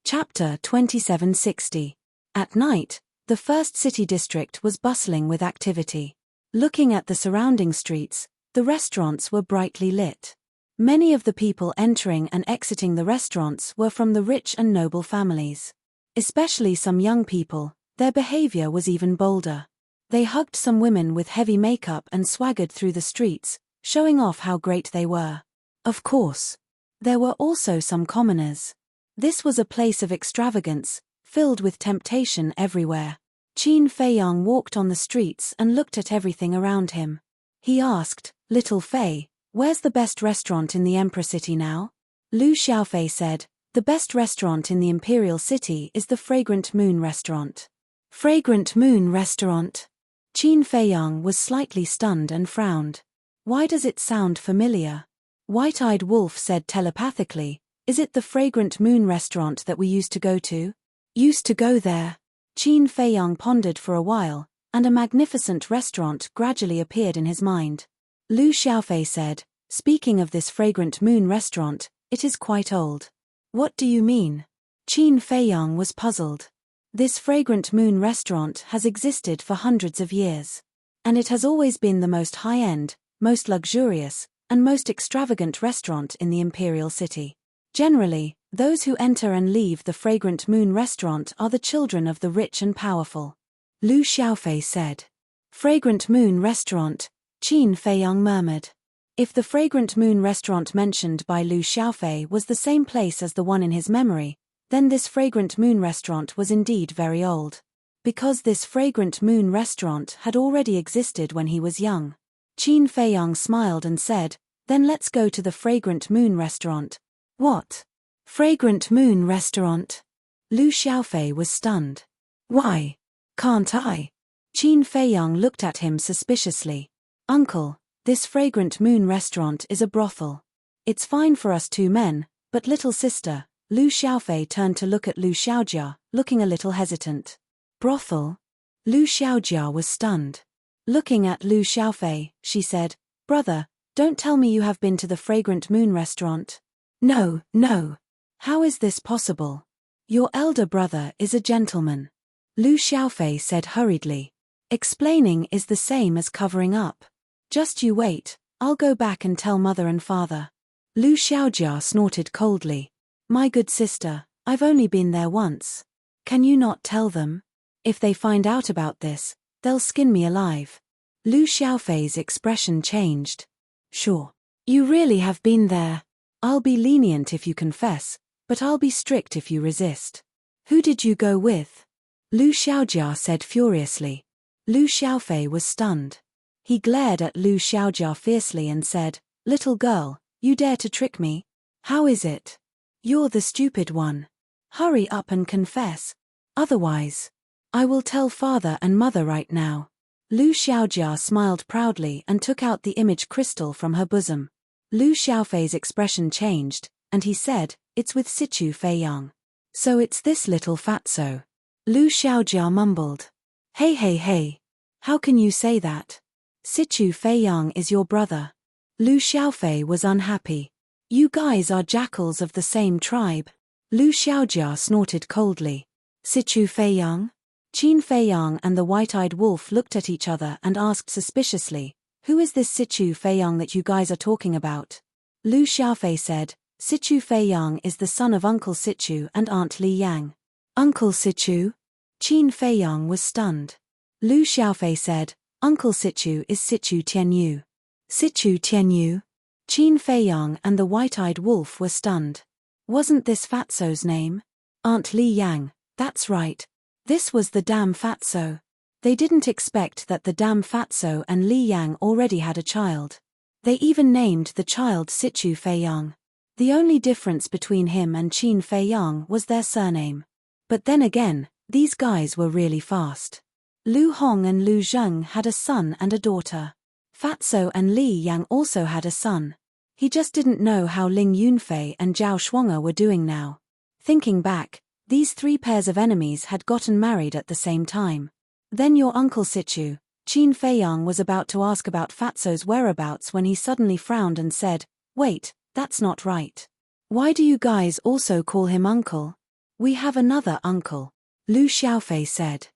Chapter 2760. At night, the first city district was bustling with activity. Looking at the surrounding streets, the restaurants were brightly lit. Many of the people entering and exiting the restaurants were from the rich and noble families. Especially some young people, their behavior was even bolder. They hugged some women with heavy makeup and swaggered through the streets, showing off how great they were. Of course, there were also some commoners. This was a place of extravagance, filled with temptation everywhere. Qin Feiyang walked on the streets and looked at everything around him. He asked, "Little Fei, where's the best restaurant in the Emperor City now?" Lu Xiaofei said, "The best restaurant in the Imperial City is the Fragrant Moon Restaurant." Fragrant Moon Restaurant? Qin Feiyang was slightly stunned and frowned. Why does it sound familiar? White-Eyed Wolf said telepathically, "Is it the Fragrant Moon Restaurant that we used to go to?" Used to go there? Qin Feiyang pondered for a while, and a magnificent restaurant gradually appeared in his mind. Lu Xiaofei said, "Speaking of this Fragrant Moon Restaurant, it is quite old." "What do you mean?" Qin Feiyang was puzzled. "This Fragrant Moon Restaurant has existed for hundreds of years. And it has always been the most high-end, most luxurious, and most extravagant restaurant in the Imperial City. Generally, those who enter and leave the Fragrant Moon Restaurant are the children of the rich and powerful." Lu Xiaofei said. "Fragrant Moon Restaurant," Qin Feiyang murmured. If the Fragrant Moon Restaurant mentioned by Lu Xiaofei was the same place as the one in his memory, then this Fragrant Moon Restaurant was indeed very old. Because this Fragrant Moon Restaurant had already existed when he was young. Qin Feiyang smiled and said, "Then let's go to the Fragrant Moon Restaurant." "What? Fragrant Moon Restaurant?" Lu Xiaofei was stunned. "Why? Can't I?" Qin Feiyang looked at him suspiciously. "Uncle, this Fragrant Moon Restaurant is a brothel. It's fine for us two men, but little sister," Lu Xiaofei turned to look at Lu Xiaojia, looking a little hesitant. "Brothel?" Lu Xiaojia was stunned. Looking at Lu Xiaofei, she said, "Brother, don't tell me you have been to the Fragrant Moon Restaurant." "No, no. How is this possible? Your elder brother is a gentleman," Lu Xiaofei said hurriedly. "Explaining is the same as covering up. Just you wait, I'll go back and tell mother and father." Lu Xiaojia snorted coldly. "My good sister, I've only been there once. Can you not tell them? If they find out about this, they'll skin me alive." Lu Xiaofei's expression changed. "Sure. You really have been there. I'll be lenient if you confess, but I'll be strict if you resist." "Who did you go with?" Lu Xiaojia said furiously. Lu Xiaofei was stunned. He glared at Lu Xiaojia fiercely and said, "Little girl, you dare to trick me? How is it? You're the stupid one. Hurry up and confess. Otherwise, I will tell father and mother right now." Lu Xiaojia smiled proudly and took out the image crystal from her bosom. Lu Xiaofei's expression changed, and he said, "It's with Sichu Feiyang. So it's this little fatso." Lu Xiaojia mumbled. Hey. How can you say that? Sichu Feiyang is your brother." Lu Xiaofei was unhappy. "You guys are jackals of the same tribe." Lu Xiaojia snorted coldly. "Sichu Feiyang?" Qin Feiyang and the White-Eyed Wolf looked at each other and asked suspiciously, "Who is this Sichu Feiyang that you guys are talking about?" Lu Xiaofei said, "Sichu Feiyang is the son of Uncle Sichu and Aunt Li Yang." "Uncle Sichu?" Qin Feiyang was stunned. Lu Xiaofei said, "Uncle Sichu is Sichu Tianyu." "Sichu Tianyu?" Qin Feiyang and the White-Eyed Wolf were stunned. Wasn't this fatso's name? Aunt Li Yang, that's right. This was the damn fatso. They didn't expect that the damn fatso and Li Yang already had a child. They even named the child Sichu Feiyang. The only difference between him and Qin Feiyang was their surname. But then again, these guys were really fast. Lu Hong and Lu Zheng had a son and a daughter. Fatso and Li Yang also had a son. He just didn't know how Ling Yunfei and Zhao Shuang'er were doing now. Thinking back, these three pairs of enemies had gotten married at the same time. Then your Uncle Sichu, Qin Feiyang was about to ask about Fatso's whereabouts when he suddenly frowned and said, "Wait, that's not right. Why do you guys also call him uncle?" We have another uncle, Lu Xiaofei said.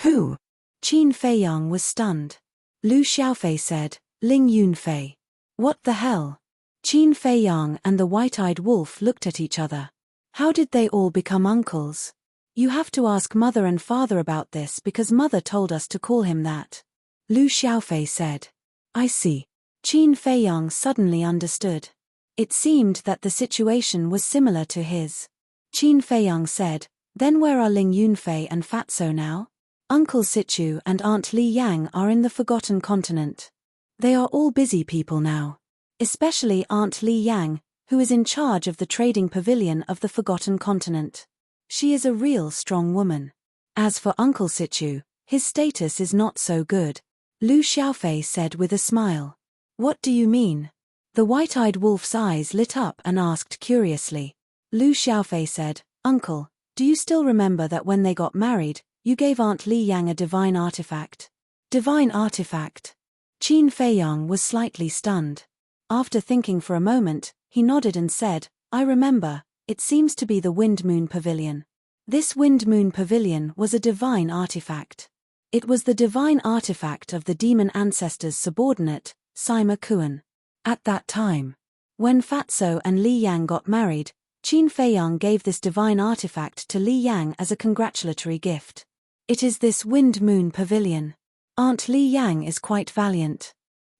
Who? Qin Feiyang was stunned. Lu Xiaofei said, Ling Yunfei. What the hell? Qin Feiyang and the white-eyed wolf looked at each other. How did they all become uncles? You have to ask mother and father about this because mother told us to call him that. Lu Xiaofei said. I see. Qin Feiyang suddenly understood. It seemed that the situation was similar to his. Qin Feiyang said, then where are Ling Yunfei and Fatso now? Uncle Sichu and Aunt Li Yang are in the Forgotten Continent. They are all busy people now. Especially Aunt Li Yang, who is in charge of the trading pavilion of the Forgotten Continent. She is a real strong woman. As for Uncle Sichu, his status is not so good. Lu Xiaofei said with a smile. What do you mean? The white-eyed wolf's eyes lit up and asked curiously. Lu Xiaofei said, Uncle, do you still remember that when they got married, you gave Aunt Li Yang a divine artifact? Divine artifact? Qin Feiyang was slightly stunned. After thinking for a moment, he nodded and said, I remember, it seems to be the Wind Moon Pavilion. This Wind Moon Pavilion was a divine artifact. It was the divine artifact of the demon ancestor's subordinate, Sima Kuan. At that time, when Fatso and Li Yang got married, Qin Feiyang gave this divine artifact to Li Yang as a congratulatory gift. It is this Wind Moon Pavilion. Aunt Li Yang is quite valiant.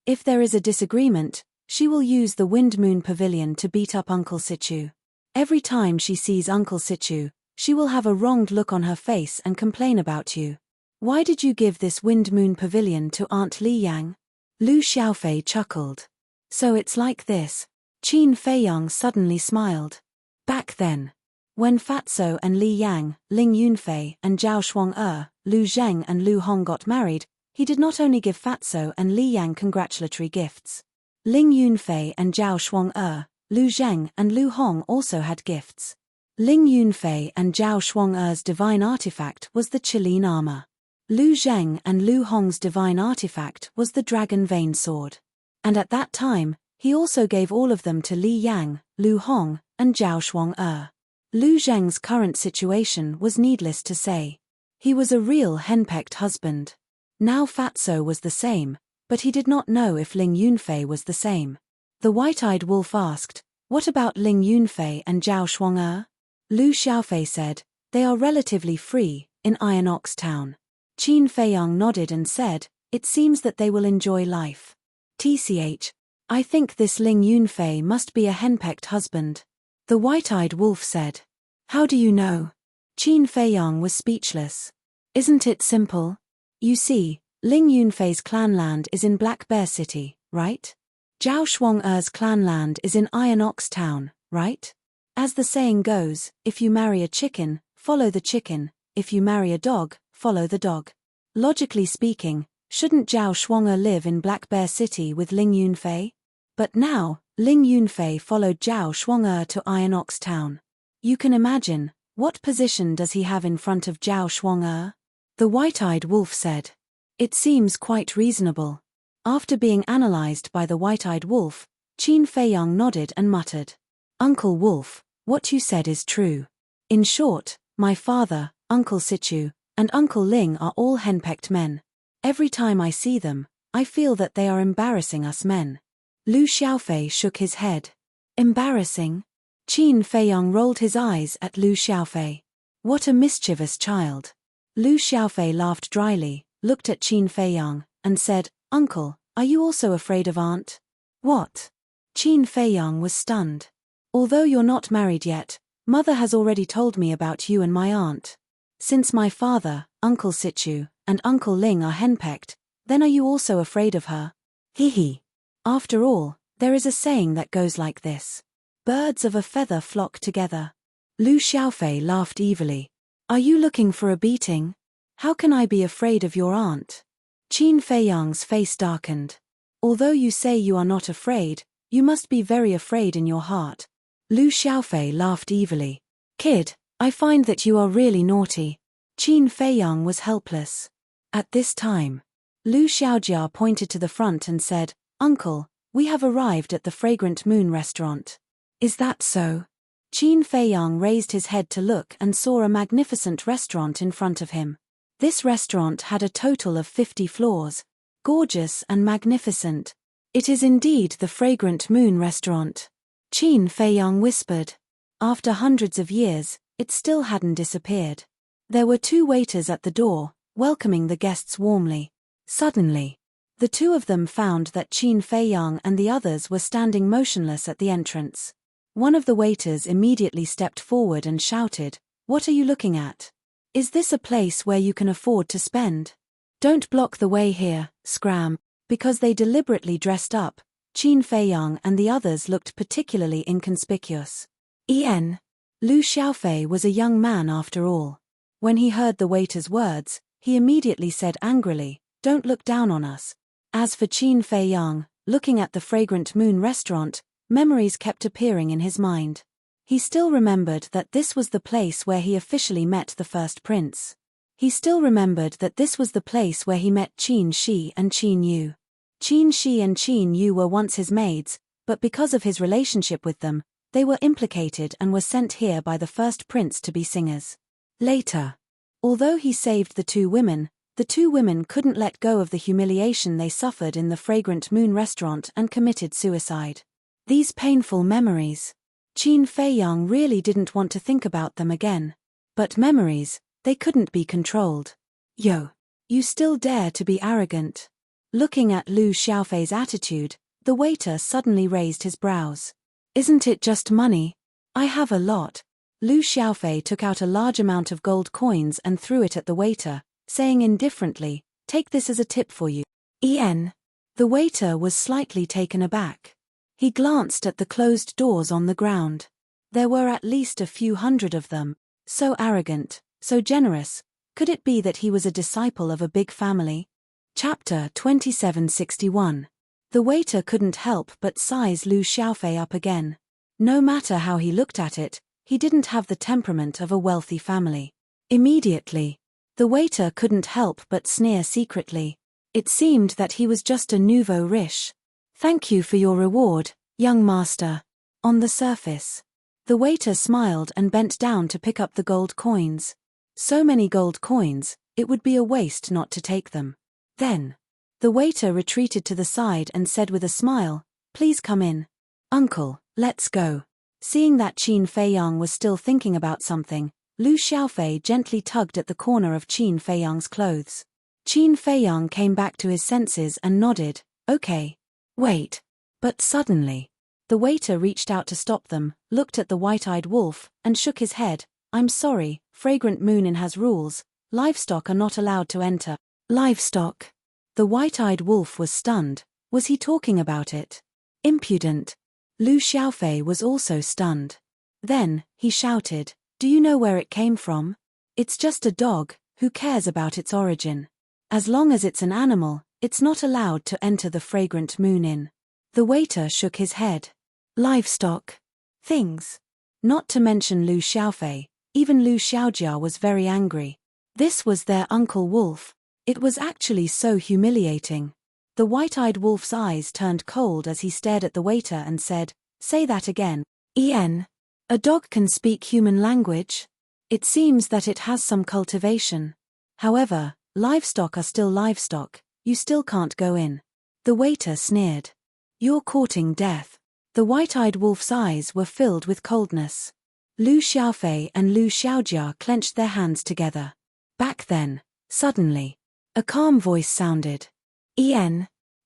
If there is a disagreement, she will use the Wind Moon Pavilion to beat up Uncle Sichu. Every time she sees Uncle Sichu, she will have a wronged look on her face and complain about you. Why did you give this Wind Moon Pavilion to Aunt Li Yang? Lu Xiaofei chuckled. So it's like this. Qin Feiyang suddenly smiled. Back then, when Fatso and Li Yang, Ling Yunfei and Zhao Shuang Lu Zheng and Lu Hong got married, he did not only give Fatso and Li Yang congratulatory gifts. Ling Yunfei and Zhao Shuang Lu Zheng and Lu Hong also had gifts. Ling Yunfei and Zhao Shuang's divine artifact was the Qilin armor. Lu Zheng and Lu Hong's divine artifact was the dragon vein sword. And at that time, he also gave all of them to Li Yang, Lu Hong, and Zhao Shuang Lu Zheng's current situation was needless to say. He was a real henpecked husband. Now Fatso was the same, but he did not know if Ling Yunfei was the same. The white-eyed wolf asked, what about Ling Yunfei and Zhao Shuang Lu Xiaofei said, they are relatively free, in Iron Ox Town. Qin Feiyang nodded and said, it seems that they will enjoy life. TCH. I think this Ling Yunfei must be a henpecked husband. The white-eyed wolf said. How do you know? Qin Feiyang was speechless. Isn't it simple? You see, Ling Yunfei's clanland is in Black Bear City, right? Zhao Shuang's clanland is in Iron Ox Town, right? As the saying goes, if you marry a chicken, follow the chicken, if you marry a dog, follow the dog. Logically speaking, shouldn't Zhao Shuang live in Black Bear City with Ling Yunfei? But now, Ling Yunfei followed Zhao Shuang to Iron Ox Town. You can imagine, what position does he have in front of Zhao Shuang? The white-eyed wolf said. It seems quite reasonable. After being analyzed by the white-eyed wolf, Qin Feiyang nodded and muttered. Uncle Wolf, what you said is true. In short, my father, Uncle Sichu, and Uncle Ling are all henpecked men. Every time I see them, I feel that they are embarrassing us men. Lu Xiaofei shook his head. Embarrassing? Qin Feiyang rolled his eyes at Lu Xiaofei. What a mischievous child. Lu Xiaofei laughed dryly, looked at Qin Feiyang, and said, Uncle, are you also afraid of Aunt? What? Qin Feiyang was stunned. Although you're not married yet, Mother has already told me about you and my aunt. Since my father, Uncle Sichu, and Uncle Ling are henpecked, then are you also afraid of her? Hee. After all, there is a saying that goes like this. Birds of a feather flock together. Lu Xiaofei laughed evilly. Are you looking for a beating? How can I be afraid of your aunt? Qin Feiyang's face darkened. Although you say you are not afraid, you must be very afraid in your heart. Lu Xiaofei laughed evilly. Kid, I find that you are really naughty. Qin Feiyang was helpless. At this time, Lu Xiaojia pointed to the front and said, Uncle, we have arrived at the Fragrant Moon restaurant. Is that so? Qin Feiyang raised his head to look and saw a magnificent restaurant in front of him. This restaurant had a total of 50 floors. Gorgeous and magnificent. It is indeed the Fragrant Moon restaurant. Qin Feiyang whispered. After hundreds of years, it still hadn't disappeared. There were 2 waiters at the door, welcoming the guests warmly. Suddenly, the 2 of them found that Qin Feiyang and the others were standing motionless at the entrance. One of the waiters immediately stepped forward and shouted, "What are you looking at? Is this a place where you can afford to spend? Don't block the way here, scram." Because they deliberately dressed up, Qin Feiyang and the others looked particularly inconspicuous. Lu Xiaofei was a young man after all. When he heard the waiter's words, he immediately said angrily, "Don't look down on us." As for Qin Feiyang, looking at the Fragrant Moon restaurant, memories kept appearing in his mind. He still remembered that this was the place where he officially met the first prince. He still remembered that this was the place where he met Qin Shi and Qin Yu. Qin Shi and Qin Yu were once his maids, but because of his relationship with them, they were implicated and were sent here by the first prince to be singers. Later, although he saved the 2 women couldn't let go of the humiliation they suffered in the Fragrant Moon restaurant and committed suicide. These painful memories. Qin Feiyang really didn't want to think about them again. But memories, they couldn't be controlled. "Yo, you still dare to be arrogant?" Looking at Lu Xiaofei's attitude, the waiter suddenly raised his brows. "Isn't it just money? I have a lot." Lu Xiaofei took out a large amount of gold coins and threw it at the waiter, saying indifferently, "Take this as a tip for you." The waiter was slightly taken aback. He glanced at the closed doors on the ground. There were at least a few hundred of them. So arrogant, so generous. Could it be that he was a disciple of a big family? Chapter 2761. The waiter couldn't help but size Lu Xiaofei up again. No matter how he looked at it, he didn't have the temperament of a wealthy family. Immediately, the waiter couldn't help but sneer secretly. It seemed that he was just a nouveau riche. "Thank you for your reward, young master." On the surface, the waiter smiled and bent down to pick up the gold coins. So many gold coins, it would be a waste not to take them. Then, the waiter retreated to the side and said with a smile, "Please come in. Uncle, let's go." Seeing that Qin Feiyang was still thinking about something, Lu Xiaofei gently tugged at the corner of Qin Feiyang's clothes. Qin Feiyang came back to his senses and nodded, "Okay. Wait." But suddenly, the waiter reached out to stop them, looked at the white-eyed wolf, and shook his head. "I'm sorry, Fragrant Moon Inn has rules. Livestock are not allowed to enter." Livestock? The white-eyed wolf was stunned. Was he talking about it? Impudent. Lu Xiaofei was also stunned. Then, he shouted, "Do you know where it came from? It's just a dog, who cares about its origin? As long as it's an animal, it's not allowed to enter the Fragrant Moon Inn." The waiter shook his head. Livestock. Things. Not to mention Lu Xiaofei, even Lu Xiaojia was very angry. This was their Uncle Wolf. It was actually so humiliating. The white-eyed wolf's eyes turned cold as he stared at the waiter and said, "Say that again." A dog can speak human language? It seems that it has some cultivation. However, livestock are still livestock, you still can't go in. The waiter sneered. "You're courting death." The white-eyed wolf's eyes were filled with coldness. Lu Xiaofei and Lu Xiaojia clenched their hands together. Back then, suddenly, a calm voice sounded.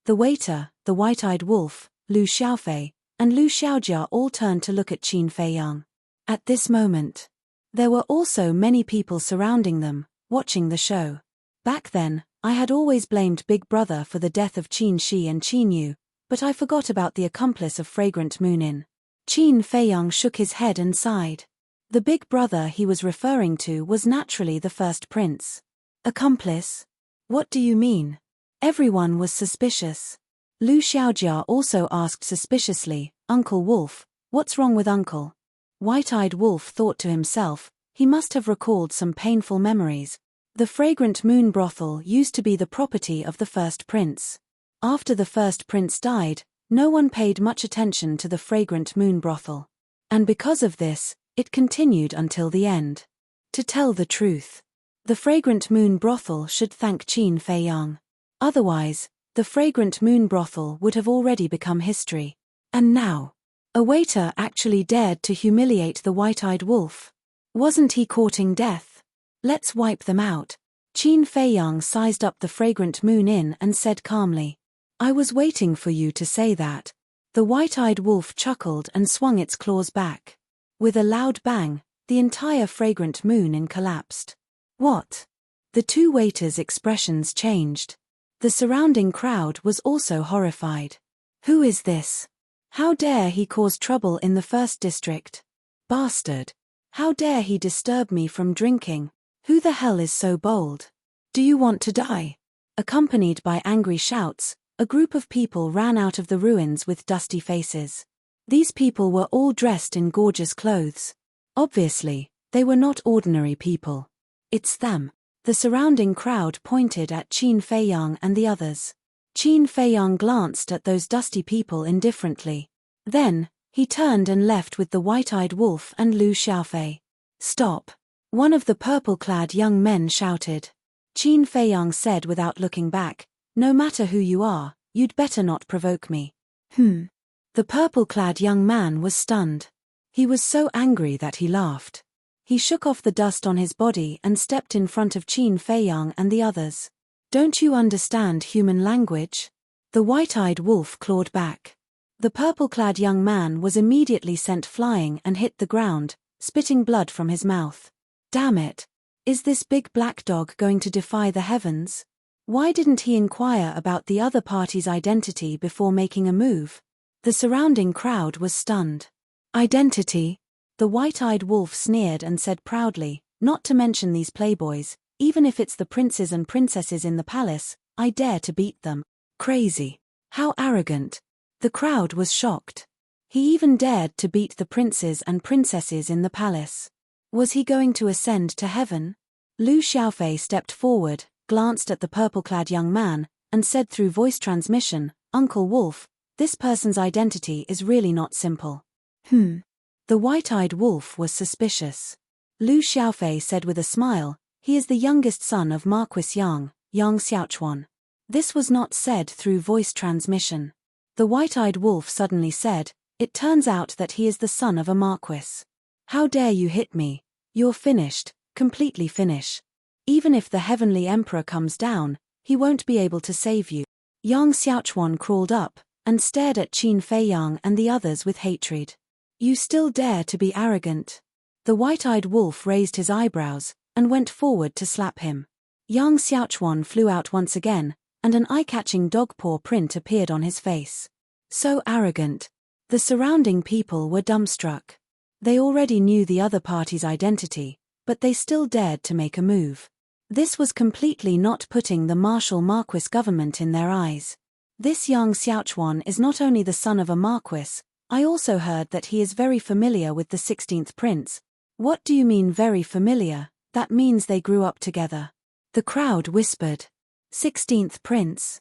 The waiter, the white-eyed wolf, Lu Xiaofei, and Lu Xiaojia all turned to look at Qin Feiyang. At this moment, there were also many people surrounding them, watching the show. Back then, I had always blamed Big Brother for the death of Qin Shi and Qin Yu, but I forgot about the accomplice of Fragrant Moon Inn. Qin Feiyang shook his head and sighed. The Big Brother he was referring to was naturally the first prince. Accomplice? What do you mean? Everyone was suspicious. Lu Xiaojia also asked suspiciously, "Uncle Wolf, what's wrong with Uncle?" White-eyed Wolf thought to himself, he must have recalled some painful memories. The Fragrant Moon brothel used to be the property of the first prince. After the first prince died, no one paid much attention to the Fragrant Moon brothel. And because of this, it continued until the end. To tell the truth, the fragrant moon brothel should thank Qin Feiyang. Otherwise, the fragrant moon brothel would have already become history. And now, a waiter actually dared to humiliate the white-eyed wolf. Wasn't he courting death? Let's wipe them out. Qin Feiyang sized up the fragrant moon inn and said calmly, I was waiting for you to say that. The white-eyed wolf chuckled and swung its claws back. With a loud bang, the entire fragrant moon inn collapsed. What? The two waiters' expressions changed. The surrounding crowd was also horrified. Who is this? How dare he cause trouble in the first district? Bastard! How dare he disturb me from drinking? Who the hell is so bold? Do you want to die? Accompanied by angry shouts, a group of people ran out of the ruins with dusty faces. These people were all dressed in gorgeous clothes. Obviously, they were not ordinary people. It's them. The surrounding crowd pointed at Qin Feiyang and the others. Qin Feiyang glanced at those dusty people indifferently. Then, he turned and left with the white-eyed wolf and Lu Xiaofei. Stop! One of the purple-clad young men shouted. Qin Feiyang said without looking back, no matter who you are, you'd better not provoke me. The purple-clad young man was stunned. He was so angry that he laughed. He shook off the dust on his body and stepped in front of Qin Feiyang and the others. Don't you understand human language? The white-eyed wolf clawed back. The purple-clad young man was immediately sent flying and hit the ground, spitting blood from his mouth. Damn it! Is this big black dog going to defy the heavens? Why didn't he inquire about the other party's identity before making a move? The surrounding crowd was stunned. Identity? The white-eyed wolf sneered and said proudly, not to mention these playboys, even if it's the princes and princesses in the palace, I dare to beat them. Crazy. How arrogant. The crowd was shocked. He even dared to beat the princes and princesses in the palace. Was he going to ascend to heaven? Lu Xiaofei stepped forward, glanced at the purple-clad young man, and said through voice transmission, Uncle Wolf, this person's identity is really not simple. The white-eyed wolf was suspicious. Lu Xiaofei said with a smile, he is the youngest son of Marquis Yang Xiaochuan. This was not said through voice transmission. The white-eyed wolf suddenly said, it turns out that he is the son of a marquis. How dare you hit me? You're finished, completely finished. Even if the heavenly emperor comes down, he won't be able to save you. Yang Xiaochuan crawled up, and stared at Qin Feiyang and the others with hatred. You still dare to be arrogant? The white-eyed wolf raised his eyebrows, and went forward to slap him. Yang Xiaochuan flew out once again, and an eye-catching dog paw print appeared on his face. So arrogant. The surrounding people were dumbstruck. They already knew the other party's identity, but they still dared to make a move. This was completely not putting the martial Marquis government in their eyes. This Yang Xiaochuan is not only the son of a Marquis, I also heard that he is very familiar with the 16th prince. What do you mean very familiar? That means they grew up together. The crowd whispered. 16th prince?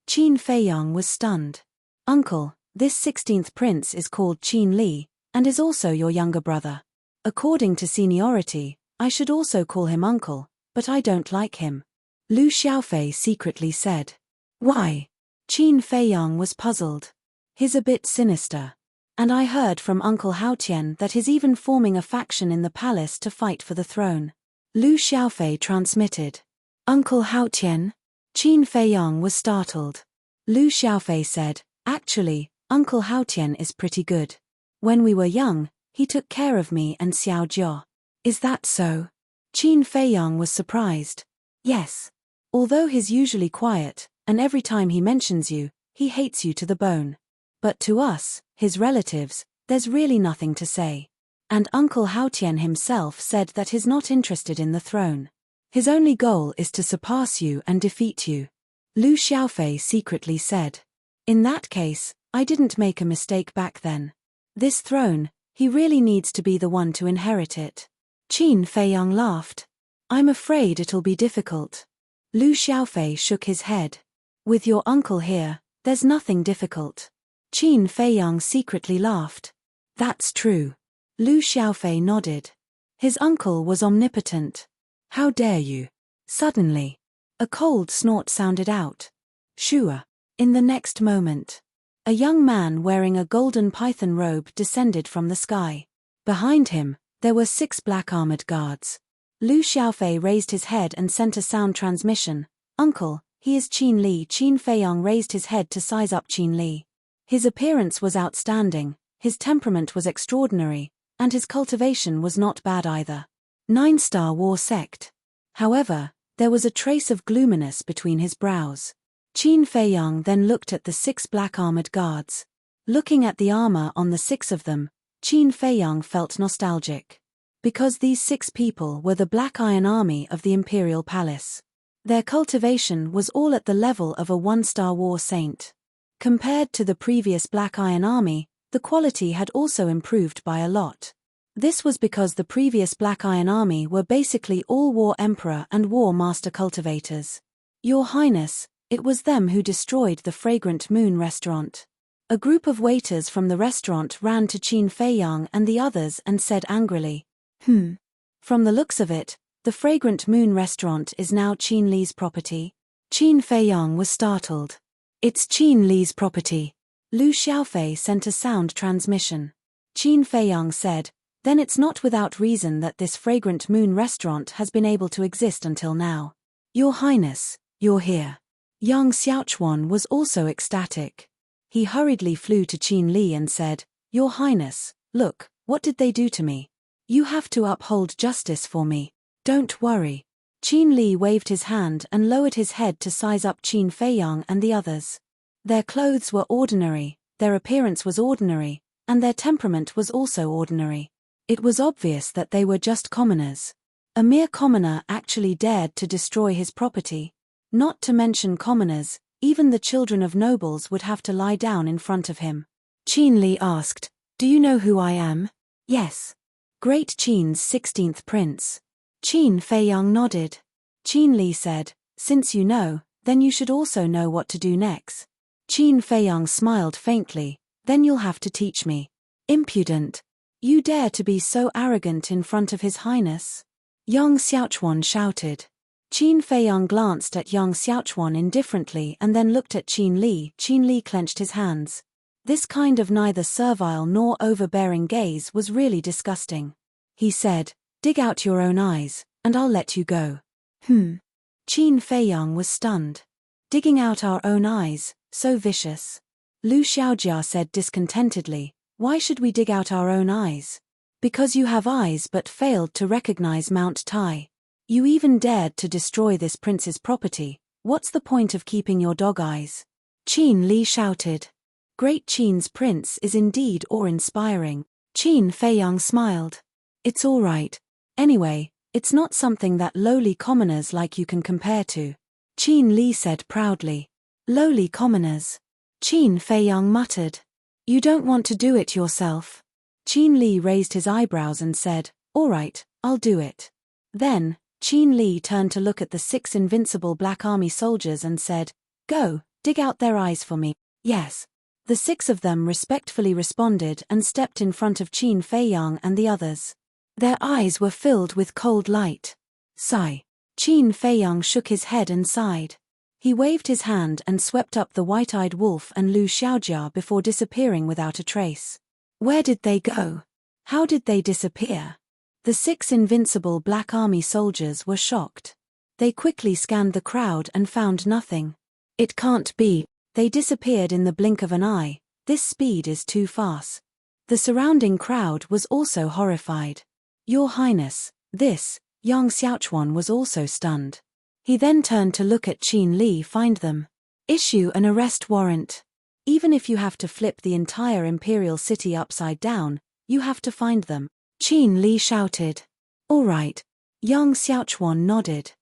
Qin Feiyang was stunned. Uncle, this 16th prince is called Qin Li, and is also your younger brother. According to seniority, I should also call him uncle, but I don't like him. Lu Xiaofei secretly said. Why? Qin Feiyang was puzzled. He's a bit sinister. And I heard from Uncle Haotian that he's even forming a faction in the palace to fight for the throne. Lu Xiaofei transmitted. Uncle Haotian? Qin Feiyang was startled. Lu Xiaofei said, actually, Uncle Haotian is pretty good. When we were young, he took care of me and Xiao Jiao. Is that so? Qin Feiyang was surprised. Yes. Although he's usually quiet, and every time he mentions you, he hates you to the bone. But to us, his relatives, there's really nothing to say. And Uncle Haotian himself said that he's not interested in the throne. His only goal is to surpass you and defeat you. Lu Xiaofei secretly said. In that case, I didn't make a mistake back then. This throne, he really needs to be the one to inherit it. Qin Feiyang laughed. I'm afraid it'll be difficult. Lu Xiaofei shook his head. With your uncle here, there's nothing difficult. Qin Feiyang secretly laughed. That's true. Lu Xiaofei nodded. His uncle was omnipotent. How dare you? Suddenly, a cold snort sounded out. Shua. In the next moment, a young man wearing a golden python robe descended from the sky. Behind him, there were 6 black armored guards. Lu Xiaofei raised his head and sent a sound transmission. Uncle, he is Qin Li. Qin Feiyang raised his head to size up Qin Li. His appearance was outstanding, his temperament was extraordinary, and his cultivation was not bad either. 9-star war sect. However, there was a trace of gloominess between his brows. Qin Feiyang then looked at the 6 black armored guards. Looking at the armor on the 6 of them, Qin Feiyang felt nostalgic. Because these 6 people were the Black Iron Army of the Imperial Palace. Their cultivation was all at the level of a 1-star war saint. Compared to the previous Black Iron Army, the quality had also improved by a lot. This was because the previous Black Iron Army were basically all War Emperor and War Master cultivators. Your Highness, it was them who destroyed the Fragrant Moon restaurant. A group of waiters from the restaurant ran to Qin Feiyang and the others and said angrily, From the looks of it, the Fragrant Moon restaurant is now Qin Li's property. Qin Feiyang was startled. It's Qin Li's property. Lu Xiaofei sent a sound transmission. Qin Feiyang said, then it's not without reason that this Fragrant Moon restaurant has been able to exist until now. Your Highness, you're here. Yang Xiaochuan was also ecstatic. He hurriedly flew to Qin Li and said, Your Highness, look, what did they do to me? You have to uphold justice for me. Don't worry. Qin Li waved his hand and lowered his head to size up Qin Feiyang and the others. Their clothes were ordinary, their appearance was ordinary, and their temperament was also ordinary. It was obvious that they were just commoners. A mere commoner actually dared to destroy his property. Not to mention commoners, even the children of nobles would have to lie down in front of him. Qin Li asked, Do you know who I am? Yes. Great Qin's 16th prince. Qin Feiyang nodded. Qin Li said, Since you know, then you should also know what to do next. Qin Feiyang smiled faintly, Then you'll have to teach me. Impudent. You dare to be so arrogant in front of His Highness? Yang Xiaochuan shouted. Qin Feiyang glanced at Yang Xiaochuan indifferently and then looked at Qin Li. Qin Li clenched his hands. This kind of neither servile nor overbearing gaze was really disgusting. He said, Dig out your own eyes, and I'll let you go. Qin Feiyang was stunned. Digging out our own eyes, so vicious. Lu Xiaojia said discontentedly, Why should we dig out our own eyes? Because you have eyes but failed to recognize Mount Tai. You even dared to destroy this prince's property. What's the point of keeping your dog eyes? Qin Li shouted. Great Qin's prince is indeed awe-inspiring. Qin Feiyang smiled. It's all right. Anyway, it's not something that lowly commoners like you can compare to. Qin Li said proudly. Lowly commoners. Qin Feiyang muttered. You don't want to do it yourself? Qin Li raised his eyebrows and said, All right, I'll do it. Then, Qin Li turned to look at the 6 invincible Black Army soldiers and said, Go, dig out their eyes for me. Yes. The 6 of them respectfully responded and stepped in front of Qin Feiyang and the others. Their eyes were filled with cold light. Sigh. Qin Feiyang shook his head and sighed. He waved his hand and swept up the white-eyed wolf and Lu Xiaojia before disappearing without a trace. Where did they go? How did they disappear? The 6 invincible Black Army soldiers were shocked. They quickly scanned the crowd and found nothing. It can't be. They disappeared in the blink of an eye. This speed is too fast. The surrounding crowd was also horrified. Your Highness, this, Yang Xiaochuan was also stunned. He then turned to look at Qin Li. Find them. Issue an arrest warrant. Even if you have to flip the entire imperial city upside down, you have to find them. Qin Li shouted. All right. Yang Xiaochuan nodded.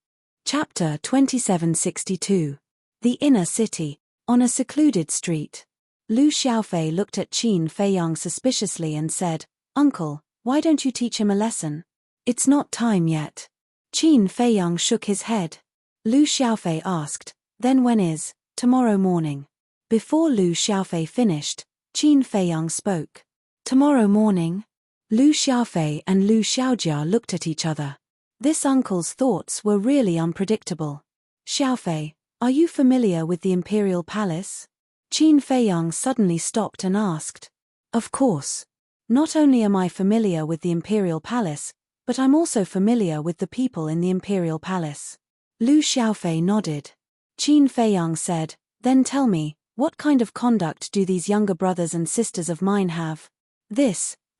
Chapter 2762. The Inner City. On a secluded street. Lu Xiaofei looked at Qin Feiyang suspiciously and said, Uncle, why don't you teach him a lesson? It's not time yet. Qin Feiyang shook his head. Lu Xiaofei asked, Then when is? Tomorrow morning. Before Lu Xiaofei finished, Qin Feiyang spoke. Tomorrow morning? Lu Xiaofei and Lu Xiaojia looked at each other. This uncle's thoughts were really unpredictable. Xiaofei, are you familiar with the imperial palace? Qin Feiyang suddenly stopped and asked. Of course. Not only am I familiar with the imperial palace, but I'm also familiar with the people in the imperial palace. Lu Xiaofei nodded. Qin Feiyang said, then tell me, what kind of conduct do these younger brothers and sisters of mine have?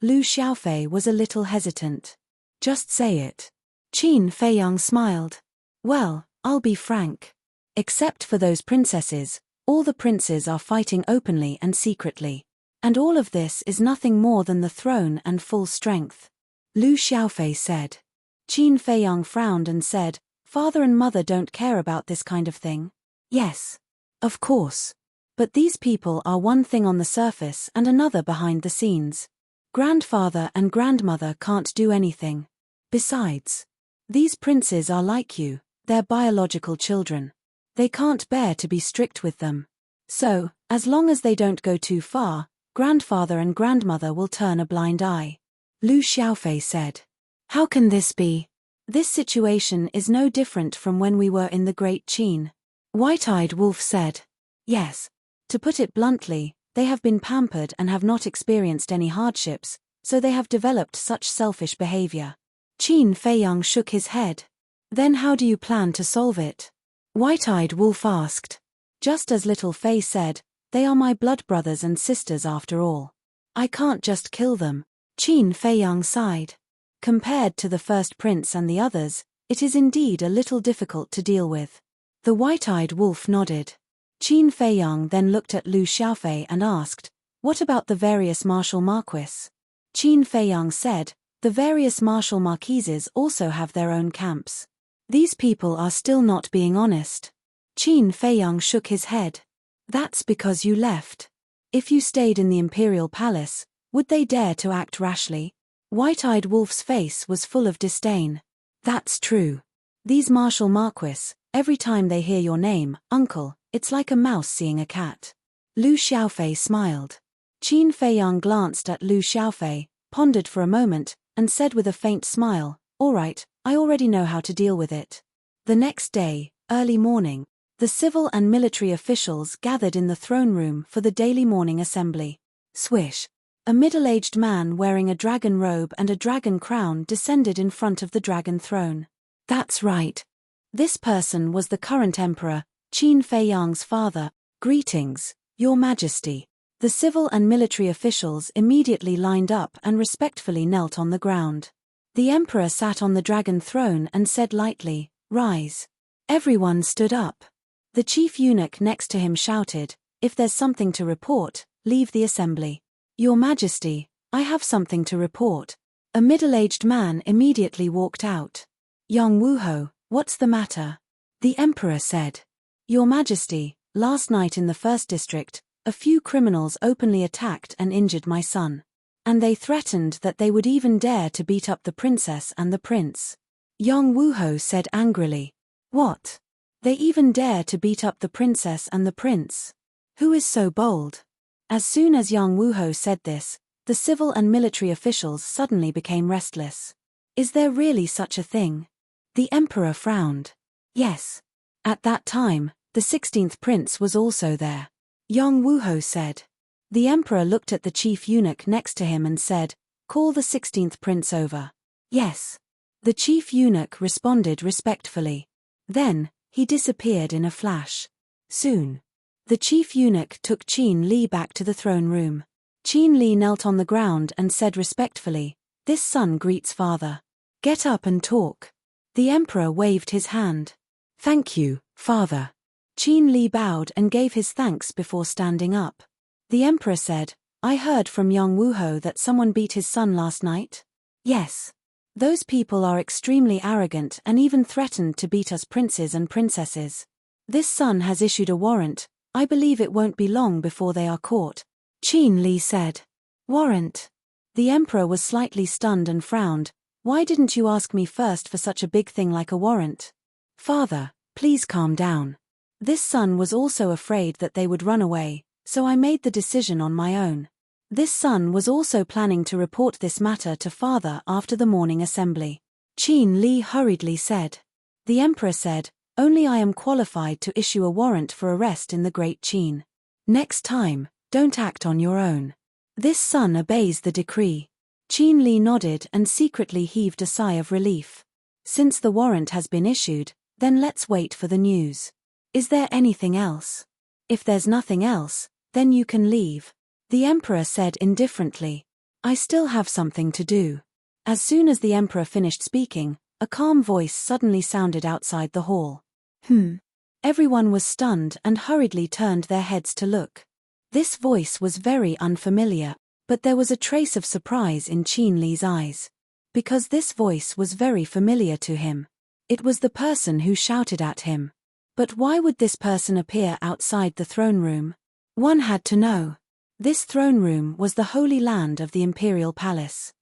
Lu Xiaofei was a little hesitant. Just say it. Qin Feiyang smiled. Well, I'll be frank. Except for those princesses, all the princes are fighting openly and secretly. And all of this is nothing more than the throne and full strength. Lu Xiaofei said. Qin Feiyang frowned and said, Father and mother don't care about this kind of thing. Yes. Of course. But these people are one thing on the surface and another behind the scenes. Grandfather and grandmother can't do anything. Besides, these princes are like you, they're biological children. They can't bear to be strict with them. So, as long as they don't go too far, grandfather and grandmother will turn a blind eye. Lu Xiaofei said. How can this be? This situation is no different from when we were in the Great Qin. White-eyed Wolf said. Yes. To put it bluntly, they have been pampered and have not experienced any hardships, so they have developed such selfish behavior. Qin Feiyang shook his head. Then how do you plan to solve it? White-eyed Wolf asked. Just as little Fei said, they are my blood brothers and sisters after all. I can't just kill them. Qin Feiyang sighed. Compared to the first prince and the others, it is indeed a little difficult to deal with. The white-eyed wolf nodded. Qin Feiyang then looked at Lu Xiaofei and asked, what about the various martial marquis? Qin Feiyang said, the various martial marquises also have their own camps. These people are still not being honest. Qin Feiyang shook his head. That's because you left. If you stayed in the imperial palace, would they dare to act rashly? White-eyed Wolf's face was full of disdain. That's true. These martial marquis, every time they hear your name, uncle, it's like a mouse seeing a cat. Lu Xiaofei smiled. Qin Feiyang glanced at Lu Xiaofei, pondered for a moment, and said with a faint smile, all right, I already know how to deal with it. The next day, early morning, the civil and military officials gathered in the throne room for the daily morning assembly. Swish. A middle-aged man wearing a dragon robe and a dragon crown descended in front of the dragon throne. That's right. This person was the current emperor, Qin Feiyang's father. Greetings, Your Majesty. The civil and military officials immediately lined up and respectfully knelt on the ground. The emperor sat on the dragon throne and said lightly, rise. Everyone stood up. The chief eunuch next to him shouted, if there's something to report, leave the assembly. Your Majesty, I have something to report. A middle-aged man immediately walked out. Young Wuho, what's the matter? The emperor said. Your Majesty, last night in the first district, a few criminals openly attacked and injured my son. And they threatened that they would even dare to beat up the princess and the prince. Young Wuho said angrily. What? They even dare to beat up the princess and the prince? Who is so bold? As soon as young Wuho said this, the civil and military officials suddenly became restless. Is there really such a thing? The emperor frowned. Yes. At that time, the 16th prince was also there. Young Wuho said. The emperor looked at the chief eunuch next to him and said, call the 16th prince over. Yes. The chief eunuch responded respectfully. Then, he disappeared in a flash. Soon. The chief eunuch took Qin Li back to the throne room. Qin Li knelt on the ground and said respectfully, this son greets father. Get up and talk. The emperor waved his hand. Thank you, father. Qin Li bowed and gave his thanks before standing up. The emperor said, I heard from young Wuho that someone beat his son last night? Yes. Those people are extremely arrogant and even threatened to beat us princes and princesses. This son has issued a warrant. I believe it won't be long before they are caught. Qin Li said. Warrant? The emperor was slightly stunned and frowned. Why didn't you ask me first for such a big thing like a warrant? Father, please calm down. This son was also afraid that they would run away, so I made the decision on my own. This son was also planning to report this matter to father after the morning assembly. Qin Li hurriedly said. The emperor said, "Only I am qualified to issue a warrant for arrest in the Great Qin. Next time, don't act on your own." This son obeys the decree. Qin Li nodded and secretly heaved a sigh of relief. Since the warrant has been issued, then let's wait for the news. Is there anything else? If there's nothing else, then you can leave. The emperor said indifferently. I still have something to do. As soon as the emperor finished speaking, a calm voice suddenly sounded outside the hall. Everyone was stunned and hurriedly turned their heads to look. This voice was very unfamiliar, but there was a trace of surprise in Qin Li's eyes. Because this voice was very familiar to him. It was the person who shouted at him. But why would this person appear outside the throne room? One had to know. This throne room was the holy land of the imperial palace.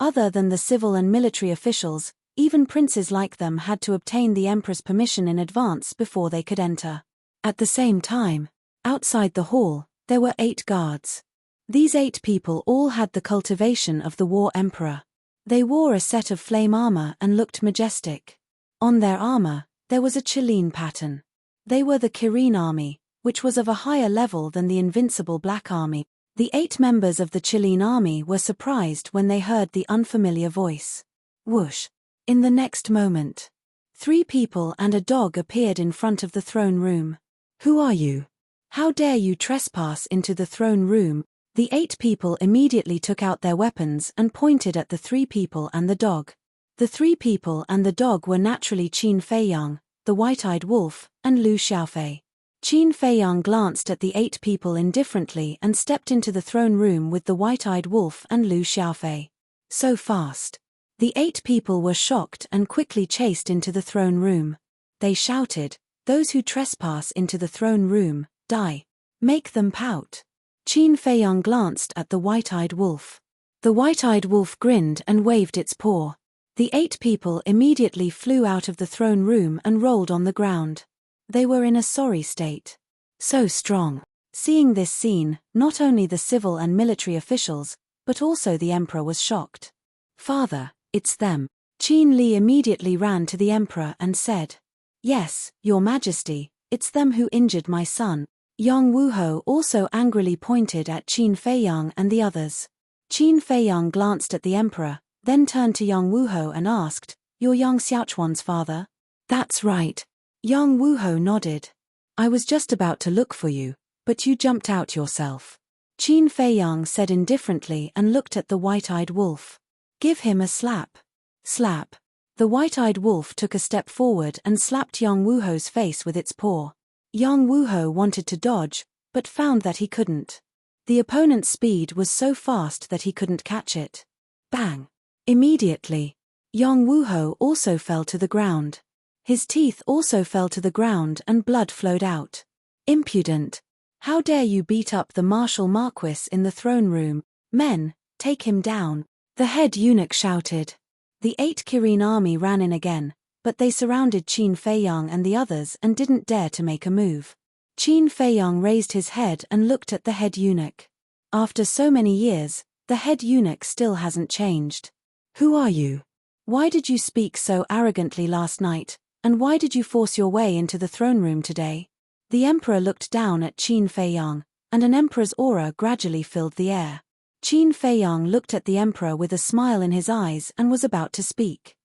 Other than the civil and military officials, even princes like them had to obtain the emperor's permission in advance before they could enter. At the same time, outside the hall, there were 8 guards. These 8 people all had the cultivation of the war emperor. They wore a set of flame armor and looked majestic. On their armor, there was a Chilean pattern. They were the Kirin army, which was of a higher level than the invincible Black Army. The 8 members of the Chilean army were surprised when they heard the unfamiliar voice. Whoosh! In the next moment, 3 people and a dog appeared in front of the throne room. Who are you? How dare you trespass into the throne room? The 8 people immediately took out their weapons and pointed at the 3 people and the dog. The 3 people and the dog were naturally Qin Feiyang, the white-eyed wolf, and Lu Xiaofei. Qin Feiyang glanced at the 8 people indifferently and stepped into the throne room with the white-eyed wolf and Lu Xiaofei. So fast. The 8 people were shocked and quickly chased into the throne room. They shouted, "Those who trespass into the throne room, die. Make them pout." Qin Feiyang glanced at the white-eyed wolf. The white-eyed wolf grinned and waved its paw. The 8 people immediately flew out of the throne room and rolled on the ground. They were in a sorry state. So strong. Seeing this scene, not only the civil and military officials, but also the emperor was shocked. "Father, it's them." Qin Li immediately ran to the emperor and said, "Yes, your majesty, it's them who injured my son." Yang Wuho also angrily pointed at Qin Feiyang and the others. Qin Feiyang glanced at the emperor, then turned to Yang Wuho and asked, "You're Yang Xiaochuan's father?" "That's right." Yang Wuho nodded. "I was just about to look for you, but you jumped out yourself." Qin Feiyang said indifferently and looked at the white-eyed wolf. "Give him a slap." Slap. The white-eyed wolf took a step forward and slapped Yang Wuho's face with its paw. Yang Wuho wanted to dodge, but found that he couldn't. The opponent's speed was so fast that he couldn't catch it. Bang! Immediately, Yang Wuho also fell to the ground. His teeth also fell to the ground and blood flowed out. "Impudent! How dare you beat up the martial marquis in the throne room? Men, take him down!" The head eunuch shouted. The 8 Kirin army ran in again, but they surrounded Qin Feiyang and the others and didn't dare to make a move. Qin Feiyang raised his head and looked at the head eunuch. After so many years, the head eunuch still hasn't changed. "Who are you? Why did you speak so arrogantly last night, and why did you force your way into the throne room today?" The emperor looked down at Qin Feiyang, and an emperor's aura gradually filled the air. Qin Feiyang looked at the emperor with a smile in his eyes and was about to speak.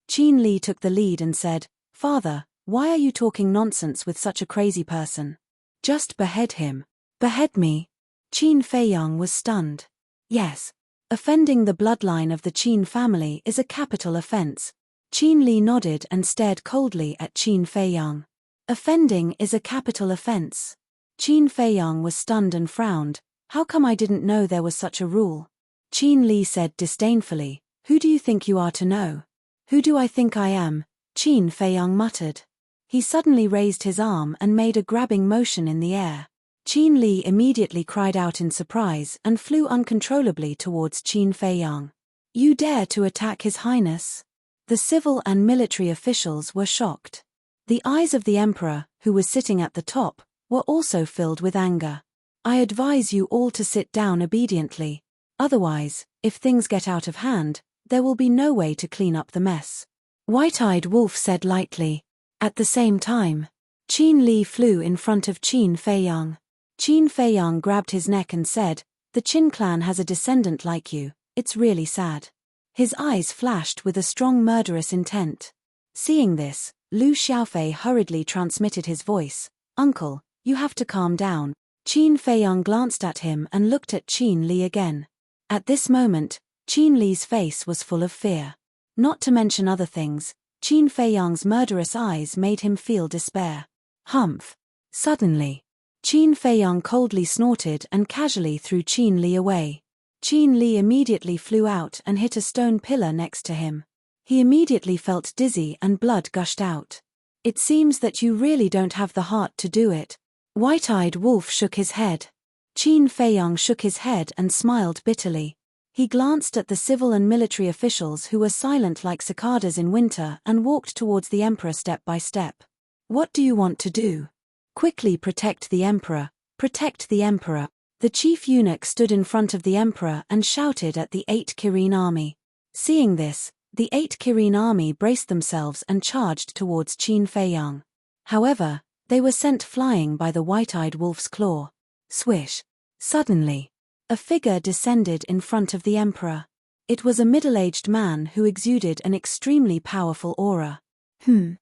Qin Li took the lead and said, "Father, why are you talking nonsense with such a crazy person? Just behead him." "Behead me?" Qin Feiyang was stunned. "Yes. Offending the bloodline of the Qin family is a capital offense." Qin Li nodded and stared coldly at Qin Feiyang. "Offending is a capital offense." Qin Feiyang was stunned and frowned. "How come I didn't know there was such a rule?" Qin Li said disdainfully, "Who do you think you are to know?" "Who do I think I am?" Qin Feiyang muttered. He suddenly raised his arm and made a grabbing motion in the air. Qin Li immediately cried out in surprise and flew uncontrollably towards Qin Feiyang. "You dare to attack His Highness?" The civil and military officials were shocked. The eyes of the emperor, who was sitting at the top, were also filled with anger. "I advise you all to sit down obediently," Otherwise, if things get out of hand, there will be no way to clean up the mess. White-eyed Wolf said lightly. At the same time, Qin Li flew in front of Qin Feiyang. Qin Feiyang grabbed his neck and said, "The Qin clan has a descendant like you, it's really sad." His eyes flashed with a strong murderous intent. Seeing this, Lu Xiaofei hurriedly transmitted his voice, "Uncle, you have to calm down." Qin Feiyang glanced at him and looked at Qin Li again. At this moment, Qin Li's face was full of fear. Not to mention other things, Qin Feiyang's murderous eyes made him feel despair. Humph! Suddenly, Qin Feiyang coldly snorted and casually threw Qin Li away. Qin Li immediately flew out and hit a stone pillar next to him. He immediately felt dizzy and blood gushed out. "It seems that you really don't have the heart to do it." White-eyed Wolf shook his head. Qin Feiyang shook his head and smiled bitterly. He glanced at the civil and military officials who were silent like cicadas in winter and walked towards the emperor step by step. "What do you want to do?" "Quickly protect the emperor, protect the emperor." The chief eunuch stood in front of the emperor and shouted at the 8 Kirin army. Seeing this, the 8 Kirin army braced themselves and charged towards Qin Feiyang. However, they were sent flying by the white-eyed wolf's claw. Swish! Suddenly, a figure descended in front of the emperor. It was a middle-aged man who exuded an extremely powerful aura. Qin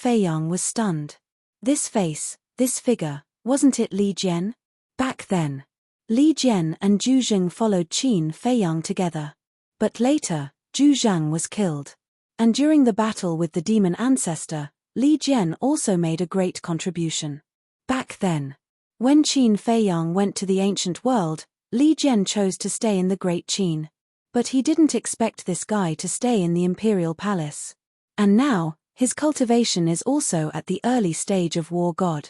Feiyang was stunned. This face, this figure, wasn't it Li Jian? Back then, Li Jian and Zhu Zheng followed Qin Feiyang together. But later, Zhu Zhang was killed. And during the battle with the demon ancestor, Li Jian also made a great contribution. Back then, when Qin Feiyang went to the ancient world, Li Jian chose to stay in the Great Qin. But he didn't expect this guy to stay in the imperial palace. And now, his cultivation is also at the early stage of War God.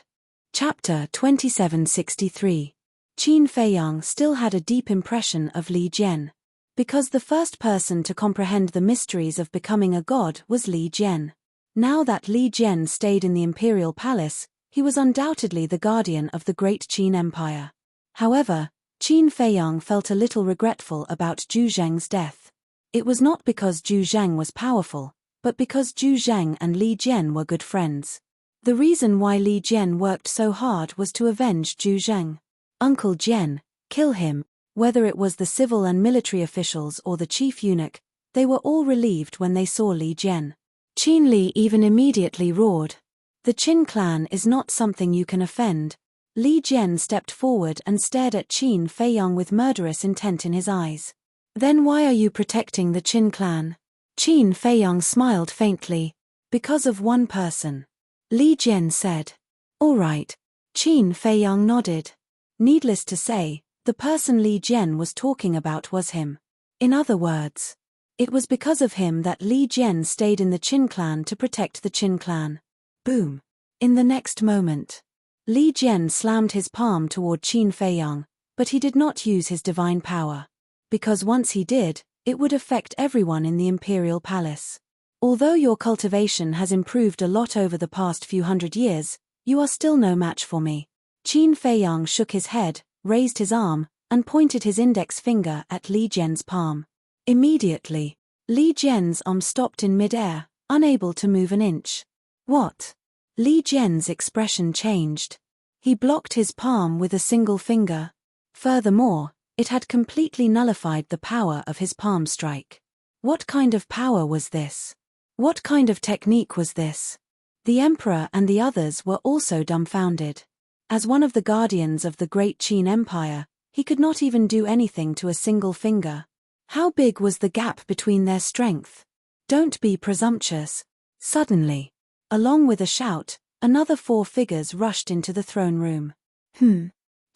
Chapter 2763. Qin Feiyang still had a deep impression of Li Jian. Because the first person to comprehend the mysteries of becoming a god was Li Jian. Now that Li Jian stayed in the imperial palace, he was undoubtedly the guardian of the great Qin Empire. However, Qin Feiyang felt a little regretful about Zhu Zheng's death. It was not because Zhu Zheng was powerful, but because Zhu Zheng and Li Jian were good friends. The reason why Li Jian worked so hard was to avenge Zhu Zheng. "Uncle Jian, kill him." Whether it was the civil and military officials or the chief eunuch, they were all relieved when they saw Li Jian. Qin Li even immediately roared. "The Qin clan is not something you can offend." Li Jian stepped forward and stared at Qin Feiyang with murderous intent in his eyes. "Then why are you protecting the Qin clan?" Qin Feiyang smiled faintly. "Because of one person," Li Jian said. "All right." Qin Feiyang nodded. Needless to say, the person Li Jian was talking about was him. In other words, it was because of him that Li Jian stayed in the Qin clan to protect the Qin clan. Boom! In the next moment, Li Jian slammed his palm toward Qin Feiyang, but he did not use his divine power. Because once he did, it would affect everyone in the imperial palace. "Although your cultivation has improved a lot over the past few hundred years, you are still no match for me." Qin Feiyang shook his head, raised his arm, and pointed his index finger at Li Jian's palm. Immediately, Li Jian's arm stopped in mid-air, unable to move an inch. "What?" Li Jian's expression changed. He blocked his palm with a single finger. Furthermore, it had completely nullified the power of his palm strike. What kind of power was this? What kind of technique was this? The emperor and the others were also dumbfounded. As one of the guardians of the great Qin Empire, he could not even do anything to a single finger. How big was the gap between their strength? "Don't be presumptuous." Suddenly, along with a shout, another 4 figures rushed into the throne room.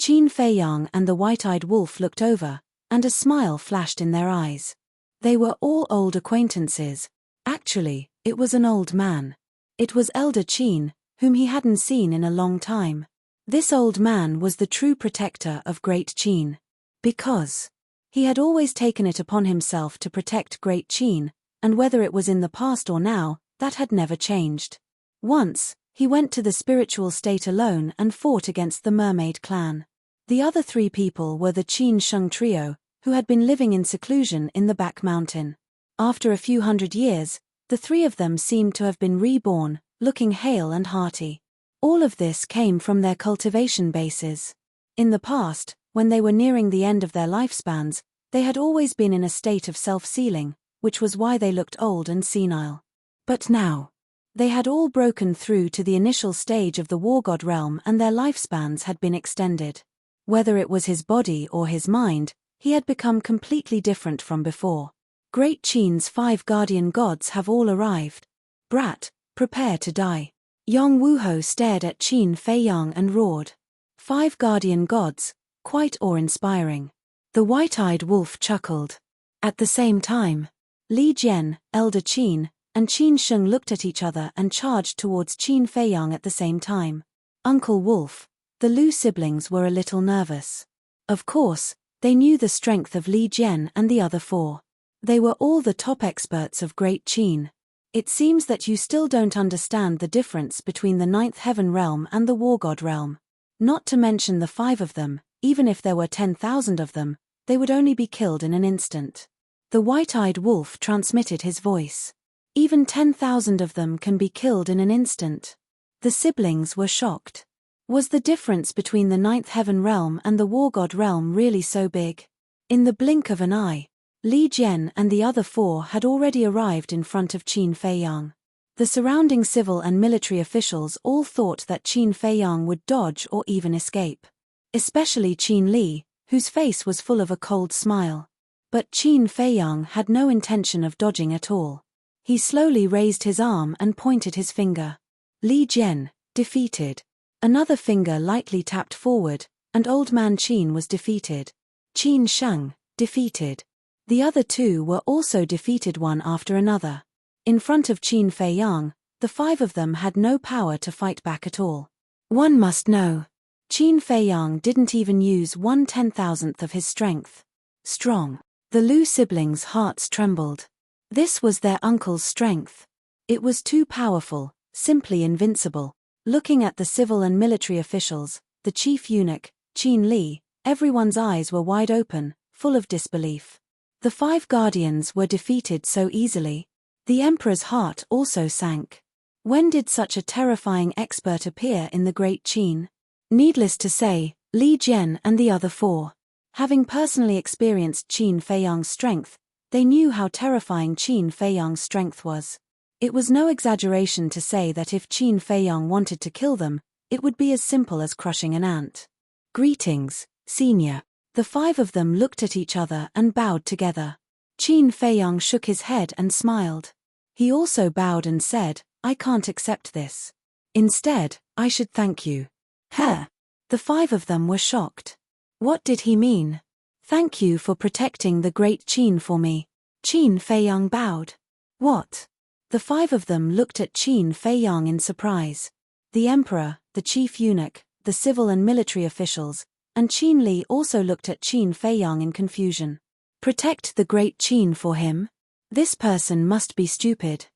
Qin Feiyang and the white-eyed wolf looked over, and a smile flashed in their eyes. They were all old acquaintances. Actually, it was an old man. It was Elder Qin, whom he hadn't seen in a long time. This old man was the true protector of Great Qin. Because he had always taken it upon himself to protect Great Qin, and whether it was in the past or now, that had never changed. Once, he went to the spiritual state alone and fought against the mermaid clan. The other 3 people were the Qin Sheng trio, who had been living in seclusion in the back mountain. After a few hundred years, the three of them seemed to have been reborn, looking hale and hearty. All of this came from their cultivation bases. In the past, when they were nearing the end of their lifespans, they had always been in a state of self-sealing, which was why they looked old and senile. But now, they had all broken through to the initial stage of the war god realm and their lifespans had been extended. Whether it was his body or his mind, he had become completely different from before. Great Qin's 5 guardian gods have all arrived. Brat, prepare to die. Yong Wuho stared at Qin Fei Yang and roared. 5 guardian gods, quite awe-inspiring. The white-eyed wolf chuckled. At the same time, Li Jian, Elder Qin, and Qin Sheng looked at each other and charged towards Qin Fei Yang at the same time. Uncle Wolf, the Lu siblings were a little nervous. Of course, they knew the strength of Li Jian and the other 4. They were all the top experts of Great Qin. It seems that you still don't understand the difference between the 9th heaven realm and the war god realm. Not to mention the 5 of them, even if there were 10,000 of them, they would only be killed in an instant. The white-eyed wolf transmitted his voice. Even 10,000 of them can be killed in an instant. The siblings were shocked. Was the difference between the 9th heaven realm and the war god realm really so big? In the blink of an eye, Li Jian and the other 4 had already arrived in front of Qin Fei Yang. The surrounding civil and military officials all thought that Qin Fei Yang would dodge or even escape. Especially Qin Li, whose face was full of a cold smile. But Qin Fei Yang had no intention of dodging at all. He slowly raised his arm and pointed his finger. Li Jian, defeated. Another finger lightly tapped forward, and Old Man Qin was defeated. Qin Sheng, defeated. The other 2 were also defeated one after another. In front of Qin Fei Yang, the 5 of them had no power to fight back at all. One must know. Qin Fei Yang didn't even use 1/10,000th of his strength. Strong. The Lu siblings' hearts trembled. This was their uncle's strength. It was too powerful, simply invincible. Looking at the civil and military officials, the chief eunuch, Qin Li, everyone's eyes were wide open, full of disbelief. The 5 guardians were defeated so easily. The emperor's heart also sank. When did such a terrifying expert appear in the Great Qin? Needless to say, Li Jian and the other 4. Having personally experienced Qin Fei Yang's strength, they knew how terrifying Qin Fei Yang's strength was. It was no exaggeration to say that if Qin Fei Yang wanted to kill them, it would be as simple as crushing an ant. Greetings, senior. The 5 of them looked at each other and bowed together. Qin Fei Yang shook his head and smiled. He also bowed and said, I can't accept this. Instead, I should thank you. Huh? The 5 of them were shocked. What did he mean? Thank you for protecting the Great Qin for me. Qin Fei Yang bowed. What? The 5 of them looked at Qin Fei Yang in surprise. The emperor, the chief eunuch, the civil and military officials, and Qin Li also looked at Qin Fei Yang in confusion. Protect the Great Qin for him? This person must be stupid.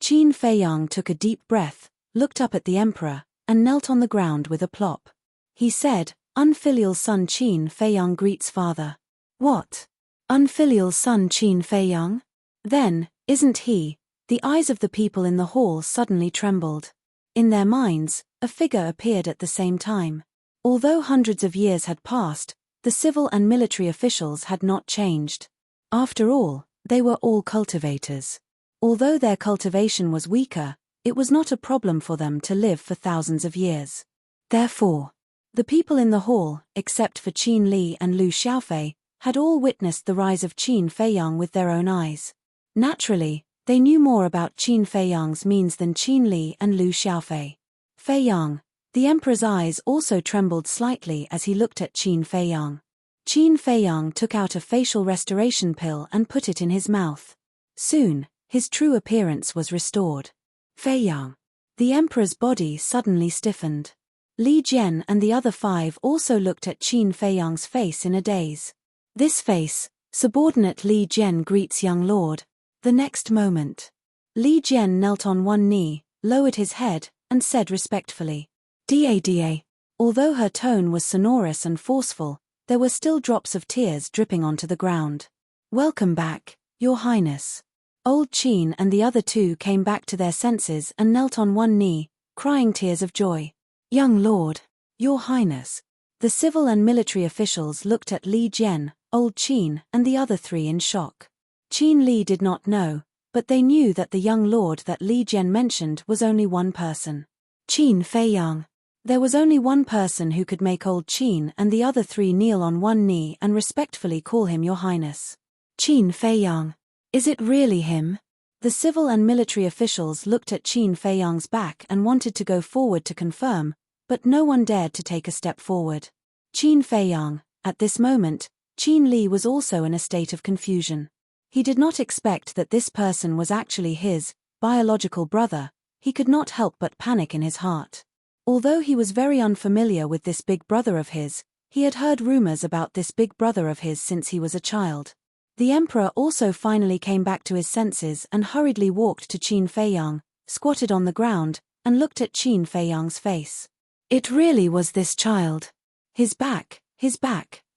Qin Fei Yang took a deep breath, looked up at the emperor, and knelt on the ground with a plop. He said, Unfilial son Qin Fei Yang greets father. What? Unfilial son Qin Fei Yang? Then, isn't he? The eyes of the people in the hall suddenly trembled. In their minds, a figure appeared at the same time. Although hundreds of years had passed, the civil and military officials had not changed. After all, they were all cultivators. Although their cultivation was weaker, it was not a problem for them to live for thousands of years. Therefore, the people in the hall, except for Qin Li and Lu Xiaofei, had all witnessed the rise of Qin Fei Yang with their own eyes. Naturally, they knew more about Qin Fei Yang's means than Qin Li and Lu Xiaofei. Fei Yang, the emperor's eyes also trembled slightly as he looked at Qin Fei Yang. Qin Fei Yang took out a facial restoration pill and put it in his mouth. Soon, his true appearance was restored. Fei Yang. The emperor's body suddenly stiffened. Li Jian and the other 5 also looked at Qin Fei Yang's face in a daze. This face, subordinate Li Jian greets young lord. The next moment, Li Jian knelt on one knee, lowered his head, and said respectfully, Da. Although her tone was sonorous and forceful, There were still drops of tears dripping onto the ground. "Welcome back, Your Highness." Old Qin and the other two came back to their senses and knelt on one knee, crying tears of joy. "Young Lord, Your Highness." The civil and military officials looked at Li Jian, Old Qin, and the other three in shock. Qin Li did not know, but they knew that the young lord that Li Jian mentioned was only one person. Qin Feiyang. There was only one person who could make Old Qin and the other three kneel on one knee and respectfully call him Your Highness. Qin Feiyang. Is it really him? The civil and military officials looked at Qin Feiyang's back and wanted to go forward to confirm, but no one dared to take a step forward. Qin Feiyang. At this moment, Qin Li was also in a state of confusion. He did not expect that this person was actually his biological brother. He could not help but panic in his heart. Although he was very unfamiliar with this big brother of his, he had heard rumors about this big brother of his since he was a child. The emperor also finally came back to his senses and hurriedly walked to Qin Feiyang, squatted on the ground, and looked at Qin Feiyang's face. It really was this child. His back,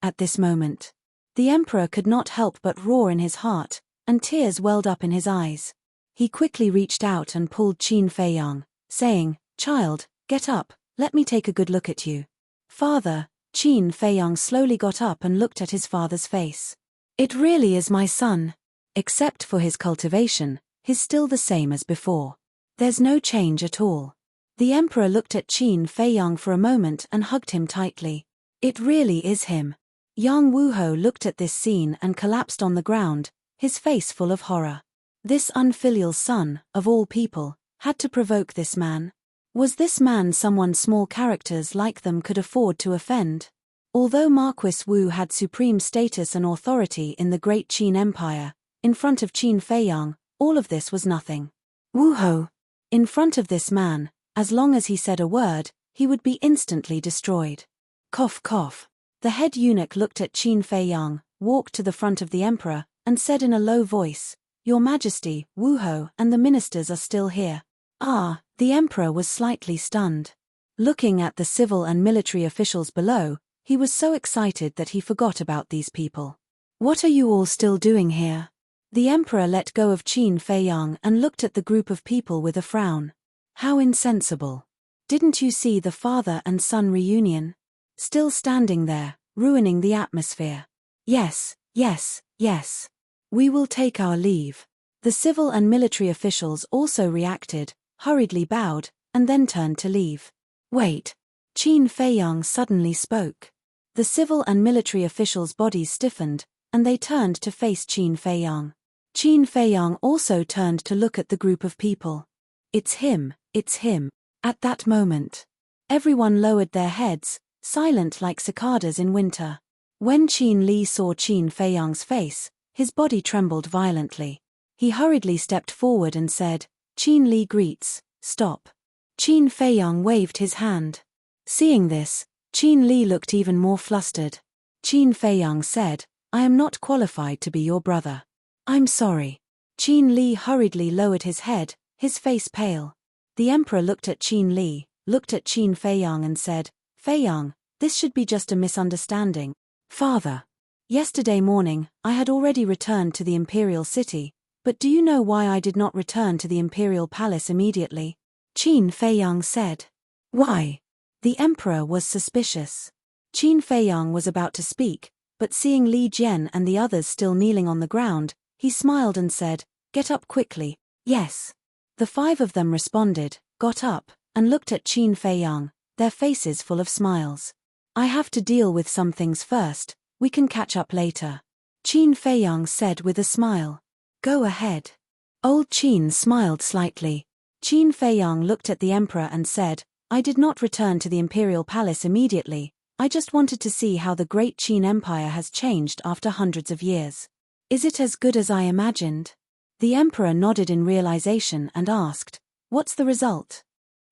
at this moment. The emperor could not help but roar in his heart, and tears welled up in his eyes. He quickly reached out and pulled Qin Feiyang, saying, "Child, get up, let me take a good look at you." "Father." Qin Feiyang slowly got up and looked at his father's face. "It really is my son. Except for his cultivation, he's still the same as before. There's no change at all." The emperor looked at Qin Feiyang for a moment and hugged him tightly. "It really is him." Yang Wuhou looked at this scene and collapsed on the ground, his face full of horror. This unfilial son, of all people, had to provoke this man. Was this man someone small characters like them could afford to offend? Although Marquis Wu had supreme status and authority in the great Qin Empire, in front of Qin Feiyang, all of this was nothing. Wuhou. In front of this man, as long as he said a word, he would be instantly destroyed. Cough cough. The head eunuch looked at Qin Feiyang, walked to the front of the emperor, and said in a low voice, "Your Majesty, Wuhou and the ministers are still here." Ah, the emperor was slightly stunned. Looking at the civil and military officials below, he was so excited that he forgot about these people. "What are you all still doing here?" The emperor let go of Qin Feiyang and looked at the group of people with a frown. "How insensible. Didn't you see the father and son reunion? Still standing there, ruining the atmosphere." Yes. "We will take our leave." The civil and military officials also reacted, hurriedly bowed, and then turned to leave. "Wait." Qin Feiyang suddenly spoke. The civil and military officials' bodies stiffened, and they turned to face Qin Feiyang. Qin Feiyang also turned to look at the group of people. It's him. At that moment, everyone lowered their heads, silent like cicadas in winter. When Qin Li saw Qin Feiyang's face, his body trembled violently. He hurriedly stepped forward and said, "Qin Li greets, stop." Qin Feiyang waved his hand. Seeing this, Qin Li looked even more flustered. Qin Feiyang said, "I am not qualified to be your brother. I'm sorry." Qin Li hurriedly lowered his head, his face pale. The emperor looked at Qin Li, looked at Qin Feiyang and said, "Feiyang, this should be just a misunderstanding. Father, yesterday morning, I had already returned to the imperial city, but do you know why I did not return to the imperial palace immediately?" Qin Feiyang said. "Why?" The emperor was suspicious. Qin Feiyang was about to speak, but seeing Li Jian and the others still kneeling on the ground, he smiled and said, "Get up quickly." "Yes." The five of them responded, got up, and looked at Qin Feiyang, their faces full of smiles. "I have to deal with some things first, we can catch up later," Qin Feiyang said with a smile. "Go ahead." Old Qin smiled slightly. Qin Feiyang looked at the emperor and said, "I did not return to the imperial palace immediately, I just wanted to see how the great Qin Empire has changed after hundreds of years. Is it as good as I imagined?" The emperor nodded in realization and asked, "What's the result?"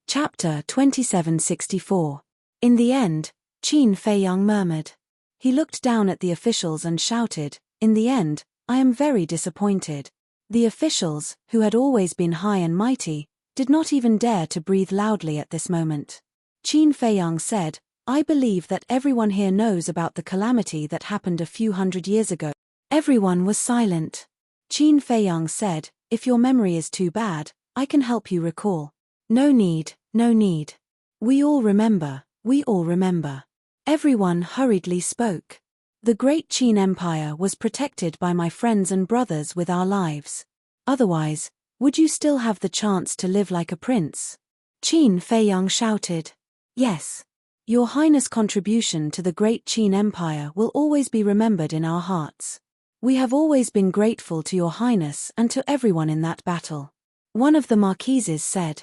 Chapter 2764. In the end, Qin Feiyang murmured. He looked down at the officials and shouted, "In the end, I am very disappointed." The officials, who had always been high and mighty, did not even dare to breathe loudly at this moment. Qin Feiyang said, I believe that everyone here knows about the calamity that happened a few hundred years ago. Everyone was silent. Qin Feiyang said, "If your memory is too bad, I can help you recall." "No need, no need. We all remember, we all remember." Everyone hurriedly spoke. "The great Qin Empire was protected by my friends and brothers with our lives. Otherwise, would you still have the chance to live like a prince?" Qin Feiyang shouted. "Yes. Your Highness' contribution to the great Qin Empire will always be remembered in our hearts. We have always been grateful to your Highness and to everyone in that battle." One of the marquises said.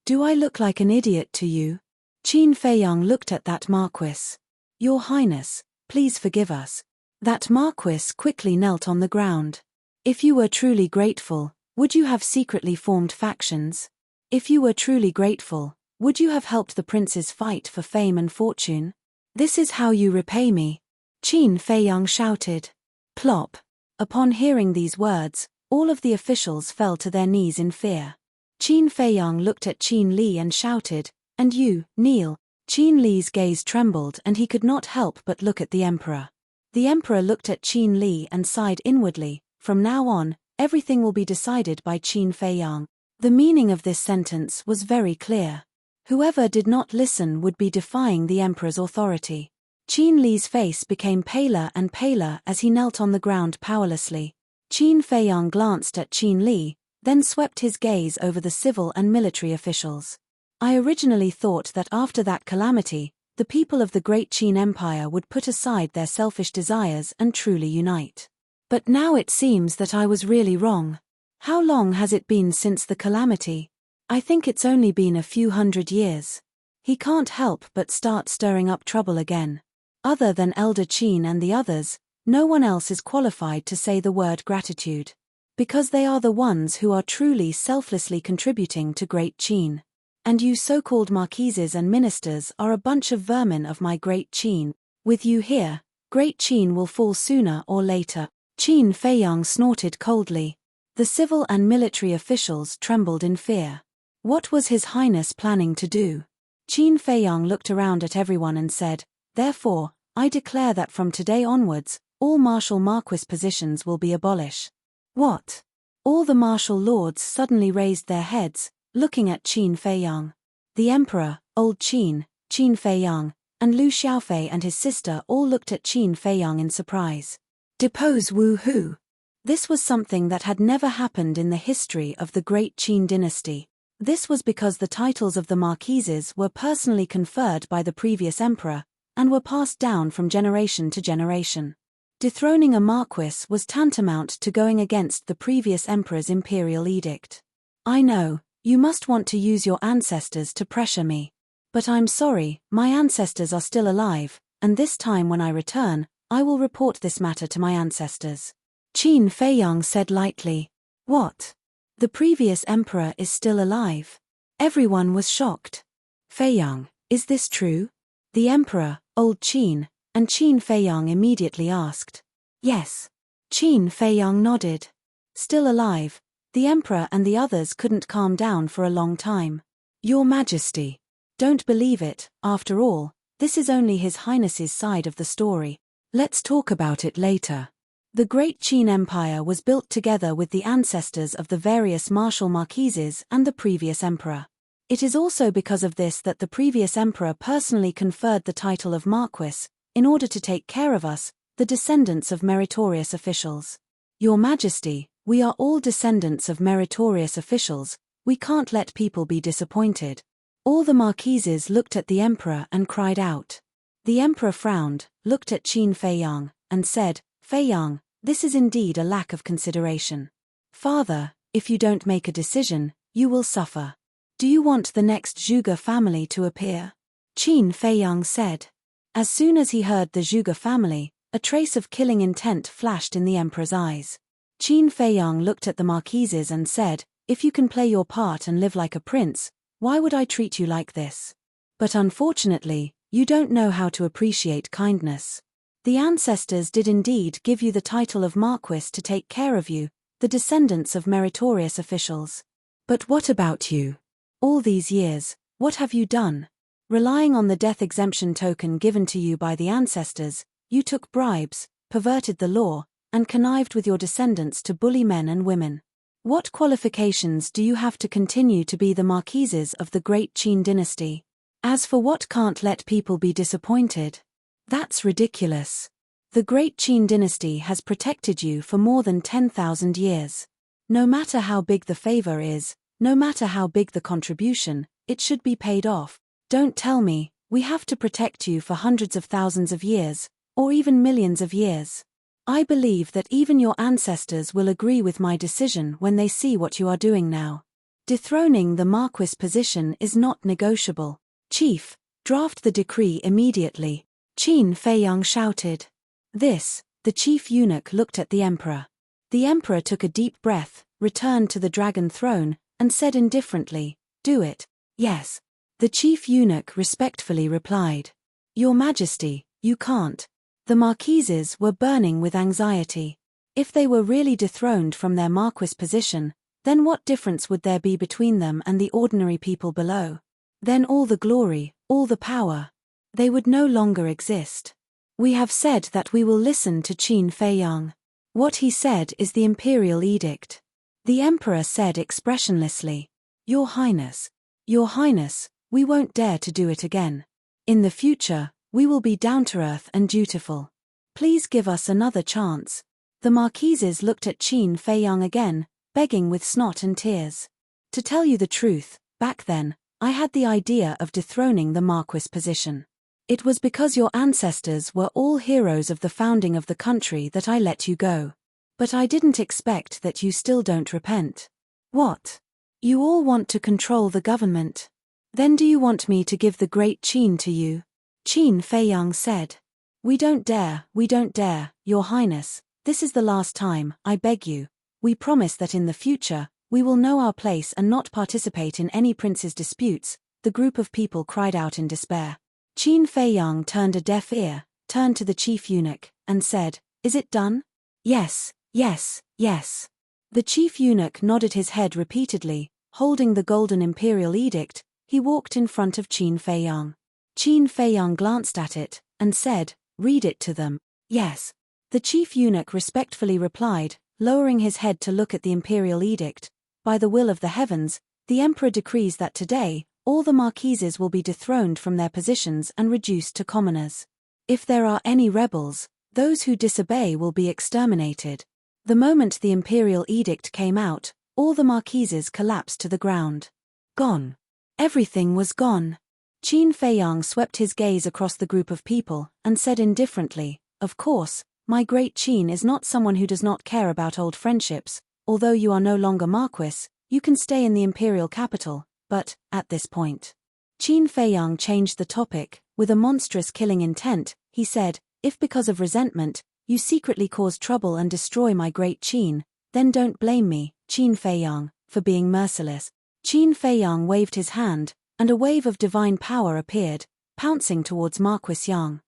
"Do I look like an idiot to you?" Qin Feiyang looked at that marquis. "Your Highness, please forgive us." That marquis quickly knelt on the ground. "If you were truly grateful, would you have secretly formed factions? If you were truly grateful, would you have helped the princes fight for fame and fortune? This is how you repay me." Qin Feiyang shouted. Plop. Upon hearing these words, all of the officials fell to their knees in fear. Qin Feiyang looked at Qin Li and shouted, "And you, kneel." Qin Li's gaze trembled and he could not help but look at the emperor. The emperor looked at Qin Li and sighed inwardly, "From now on, everything will be decided by Qin Feiyang." The meaning of this sentence was very clear. Whoever did not listen would be defying the emperor's authority. Qin Li's face became paler and paler as he knelt on the ground powerlessly. Qin Feiyang glanced at Qin Li, then swept his gaze over the civil and military officials. "I originally thought that after that calamity, the people of the great Qin Empire would put aside their selfish desires and truly unite. But now it seems that I was really wrong. How long has it been since the calamity? I think it's only been a few hundred years." He can't help but start stirring up trouble again. Other than Elder Qin and the others, no one else is qualified to say the word gratitude. Because they are the ones who are truly selflessly contributing to Great Qin. And you so-called marquises and ministers are a bunch of vermin of my Great Qin. With you here, Great Qin will fall sooner or later. Qin Feiyang snorted coldly. The civil and military officials trembled in fear. What was His Highness planning to do? Qin Feiyang looked around at everyone and said, "Therefore, I declare that from today onwards, all martial marquis positions will be abolished." What? All the martial lords suddenly raised their heads, looking at Qin Feiyang. The emperor, old Qin, Qin Feiyang, and Lu Xiaofei and his sister all looked at Qin Feiyang in surprise. Depose Wu Hu. This was something that had never happened in the history of the great Qin dynasty. This was because the titles of the marquises were personally conferred by the previous emperor, and were passed down from generation to generation. Dethroning a marquis was tantamount to going against the previous emperor's imperial edict. "I know, you must want to use your ancestors to pressure me. But I'm sorry, my ancestors are still alive, and this time when I return, I will report this matter to my ancestors." Qin Feiyang said lightly. "What? The previous emperor is still alive?" Everyone was shocked. "Feiyang, is this true?" The emperor, old Qin, and Qin Feiyang immediately asked. "Yes." Qin Feiyang nodded. "Still alive." The emperor and the others couldn't calm down for a long time. "Your Majesty. Don't believe it, after all, this is only His Highness's side of the story. Let's talk about it later." The great Qin Empire was built together with the ancestors of the various martial marquises and the previous emperor. It is also because of this that the previous emperor personally conferred the title of Marquis, in order to take care of us, the descendants of meritorious officials. "Your Majesty, we are all descendants of meritorious officials, we can't let people be disappointed." All the marquises looked at the emperor and cried out. The emperor frowned, looked at Qin Feiyang, and said, "Feiyang, this is indeed a lack of consideration. Father, if you don't make a decision, you will suffer. Do you want the next Zhuge family to appear?" Qin Feiyang said. As soon as he heard the Zhuge family, a trace of killing intent flashed in the emperor's eyes. Qin Feiyang looked at the marquises and said, "If you can play your part and live like a prince, why would I treat you like this? But unfortunately, you don't know how to appreciate kindness. The ancestors did indeed give you the title of Marquis to take care of you, the descendants of meritorious officials. But what about you? All these years, what have you done? Relying on the death exemption token given to you by the ancestors, you took bribes, perverted the law, and connived with your descendants to bully men and women. What qualifications do you have to continue to be the marquises of the great Qin dynasty? As for what can't let people be disappointed? That's ridiculous. The great Qin dynasty has protected you for more than 10,000 years. No matter how big the favor is, no matter how big the contribution, it should be paid off. Don't tell me, we have to protect you for hundreds of thousands of years, or even millions of years. I believe that even your ancestors will agree with my decision when they see what you are doing now. Dethroning the marquis position is not negotiable. Chief, draft the decree immediately, Qin Feiyang shouted. The chief eunuch looked at the emperor. The emperor took a deep breath, returned to the dragon throne, and said indifferently, "Do it." "Yes." The chief eunuch respectfully replied. "Your Majesty, you can't." The marquises were burning with anxiety. If they were really dethroned from their marquis position, then what difference would there be between them and the ordinary people below? Then all the glory, all the power. They would no longer exist. "We have said that we will listen to Qin Feiyang. What he said is the imperial edict." The emperor said expressionlessly, Your Highness, we won't dare to do it again. In the future, we will be down-to-earth and dutiful. Please give us another chance." The marquises looked at Qin Feiyang again, begging with snot and tears. "To tell you the truth, back then, I had the idea of dethroning the marquis position. It was because your ancestors were all heroes of the founding of the country that I let you go. But I didn't expect that you still don't repent." "What? You all want to control the government? Then do you want me to give the great Qin to you?" Qin Feiyang said. We don't dare, Your Highness, this is the last time, I beg you. We promise that in the future, we will know our place and not participate in any prince's disputes," the group of people cried out in despair. Qin Feiyang turned a deaf ear, turned to the chief eunuch, and said, "Is it done?" Yes. The chief eunuch nodded his head repeatedly, holding the golden imperial edict. He walked in front of Qin Feiyang. Qin Feiyang glanced at it, and said, "Read it to them." "Yes." The chief eunuch respectfully replied, lowering his head to look at the imperial edict. "By the will of the heavens, the emperor decrees that today, all the marquises will be dethroned from their positions and reduced to commoners. If there are any rebels, those who disobey will be exterminated." The moment the imperial edict came out, all the marquises collapsed to the ground. Gone. Everything was gone. Qin Feiyang swept his gaze across the group of people, and said indifferently, "Of course, my great Qin is not someone who does not care about old friendships. Although you are no longer marquis, you can stay in the imperial capital, but, at this point." Qin Feiyang changed the topic. With a monstrous killing intent, he said, "If because of resentment, you secretly cause trouble and destroy my great Qin, then don't blame me, Qin Feiyang, for being merciless." Qin Feiyang waved his hand, and a wave of divine power appeared, pouncing towards Marquis Yang.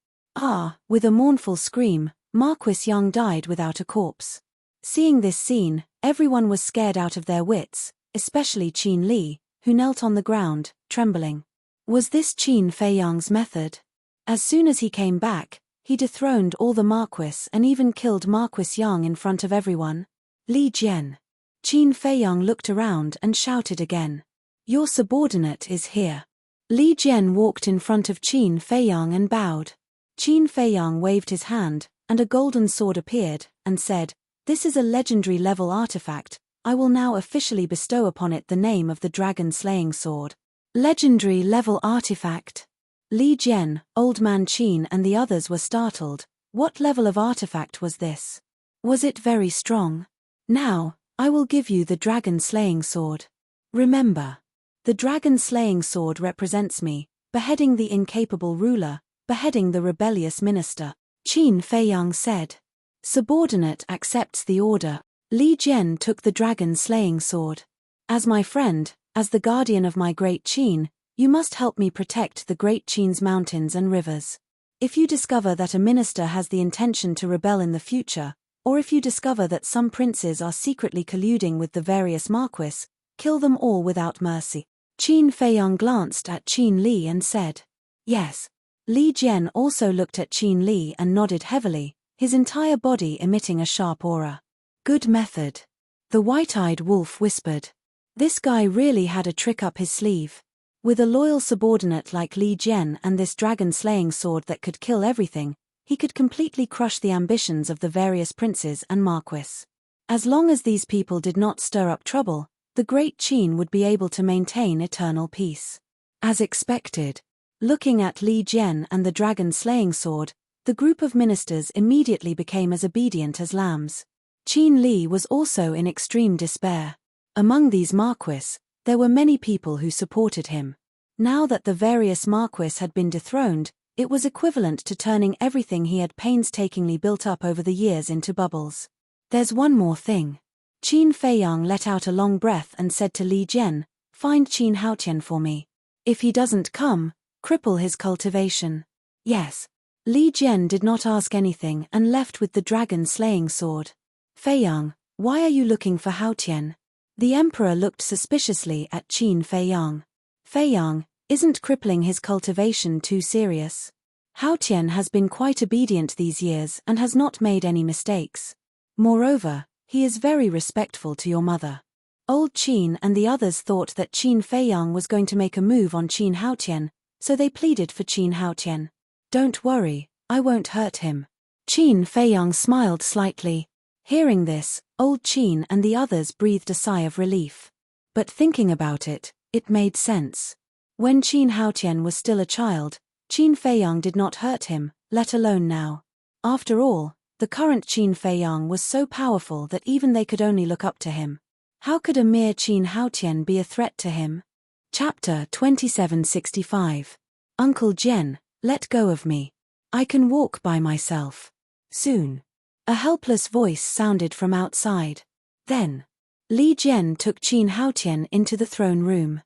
With a mournful scream, Marquis Yang died without a corpse. Seeing this scene, everyone was scared out of their wits, especially Qin Li, who knelt on the ground, trembling. Was this Qin Feiyang's method? As soon as he came back, he dethroned all the marquis and even killed Marquis Yang in front of everyone. Li Jian. Qin Feiyang looked around and shouted again. "Your subordinate is here." Li Jian walked in front of Qin Feiyang and bowed. Qin Feiyang waved his hand, and a golden sword appeared, and said, "This is a legendary level artifact. I will now officially bestow upon it the name of the dragon-slaying sword." Legendary level artifact. Li Jian, Old Man Qin and the others were startled. What level of artifact was this? Was it very strong? "Now, I will give you the dragon-slaying sword. Remember, the dragon-slaying sword represents me, beheading the incapable ruler, beheading the rebellious minister," Qin Feiyang said. "Subordinate accepts the order." Li Jian took the dragon-slaying sword. "As my friend, as the guardian of my great Qin, you must help me protect the great Qin's mountains and rivers. If you discover that a minister has the intention to rebel in the future, or if you discover that some princes are secretly colluding with the various marquis, kill them all without mercy." Qin Feiyang glanced at Qin Li and said, Yes. Li Jian also looked at Qin Li and nodded heavily, his entire body emitting a sharp aura. Good method. The white-eyed wolf whispered. This guy really had a trick up his sleeve. With a loyal subordinate like Li Jian and this dragon-slaying sword that could kill everything, he could completely crush the ambitions of the various princes and marquis. As long as these people did not stir up trouble, the great Qin would be able to maintain eternal peace. As expected. Looking at Li Jian and the dragon-slaying sword, the group of ministers immediately became as obedient as lambs. Qin Li was also in extreme despair. Among these marquis, there were many people who supported him. Now that the various marquis had been dethroned, it was equivalent to turning everything he had painstakingly built up over the years into bubbles. There's one more thing. Qin Feiyang let out a long breath and said to Li Jian, "Find Qin Haotian for me. If he doesn't come, cripple his cultivation." Yes. Li Jian did not ask anything and left with the dragon-slaying sword. "Feiyang, why are you looking for Haotian?" The emperor looked suspiciously at Qin Feiyang. "Feiyang, isn't crippling his cultivation too serious? Haotian has been quite obedient these years and has not made any mistakes. Moreover, he is very respectful to your mother." Old Qin and the others thought that Qin Feiyang was going to make a move on Qin Haotian, so they pleaded for Qin Haotian. "Don't worry, I won't hurt him." Qin Feiyang smiled slightly. Hearing this, old Qin and the others breathed a sigh of relief. But thinking about it, it made sense. When Qin Haotian was still a child, Qin Feiyang did not hurt him, let alone now. After all, the current Qin Feiyang was so powerful that even they could only look up to him. How could a mere Qin Haotian be a threat to him? Chapter 2765. Uncle Jian, let go of me. I can walk by myself. Soon. A helpless voice sounded from outside. Then, Li Jian took Qin Haotian into the throne room.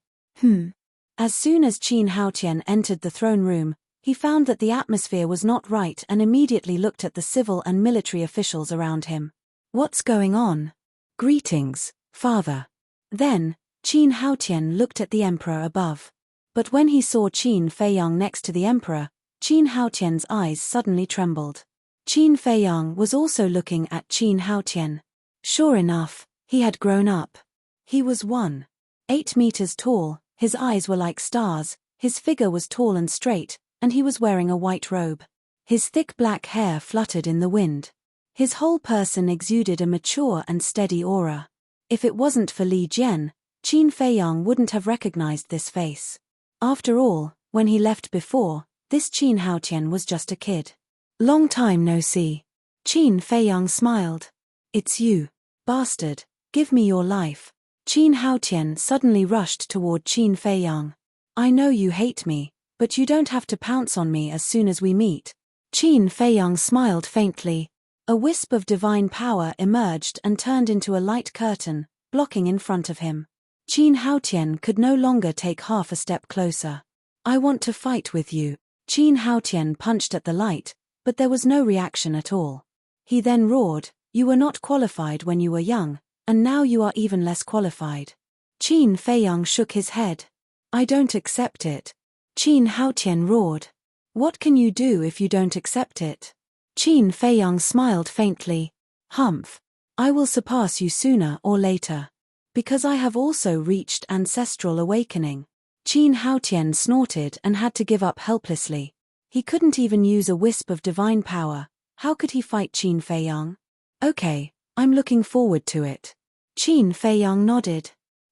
As soon as Qin Haotian entered the throne room, he found that the atmosphere was not right and immediately looked at the civil and military officials around him. What's going on? Greetings, father. Then, Qin Haotian looked at the emperor above. But when he saw Qin Feiyang next to the emperor, Qin Haotian's eyes suddenly trembled. Qin Feiyang was also looking at Qin Haotian. Sure enough, he had grown up. He was 1.8 meters tall, his eyes were like stars, his figure was tall and straight, and he was wearing a white robe. His thick black hair fluttered in the wind. His whole person exuded a mature and steady aura. If it wasn't for Li Jian, Qin Feiyang wouldn't have recognized this face. After all, when he left before, this Qin Haotian was just a kid. Long time no see. Qin Feiyang smiled. It's you, bastard, give me your life. Qin Haotian suddenly rushed toward Qin Feiyang. I know you hate me, but you don't have to pounce on me as soon as we meet. Qin Feiyang smiled faintly. A wisp of divine power emerged and turned into a light curtain, blocking in front of him. Qin Haotian could no longer take half a step closer. I want to fight with you. Qin Haotian punched at the light, but there was no reaction at all. He then roared, you were not qualified when you were young, and now you are even less qualified. Qin Feiyang shook his head. I don't accept it. Qin Haotian roared. What can you do if you don't accept it? Qin Feiyang smiled faintly. Humph. I will surpass you sooner or later. Because I have also reached ancestral awakening. Qin Haotian snorted and had to give up helplessly. He couldn't even use a wisp of divine power. How could he fight Qin Feiyang? Okay, I'm looking forward to it. Qin Feiyang nodded.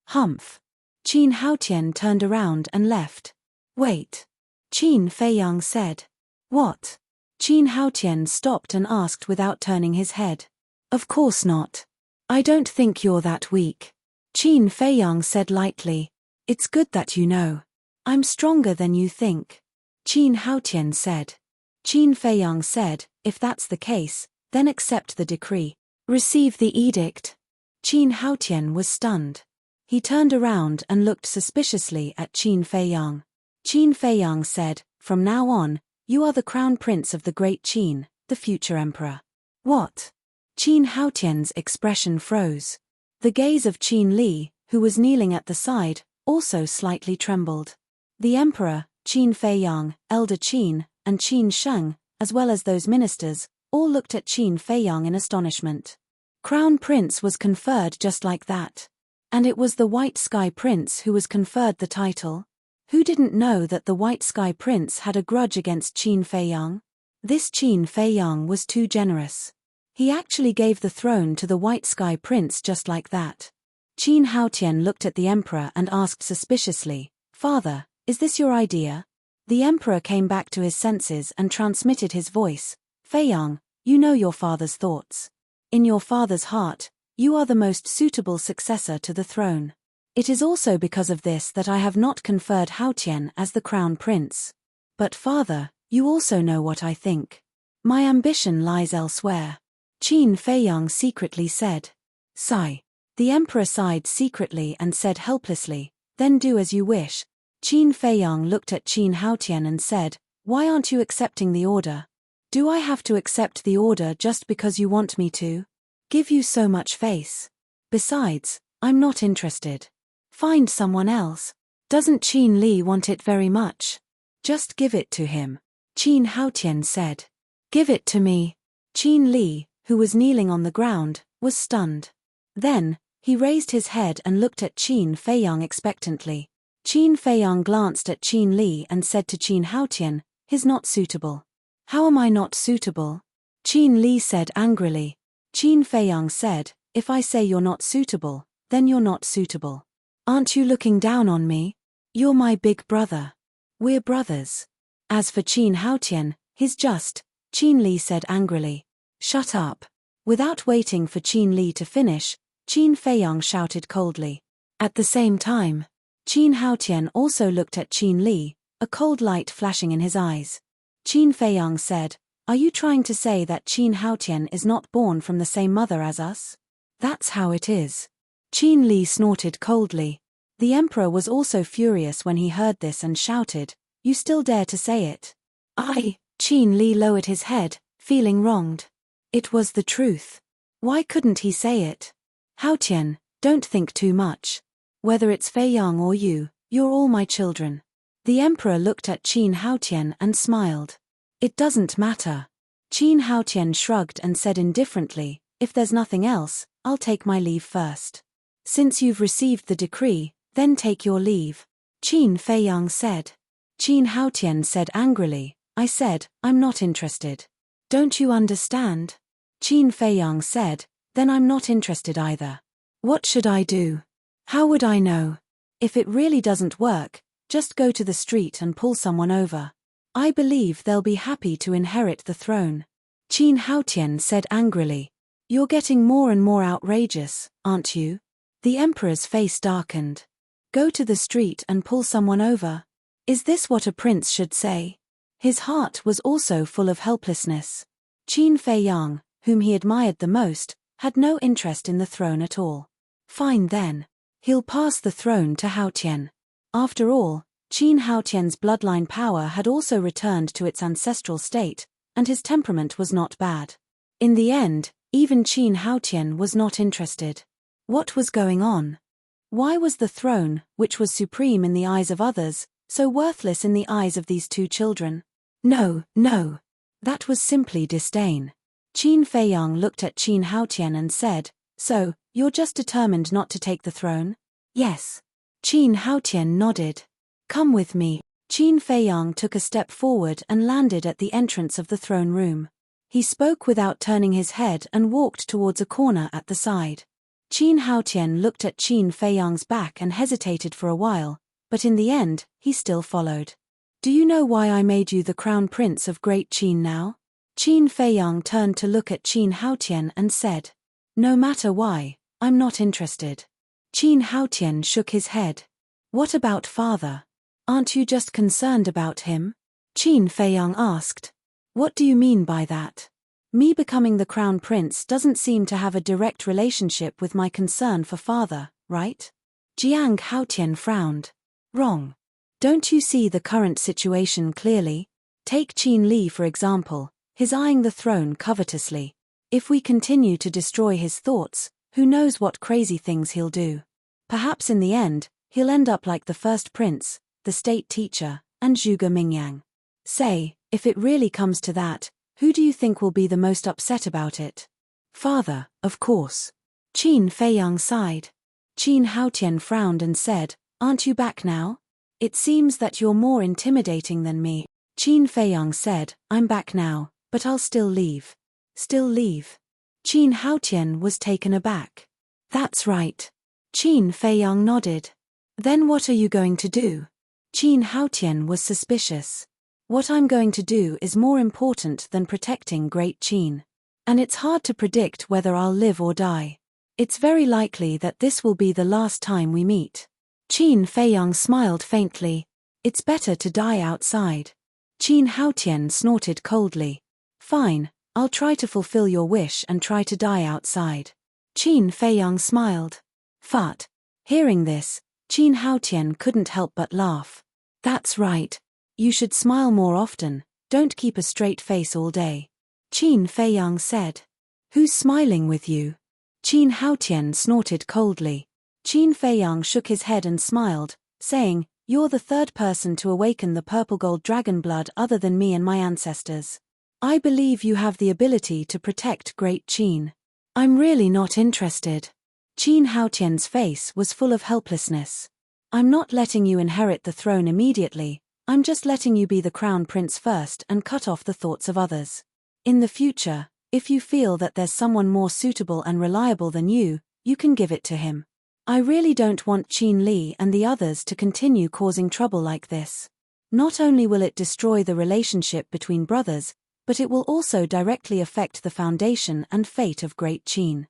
Humph. Qin Haotian turned around and left. Wait. Qin Feiyang said. What? Qin Haotian stopped and asked without turning his head. Of course not. I don't think you're that weak. Qin Feiyang said lightly. It's good that you know. I'm stronger than you think. Qin Haotian said. Qin Feiyang said, if that's the case, then accept the decree. Receive the edict. Qin Haotian was stunned. He turned around and looked suspiciously at Qin Feiyang. Qin Feiyang said, from now on, you are the crown prince of the great Qin, the future emperor. What? Qin Haotian's expression froze. The gaze of Qin Li, who was kneeling at the side, also slightly trembled. The emperor, Qin Feiyang, Elder Qin, and Qin Sheng, as well as those ministers, all looked at Qin Feiyang in astonishment. Crown Prince was conferred just like that. And it was the White Sky Prince who was conferred the title? Who didn't know that the White Sky Prince had a grudge against Qin Feiyang? This Qin Feiyang was too generous. He actually gave the throne to the White Sky Prince just like that. Qin Haotian looked at the emperor and asked suspiciously, "Father, is this your idea?" The emperor came back to his senses and transmitted his voice, "Feiyang, you know your father's thoughts. In your father's heart, you are the most suitable successor to the throne. It is also because of this that I have not conferred Haotian as the crown prince. But father, you also know what I think. My ambition lies elsewhere." Qin Feiyang secretly said. "Sigh." The emperor sighed secretly and said helplessly, "Then do as you wish." Qin Feiyang looked at Qin Haotian and said, "Why aren't you accepting the order? Do I have to accept the order just because you want me to? Give you so much face. Besides, I'm not interested. Find someone else. Doesn't Qin Li want it very much? Just give it to him." Qin Haotian said. "Give it to me." Qin Li, who was kneeling on the ground, was stunned. Then, he raised his head and looked at Qin Feiyang expectantly. Qin Feiyang glanced at Qin Li and said to Qin Haotian, "He's not suitable." "How am I not suitable?" Qin Li said angrily. Qin Feiyang said, "If I say you're not suitable, then you're not suitable. Aren't you looking down on me? You're my big brother. We're brothers. As for Qin Haotian, he's just," Qin Li said angrily. "Shut up." Without waiting for Qin Li to finish, Qin Feiyang shouted coldly. At the same time, Qin Haotian also looked at Qin Li, a cold light flashing in his eyes. Qin Feiyang said, "Are you trying to say that Qin Haotian is not born from the same mother as us? That's how it is." Qin Li snorted coldly. The emperor was also furious when he heard this and shouted, "You still dare to say it?" Qin Li lowered his head, feeling wronged. It was the truth. Why couldn't he say it? "Haotian, don't think too much. Whether it's Feiyang or you, you're all my children." The emperor looked at Qin Haotian and smiled. "It doesn't matter." Qin Haotian shrugged and said indifferently, "If there's nothing else, I'll take my leave first." "Since you've received the decree, then take your leave," Qin Feiyang said. Qin Haotian said angrily, "I said, I'm not interested. Don't you understand?" Qin Feiyang said, "Then I'm not interested either. What should I do? How would I know? If it really doesn't work, just go to the street and pull someone over. I believe they'll be happy to inherit the throne." Qin Haotian said angrily, "You're getting more and more outrageous, aren't you?" The emperor's face darkened. "Go to the street and pull someone over? Is this what a prince should say?" His heart was also full of helplessness. Qin Feiyang, whom he admired the most, had no interest in the throne at all. Fine then. He'll pass the throne to Haotian. After all, Qin Haotian's bloodline power had also returned to its ancestral state, and his temperament was not bad. In the end, even Qin Haotian was not interested. What was going on? Why was the throne, which was supreme in the eyes of others, so worthless in the eyes of these two children? No. That was simply disdain. Qin Feiyang looked at Qin Haotian and said, "So, you're just determined not to take the throne?" "Yes." Qin Haotian nodded. "Come with me." Qin Feiyang took a step forward and landed at the entrance of the throne room. He spoke without turning his head and walked towards a corner at the side. Qin Haotian looked at Qin Feiyang's back and hesitated for a while, but in the end, he still followed. "Do you know why I made you the crown prince of Great Qin now?" Qin Feiyang turned to look at Qin Haotian and said, "No matter why, I'm not interested." Qin Haotian shook his head. "What about father? Aren't you just concerned about him?" Qin Feiyang asked. "What do you mean by that? Me becoming the crown prince doesn't seem to have a direct relationship with my concern for father, right?" Jiang Haotian frowned. "Wrong. Don't you see the current situation clearly? Take Qin Li for example, he's eyeing the throne covetously. If we continue to destroy his thoughts, who knows what crazy things he'll do. Perhaps in the end, he'll end up like the first prince, the state teacher, and Zhuge Mingyang. Say, if it really comes to that, who do you think will be the most upset about it? Father, of course. Qin Feiyang sighed. Qin Haotian frowned and said, aren't you back now? It seems that you're more intimidating than me. Qin Feiyang said, I'm back now, but I'll still leave. Still leave? Qin Haotian was taken aback. That's right. Qin Feiyang nodded. Then what are you going to do? Qin Haotian was suspicious. What I'm going to do is more important than protecting Great Qin. And it's hard to predict whether I'll live or die. It's very likely that this will be the last time we meet. Qin Feiyang smiled faintly. It's better to die outside. Qin Haotian snorted coldly. Fine, I'll try to fulfill your wish and try to die outside. Qin Feiyang smiled. Fat. Hearing this, Qin Haotian couldn't help but laugh. That's right. You should smile more often, don't keep a straight face all day. Qin Feiyang said. Who's smiling with you? Qin Haotian snorted coldly. Qin Feiyang shook his head and smiled, saying, you're the third person to awaken the purple gold dragon blood other than me and my ancestors. I believe you have the ability to protect Great Qin. I'm really not interested. Qin Haotian's face was full of helplessness. I'm not letting you inherit the throne immediately, I'm just letting you be the crown prince first and cut off the thoughts of others. In the future, if you feel that there's someone more suitable and reliable than you can give it to him. I really don't want Qin Li and the others to continue causing trouble like this. Not only will it destroy the relationship between brothers, but it will also directly affect the foundation and fate of Great Qin.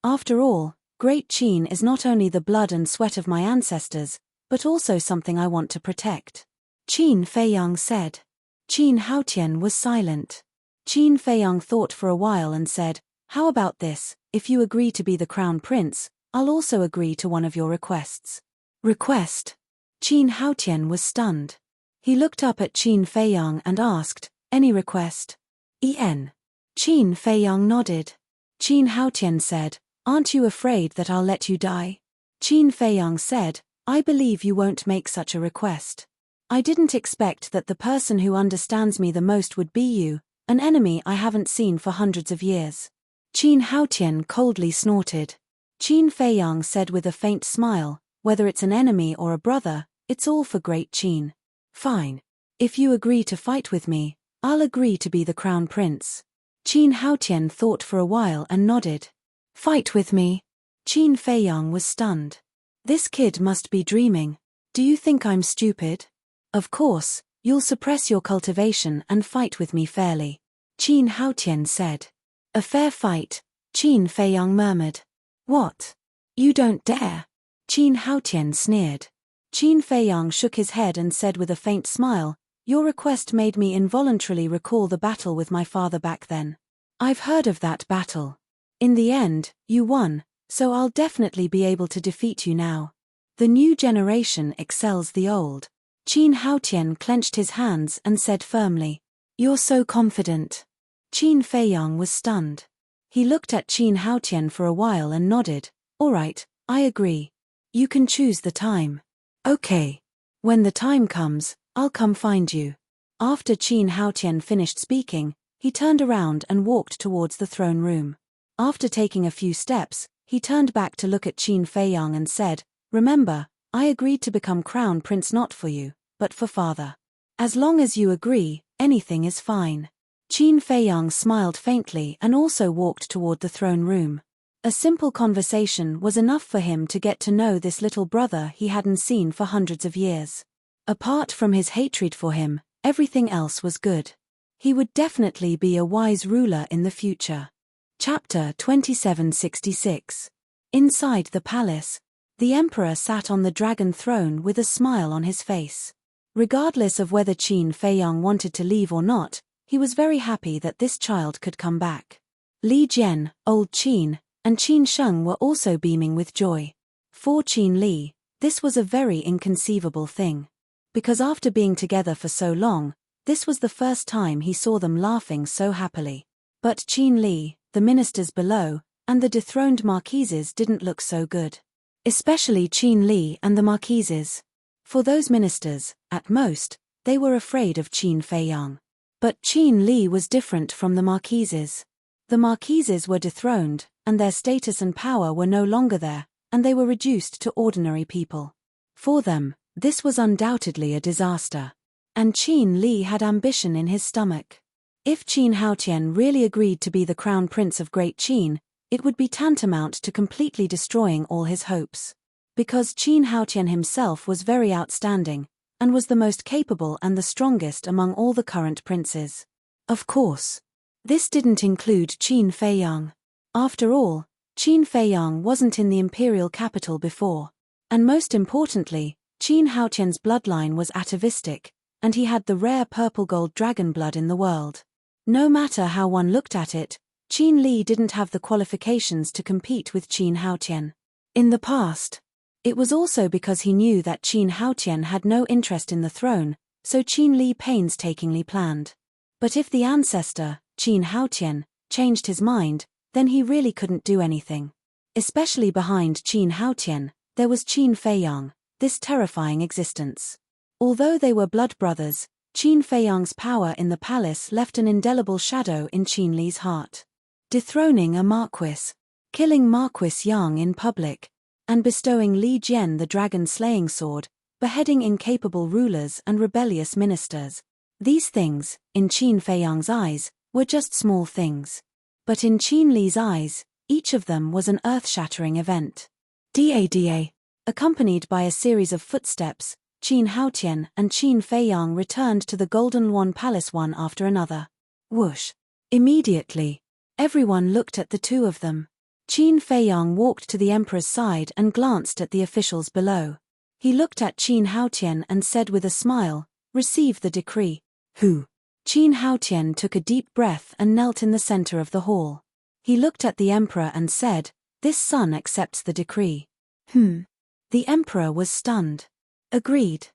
After all, Great Qin is not only the blood and sweat of my ancestors, but also something I want to protect. Qin Feiyang said. Qin Haotian was silent. Qin Feiyang thought for a while and said, how about this, if you agree to be the crown prince, I'll also agree to one of your requests. Request? Qin Haotian was stunned. He looked up at Qin Feiyang and asked, any request? En. Qin Feiyang nodded. Qin Haotian said, aren't you afraid that I'll let you die? Qin Feiyang said, I believe you won't make such a request. I didn't expect that the person who understands me the most would be you, an enemy I haven't seen for hundreds of years. Qin Haotian coldly snorted. Qin Feiyang said with a faint smile, whether it's an enemy or a brother, it's all for Great Qin. Fine. If you agree to fight with me, I'll agree to be the crown prince. Qin Haotian thought for a while and nodded. Fight with me? Qin Feiyang was stunned. This kid must be dreaming. Do you think I'm stupid? Of course, you'll suppress your cultivation and fight with me fairly. Qin Haotian said. A fair fight, Qin Feiyang murmured. What? You don't dare. Qin Haotian sneered. Qin Feiyang shook his head and said with a faint smile, your request made me involuntarily recall the battle with my father back then. I've heard of that battle. In the end, you won, so I'll definitely be able to defeat you now. The new generation excels the old. Qin Haotian clenched his hands and said firmly, you're so confident. Qin Feiyang was stunned. He looked at Qin Haotian for a while and nodded, all right, I agree. You can choose the time. Okay. When the time comes, I'll come find you. After Qin Haotian finished speaking, he turned around and walked towards the throne room. After taking a few steps, he turned back to look at Qin Feiyang and said, remember, I agreed to become crown prince not for you, but for father. As long as you agree, anything is fine. Qin Feiyang smiled faintly and also walked toward the throne room. A simple conversation was enough for him to get to know this little brother he hadn't seen for hundreds of years. Apart from his hatred for him, everything else was good. He would definitely be a wise ruler in the future. Chapter 2766. Inside the palace, the emperor sat on the dragon throne with a smile on his face. Regardless of whether Qin Feiyang wanted to leave or not, he was very happy that this child could come back. Li Jian, old Qin, and Qin Sheng were also beaming with joy. For Qin Li, this was a very inconceivable thing. Because after being together for so long, this was the first time he saw them laughing so happily. But Qin Li, the ministers below, and the dethroned marquises didn't look so good. Especially Qin Li and the marquises. For those ministers, at most, they were afraid of Qin Feiyang. But Qin Li was different from the marquises. The marquises were dethroned, and their status and power were no longer there, and they were reduced to ordinary people. For them, this was undoubtedly a disaster. And Qin Li had ambition in his stomach. If Qin Haotian really agreed to be the crown prince of Great Qin, it would be tantamount to completely destroying all his hopes. Because Qin Haotian himself was very outstanding, and was the most capable and the strongest among all the current princes. Of course, this didn't include Qin Feiyang. After all, Qin Feiyang wasn't in the imperial capital before. And most importantly, Qin Haotian's bloodline was atavistic, and he had the rare purple-gold dragon blood in the world. No matter how one looked at it, Qin Li didn't have the qualifications to compete with Qin Haotian. In the past, it was also because he knew that Qin Haotian had no interest in the throne, so Qin Li painstakingly planned. But if the ancestor, Qin Haotian, changed his mind, then he really couldn't do anything. Especially behind Qin Haotian, there was Qin Feiyang, this terrifying existence. Although they were blood brothers, Qin Feiyang's power in the palace left an indelible shadow in Qin Li's heart. Dethroning a marquis, killing Marquis Yang in public, and bestowing Li Jian the dragon-slaying sword, beheading incapable rulers and rebellious ministers. These things, in Qin Feiyang's eyes, were just small things. But in Qin Li's eyes, each of them was an earth-shattering event. Da. Accompanied by a series of footsteps, Qin Haotian and Qin Feiyang returned to the Golden Luan Palace one after another. Whoosh! Immediately, everyone looked at the two of them. Qin Feiyang walked to the emperor's side and glanced at the officials below. He looked at Qin Haotian and said with a smile, "Receive the decree." Who? Qin Haotian took a deep breath and knelt in the center of the hall. He looked at the emperor and said, "This son accepts the decree." The emperor was stunned. Agreed.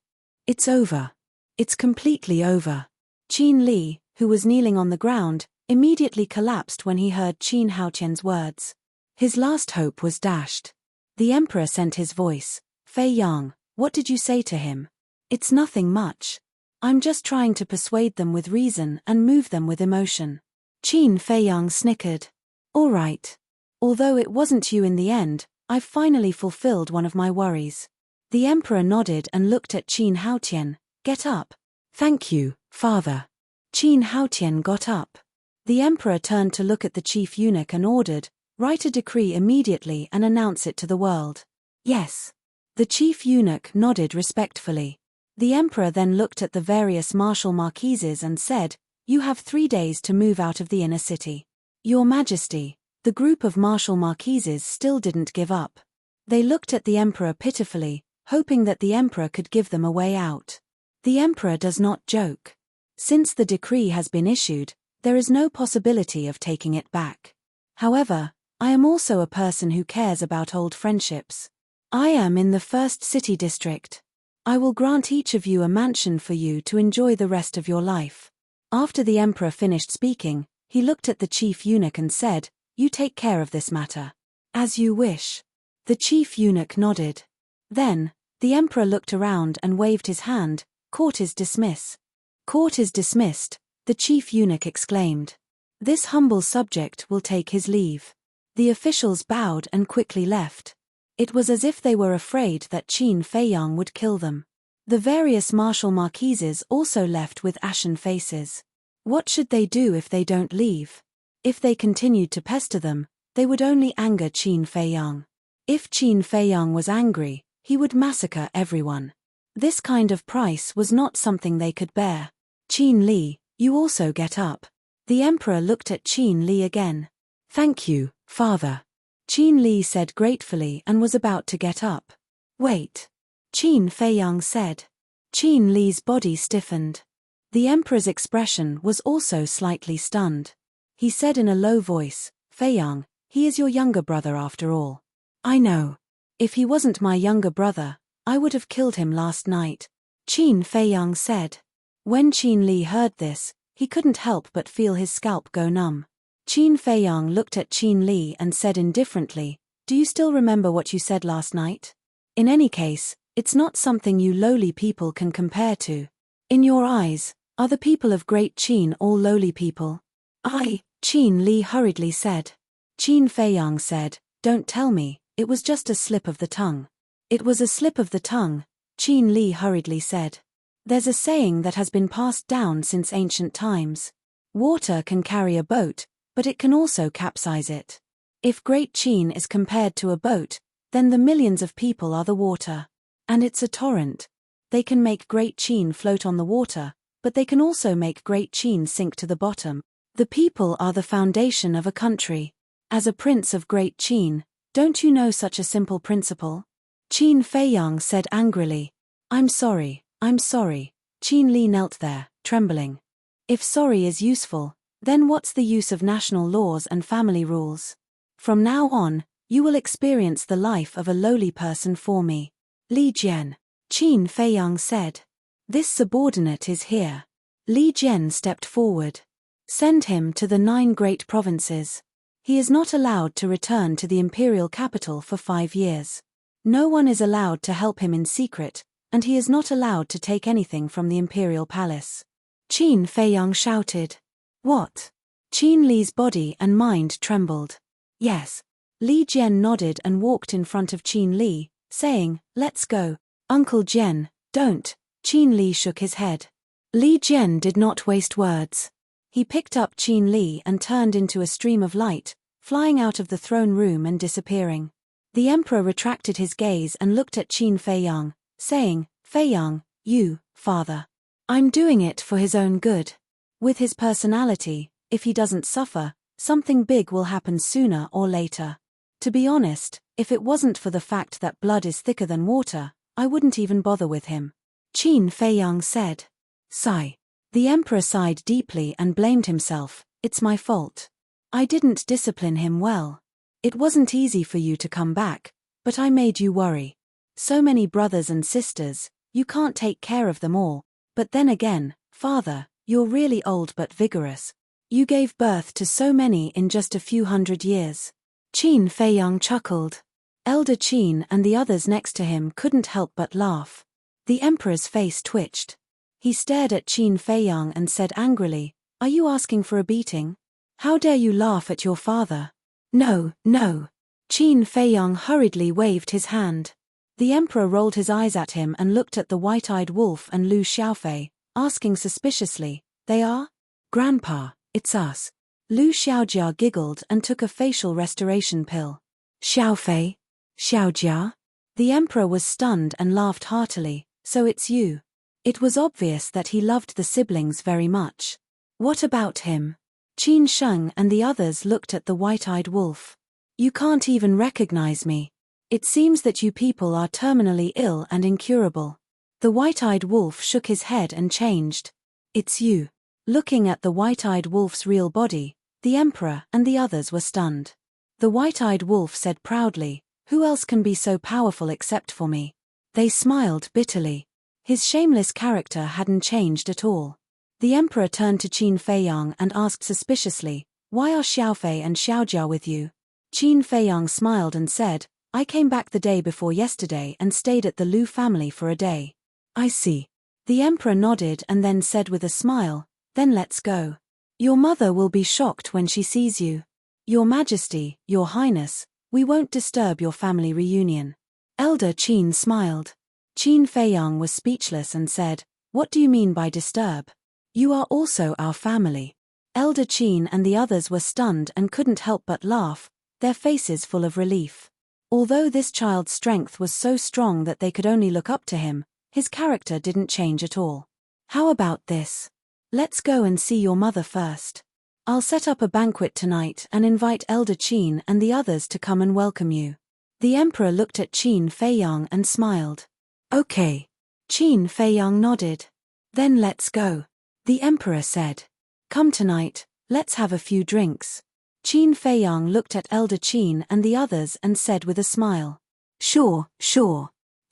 It's over. It's completely over. Qin Li, who was kneeling on the ground, immediately collapsed when he heard Qin Haotian's words. His last hope was dashed. The emperor sent his voice. "Feiyang, what did you say to him?" "It's nothing much. I'm just trying to persuade them with reason and move them with emotion." Qin Feiyang snickered. "All right. Although it wasn't you in the end, I've finally fulfilled one of my worries." The emperor nodded and looked at Qin Haotian. "Get up." "Thank you, father." Qin Haotian got up. The emperor turned to look at the chief eunuch and ordered, "Write a decree immediately and announce it to the world." "Yes." The chief eunuch nodded respectfully. The emperor then looked at the various martial marquises and said, "You have 3 days to move out of the inner city." "Your Majesty." The group of martial marquises still didn't give up. They looked at the emperor pitifully, hoping that the emperor could give them a way out. The emperor does not joke. Since the decree has been issued, there is no possibility of taking it back. However, I am also a person who cares about old friendships. I am in the first city district. I will grant each of you a mansion for you to enjoy the rest of your life. After the emperor finished speaking, he looked at the chief eunuch and said, "You take care of this matter." "As you wish." The chief eunuch nodded. Then, the emperor looked around and waved his hand. "Court is dismissed." "Court is dismissed," the chief eunuch exclaimed. "This humble subject will take his leave." The officials bowed and quickly left. It was as if they were afraid that Qin Feiyang would kill them. The various martial marquises also left with ashen faces. What should they do if they don't leave? If they continued to pester them, they would only anger Qin Feiyang. If Qin Feiyang was angry, he would massacre everyone. This kind of price was not something they could bear. "Qin Li, you also get up." The emperor looked at Qin Li again. "Thank you, father." Qin Li said gratefully and was about to get up. "Wait." Qin Feiyang said. Qin Li's body stiffened. The emperor's expression was also slightly stunned. He said in a low voice, "Feiyang, he is your younger brother after all." "I know. If he wasn't my younger brother, I would have killed him last night," Qin Feiyang said. When Qin Li heard this, he couldn't help but feel his scalp go numb. Qin Feiyang looked at Qin Li and said indifferently, "Do you still remember what you said last night? In any case, it's not something you lowly people can compare to." In your eyes, are the people of Great Qin all lowly people? Qin Li hurriedly said. Qin Feiyang said, don't tell me, it was just a slip of the tongue. It was a slip of the tongue, Qin Li hurriedly said. There's a saying that has been passed down since ancient times. Water can carry a boat, but it can also capsize it. If Great Qin is compared to a boat, then the millions of people are the water. And it's a torrent. They can make Great Qin float on the water, but they can also make Great Qin sink to the bottom. The people are the foundation of a country. As a prince of Great Qin, don't you know such a simple principle? Qin Feiyang said angrily. I'm sorry. Qin Li knelt there, trembling. If sorry is useful, then what's the use of national laws and family rules? From now on, you will experience the life of a lowly person for me. Li Jian. Qin Feiyang said. This subordinate is here. Li Jian stepped forward. Send him to the 9 great provinces. He is not allowed to return to the imperial capital for 5 years. No one is allowed to help him in secret, and he is not allowed to take anything from the imperial palace. Qin Feiyang shouted. What? Qin Li's body and mind trembled. Yes. Li Jian nodded and walked in front of Qin Li, saying, let's go. Uncle Jian, don't. Qin Li shook his head. Li Jian did not waste words. He picked up Qin Li and turned into a stream of light, flying out of the throne room and disappearing. The emperor retracted his gaze and looked at Qin Feiyang, saying, Feiyang, you, father. I'm doing it for his own good. With his personality, if he doesn't suffer, something big will happen sooner or later. To be honest, if it wasn't for the fact that blood is thicker than water, I wouldn't even bother with him. Qin Feiyang said. Sigh. The emperor sighed deeply and blamed himself. It's my fault. I didn't discipline him well. It wasn't easy for you to come back, but I made you worry. So many brothers and sisters, you can't take care of them all. But then again, father, you're really old but vigorous. You gave birth to so many in just a few hundred years. Qin Feiyang chuckled. Elder Qin and the others next to him couldn't help but laugh. The emperor's face twitched. He stared at Qin Feiyang and said angrily, are you asking for a beating? How dare you laugh at your father? No. Qin Feiyang hurriedly waved his hand. The emperor rolled his eyes at him and looked at the white-eyed wolf and Lu Xiaofei, asking suspiciously, they are? Grandpa, it's us. Lu Xiaojia giggled and took a facial restoration pill. Xiaofei? Xiaojia? The emperor was stunned and laughed heartily, so it's you. It was obvious that he loved the siblings very much. What about him? Qin Sheng and the others looked at the white-eyed wolf. You can't even recognize me. It seems that you people are terminally ill and incurable. The white-eyed wolf shook his head and changed. It's you. Looking at the white-eyed wolf's real body, the emperor and the others were stunned. The white-eyed wolf said proudly, who else can be so powerful except for me? They smiled bitterly. His shameless character hadn't changed at all. The emperor turned to Qin Feiyang and asked suspiciously, why are Xiaofei and Xiaojia with you? Qin Feiyang smiled and said, I came back the day before yesterday and stayed at the Lu family for a day. I see. The emperor nodded and then said with a smile, then let's go. Your mother will be shocked when she sees you. Your Majesty, Your Highness, we won't disturb your family reunion. Elder Qin smiled. Qin Feiyang was speechless and said, what do you mean by disturb? You are also our family. Elder Qin and the others were stunned and couldn't help but laugh, their faces full of relief. Although this child's strength was so strong that they could only look up to him, his character didn't change at all. How about this? Let's go and see your mother first. I'll set up a banquet tonight and invite Elder Qin and the others to come and welcome you. The emperor looked at Qin Feiyang and smiled. Okay. Qin Feiyang nodded. Then let's go. The emperor said. Come tonight, let's have a few drinks. Qin Feiyang looked at Elder Qin and the others and said with a smile. Sure.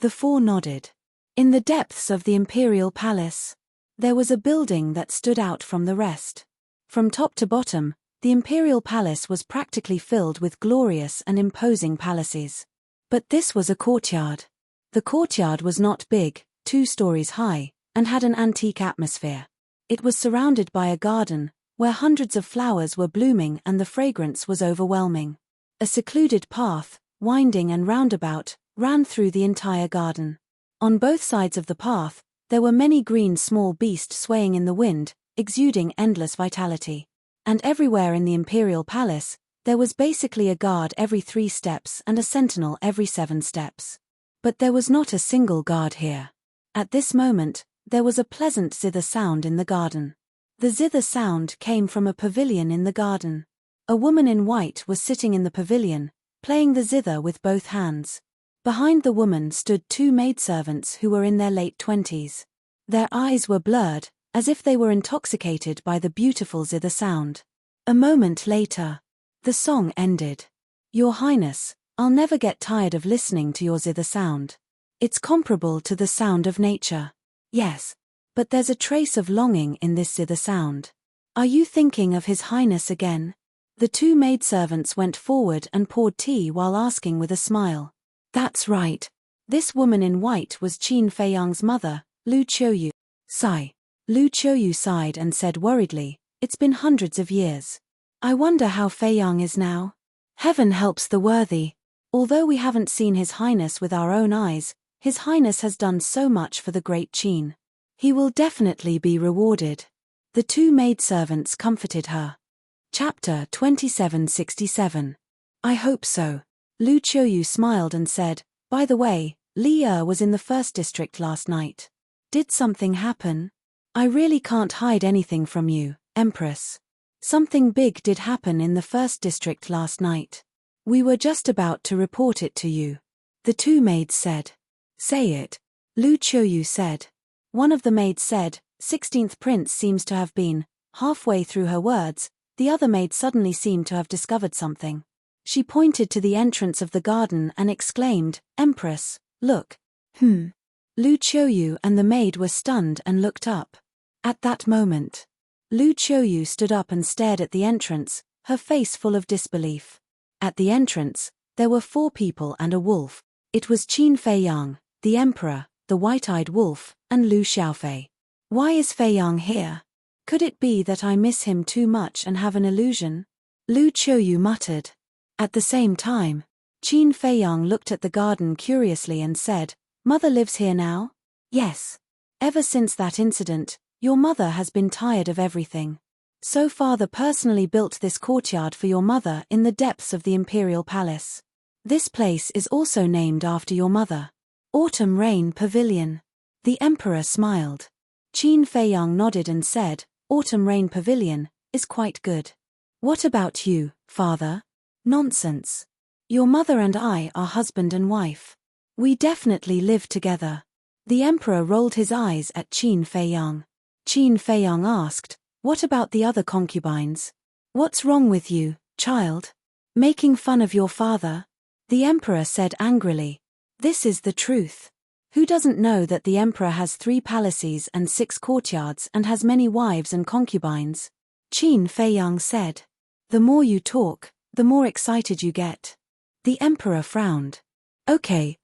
The four nodded. In the depths of the imperial palace, there was a building that stood out from the rest. From top to bottom, the imperial palace was practically filled with glorious and imposing palaces. But this was a courtyard. The courtyard was not big, 2 stories high, and had an antique atmosphere. It was surrounded by a garden, where hundreds of flowers were blooming and the fragrance was overwhelming. A secluded path, winding and roundabout, ran through the entire garden. On both sides of the path, there were many green small beasts swaying in the wind, exuding endless vitality. And everywhere in the imperial palace, there was basically a guard every 3 steps and a sentinel every 7 steps. But there was not a single guard here. At this moment, there was a pleasant zither sound in the garden. The zither sound came from a pavilion in the garden. A woman in white was sitting in the pavilion, playing the zither with both hands. Behind the woman stood 2 maidservants who were in their late 20s. Their eyes were blurred, as if they were intoxicated by the beautiful zither sound. A moment later, the song ended. Your Highness, I'll never get tired of listening to your zither sound. It's comparable to the sound of nature. Yes. But there's a trace of longing in this zither sound. Are you thinking of His Highness again? The 2 maidservants went forward and poured tea while asking with a smile. That's right. This woman in white was Qin Feiyang's mother, Lu Qiuyu. Sigh. Lu Qiuyu sighed and said worriedly, it's been hundreds of years. I wonder how Feiyang is now. Heaven helps the worthy. Although we haven't seen His Highness with our own eyes, His Highness has done so much for the great Qin. He will definitely be rewarded. The 2 maidservants comforted her. Chapter 2767. I hope so. Lu Qiuyu smiled and said, by the way, Li Er was in the 1st district last night. Did something happen? I really can't hide anything from you, Empress. Something big did happen in the 1st district last night. We were just about to report it to you. The 2 maids said. Say it. Lu Qiuyu said. One of the maids said, 16th Prince seems to have been. Halfway through her words, the other maid suddenly seemed to have discovered something. She pointed to the entrance of the garden and exclaimed, Empress, look. Lu Qiuyu and the maid were stunned and looked up. At that moment, Lu Qiuyu stood up and stared at the entrance, her face full of disbelief. At the entrance, there were 4 people and a wolf. It was Qin Feiyang, the emperor, the white-eyed wolf, and Lu Xiaofei. Why is Feiyang here? Could it be that I miss him too much and have an illusion? Lu Qiuyu muttered. At the same time, Qin Feiyang looked at the garden curiously and said, Mother lives here now? Yes. Ever since that incident, your mother has been tired of everything. So father personally built this courtyard for your mother in the depths of the imperial palace. This place is also named after your mother. Autumn Rain Pavilion. The emperor smiled. Qin Feiyang nodded and said, Autumn Rain Pavilion is quite good. What about you, father? Nonsense. Your mother and I are husband and wife. We definitely live together. The emperor rolled his eyes at Qin Feiyang. Qin Feiyang asked, what about the other concubines? What's wrong with you, child? Making fun of your father? The emperor said angrily. This is the truth. Who doesn't know that the emperor has 3 palaces and 6 courtyards and has many wives and concubines? Qin Feiyang said. The more you talk, the more excited you get. The emperor frowned. Okay.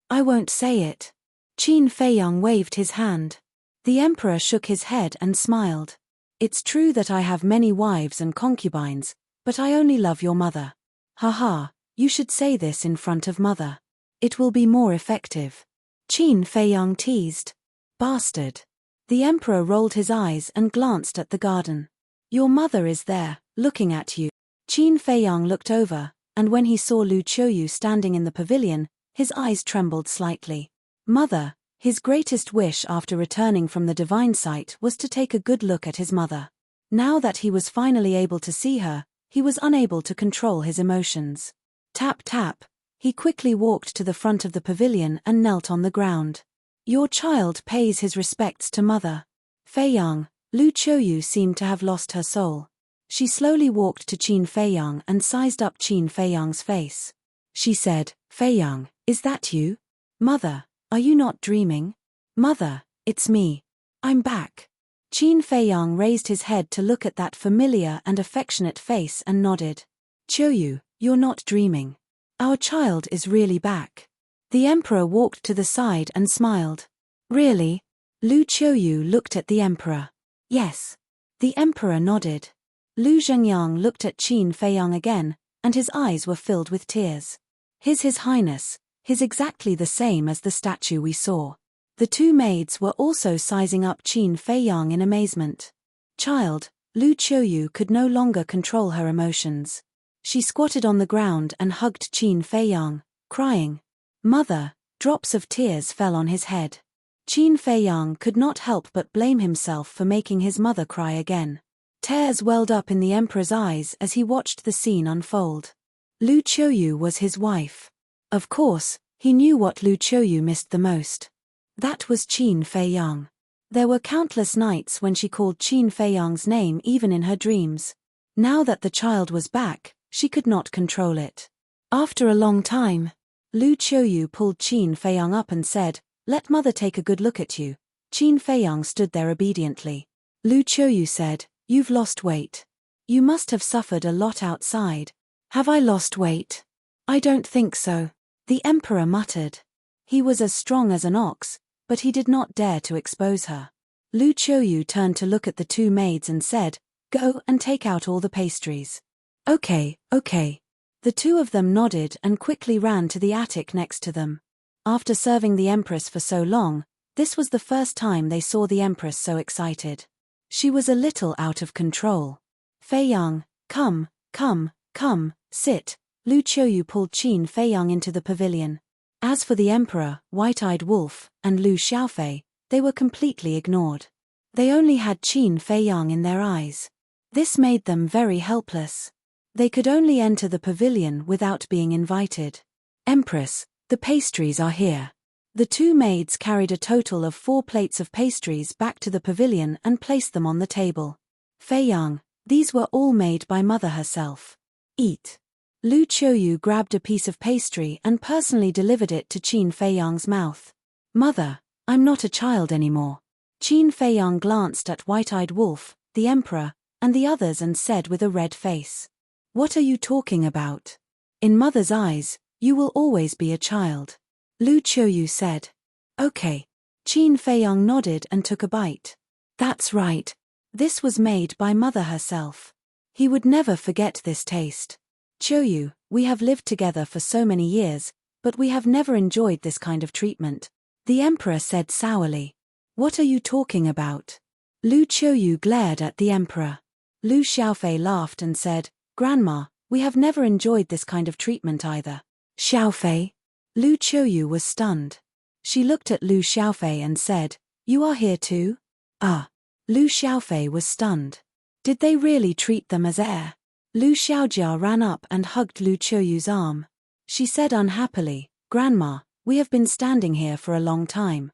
I won't say it. Qin Feiyang waved his hand. The emperor shook his head and smiled. It's true that I have many wives and concubines, but I only love your mother. Haha, you should say this in front of mother. It will be more effective. Qin Feiyang teased. Bastard. The emperor rolled his eyes and glanced at the garden. Your mother is there, looking at you. Qin Feiyang looked over, and when he saw Lu Qiuyu standing in the pavilion, his eyes trembled slightly. Mother, his greatest wish after returning from the divine sight was to take a good look at his mother. Now that he was finally able to see her, he was unable to control his emotions. Tap tap. He quickly walked to the front of the pavilion and knelt on the ground. Your child pays his respects to mother. Feiyang. Lu Qiuyu seemed to have lost her soul. She slowly walked to Qin Feiyang and sized up Qin Feiyang's face. She said, Feiyang, is that you? Mother, are you not dreaming? Mother, it's me. I'm back. Qin Feiyang raised his head to look at that familiar and affectionate face and nodded. Qiuyu, you're not dreaming. Our child is really back. The emperor walked to the side and smiled. Really? Lu Qiuyu looked at the emperor. Yes. The emperor nodded. Lu Zhengyang looked at Qin Feiyang again, and his eyes were filled with tears. His Highness, he's exactly the same as the statue we saw. The two maids were also sizing up Qin Feiyang in amazement. Child, Lu Qiuyu could no longer control her emotions. She squatted on the ground and hugged Qin Feiyang, crying. Mother, drops of tears fell on his head. Qin Feiyang could not help but blame himself for making his mother cry again. Tears welled up in the emperor's eyes as he watched the scene unfold. Lu Qiuyu was his wife. Of course, he knew what Lu Qiuyu missed the most. That was Qin Feiyang. There were countless nights when she called Qin Feiyang's name even in her dreams. Now that the child was back, she could not control it. After a long time, Lu Qiuyu pulled Qin Feiyang up and said, "Let mother take a good look at you." Qin Feiyang stood there obediently. Lu Qiuyu said, "You've lost weight. You must have suffered a lot outside." "Have I lost weight?" "I don't think so," the emperor muttered. He was as strong as an ox, but he did not dare to expose her. Lu Qiuyu turned to look at the two maids and said, "Go and take out all the pastries." Okay. The two of them nodded and quickly ran to the attic next to them. After serving the empress for so long, this was the first time they saw the empress so excited. She was a little out of control. "Feiyang, come, sit." Lu Qiuyu pulled Qin Feiyang into the pavilion. As for the emperor, White-Eyed Wolf, and Lu Xiaofei, they were completely ignored. They only had Qin Feiyang in their eyes. This made them very helpless. They could only enter the pavilion without being invited. "Empress, the pastries are here." The two maids carried a total of 4 plates of pastries back to the pavilion and placed them on the table. "Feiyang, these were all made by mother herself. Eat." Lu Qiuyu grabbed a piece of pastry and personally delivered it to Qin Feiyang's mouth. "Mother, I'm not a child anymore." Qin Feiyang glanced at White-Eyed Wolf, the emperor, and the others and said with a red face, "What are you talking about? In mother's eyes, you will always be a child." Lu Qiuyu said. "Okay." Qin Feiyang nodded and took a bite. "That's right. This was made by mother herself. He would never forget this taste. Qiuyu, we have lived together for so many years, but we have never enjoyed this kind of treatment," the emperor said sourly. "What are you talking about?" Lu Qiuyu glared at the emperor. Lu Xiaofei laughed and said, "Grandma, we have never enjoyed this kind of treatment either." "Xiaofei?" Lu Qiuyu was stunned. She looked at Lu Xiaofei and said, "You are here too?" "Ah." Lu Xiaofei was stunned. Did they really treat them as air? Lu Xiaojia ran up and hugged Lu Qiuyu's arm. She said unhappily, "Grandma, we have been standing here for a long time.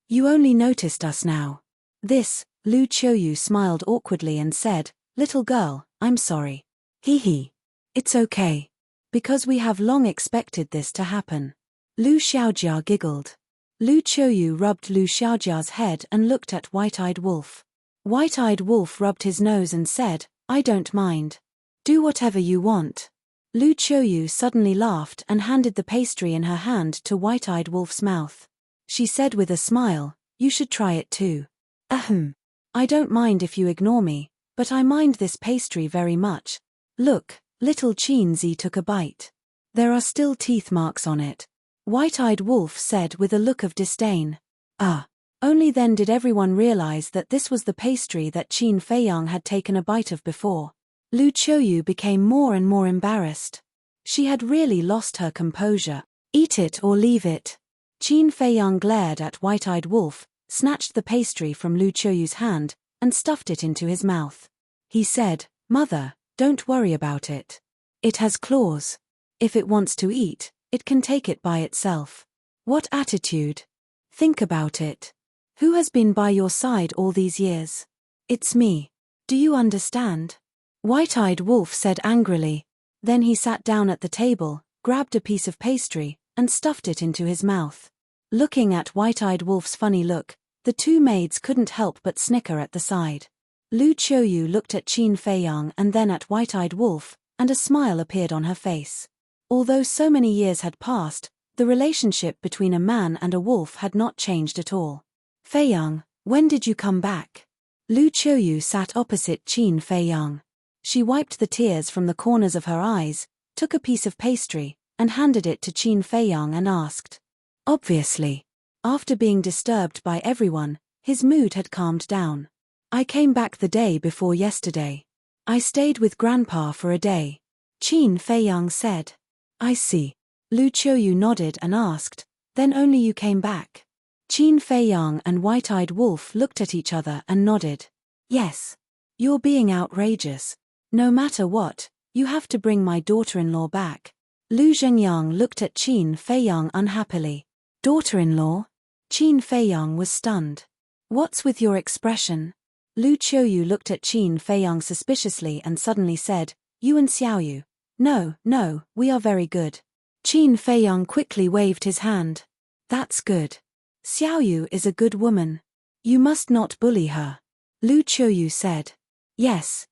You only noticed us now." Lu Qiuyu smiled awkwardly and said, "Little girl, I'm sorry." Hee. "It's okay. Because we have long expected this to happen." Lu Xiaojia giggled. Lu Qiuyu rubbed Lu Xiaojia's head and looked at White-Eyed Wolf. White-Eyed Wolf rubbed his nose and said, "I don't mind. Do whatever you want." Lu Qiuyu suddenly laughed and handed the pastry in her hand to White-Eyed Wolf's mouth. She said with a smile, "You should try it too." "Ahem. I don't mind if you ignore me, but I mind this pastry very much. Look." Little Qin Zi took a bite. "There are still teeth marks on it," White-Eyed Wolf said with a look of disdain. "Ah." Only then did everyone realize that this was the pastry that Qin Feiyang had taken a bite of before. Lu Qiuyu became more and more embarrassed. She had really lost her composure. "Eat it or leave it." Qin Feiyang glared at White-Eyed Wolf, snatched the pastry from Lu Qiuyu's hand, and stuffed it into his mouth. He said, "Mother, don't worry about it. It has claws. If it wants to eat, it can take it by itself." What attitude? Think about it. Who has been by your side all these years? It's me. Do you understand? White-Eyed Wolf said angrily. Then he sat down at the table, grabbed a piece of pastry, and stuffed it into his mouth. Looking at White-Eyed Wolf's funny look, the two maids couldn't help but snicker at the side. Lu Qiuyu looked at Qin Feiyang and then at White-Eyed Wolf, and a smile appeared on her face. Although so many years had passed, the relationship between a man and a wolf had not changed at all. Feiyang, when did you come back? Lu Qiuyu sat opposite Qin Feiyang. She wiped the tears from the corners of her eyes, took a piece of pastry, and handed it to Qin Feiyang and asked. Obviously. After being disturbed by everyone, his mood had calmed down. I came back the day before yesterday. I stayed with Grandpa for a day. Qin Feiyang said. I see. Lu Qiuyu nodded and asked, then only you came back? Qin Feiyang and White-Eyed Wolf looked at each other and nodded. Yes. You're being outrageous. No matter what, you have to bring my daughter-in-law back. Lu Zhengyang looked at Qin Feiyang unhappily. Daughter-in-law? Qin Feiyang was stunned. What's with your expression? Lu Qiuyu looked at Qin Feiyang suspiciously and suddenly said, You and Xiaoyu. No, we are very good. Qin Feiyang quickly waved his hand. That's good. Xiaoyu is a good woman. You must not bully her. Lu Qiuyu said. Yes.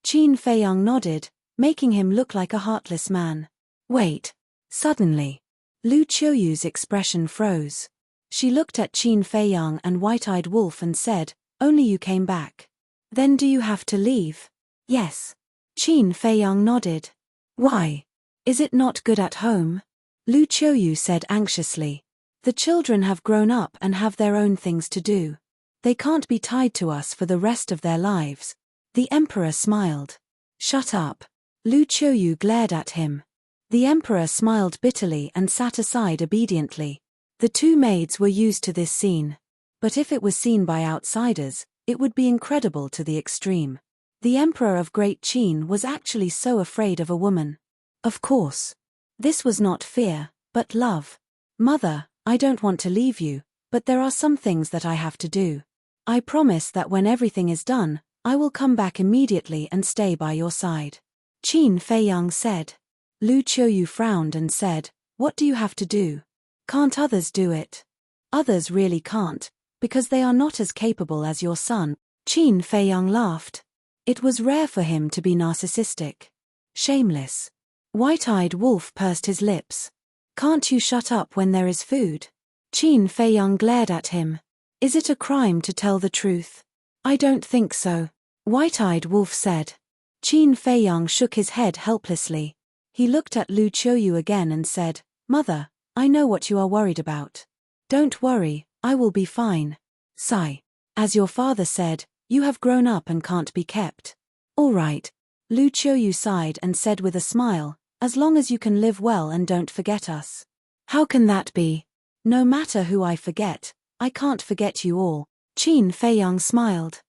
Qin Feiyang nodded, making him look like a heartless man. Wait. Suddenly, Lu Qiuyu's expression froze. She looked at Qin Feiyang and White-Eyed Wolf and said, Only you came back. Then do you have to leave? Yes. Qin Feiyang nodded. Why? Is it not good at home? Lu Qiuyu said anxiously. The children have grown up and have their own things to do. They can't be tied to us for the rest of their lives. The emperor smiled. Shut up. Lu Qiuyu glared at him. The emperor smiled bitterly and sat aside obediently. The two maids were used to this scene. But if it was seen by outsiders, it would be incredible to the extreme. The emperor of Great Qin was actually so afraid of a woman. Of course. This was not fear, but love. Mother, I don't want to leave you, but there are some things that I have to do. I promise that when everything is done, I will come back immediately and stay by your side. Qin Feiyang said. Lu Qiuyu frowned and said, What do you have to do? Can't others do it? Others really can't, because they are not as capable as your son. Qin Feiyang laughed. It was rare for him to be narcissistic. Shameless. White-Eyed Wolf pursed his lips. Can't you shut up when there is food? Qin Feiyang glared at him. Is it a crime to tell the truth? I don't think so. White-Eyed Wolf said. Qin Feiyang shook his head helplessly. He looked at Lu Qiuyu again and said, Mother, I know what you are worried about. Don't worry, I will be fine. Sigh. As your father said, you have grown up and can't be kept. All right. Lu Qiuyu sighed and said with a smile, as long as you can live well and don't forget us. How can that be? No matter who I forget, I can't forget you all. Qin Feiyang smiled.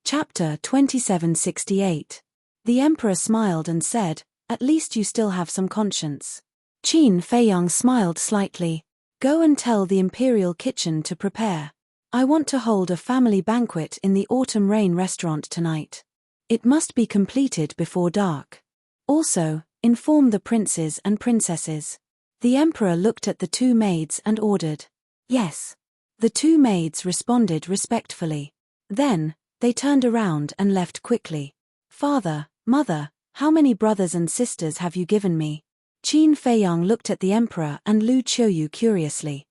Chapter 2768. The emperor smiled and said, At least you still have some conscience. Qin Feiyang smiled slightly. Go and tell the imperial kitchen to prepare. I want to hold a family banquet in the Autumn Rain restaurant tonight. It must be completed before dark. Also, inform the princes and princesses. The emperor looked at the two maids and ordered. Yes. The two maids responded respectfully. Then, they turned around and left quickly. Father, mother, how many brothers and sisters have you given me? Qin Feiyang looked at the emperor and Lu Qiuyu curiously.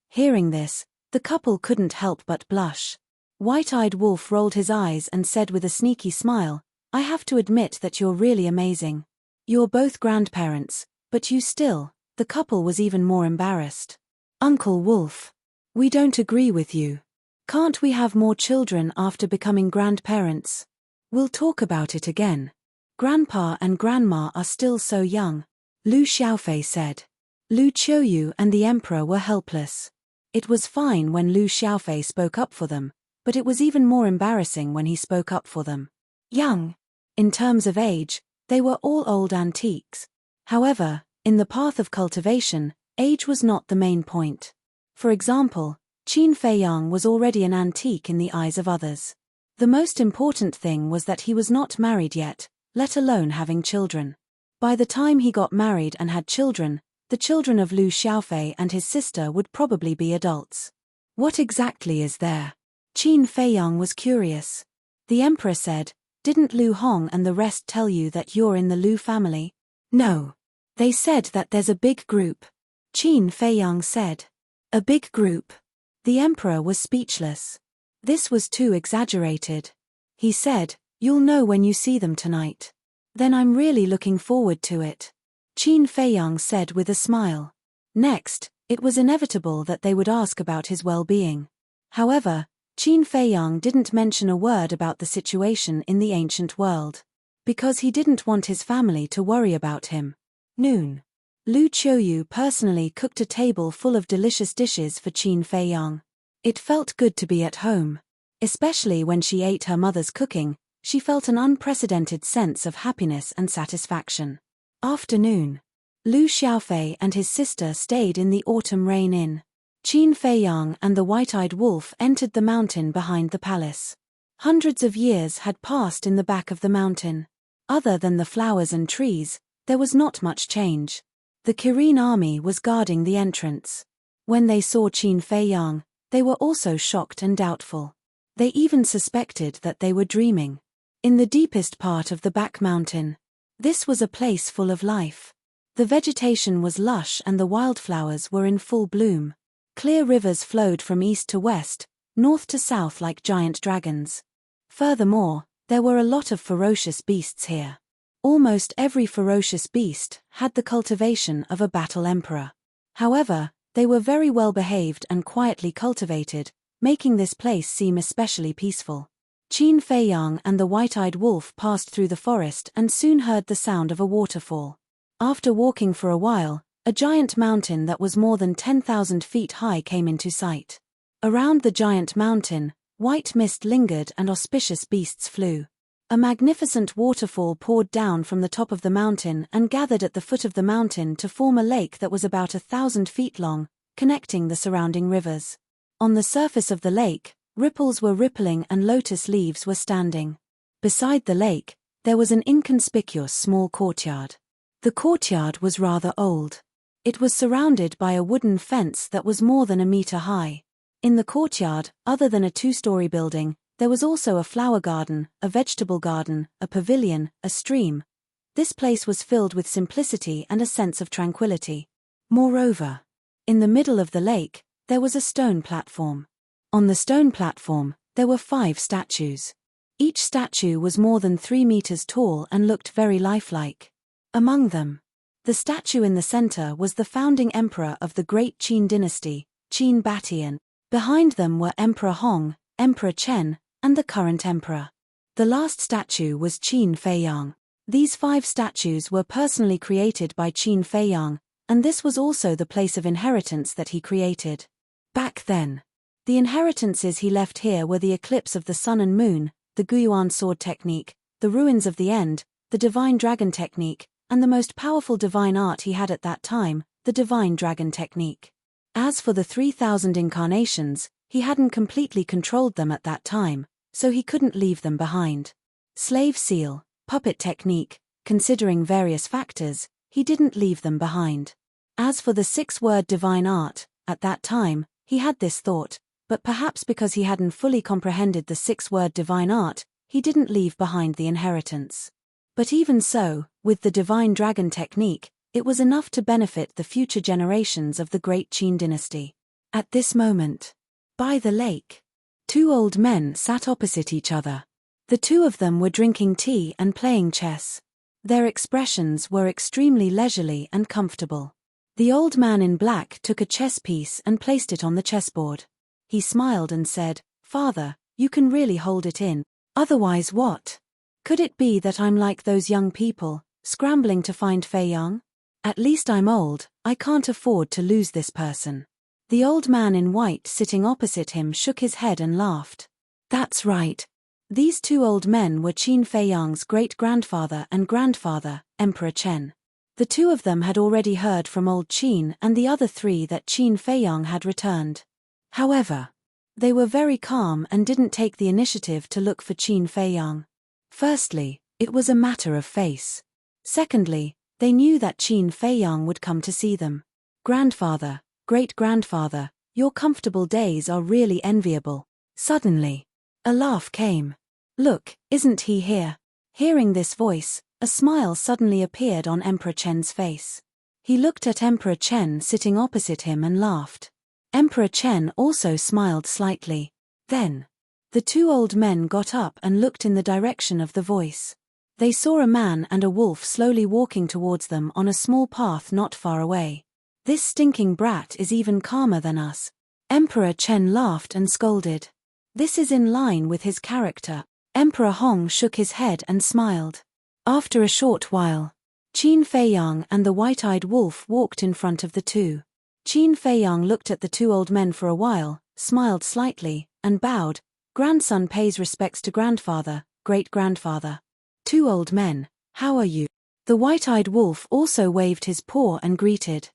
Hearing this, the couple couldn't help but blush. White-Eyed Wolf rolled his eyes and said with a sneaky smile, I have to admit that you're really amazing. You're both grandparents, but you still. The couple was even more embarrassed. Uncle Wolf. We don't agree with you. Can't we have more children after becoming grandparents? We'll talk about it again. Grandpa and Grandma are still so young. Lu Xiaofei said. Lu Qiuyu and the emperor were helpless. It was fine when Lu Xiaofei spoke up for them, but it was even more embarrassing when he spoke up for them. Young. In terms of age, they were all old antiques. However, in the path of cultivation, age was not the main point. For example, Qin Feiyang was already an antique in the eyes of others. The most important thing was that he was not married yet, let alone having children. By the time he got married and had children, the children of Lu Xiaofei and his sister would probably be adults. What exactly is there? Qin Feiyang was curious. The emperor said, Didn't Lu Hong and the rest tell you that you're in the Lu family? No. They said that there's a big group. Qin Feiyang said. A big group. The emperor was speechless. This was too exaggerated. He said, "You'll know when you see them tonight." "Then I'm really looking forward to it," Qin Feiyang said with a smile. Next, it was inevitable that they would ask about his well-being. However, Qin Feiyang didn't mention a word about the situation in the ancient world. Because he didn't want his family to worry about him. Noon. Lu Qiuyu personally cooked a table full of delicious dishes for Qin Feiyang. It felt good to be at home. Especially when she ate her mother's cooking, she felt an unprecedented sense of happiness and satisfaction. Afternoon. Lu Xiaofei and his sister stayed in the Autumn Rain Inn. Qin Feiyang and the white-eyed wolf entered the mountain behind the palace. Hundreds of years had passed in the back of the mountain. Other than the flowers and trees, there was not much change. The Kirin army was guarding the entrance. When they saw Qin Feiyang, they were also shocked and doubtful. They even suspected that they were dreaming. In the deepest part of the back mountain, this was a place full of life. The vegetation was lush and the wildflowers were in full bloom. Clear rivers flowed from east to west, north to south like giant dragons. Furthermore, there were a lot of ferocious beasts here. Almost every ferocious beast had the cultivation of a battle emperor. However, they were very well behaved and quietly cultivated, making this place seem especially peaceful. Qin Feiyang and the white-eyed wolf passed through the forest and soon heard the sound of a waterfall. After walking for a while, a giant mountain that was more than 10,000 feet high came into sight. Around the giant mountain, white mist lingered and auspicious beasts flew. A magnificent waterfall poured down from the top of the mountain and gathered at the foot of the mountain to form a lake that was about 1,000 feet long, connecting the surrounding rivers. On the surface of the lake, ripples were rippling and lotus leaves were standing. Beside the lake, there was an inconspicuous small courtyard. The courtyard was rather old. It was surrounded by a wooden fence that was more than a meter high. In the courtyard, other than a two-story building, there was also a flower garden, a vegetable garden, a pavilion, a stream. This place was filled with simplicity and a sense of tranquility. Moreover, in the middle of the lake, there was a stone platform. On the stone platform, there were 5 statues. Each statue was more than 3 meters tall and looked very lifelike. Among them, the statue in the center was the founding emperor of the Great Qin dynasty, Qin Batian. Behind them were Emperor Hong, Emperor Chen, and the current emperor. The last statue was Qin Feiyang. These 5 statues were personally created by Qin Feiyang, and this was also the place of inheritance that he created. Back then, the inheritances he left here were the eclipse of the sun and moon, the Guyuan sword technique, the ruins of the end, the divine dragon technique, and the most powerful divine art he had at that time, the divine dragon technique. As for the 3,000 incarnations, he hadn't completely controlled them at that time, so he couldn't leave them behind. Slave seal, puppet technique, considering various factors, he didn't leave them behind. As for the 6-word divine art, at that time, he had this thought, but perhaps because he hadn't fully comprehended the 6-word divine art, he didn't leave behind the inheritance. But even so, with the divine dragon technique, it was enough to benefit the future generations of the Great Qin dynasty. At this moment, by the lake, 2 old men sat opposite each other. The 2 of them were drinking tea and playing chess. Their expressions were extremely leisurely and comfortable. The old man in black took a chess piece and placed it on the chessboard. He smiled and said, "Father, you can really hold it in. Otherwise what? Could it be that I'm like those young people, scrambling to find Feiyang? At least I'm old, I can't afford to lose this person." The old man in white sitting opposite him shook his head and laughed. That's right. These 2 old men were Qin Feiyang's great-grandfather and grandfather, Emperor Chen. The 2 of them had already heard from old Qin and the other 3 that Qin Feiyang had returned. However, they were very calm and didn't take the initiative to look for Qin Feiyang. Firstly, it was a matter of face. Secondly, they knew that Qin Feiyang would come to see them. "Grandfather, great-grandfather, your comfortable days are really enviable." Suddenly, a laugh came. "Look, isn't he here?" Hearing this voice, a smile suddenly appeared on Emperor Chen's face. He looked at Emperor Chen sitting opposite him and laughed. Emperor Chen also smiled slightly. Then, the two old men got up and looked in the direction of the voice. They saw a man and a wolf slowly walking towards them on a small path not far away. This stinking brat is even calmer than us. Emperor Chen laughed and scolded. This is in line with his character. Emperor Hong shook his head and smiled. After a short while, Qin Feiyang and the white-eyed wolf walked in front of the two. Qin Feiyang looked at the two old men for a while, smiled slightly, and bowed. Grandson pays respects to grandfather, great-grandfather. Two old men, how are you? The white-eyed wolf also waved his paw and greeted.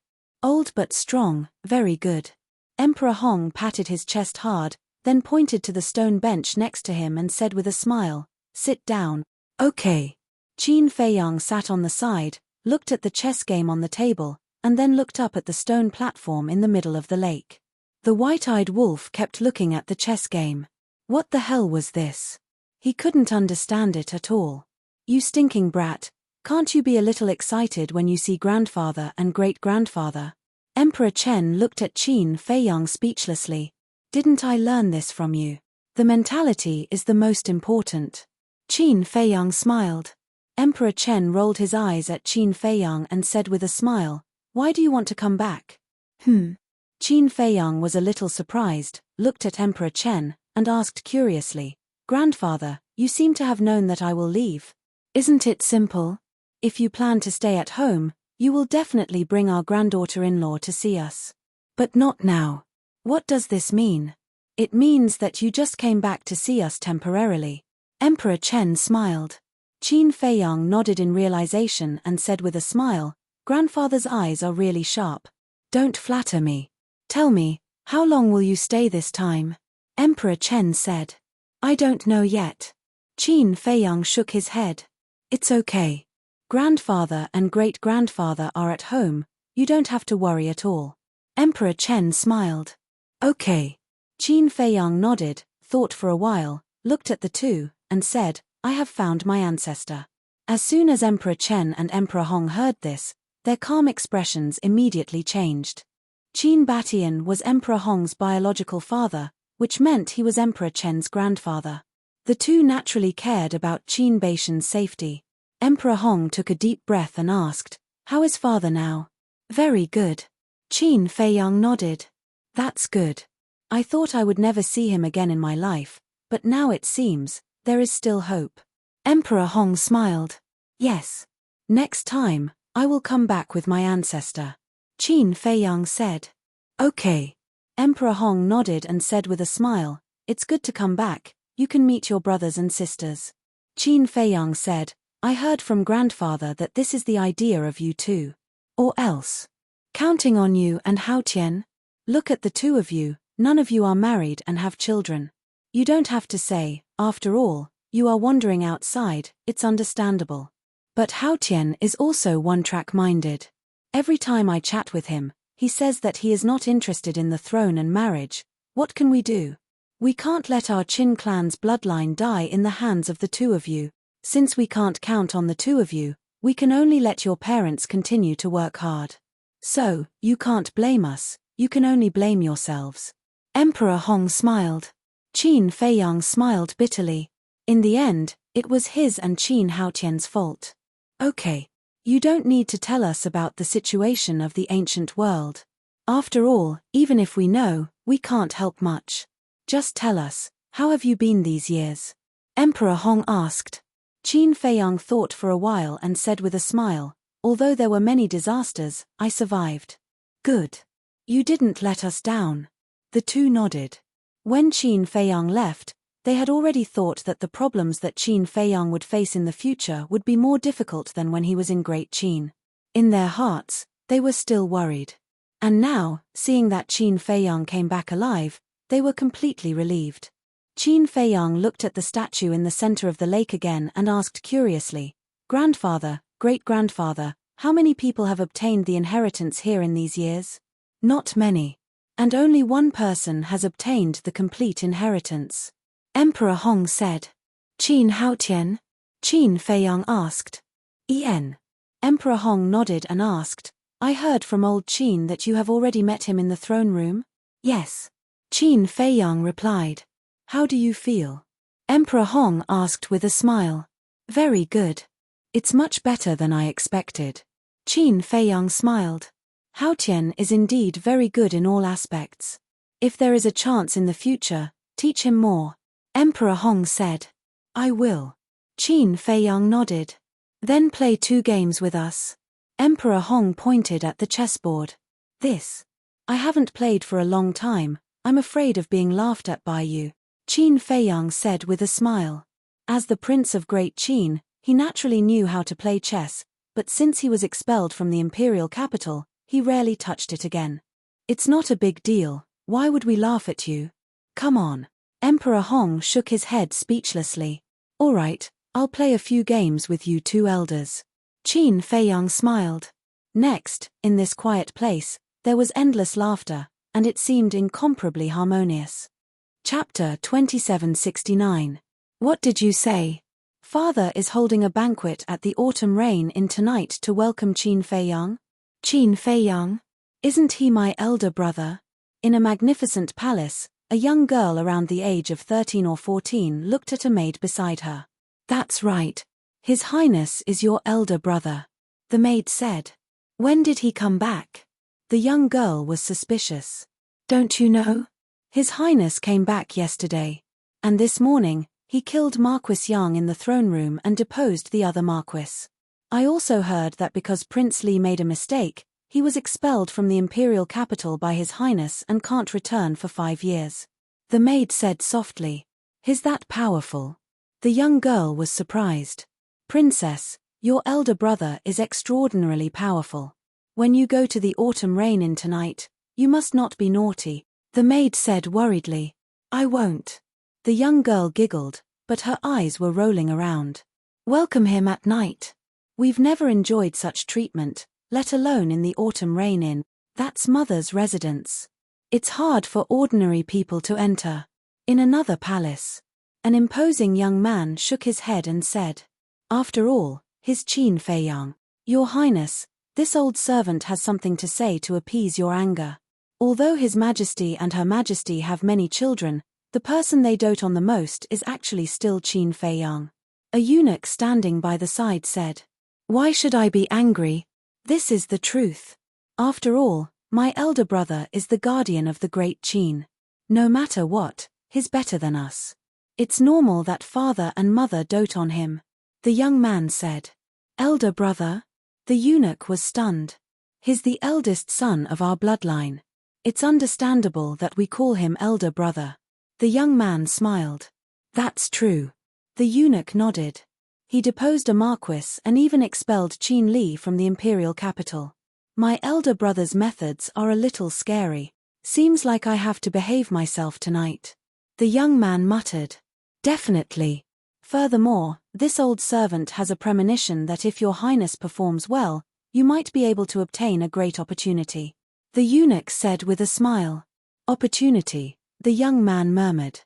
Old but strong, very good. Emperor Hong patted his chest hard, then pointed to the stone bench next to him and said with a smile, "Sit down." "Okay." Qin Feiyang sat on the side, looked at the chess game on the table, and then looked up at the stone platform in the middle of the lake. The white-eyed wolf kept looking at the chess game. What the hell was this? He couldn't understand it at all. "You stinking brat, can't you be a little excited when you see grandfather and great-grandfather?" Emperor Chen looked at Qin Feiyang speechlessly. "Didn't I learn this from you? The mentality is the most important." Qin Feiyang smiled. Emperor Chen rolled his eyes at Qin Feiyang and said with a smile, "Why do you want to come back?" Qin Feiyang was a little surprised, looked at Emperor Chen, and asked curiously, "Grandfather, you seem to have known that I will leave. Isn't it simple? If you plan to stay at home, you will definitely bring our granddaughter-in-law to see us. But not now. What does this mean?" "It means that you just came back to see us temporarily." Emperor Chen smiled. Qin Feiyang nodded in realization and said with a smile, "Grandfather's eyes are really sharp. Don't flatter me. Tell me, how long will you stay this time?" Emperor Chen said. "I don't know yet." Qin Feiyang shook his head. "It's okay. Grandfather and great-grandfather are at home, you don't have to worry at all." Emperor Chen smiled. "Okay." Qin Feiyang nodded, thought for a while, looked at the two, and said, "I have found my ancestor." As soon as Emperor Chen and Emperor Hong heard this, their calm expressions immediately changed. Qin Batian was Emperor Hong's biological father, which meant he was Emperor Chen's grandfather. The two naturally cared about Qin Batian's safety. Emperor Hong took a deep breath and asked, "How is father now?" "Very good." Qin Feiyang nodded. "That's good. I thought I would never see him again in my life, but now it seems there is still hope." Emperor Hong smiled. "Yes. Next time, I will come back with my ancestor." Qin Feiyang said. "Okay." Emperor Hong nodded and said with a smile, "It's good to come back, you can meet your brothers and sisters." Qin Feiyang said, "I heard from grandfather that this is the idea of you two. Or else. Counting on you and Hao Tian. Look at the two of you, none of you are married and have children. You don't have to say, after all, you are wandering outside, it's understandable. But Hao Tian is also one-track-minded. Every time I chat with him, he says that he is not interested in the throne and marriage. What can we do? We can't let our Qin clan's bloodline die in the hands of the two of you. Since we can't count on the two of you, we can only let your parents continue to work hard. So, you can't blame us, you can only blame yourselves." Emperor Hong smiled. Qin Feiyang smiled bitterly. In the end, it was his and Qin Haotian's fault. "Okay. You don't need to tell us about the situation of the ancient world. After all, even if we know, we can't help much. Just tell us, how have you been these years?" Emperor Hong asked. Qin Feiyang thought for a while and said with a smile, "Although there were many disasters, I survived." "Good. You didn't let us down." The two nodded. When Qin Feiyang left, they had already thought that the problems that Qin Feiyang would face in the future would be more difficult than when he was in Great Qin. In their hearts, they were still worried. And now, seeing that Qin Feiyang came back alive, they were completely relieved. Qin Feiyang looked at the statue in the center of the lake again and asked curiously, "Grandfather, great-grandfather, how many people have obtained the inheritance here in these years?" "Not many. And only one person has obtained the complete inheritance." Emperor Hong said. "Qin Haotian?" Qin Feiyang asked. "En." Emperor Hong nodded and asked, "I heard from old Qin that you have already met him in the throne room?" Yes. Qin Feiyang replied. How do you feel? Emperor Hong asked with a smile. Very good. It's much better than I expected. Qin Feiyang smiled. Hao Tian is indeed very good in all aspects. If there is a chance in the future, teach him more. Emperor Hong said. I will. Qin Feiyang nodded. Then play 2 games with us. Emperor Hong pointed at the chessboard. This. I haven't played for a long time, I'm afraid of being laughed at by you, Qin Feiyang said with a smile. As the Prince of Great Qin, he naturally knew how to play chess, but since he was expelled from the imperial capital, he rarely touched it again. It's not a big deal, why would we laugh at you? Come on. Emperor Hong shook his head speechlessly. All right, I'll play a few games with you 2 elders. Qin Feiyang smiled. Next, in this quiet place, there was endless laughter, and it seemed incomparably harmonious. Chapter 2769. What did you say? Father is holding a banquet at the Autumn Rain Inn tonight to welcome Qin Feiyang? Qin Feiyang? Isn't he my elder brother? In a magnificent palace, a young girl around the age of 13 or 14 looked at a maid beside her. That's right. His Highness is your elder brother. The maid said. When did he come back? The young girl was suspicious. Don't you know? His Highness came back yesterday. And this morning, he killed Marquis Yang in the throne room and deposed the other Marquis. I also heard that because Prince Li made a mistake, he was expelled from the imperial capital by His Highness and can't return for 5 years. The maid said softly. Is that powerful? The young girl was surprised. Princess, your elder brother is extraordinarily powerful. When you go to the Autumn Rain Inn tonight, you must not be naughty, the maid said worriedly. I won't. The young girl giggled, but her eyes were rolling around. Welcome him at night. We've never enjoyed such treatment, let alone in the Autumn Rain Inn. That's Mother's residence. It's hard for ordinary people to enter. In another palace, an imposing young man shook his head and said, After all, His Qin Feiyang, Your Highness, this old servant has something to say to appease your anger. Although His Majesty and Her Majesty have many children, the person they dote on the most is actually still Qin Feiyang. A eunuch standing by the side said, Why should I be angry? This is the truth. After all, my elder brother is the guardian of the great Qin. No matter what, he's better than us. It's normal that father and mother dote on him. The young man said. Elder brother? The eunuch was stunned. He's the eldest son of our bloodline. It's understandable that we call him elder brother. The young man smiled. That's true. The eunuch nodded. He deposed a marquis and even expelled Qin Li from the imperial capital. My elder brother's methods are a little scary. Seems like I have to behave myself tonight. The young man muttered. Definitely. Furthermore, this old servant has a premonition that if your highness performs well, you might be able to obtain a great opportunity. The eunuch said with a smile. Opportunity, the young man murmured.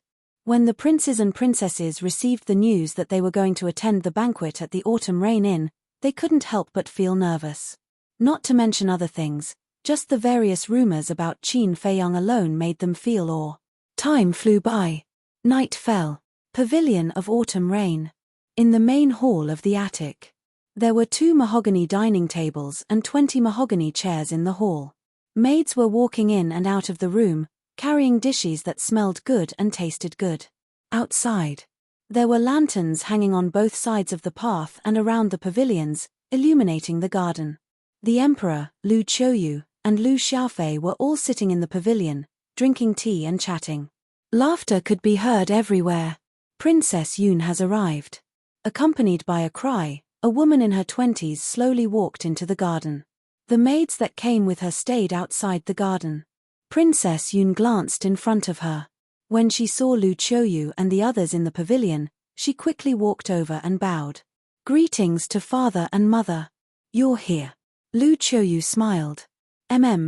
When the princes and princesses received the news that they were going to attend the banquet at the Autumn Rain Inn, they couldn't help but feel nervous. Not to mention other things, just the various rumors about Qin Feiyang alone made them feel awe. Time flew by. Night fell. Pavilion of Autumn Rain. In the main hall of the attic. There were 2 mahogany dining tables and 20 mahogany chairs in the hall. Maids were walking in and out of the room, carrying dishes that smelled good and tasted good. Outside, there were lanterns hanging on both sides of the path and around the pavilions, illuminating the garden. The emperor, Lu Qiuyu, and Lu Xiaofei were all sitting in the pavilion, drinking tea and chatting. Laughter could be heard everywhere. Princess Yun has arrived. Accompanied by a cry, a woman in her 20s slowly walked into the garden. The maids that came with her stayed outside the garden. Princess Yun glanced in front of her. When she saw Lu Qiuyu and the others in the pavilion, she quickly walked over and bowed. Greetings to father and mother. You're here. Lu Qiuyu smiled.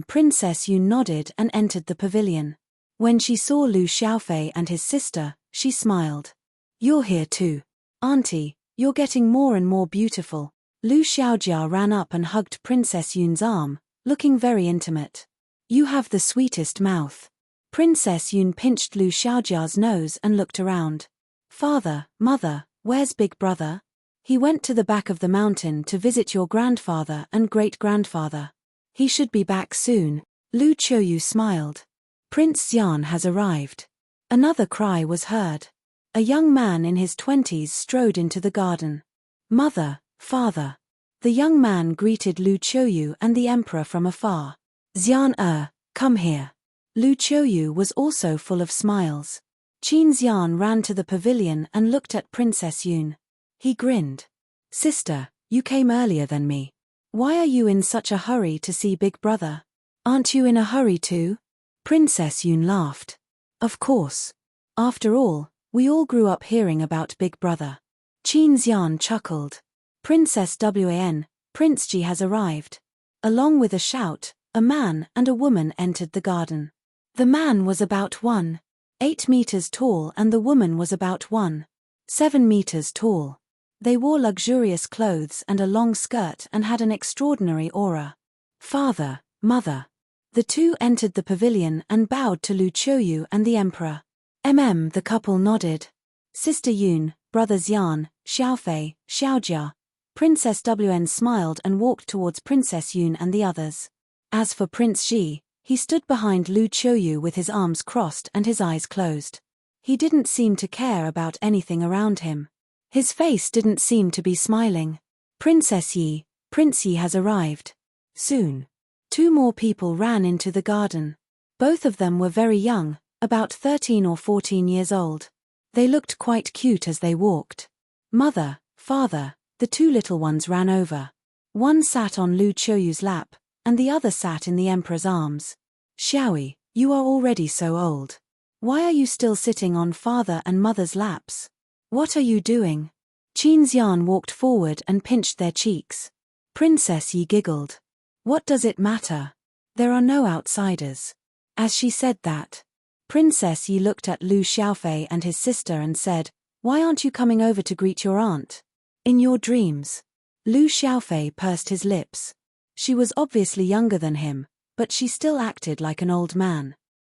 Princess Yun nodded and entered the pavilion. When she saw Lu Xiaofei and his sister, she smiled. You're here too. Auntie, you're getting more and more beautiful. Lu Xiaojia ran up and hugged Princess Yun's arm, looking very intimate. You have the sweetest mouth. Princess Yun pinched Lu Xiaojia's nose and looked around. Father, mother, where's big brother? He went to the back of the mountain to visit your grandfather and great-grandfather. He should be back soon. Lu Qiuyu smiled. Prince Xian has arrived. Another cry was heard. A young man in his 20s strode into the garden. Mother, father. The young man greeted Lu Qiuyu and the emperor from afar. Xian, come here. Lu Qiuyu was also full of smiles. Qin Xian ran to the pavilion and looked at Princess Yun. He grinned. Sister, you came earlier than me. Why are you in such a hurry to see big brother? Aren't you in a hurry too? Princess Yun laughed. Of course. After all, we all grew up hearing about big brother. Qin Xian chuckled. Princess Wan, Prince Ji has arrived. Along with a shout, a man and a woman entered the garden. The man was about 1.8 meters tall and the woman was about 1.7 meters tall. They wore luxurious clothes and a long skirt and had an extraordinary aura. Father, mother. The two entered the pavilion and bowed to Lu Qiuyu and the emperor. The couple nodded. Sister Yun, brother Xian, Xiaofei, Xiaojia. Princess Wan smiled and walked towards Princess Yun and the others. As for Prince Ji, he stood behind Lu Qiuyu with his arms crossed and his eyes closed. He didn't seem to care about anything around him. His face didn't seem to be smiling. Princess Yi, Prince Yi has arrived. Soon. Two more people ran into the garden. Both of them were very young, about 13 or 14 years old. They looked quite cute as they walked. Mother, father, the two little ones ran over. One sat on Lu Qiuyu's lap, and the other sat in the emperor's arms. Xiaoyi, you are already so old. Why are you still sitting on father and mother's laps? What are you doing? Qin Xian walked forward and pinched their cheeks. Princess Yi giggled. What does it matter? There are no outsiders. As she said that, Princess Yi looked at Lu Xiaofei and his sister and said, Why aren't you coming over to greet your aunt? In your dreams. Lu Xiaofei pursed his lips. She was obviously younger than him, but she still acted like an old man.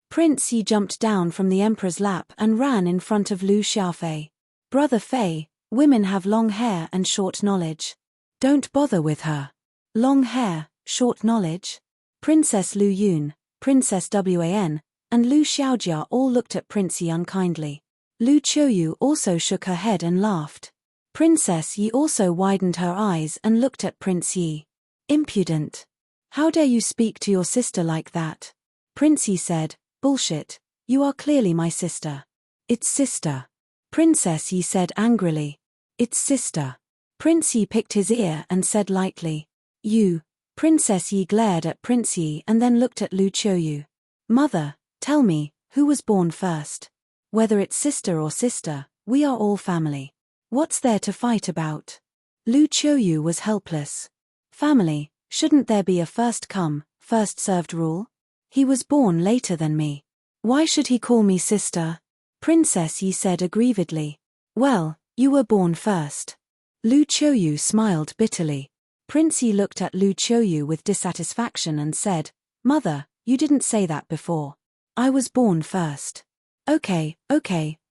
Prince Yi jumped down from the emperor's lap and ran in front of Lu Xiaofei. Brother Fei, women have long hair and short knowledge. Don't bother with her. Long hair, short knowledge? Princess Lu Yun, Princess Wan, and Lu Xiaojia all looked at Prince Yi unkindly. Lu Qiuyu also shook her head and laughed. Princess Yi also widened her eyes and looked at Prince Yi. Impudent. How dare you speak to your sister like that? Prince Yi said, Bullshit, you are clearly my sister. It's sister. Princess Yi said angrily. It's sister. Prince Yi picked his ear and said lightly. You. Princess Yi glared at Prince Yi and then looked at Lu Qiuyu. Mother, tell me, who was born first? Whether it's sister or sister, we are all family. What's there to fight about? Lu Qiuyu was helpless. Family, shouldn't there be a first come, first served rule? He was born later than me. Why should he call me sister? Princess Yi said aggrievedly. Well, you were born first. Lu Qiuyu smiled bitterly. Prince Yi looked at Lu Qiuyu with dissatisfaction and said, Mother, you didn't say that before. I was born first. Okay,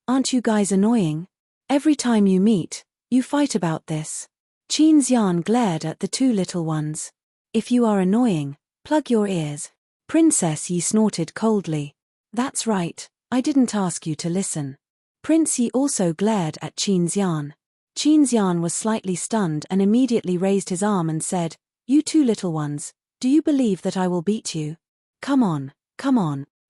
aren't you guys annoying? Every time you meet, you fight about this. Qin Xian glared at the two little ones. If you are annoying, plug your ears. Princess Yi snorted coldly. That's right, I didn't ask you to listen. Prince Yi also glared at Qin Xian. Qin Xian was slightly stunned and immediately raised his arm and said, You two little ones, do you believe that I will beat you? Come on.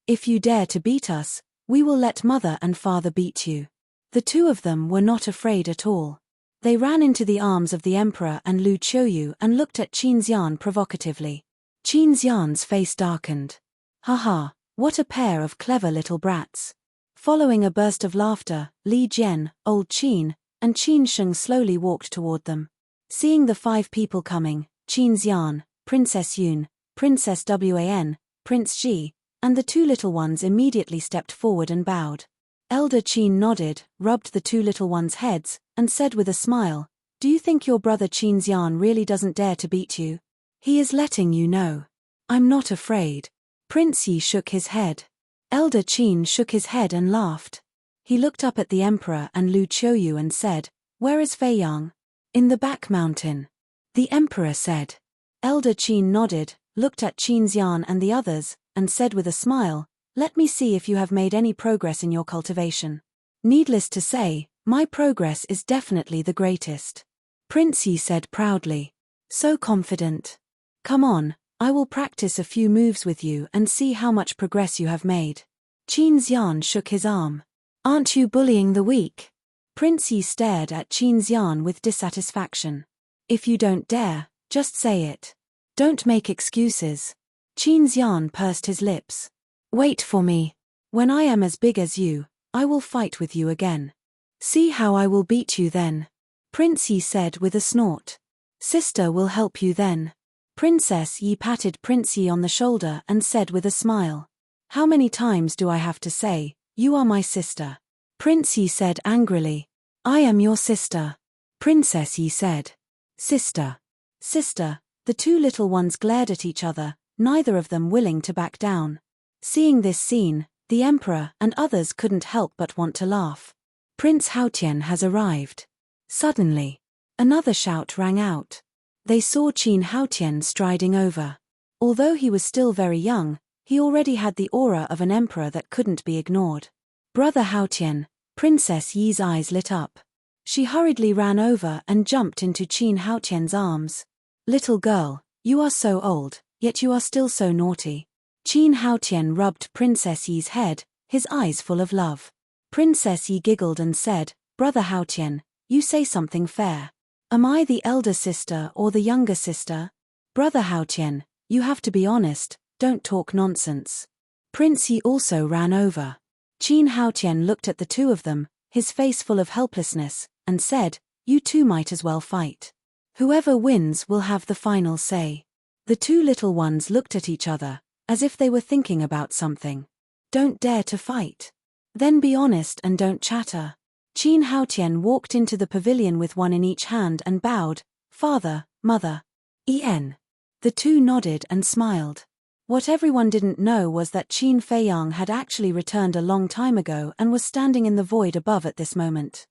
If you dare to beat us, we will let mother and father beat you. The two of them were not afraid at all. They ran into the arms of the emperor and Lu Qiuyu and looked at Qin Xian provocatively. Qin Xian's face darkened. Haha, what a pair of clever little brats. Following a burst of laughter, Li Jian, old Qin, and Qin Sheng slowly walked toward them. Seeing the 5 people coming, Qin Xian, Princess Yun, Princess Wan, Prince Ji, and the two little ones immediately stepped forward and bowed. Elder Qin nodded, rubbed the two little ones' heads, and said with a smile, Do you think your brother Qin Xian really doesn't dare to beat you? He is letting you know. I'm not afraid. Prince Yi shook his head. Elder Qin shook his head and laughed. He looked up at the emperor and Lu Qiuyu and said, "Where is Fei Yang?" "In the back mountain," the emperor said. Elder Qin nodded, looked at Qin Xian and the others, and said with a smile, "Let me see if you have made any progress in your cultivation. Needless to say, my progress is definitely the greatest." Prince Yi said proudly. "So confident. Come on, I will practice a few moves with you and see how much progress you have made." Qin Xian shook his arm. "Aren't you bullying the weak?" Prince Yi stared at Qin Xian with dissatisfaction. "If you don't dare, just say it. Don't make excuses." Qin Xian pursed his lips. "Wait for me. When I am as big as you, I will fight with you again. See how I will beat you then." Prince Yi said with a snort. "Sister will help you then." Princess Yi patted Prince Yi on the shoulder and said with a smile. "How many times do I have to say, you are my sister?" Prince Yi said angrily. "I am your sister." Princess Yi said. "Sister. Sister." The two little ones glared at each other, neither of them willing to back down. Seeing this scene, the emperor and others couldn't help but want to laugh. "Prince Haotian has arrived." Suddenly, another shout rang out. They saw Qin Haotian striding over. Although he was still very young, he already had the aura of an emperor that couldn't be ignored. "Brother Haotian," Princess Yi's eyes lit up. She hurriedly ran over and jumped into Qin Haotian's arms. "Little girl, you are so old, yet you are still so naughty." Qin Haotian rubbed Princess Yi's head, his eyes full of love. Princess Yi giggled and said, "Brother Haotian, you say something fair. Am I the elder sister or the younger sister?" "Brother Haotian, you have to be honest, don't talk nonsense." Prince Yi also ran over. Qin Haotian looked at the two of them, his face full of helplessness, and said, "You two might as well fight. Whoever wins will have the final say." The two little ones looked at each other, as if they were thinking about something. "Don't dare to fight. Then be honest and don't chatter." Qin Haotian walked into the pavilion with one in each hand and bowed, "Father, Mother." The two nodded and smiled. What everyone didn't know was that Qin Feiyang had actually returned a long time ago and was standing in the void above at this moment.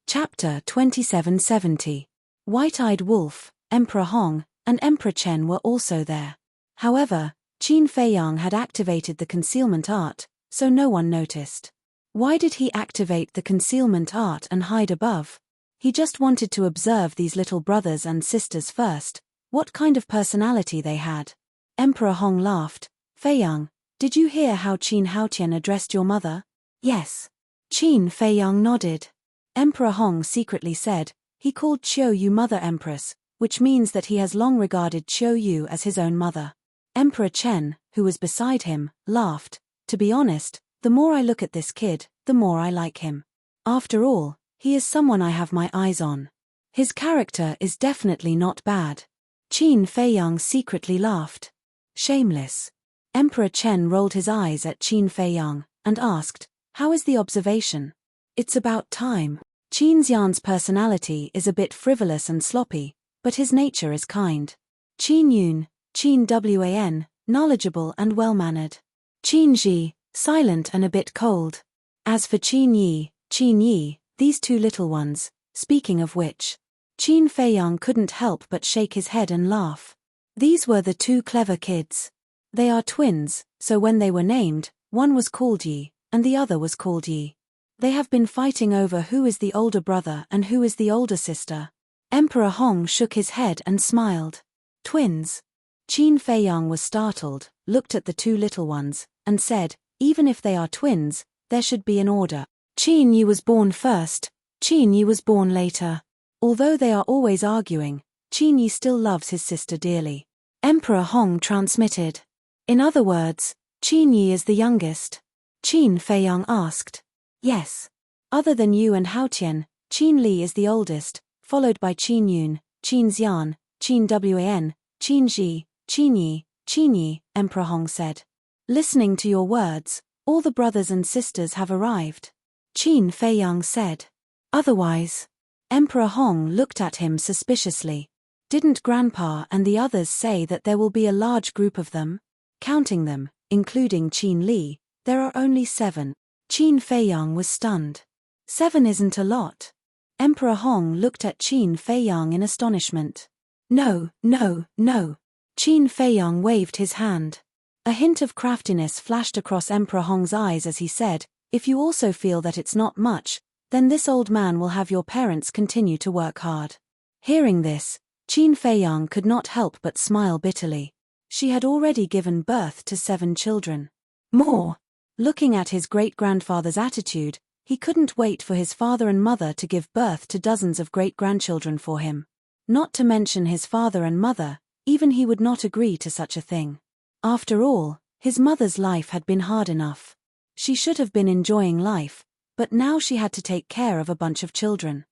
Chapter 2770. White-Eyed Wolf, Emperor Hong, and Emperor Chen were also there. However, Qin Feiyang had activated the concealment art, so no one noticed. Why did he activate the concealment art and hide above? He just wanted to observe these little brothers and sisters first, what kind of personality they had. Emperor Hong laughed. "Feiyang, did you hear how Qin Haotian addressed your mother?" "Yes." Qin Feiyang nodded. Emperor Hong secretly said, "He called Qiuyu Mother Empress, which means that he has long regarded Qiuyu as his own mother." Emperor Chen, who was beside him, laughed. "To be honest, the more I look at this kid, the more I like him. After all, he is someone I have my eyes on. His character is definitely not bad." Qin Feiyang secretly laughed. "Shameless." Emperor Chen rolled his eyes at Qin Feiyang and asked, "How is the observation?" "It's about time." Qin Xian's personality is a bit frivolous and sloppy, but his nature is kind. Qin Yun, Qin Wan, knowledgeable and well-mannered. Qin Ji, silent and a bit cold. As for Qin Yi, these two little ones, speaking of which. Qin Feiyang couldn't help but shake his head and laugh. These were the two clever kids. They are twins, so when they were named, one was called Yi, and the other was called Yi. They have been fighting over who is the older brother and who is the older sister. Emperor Hong shook his head and smiled. "Twins?" Qin Feiyang was startled, looked at the two little ones, and said, "Even if they are twins, there should be an order. Qin Yi was born first, Qin Yi was born later." Although they are always arguing, Qin Yi still loves his sister dearly. Emperor Hong transmitted. "In other words, Qin Yi is the youngest?" Qin Feiyang asked. "Yes. Other than you and Haotian, Qin Li is the oldest, followed by Qin Yun, Qin Xian, Qin Wan, Qin Ji, Qin Yi, Emperor Hong said. "Listening to your words, all the brothers and sisters have arrived." Qin Feiyang said. "Otherwise?" Emperor Hong looked at him suspiciously. "Didn't Grandpa and the others say that there will be a large group of them?" Counting them, including Qin Li, There are only 7. Qin Feiyang was stunned. 7 isn't a lot. Emperor Hong looked at Qin Feiyang in astonishment. No, no, no. Qin Feiyang waved his hand. A hint of craftiness flashed across Emperor Hong's eyes as he said, if you also feel that it's not much, then this old man will have your parents continue to work hard. Hearing this, Qin Feiyang could not help but smile bitterly. She had already given birth to 7 children. More. Looking at his great-grandfather's attitude, he couldn't wait for his father and mother to give birth to dozens of great-grandchildren for him. Not to mention his father and mother, even he would not agree to such a thing. After all, his mother's life had been hard enough. She should have been enjoying life, but now she had to take care of a bunch of children.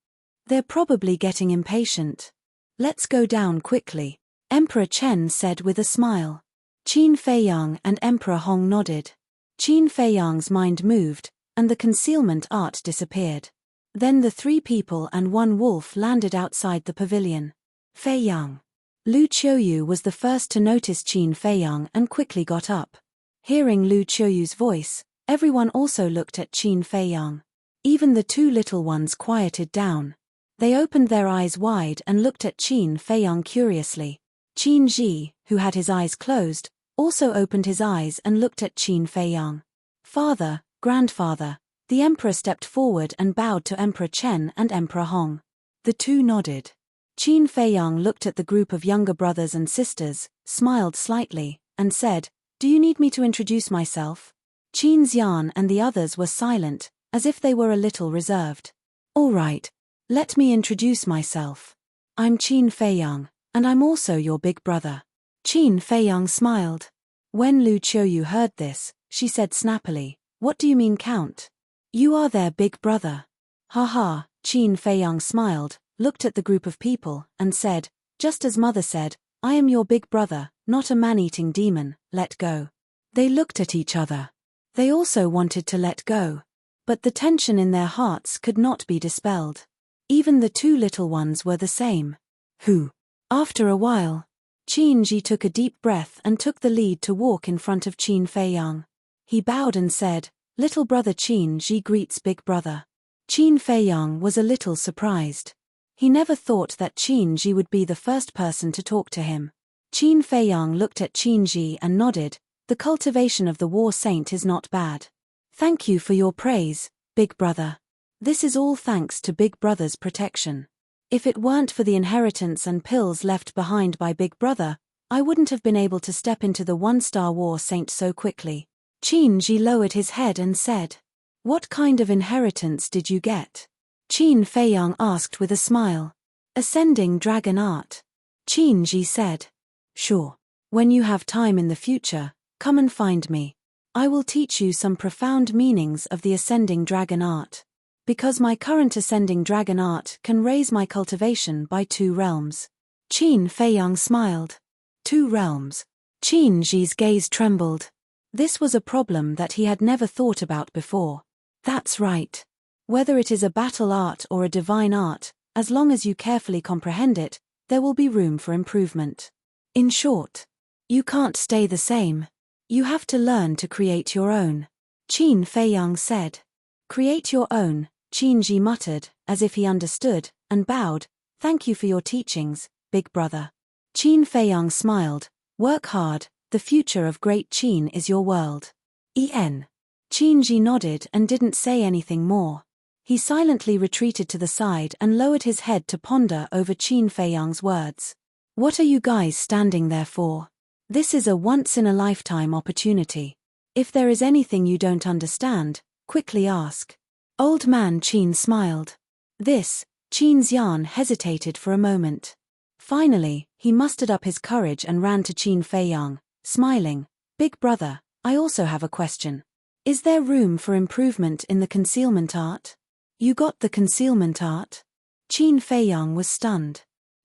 They're probably getting impatient. Let's go down quickly, Emperor Chen said with a smile. Qin Feiyang and Emperor Hong nodded. Qin Feiyang's mind moved, and the concealment art disappeared. Then the 3 people and 1 wolf landed outside the pavilion. Feiyang. Lu Qiuyu was the first to notice Qin Feiyang and quickly got up. Hearing Lu Qiuyu's voice, everyone also looked at Qin Feiyang. Even the 2 little ones quieted down. They opened their eyes wide and looked at Qin Feiyang curiously. Qin Ji, who had his eyes closed, also opened his eyes and looked at Qin Feiyang. Father, grandfather. The emperor stepped forward and bowed to Emperor Chen and Emperor Hong. The 2 nodded. Qin Feiyang looked at the group of younger brothers and sisters, smiled slightly, and said, "Do you need me to introduce myself?" Qin Xian and the others were silent, as if they were a little reserved. "All right. Let me introduce myself. I'm Qin Feiyang, and I'm also your big brother." Qin Feiyang smiled. When Lu Qiuyu heard this, she said snappily, "What do you mean, Count? You are their big brother." "Haha," Qin Feiyang smiled, looked at the group of people, and said, "Just as mother said, I am your big brother, not a man-eating demon, let go." They looked at each other. They also wanted to let go. But the tension in their hearts could not be dispelled. Even the 2 little ones were the same. Who? After a while, Qin Ji took a deep breath and took the lead to walk in front of Qin Feiyang. He bowed and said, "Little brother Qin Ji greets big brother." Qin Feiyang was a little surprised. He never thought that Qin Ji would be the first person to talk to him. Qin Feiyang looked at Qin Ji and nodded. The cultivation of the war saint is not bad. Thank you for your praise, big brother. This is all thanks to big brother's protection. If it weren't for the inheritance and pills left behind by big brother, I wouldn't have been able to step into the 1-star war saint so quickly. Qin Ji lowered his head and said, "What kind of inheritance did you get?" Qin Feiyang asked with a smile. "Ascending dragon art." Qin Ji said, "Sure. When you have time in the future, come and find me. I will teach you some profound meanings of the ascending dragon art. Because my current ascending dragon art can raise my cultivation by 2 realms. Qin Feiyang smiled. 2 realms. Qin Ji's gaze trembled. This was a problem that he had never thought about before. That's right. Whether it is a battle art or a divine art, as long as you carefully comprehend it, there will be room for improvement. In short, you can't stay the same. You have to learn to create your own. Qin Feiyang said. Create your own, Qin Ji muttered, as if he understood, and bowed. Thank you for your teachings, big brother. Qin Feiyang smiled. Work hard, the future of Great Qin is your world. En. Qin Ji nodded and didn't say anything more. He silently retreated to the side and lowered his head to ponder over Qin Feiyang's words. What are you guys standing there for? This is a once-in-a-lifetime opportunity. If there is anything you don't understand, quickly ask. Old man Qin smiled. This, Qin Xian hesitated for a moment. Finally, he mustered up his courage and ran to Qin Feiyang, smiling. Big brother, I also have a question. Is there room for improvement in the concealment art? You got the concealment art? Qin Feiyang was stunned.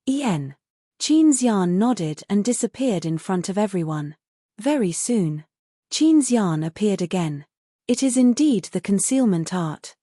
En. Qin Xian nodded and disappeared in front of everyone. Very soon, Qin Xian appeared again. It is indeed the concealment art.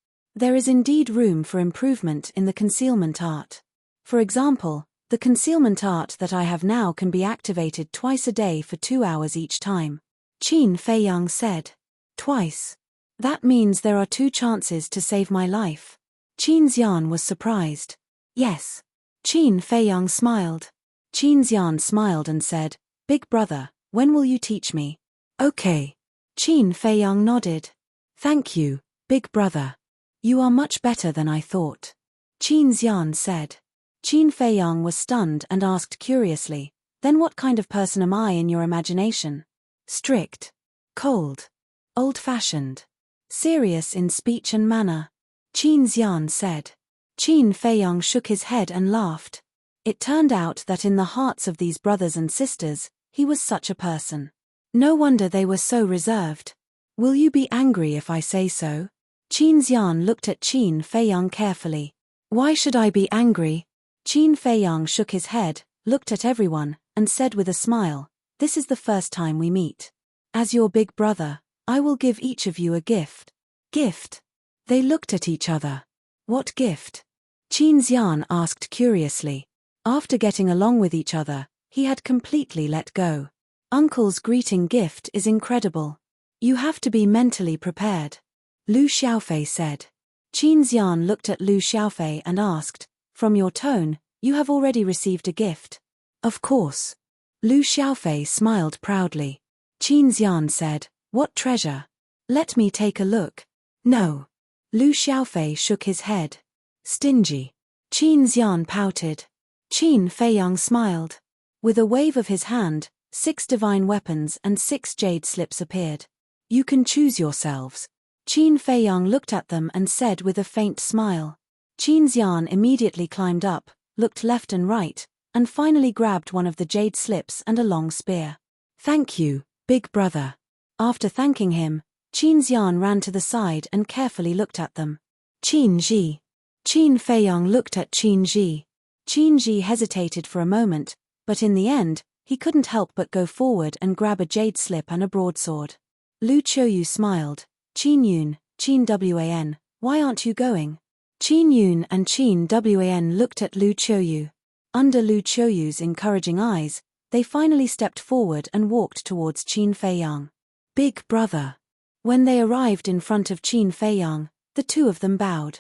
There is indeed room for improvement in the concealment art. For example, the concealment art that I have now can be activated twice a day for 2 hours each time. Qin Feiyang said. Twice. That means there are 2 chances to save my life. Qin Xian was surprised. Yes. Qin Feiyang smiled. Qin Xian smiled and said, Big brother, when will you teach me? Okay. Qin Feiyang nodded. Thank you, big brother. You are much better than I thought. Qin Xian said. Qin Feiyang was stunned and asked curiously, Then what kind of person am I in your imagination? Strict. Cold. Old-fashioned. Serious in speech and manner. Qin Xian said. Qin Feiyang shook his head and laughed. It turned out that in the hearts of these brothers and sisters, he was such a person. No wonder they were so reserved. Will you be angry if I say so? Qin Xian looked at Qin Feiyang carefully. Why should I be angry? Qin Feiyang shook his head, looked at everyone, and said with a smile, This is the first time we meet. As your big brother, I will give each of you a gift. Gift? They looked at each other. What gift? Qin Xian asked curiously. After getting along with each other, he had completely let go. Uncle's greeting gift is incredible. You have to be mentally prepared. Lu Xiaofei said. Qin Xian looked at Lu Xiaofei and asked, From your tone, you have already received a gift. Of course. Lu Xiaofei smiled proudly. Qin Xian said, What treasure? Let me take a look. No. Lu Xiaofei shook his head. Stingy. Qin Xian pouted. Qin Feiyang smiled. With a wave of his hand, 6 divine weapons and 6 jade slips appeared. You can choose yourselves. Qin Feiyang looked at them and said with a faint smile. Qin Xian immediately climbed up, looked left and right, and finally grabbed one of the jade slips and a long spear. Thank you, big brother. After thanking him, Qin Xian ran to the side and carefully looked at them. Qin Ji. Qin Feiyang looked at Qin Ji. Qin Ji hesitated for a moment, but in the end, he couldn't help but go forward and grab a jade slip and a broadsword. Lu Qiuyu smiled. Qin Yun, Qin Wan, why aren't you going? Qin Yun and Qin Wan looked at Lu Qiuyu. Under Lu Qiuyu's encouraging eyes, they finally stepped forward and walked towards Qin Feiyang. Big brother. When they arrived in front of Qin Feiyang, the 2 of them bowed.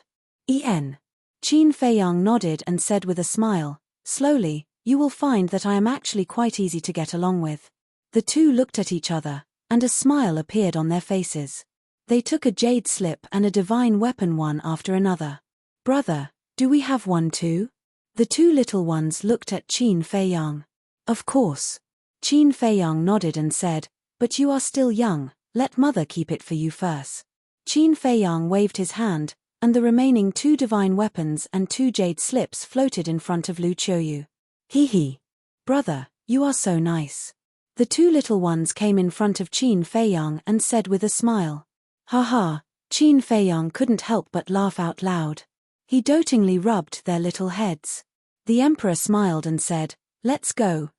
En. Qin Feiyang nodded and said with a smile, Slowly, you will find that I am actually quite easy to get along with. The 2 looked at each other, and a smile appeared on their faces. They took a jade slip and a divine weapon one after another. Brother, do we have one too? The 2 little ones looked at Qin Feiyang. Of course. Qin Feiyang nodded and said, But you are still young, let mother keep it for you first. Qin Feiyang waved his hand, and the remaining 2 divine weapons and 2 jade slips floated in front of Lu Qiuyu. Hee. Brother, you are so nice. The 2 little ones came in front of Qin Feiyang and said with a smile. Ha. Qin Feiyang couldn't help but laugh out loud. He dotingly rubbed their little heads. The emperor smiled and said, Let's go,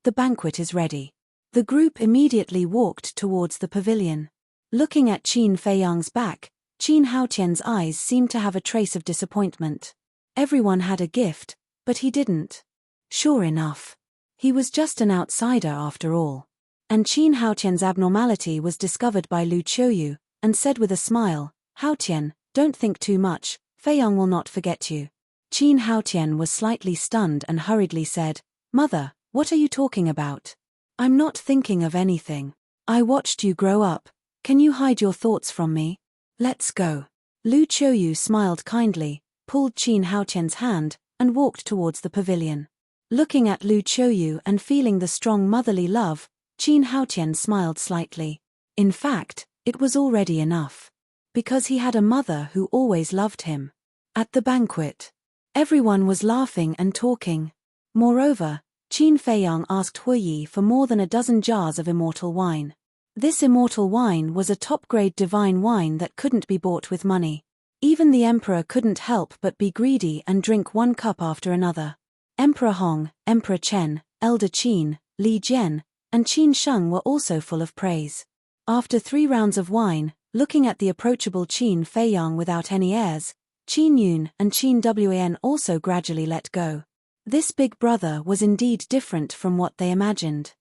the banquet is ready. The group immediately walked towards the pavilion. Looking at Qin Feiyang's back, Qin Haotian's eyes seemed to have a trace of disappointment. Everyone had a gift, but he didn't. Sure enough. He was just an outsider after all. And Qin Haotian's abnormality was discovered by Lu Qiuyu, and said with a smile, Haotian, don't think too much, Feiyang will not forget you. Qin Haotian was slightly stunned and hurriedly said, Mother, what are you talking about? I'm not thinking of anything. I watched you grow up. Can you hide your thoughts from me? Let's go. Lu Qiuyu smiled kindly, pulled Qin Haotian's hand, and walked towards the pavilion. Looking at Lu Qiuyu and feeling the strong motherly love, Qin Haotian smiled slightly. In fact, it was already enough. Because he had a mother who always loved him. At the banquet, everyone was laughing and talking. Moreover, Qin Feiyang asked Huiyi for more than a dozen jars of immortal wine. This immortal wine was a top-grade divine wine that couldn't be bought with money. Even the emperor couldn't help but be greedy and drink 1 cup after another. Emperor Hong, Emperor Chen, Elder Qin, Li Jian, and Qin Sheng were also full of praise. After 3 rounds of wine, looking at the approachable Qin Feiyang without any airs, Qin Yun and Qin Wan also gradually let go. This big brother was indeed different from what they imagined.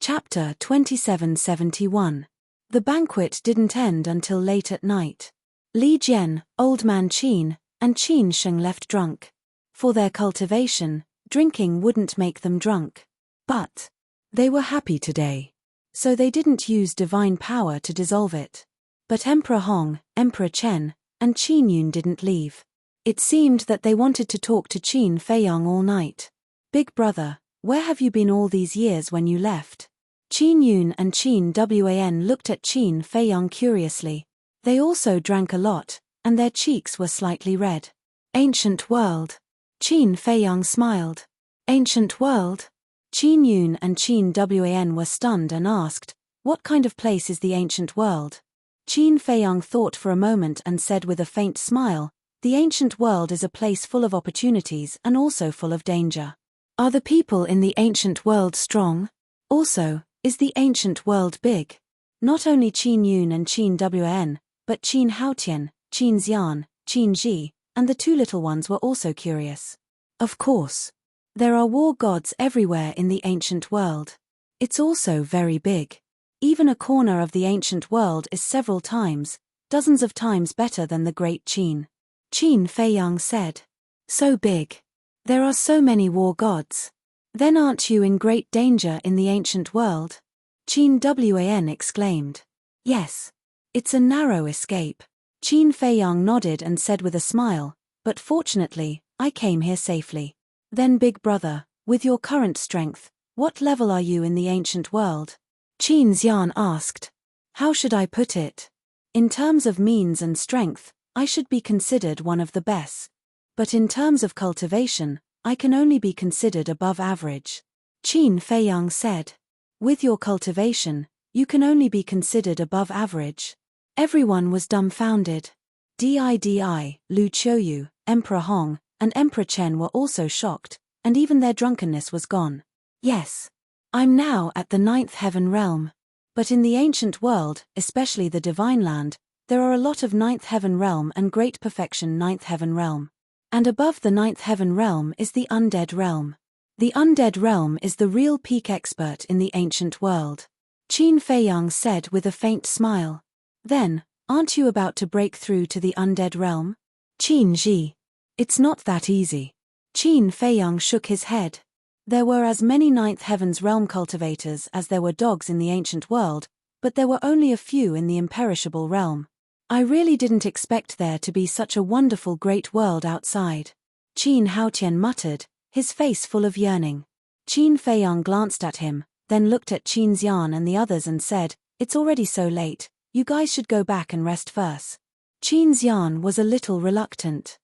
Chapter 2771. The banquet didn't end until late at night. Li Jian, old man Qin, and Qin Sheng left drunk. For their cultivation, drinking wouldn't make them drunk. But they were happy today. So they didn't use divine power to dissolve it. But Emperor Hong, Emperor Chen, and Qin Yun didn't leave. It seemed that they wanted to talk to Qin Feiyang all night. Big brother, where have you been all these years when you left? Qin Yun and Qin Wan looked at Qin Feiyang curiously. They also drank a lot, and their cheeks were slightly red. Ancient world. Qin Feiyang smiled. Ancient world? Qin Yun and Qin Wan were stunned and asked, what kind of place is the ancient world? Qin Feiyang thought for a moment and said with a faint smile, the ancient world is a place full of opportunities and also full of danger. Are the people in the ancient world strong? Also, is the ancient world big? Not only Qin Yun and Qin Wan, but Qin Haotian, Qin Xian, Qin Ji, and the two little ones were also curious. Of course. There are war gods everywhere in the ancient world. It's also very big. Even a corner of the ancient world is several times, dozens of times better than the great Qin. Qin Feiyang said. So big. There are so many war gods. Then aren't you in great danger in the ancient world? Qin Wan exclaimed. Yes. It's a narrow escape. Qin Feiyang nodded and said with a smile, but fortunately, I came here safely. Then big brother, with your current strength, what level are you in the ancient world? Qin Xian asked. How should I put it? In terms of means and strength, I should be considered one of the best. But in terms of cultivation, I can only be considered above average. Qin Feiyang said. With your cultivation, you can only be considered above average. Everyone was dumbfounded. Didi, Lu Qiuyu, Emperor Hong, and Emperor Chen were also shocked, and even their drunkenness was gone. Yes. I'm now at the 9th heaven realm. But in the ancient world, especially the divine land, there are a lot of 9th heaven realm and great perfection 9th heaven realm. And above the 9th heaven realm is the undead realm. The undead realm is the real peak expert in the ancient world. Qin Feiyang said with a faint smile. Then, aren't you about to break through to the undead realm? Qin Ji. It's not that easy. Qin Feiyang shook his head. There were as many 9th heaven's realm cultivators as there were dogs in the ancient world, but there were only a few in the imperishable realm. I really didn't expect there to be such a wonderful great world outside. Qin Haotian muttered, his face full of yearning. Qin Feiyang glanced at him, then looked at Qin Xian and the others and said, it's already so late, you guys should go back and rest first. Qin Xian was a little reluctant.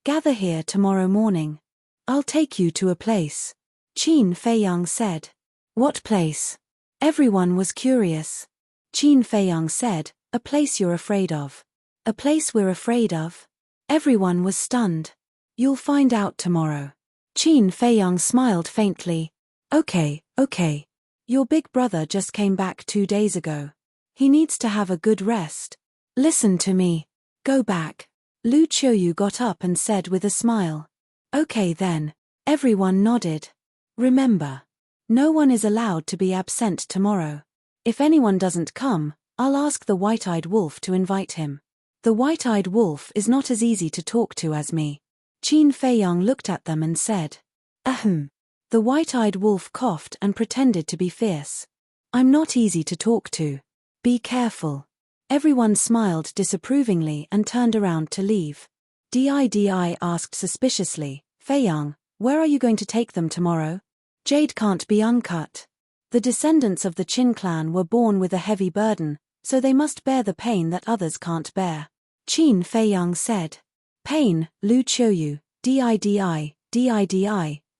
Gather here tomorrow morning. I'll take you to a place. Qin Feiyang said. What place? Everyone was curious. Qin Feiyang said, a place you're afraid of. A place we're afraid of? Everyone was stunned. You'll find out tomorrow. Qin Feiyang smiled faintly. Okay. Your big brother just came back 2 days ago. He needs to have a good rest. Listen to me. Go back. Lu Qiuyu got up and said with a smile. Okay then. Everyone nodded. Remember. No one is allowed to be absent tomorrow. If anyone doesn't come, I'll ask the white-eyed wolf to invite him. The white-eyed wolf is not as easy to talk to as me. Qin Feiyang looked at them and said. Ahem. The white-eyed wolf coughed and pretended to be fierce. I'm not easy to talk to. Be careful. Everyone smiled disapprovingly and turned around to leave. Didi asked suspiciously, Feiyang, where are you going to take them tomorrow? Jade can't be uncut. The descendants of the Qin clan were born with a heavy burden, so they must bear the pain that others can't bear. Qin Feiyang said. Pain, Lu Qiuyu, Didi,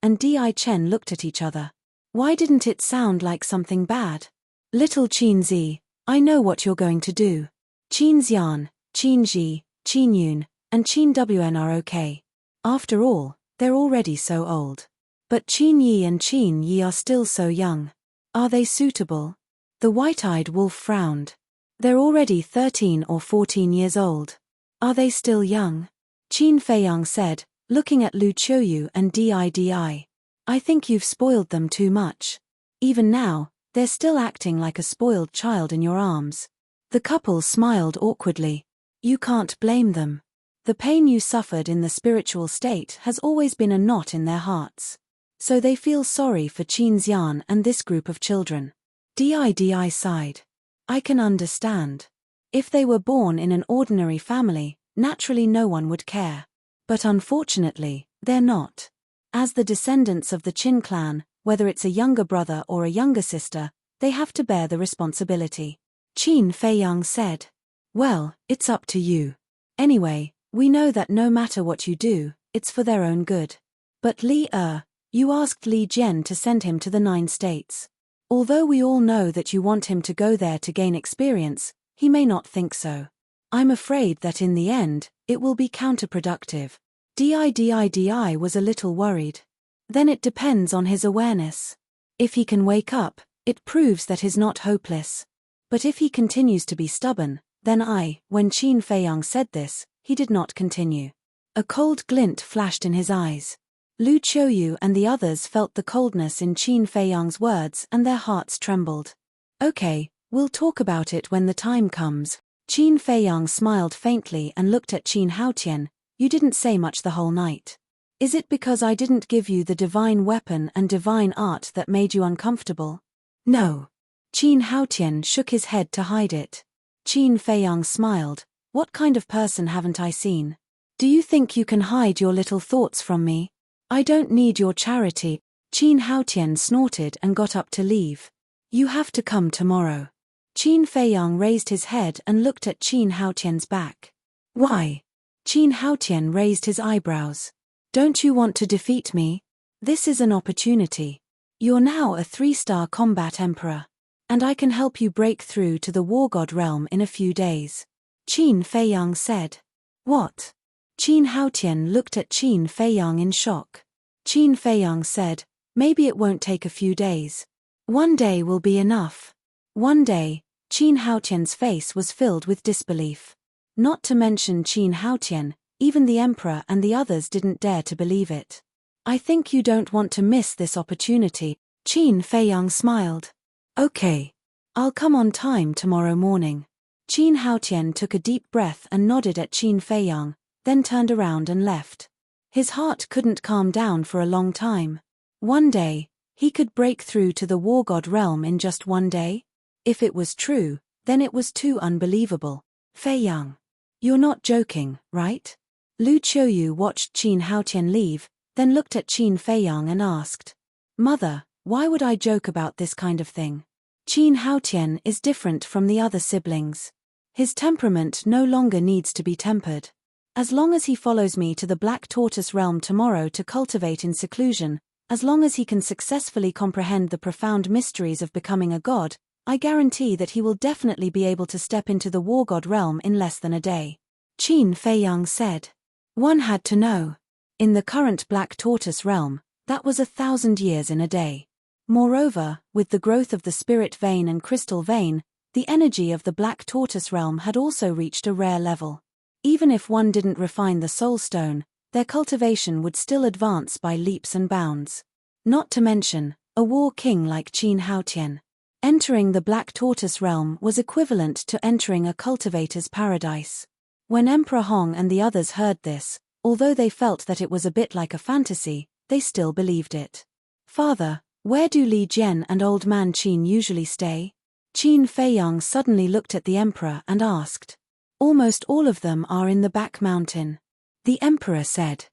and Di Chen looked at each other. Why didn't it sound like something bad? Little Qin Zi, I know what you're going to do. Qin Xian, Qin Ji, Qin Yun, and Qin Wan are okay. After all, they're already so old. But Qin Yi and Qin Yi are still so young. Are they suitable? The white-eyed wolf frowned. They're already 13 or 14 years old. Are they still young? Qin Feiyang said, looking at Lu Qiuyu and Didi. I think you've spoiled them too much. Even now, they're still acting like a spoiled child in your arms. The couple smiled awkwardly. You can't blame them. The pain you suffered in the spiritual state has always been a knot in their hearts. So they feel sorry for Qin Xian and this group of children. Didi sighed. I can understand. If they were born in an ordinary family, naturally no one would care. But unfortunately, they're not. As the descendants of the Qin clan, whether it's a younger brother or a younger sister, they have to bear the responsibility. Qin Feiyang said. Well, it's up to you. Anyway, we know that no matter what you do, it's for their own good. But you asked Li Jian to send him to the 9 states. Although we all know that you want him to go there to gain experience, he may not think so. I'm afraid that in the end, it will be counterproductive. Didi was a little worried. Then it depends on his awareness. If he can wake up, it proves that he's not hopeless. But if he continues to be stubborn, then when Qin Feiyang said this, he did not continue. A cold glint flashed in his eyes. Lu Qiuyu and the others felt the coldness in Qin Feiyang's words and their hearts trembled. Okay, we'll talk about it when the time comes. Qin Feiyang smiled faintly and looked at Qin Haotian. You didn't say much the whole night. Is it because I didn't give you the divine weapon and divine art that made you uncomfortable? No. Qin Haotian shook his head to hide it. Qin Feiyang smiled. What kind of person haven't I seen? Do you think you can hide your little thoughts from me? I don't need your charity. Qin Haotian snorted and got up to leave. You have to come tomorrow. Qin Feiyang raised his head and looked at Qin Haotian's back. Why? Qin Haotian raised his eyebrows. Don't you want to defeat me? This is an opportunity. You're now a 3-star combat emperor. And I can help you break through to the war god realm in a few days. Qin Feiyang said. What? Qin Haotian looked at Qin Feiyang in shock. Qin Feiyang said, maybe it won't take a few days. One day will be enough. One day, Qin Haotian's face was filled with disbelief. Not to mention Qin Haotian, even the emperor and the others didn't dare to believe it. I think you don't want to miss this opportunity. Qin Feiyang smiled. Okay. I'll come on time tomorrow morning. Qin Haotian took a deep breath and nodded at Qin Feiyang, then turned around and left. His heart couldn't calm down for a long time. One day, he could break through to the war god realm in just one day? If it was true, then it was too unbelievable. Feiyang. You're not joking, right? Lu Qiuyu watched Qin Haotian leave, then looked at Qin Feiyang and asked. Mother, why would I joke about this kind of thing? Qin Haotian is different from the other siblings. His temperament no longer needs to be tempered. As long as he follows me to the Black Tortoise realm tomorrow to cultivate in seclusion, as long as he can successfully comprehend the profound mysteries of becoming a god, I guarantee that he will definitely be able to step into the war god realm in less than a day. Qin Feiyang said. One had to know. In the current Black Tortoise realm, that was 1,000 years in a day. Moreover, with the growth of the spirit vein and crystal vein, the energy of the Black Tortoise realm had also reached a rare level. Even if one didn't refine the soul stone, their cultivation would still advance by leaps and bounds. Not to mention, a war king like Qin Haotian. Entering the Black Tortoise realm was equivalent to entering a cultivator's paradise. When Emperor Hong and the others heard this, although they felt that it was a bit like a fantasy, they still believed it. Father, where do Li Jian and old man Qin usually stay? Qin Feiyang suddenly looked at the emperor and asked. Almost all of them are in the back mountain. The emperor said.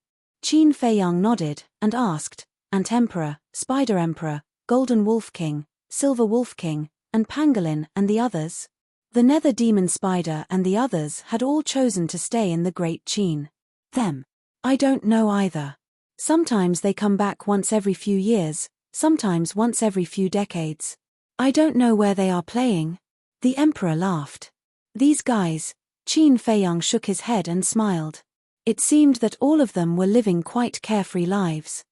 Qin Feiyang nodded and asked, Ant Emperor, Spider Emperor, Golden Wolf King, Silver Wolf King, and Pangolin and the others? The Nether Demon Spider and the others had all chosen to stay in the Great Qin. Them. I don't know either. Sometimes they come back once every few years, sometimes once every few decades. I don't know where they are playing. The emperor laughed. These guys. Qin Feiyang shook his head and smiled. It seemed that all of them were living quite carefree lives.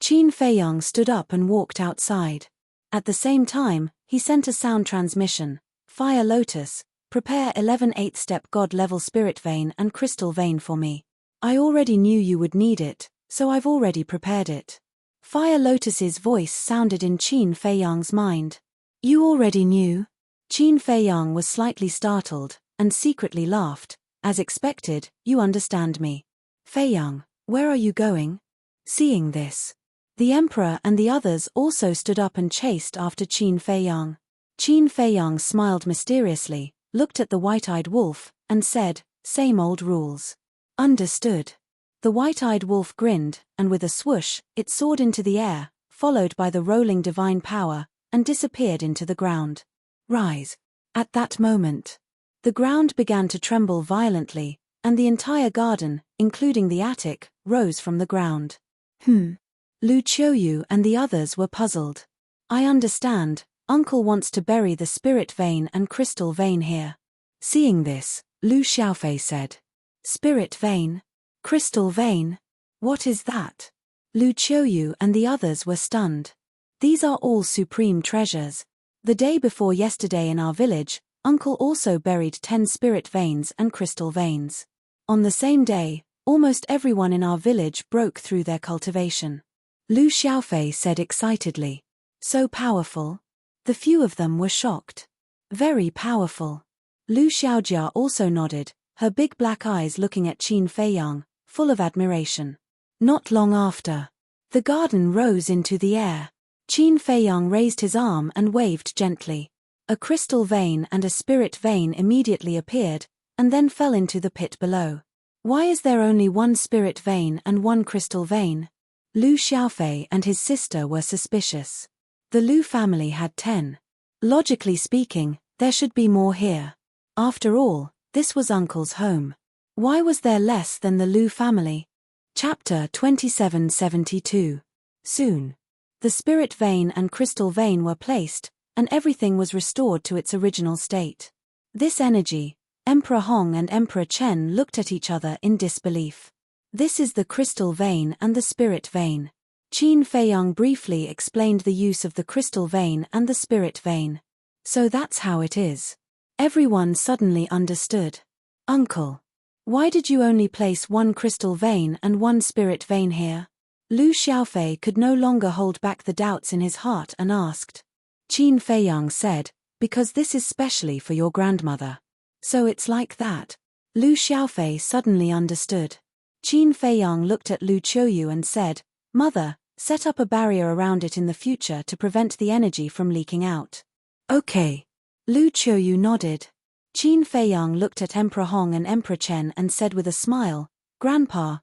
Qin Feiyang stood up and walked outside. At the same time, he sent a sound transmission. Fire Lotus, prepare 11 8-step God-level spirit vein and crystal vein for me. I already knew you would need it, so I've already prepared it. Fire Lotus's voice sounded in Qin Feiyang's mind. You already knew? Qin Feiyang was slightly startled, and secretly laughed. As expected, you understand me. Feiyang, where are you going? Seeing this, the emperor and the others also stood up and chased after Qin Feiyang. Qin Feiyang smiled mysteriously, looked at the white-eyed wolf, and said, same old rules. Understood. The white-eyed wolf grinned, and with a swoosh, it soared into the air, followed by the rolling divine power, and disappeared into the ground. Rise. At that moment, the ground began to tremble violently, and the entire garden, including the attic, rose from the ground. Lu Qiuyu and the others were puzzled. I understand, Uncle wants to bury the spirit vein and crystal vein here. Seeing this, Lu Xiaofei said. Spirit vein? Crystal vein? What is that? Lu Qiuyu and the others were stunned. These are all supreme treasures. The day before yesterday in our village, Uncle also buried 10 spirit veins and crystal veins. On the same day, almost everyone in our village broke through their cultivation. Lu Xiaofei said excitedly. So powerful? The few of them were shocked. Very powerful. Lu Xiaojia also nodded, her big black eyes looking at Qin Feiyang, full of admiration. Not long after, the garden rose into the air. Qin Feiyang raised his arm and waved gently. A crystal vein and a spirit vein immediately appeared, and then fell into the pit below. Why is there only one spirit vein and one crystal vein? Lu Xiaofei and his sister were suspicious. The Lu family had 10. Logically speaking, there should be more here. After all, this was Uncle's home. Why was there less than the Lu family? Chapter 2772. Soon, the spirit vein and crystal vein were placed, and everything was restored to its original state. This energy, Emperor Hong and Emperor Chen looked at each other in disbelief. This is the crystal vein and the spirit vein. Qin Feiyang briefly explained the use of the crystal vein and the spirit vein. So that's how it is. Everyone suddenly understood. Uncle, why did you only place one crystal vein and one spirit vein here? Lu Xiaofei could no longer hold back the doubts in his heart and asked. Qin Feiyang said, because this is specially for your grandmother. So it's like that. Lu Xiaofei suddenly understood. Qin Feiyang looked at Lu Qiuyu and said, Mother, set up a barrier around it in the future to prevent the energy from leaking out. Okay. Lu Qiuyu nodded. Qin Feiyang looked at Emperor Hong and Emperor Chen and said with a smile, Grandpa,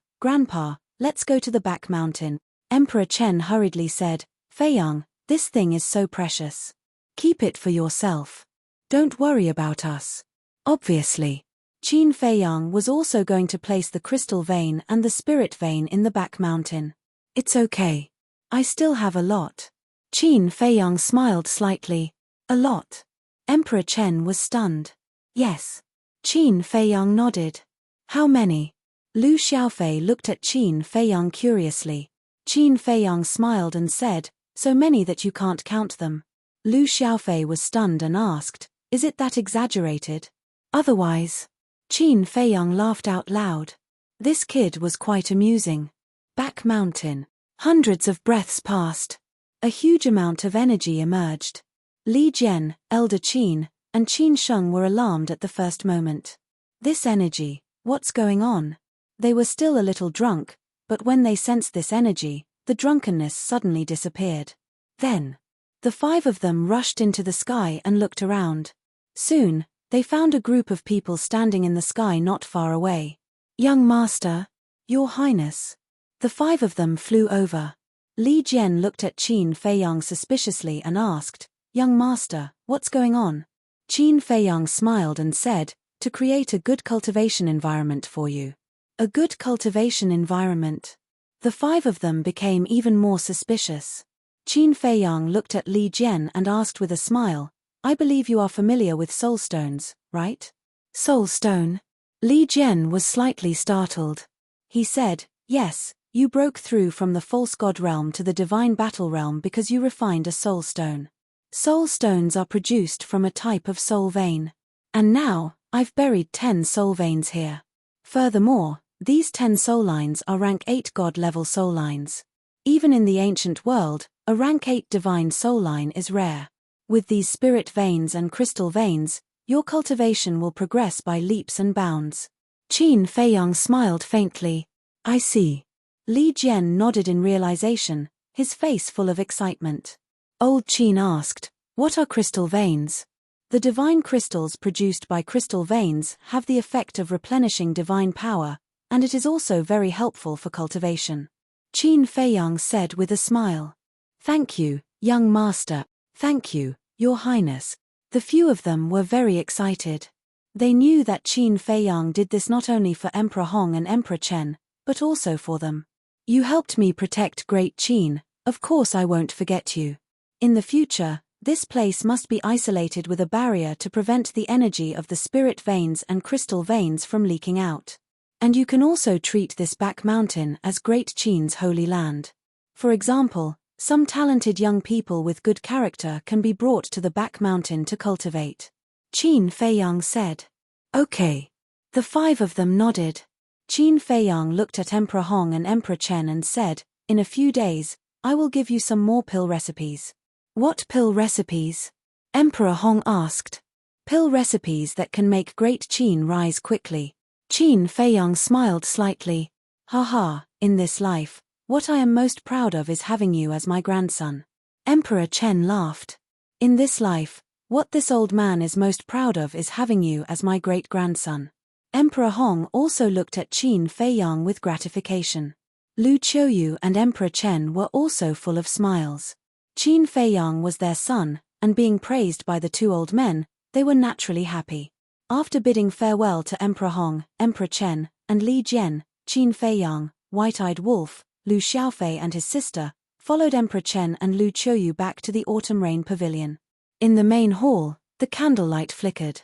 let's go to the back mountain. Emperor Chen hurriedly said, Feiyang, this thing is so precious. Keep it for yourself. Don't worry about us. Obviously. Qin Feiyang was also going to place the crystal vein and the spirit vein in the back mountain. It's okay. I still have a lot. Qin Feiyang smiled slightly. A lot. Emperor Chen was stunned. Yes. Qin Feiyang nodded. How many? Lu Xiaofei looked at Qin Feiyang curiously. Qin Feiyang smiled and said, so many that you can't count them. Lu Xiaofei was stunned and asked, is it that exaggerated? Otherwise. Qin Feiyang laughed out loud. This kid was quite amusing. Back mountain. Hundreds of breaths passed. A huge amount of energy emerged. Li Jian, Elder Qin, and Qin Sheng were alarmed at the first moment. This energy, what's going on? They were still a little drunk, but when they sensed this energy, the drunkenness suddenly disappeared. Then, the 5 of them rushed into the sky and looked around. Soon, they found a group of people standing in the sky not far away. Young Master, Your Highness. The 5 of them flew over. Li Jian looked at Qin Feiyang suspiciously and asked, Young Master, what's going on? Qin Feiyang smiled and said, to create a good cultivation environment for you. A good cultivation environment. The 5 of them became even more suspicious. Qin Feiyang looked at Li Jian and asked with a smile, I believe you are familiar with soul stones, right? Soul stone? Li Jian was slightly startled. He said, yes, you broke through from the false god realm to the divine battle realm because you refined a soul stone. Soul stones are produced from a type of soul vein. And now, I've buried 10 soul veins here. Furthermore, these 10 soul lines are rank 8 god-level soul lines. Even in the ancient world, a rank 8 divine soul line is rare. With these spirit veins and crystal veins, your cultivation will progress by leaps and bounds. Qin Feiyang smiled faintly. I see. Li Jian nodded in realization, his face full of excitement. Old Qin asked, what are crystal veins? The divine crystals produced by crystal veins have the effect of replenishing divine power, and it is also very helpful for cultivation. Qin Feiyang said with a smile. Thank you, young master. Thank you, your highness. The few of them were very excited. They knew that Qin Feiyang did this not only for Emperor Hong and Emperor Chen, but also for them. You helped me protect Great Qin, of course I won't forget you. In the future, this place must be isolated with a barrier to prevent the energy of the spirit veins and crystal veins from leaking out. And you can also treat this back mountain as Great Qin's holy land. For example, some talented young people with good character can be brought to the back mountain to cultivate. Qin Feiyang said. Okay. The 5 of them nodded. Qin Feiyang looked at Emperor Hong and Emperor Chen and said, in a few days, I will give you some more pill recipes. What pill recipes? Emperor Hong asked. Pill recipes that can make Great Qin rise quickly. Qin Feiyang smiled slightly. Haha, in this life, what I am most proud of is having you as my grandson. Emperor Chen laughed. In this life, what this old man is most proud of is having you as my great-grandson. Emperor Hong also looked at Qin Feiyang with gratification. Lu Qiuyu and Emperor Chen were also full of smiles. Qin Feiyang was their son, and being praised by the 2 old men, they were naturally happy. After bidding farewell to Emperor Hong, Emperor Chen, and Li Jian, Qin Feiyang, White-Eyed Wolf, Lu Xiaofei and his sister, followed Emperor Chen and Lu Qiuyu back to the autumn rain pavilion. In the main hall, the candlelight flickered.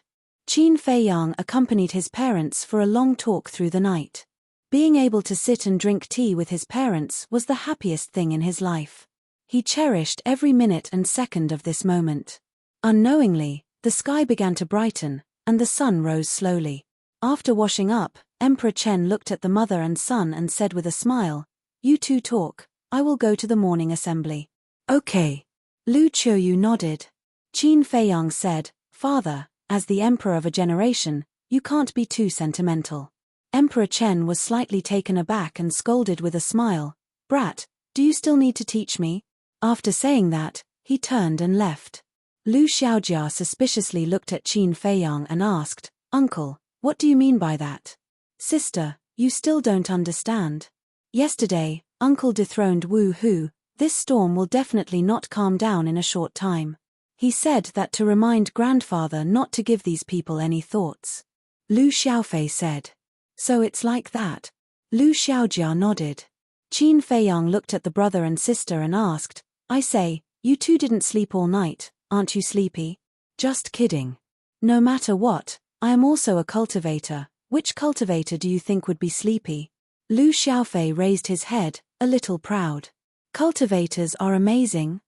Qin Feiyang accompanied his parents for a long talk through the night. Being able to sit and drink tea with his parents was the happiest thing in his life. He cherished every minute and second of this moment. Unknowingly, the sky began to brighten, and the sun rose slowly. After washing up, Emperor Chen looked at the mother and son and said with a smile, You 2 talk, I will go to the morning assembly. Okay. Lu Qiuyu nodded. Qin Feiyang said, Father, as the emperor of a generation, you can't be too sentimental. Emperor Chen was slightly taken aback and scolded with a smile, Brat, do you still need to teach me? After saying that, he turned and left. Lu Xiaojia suspiciously looked at Qin Feiyang and asked, Uncle, what do you mean by that? Sister, you still don't understand. Yesterday, Uncle dethroned Wu Hu. This storm will definitely not calm down in a short time. He said that to remind grandfather not to give these people any thoughts. Lu Xiaofei said. So it's like that. Lu Xiaojia nodded. Qin Feiyang looked at the brother and sister and asked, I say, you 2 didn't sleep all night, aren't you sleepy? Just kidding. No matter what, I am also a cultivator. Which cultivator do you think would be sleepy? Lu Xiaofei raised his head, a little proud. Cultivators are amazing.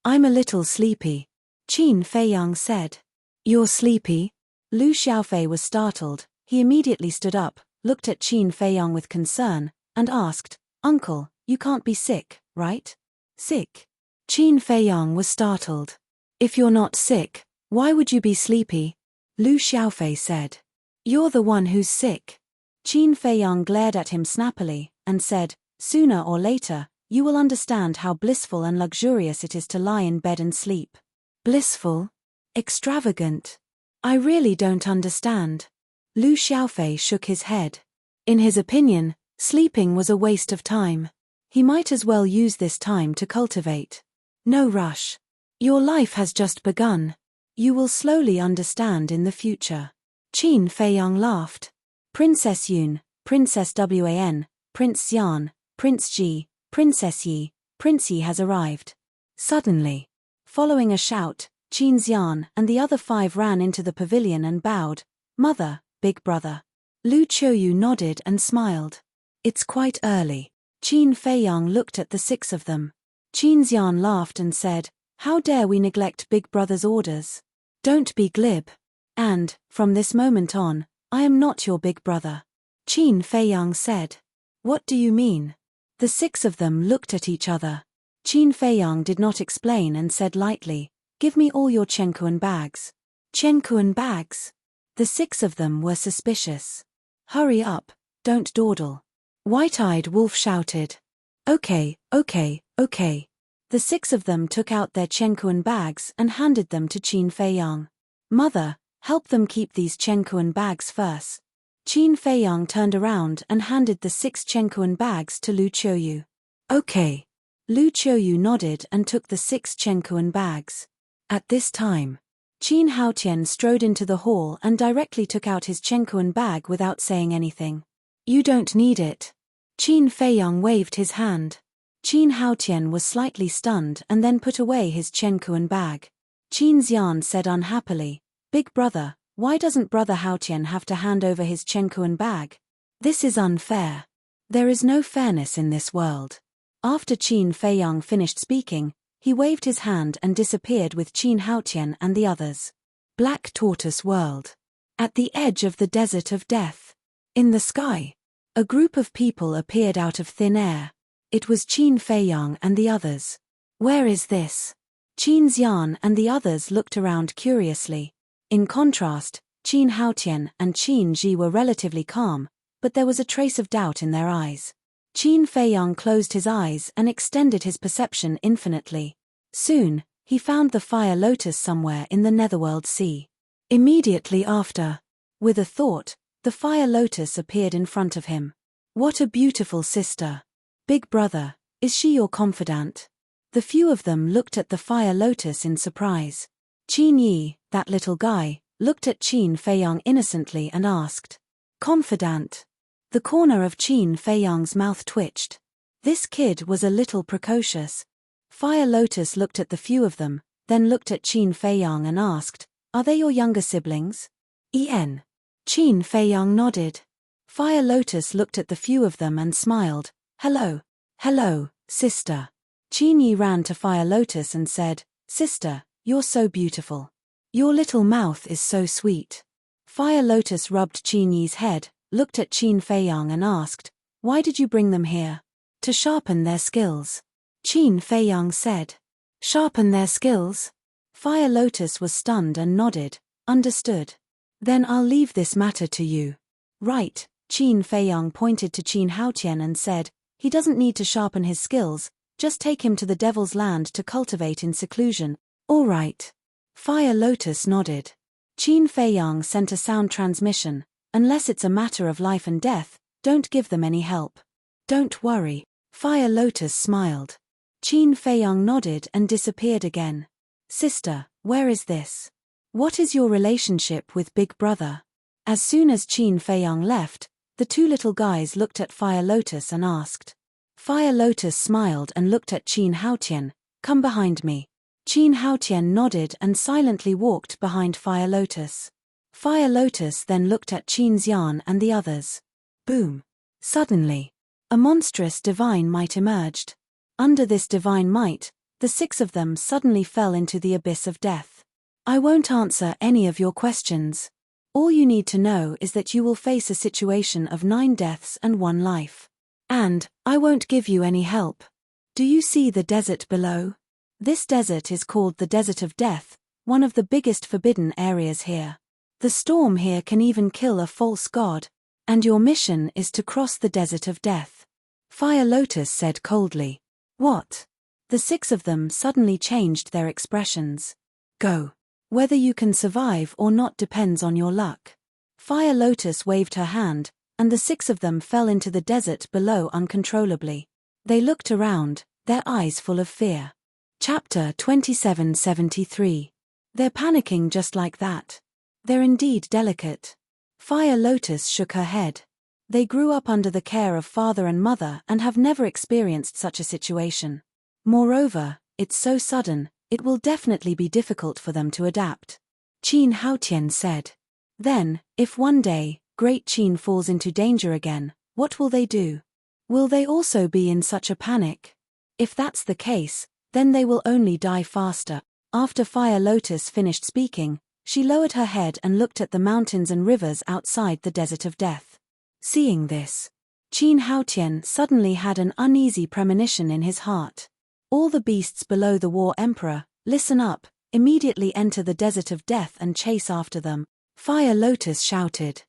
I'm a little sleepy. Qin Feiyang said. You're sleepy? Lu Xiaofei was startled. He immediately stood up, looked at Qin Feiyang with concern, and asked, Uncle, you can't be sick, right? Sick? Qin Feiyang was startled. If you're not sick, why would you be sleepy? Lu Xiaofei said. You're the one who's sick. Qin Feiyang glared at him snappily, and said, Sooner or later, you will understand how blissful and luxurious it is to lie in bed and sleep. Blissful? Extravagant? I really don't understand. Lu Xiaofei shook his head. In his opinion, sleeping was a waste of time. He might as well use this time to cultivate. No rush. Your life has just begun. You will slowly understand in the future. Qin Feiyang laughed. Princess Yun, Princess Wan, Prince Xian, Prince Ji, Princess Yi, Prince Yi has arrived. Suddenly, following a shout, Qin Xian and the other 5 ran into the pavilion and bowed. Mother, big brother. Lu Qiuyu nodded and smiled. It's quite early. Qin Feiyang looked at the 6 of them. Qin Xian laughed and said, How dare we neglect big brother's orders? Don't be glib. And, from this moment on, I am not your big brother. Qin Feiyang said. What do you mean? The 6 of them looked at each other. Qin Feiyang did not explain and said lightly, Give me all your Chenkuan bags. Chenkuan bags? The 6 of them were suspicious. Hurry up, don't dawdle. White-eyed Wolf shouted. Okay. The 6 of them took out their Chenkuan bags and handed them to Qin Feiyang. Mother, help them keep these Chenkuan bags first. Qin Feiyang turned around and handed the 6 Chenkuan bags to Lu Qiuyu. Okay. Lu Qiuyu nodded and took the 6 Chenkuan bags. At this time, Qin Haotian strode into the hall and directly took out his Chenkuan bag without saying anything. You don't need it. Qin Feiyang waved his hand. Qin Haotian was slightly stunned and then put away his Chenkuan bag. Qin Xian said unhappily, Big brother, why doesn't brother Haotian have to hand over his Chenkuan bag? This is unfair. There is no fairness in this world. After Qin Feiyang finished speaking, he waved his hand and disappeared with Qin Haotian and the others. Black Tortoise World. At the edge of the desert of death. In the sky, a group of people appeared out of thin air. It was Qin Feiyang and the others. Where is this? Qin Xian and the others looked around curiously. In contrast, Qin Haotian and Qin Ji were relatively calm, but there was a trace of doubt in their eyes. Qin Feiyang closed his eyes and extended his perception infinitely. Soon, he found the fire lotus somewhere in the Netherworld Sea. Immediately after, with a thought, the fire lotus appeared in front of him. What a beautiful sister. Big brother, is she your confidant? The few of them looked at the fire lotus in surprise. Qin Yi, that little guy, looked at Qin Feiyang innocently and asked, Confidant? The corner of Qin Feiyang's mouth twitched. This kid was a little precocious. Fire Lotus looked at the few of them, then looked at Qin Feiyang and asked, Are they your younger siblings? Qin Feiyang nodded. Fire Lotus looked at the few of them and smiled. Hello, sister. Qin Yi ran to Fire Lotus and said, Sister, you're so beautiful. Your little mouth is so sweet. Fire Lotus rubbed Qin Yi's head, looked at Qin Feiyang and asked, Why did you bring them here? To sharpen their skills. Qin Feiyang said. Sharpen their skills? Fire Lotus was stunned and nodded. Understood. Then I'll leave this matter to you. Right, Qin Feiyang pointed to Qin Haotian and said, He doesn't need to sharpen his skills, just take him to the Devil's Land to cultivate in seclusion. All right. Fire Lotus nodded. Qin Feiyang sent a sound transmission. Unless it's a matter of life and death, don't give them any help. Don't worry. Fire Lotus smiled. Qin Feiyang nodded and disappeared again. Sister, where is this? What is your relationship with Big Brother? As soon as Qin Feiyang left, the 2 little guys looked at Fire Lotus and asked. Fire Lotus smiled and looked at Qin Haotian. Come behind me. Qin Haotian nodded and silently walked behind Fire Lotus. Fire Lotus then looked at Qin Xian and the others. Boom. Suddenly, a monstrous divine might emerged. Under this divine might, the 6 of them suddenly fell into the abyss of death. I won't answer any of your questions. All you need to know is that you will face a situation of 9 deaths and 1 life. And, I won't give you any help. Do you see the desert below? This desert is called the Desert of Death, one of the biggest forbidden areas here. The storm here can even kill a false god, and your mission is to cross the Desert of Death. Fire Lotus said coldly. What? The 6 of them suddenly changed their expressions. Go. Whether you can survive or not depends on your luck. Fire Lotus waved her hand, and the 6 of them fell into the desert below uncontrollably. They looked around, their eyes full of fear. Chapter 2773. They're panicking just like that. They're indeed delicate. Fire Lotus shook her head. They grew up under the care of father and mother and have never experienced such a situation. Moreover, it's so sudden, it will definitely be difficult for them to adapt. Qin Haotian said. Then, if one day, Great Qin falls into danger again, what will they do? Will they also be in such a panic? If that's the case, then they will only die faster. After Fire Lotus finished speaking, she lowered her head and looked at the mountains and rivers outside the Desert of Death. Seeing this, Qin Haotian suddenly had an uneasy premonition in his heart. All the beasts below the War Emperor, listen up, immediately enter the desert of death and chase after them, Fire Lotus shouted.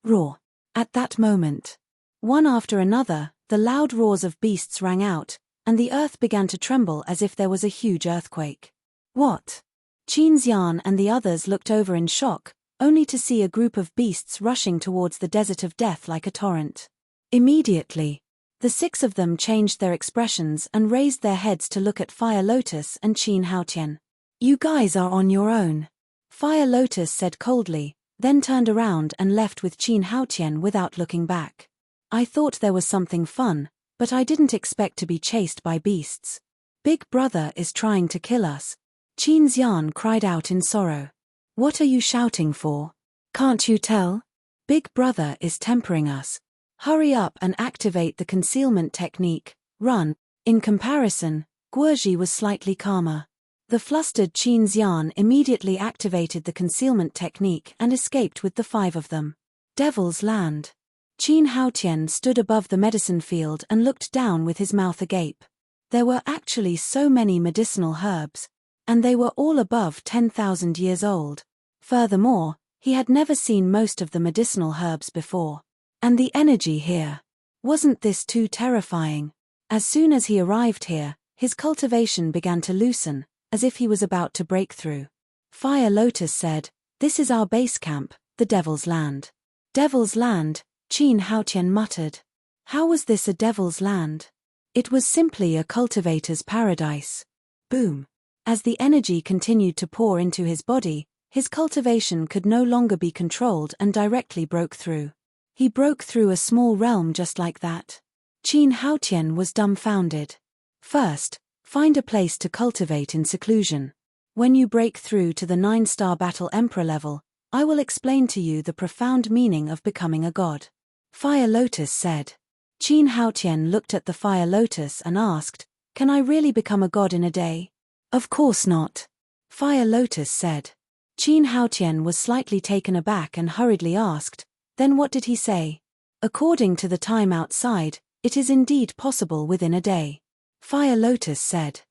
Roar. At that moment, one after another, the loud roars of beasts rang out, and the earth began to tremble as if there was a huge earthquake. What? Qin Xian and the others looked over in shock, only to see a group of beasts rushing towards the desert of death like a torrent. Immediately, the six of them changed their expressions and raised their heads to look at Fire Lotus and Qin Haotian. You guys are on your own, Fire Lotus said coldly, then turned around and left with Qin Haotian without looking back. I thought there was something fun, but I didn't expect to be chased by beasts. Big Brother is trying to kill us. Qin Xian cried out in sorrow. What are you shouting for? Can't you tell? Big Brother is tempering us. Hurry up and activate the concealment technique, run. In comparison, Guozhi was slightly calmer. The flustered Qin Xian immediately activated the concealment technique and escaped with the five of them. Devil's Land. Qin Haotian stood above the medicine field and looked down with his mouth agape. There were actually so many medicinal herbs, and they were all above 10,000 years old. Furthermore, he had never seen most of the medicinal herbs before. And the energy here. Wasn't this too terrifying? As soon as he arrived here, his cultivation began to loosen, as if he was about to break through. Fire Lotus said, This is our base camp, the Devil's Land. Devil's Land, Qin Haotian muttered. How was this a Devil's Land? It was simply a cultivator's paradise. Boom. As the energy continued to pour into his body, his cultivation could no longer be controlled and directly broke through. He broke through a small realm just like that. Qin Haotian was dumbfounded. First, find a place to cultivate in seclusion. When you break through to the 9-star Battle Emperor level, I will explain to you the profound meaning of becoming a god. Fire Lotus said. Qin Haotian looked at the Fire Lotus and asked, Can I really become a god in a day? Of course not. Fire Lotus said. Qin Haotian was slightly taken aback and hurriedly asked, Then what did he say? According to the time outside, it is indeed possible within a day. Fire Lotus said.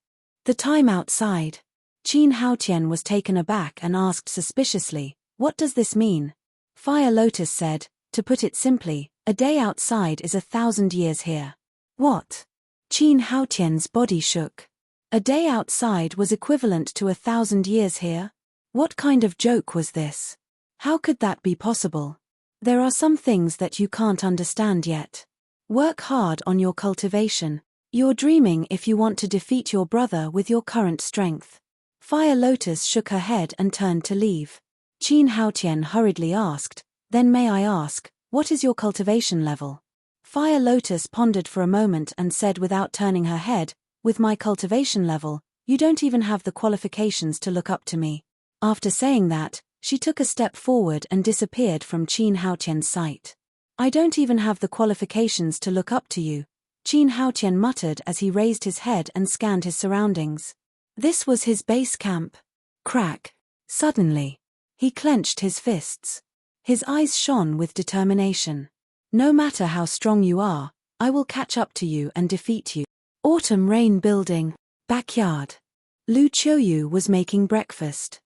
The time outside. Qin Haotian was taken aback and asked suspiciously, What does this mean? Fire Lotus said, To put it simply, a day outside is 1,000 years here. What? Qin Haotian's body shook. A day outside was equivalent to 1,000 years here? What kind of joke was this? How could that be possible? There are some things that you can't understand yet. Work hard on your cultivation. You're dreaming if you want to defeat your brother with your current strength. Fire Lotus shook her head and turned to leave. Qin Haotian hurriedly asked, Then may I ask, what is your cultivation level? Fire Lotus pondered for a moment and said without turning her head, With my cultivation level, you don't even have the qualifications to look up to me. After saying that, she took a step forward and disappeared from Qin Haotian's sight. I don't even have the qualifications to look up to you, Qin Haotian muttered as he raised his head and scanned his surroundings. This was his base camp. Crack. Suddenly, he clenched his fists. His eyes shone with determination. No matter how strong you are, I will catch up to you and defeat you. Autumn Rain Building. Backyard. Lu Qiuyu was making breakfast.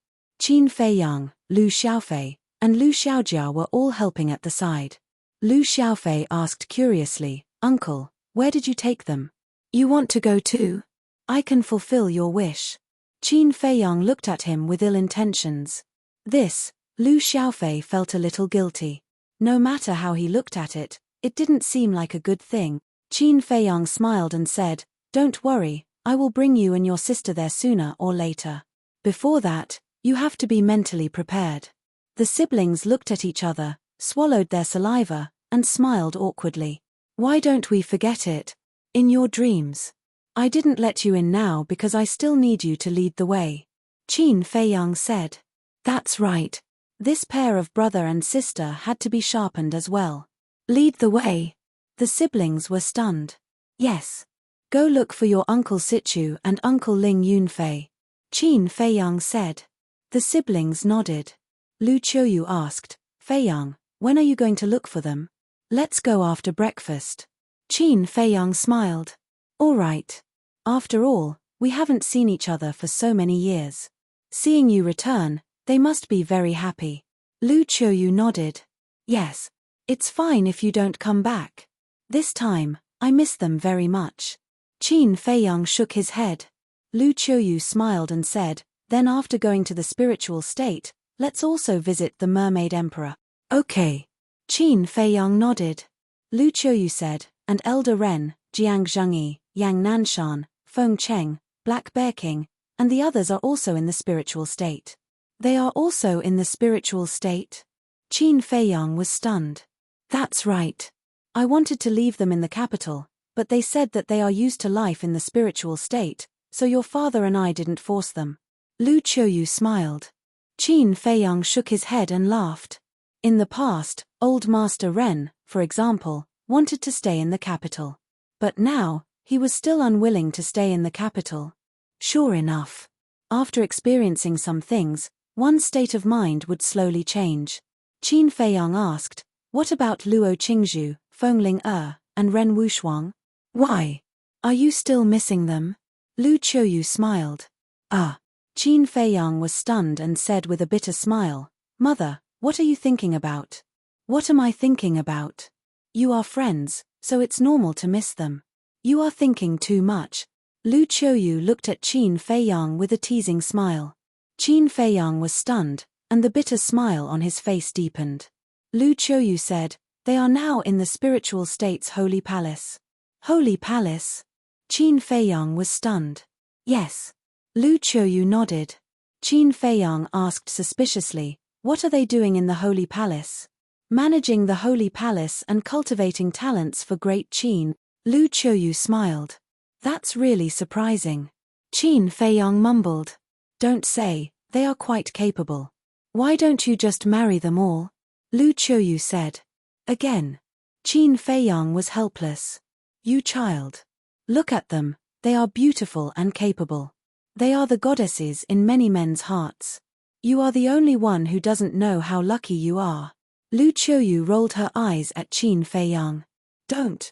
Qin Feiyang, Lu Xiaofei, and Lu Xiaojia were all helping at the side. Lu Xiaofei asked curiously, Uncle, where did you take them? You want to go too? I can fulfill your wish. Qin Feiyang looked at him with ill intentions. This, Lu Xiaofei felt a little guilty. No matter how he looked at it, it didn't seem like a good thing. Qin Feiyang smiled and said, Don't worry, I will bring you and your sister there sooner or later. Before that, you have to be mentally prepared. The siblings looked at each other, swallowed their saliva, and smiled awkwardly. Why don't we forget it? In your dreams. I didn't let you in now because I still need you to lead the way. Qin Feiyang said. That's right. This pair of brother and sister had to be sharpened as well. Lead the way. The siblings were stunned. Yes. Go look for your Uncle Sichu and Uncle Ling Yunfei. Qin Feiyang said. The siblings nodded. Lu Qiuyu asked, Feiyang, when are you going to look for them? Let's go after breakfast. Qin Feiyang smiled. All right. After all, we haven't seen each other for so many years. Seeing you return, they must be very happy. Lu Qiuyu nodded. Yes. It's fine if you don't come back. This time, I miss them very much. Qin Feiyang shook his head. Lu Qiuyu smiled and said, then after going to the spiritual state, let's also visit the Mermaid Emperor. Okay. Qin Feiyang nodded. Lu Qiuyu said, and Elder Ren, Jiang Zhengyi, Yang Nanshan, Feng Cheng, Black Bear King, and the others are also in the spiritual state. They are also in the spiritual state? Qin Feiyang was stunned. That's right. I wanted to leave them in the capital, but they said that they are used to life in the spiritual state, so your father and I didn't force them. Lu Qiuyu smiled. Qin Feiyang shook his head and laughed. In the past, old Master Ren, for example, wanted to stay in the capital. But now, he was still unwilling to stay in the capital. Sure enough. After experiencing some things, one's state of mind would slowly change. Qin Feiyang asked, what about Luo Qingzhu, Fengling and Ren Wushuang? Why? Are you still missing them? Lu Qiuyu smiled. Qin Feiyang was stunned and said with a bitter smile, Mother, what are you thinking about? What am I thinking about? You are friends, so it's normal to miss them. You are thinking too much. Lu Qiuyu looked at Qin Feiyang with a teasing smile. Qin Feiyang was stunned, and the bitter smile on his face deepened. Lu Qiuyu said, they are now in the spiritual state's holy palace. Holy palace? Qin Feiyang was stunned. Yes. Lu Qiuyu nodded. Qin Feiyang asked suspiciously, what are they doing in the holy palace? Managing the holy palace and cultivating talents for great Qin. Lu Qiuyu smiled. That's really surprising. Qin Feiyang mumbled. Don't say, they are quite capable. Why don't you just marry them all? Lu Qiuyu said. Again. Qin Feiyang was helpless. You child. Look at them, they are beautiful and capable. They are the goddesses in many men's hearts. You are the only one who doesn't know how lucky you are. Lu Qiuyu rolled her eyes at Qin Feiyang. Don't.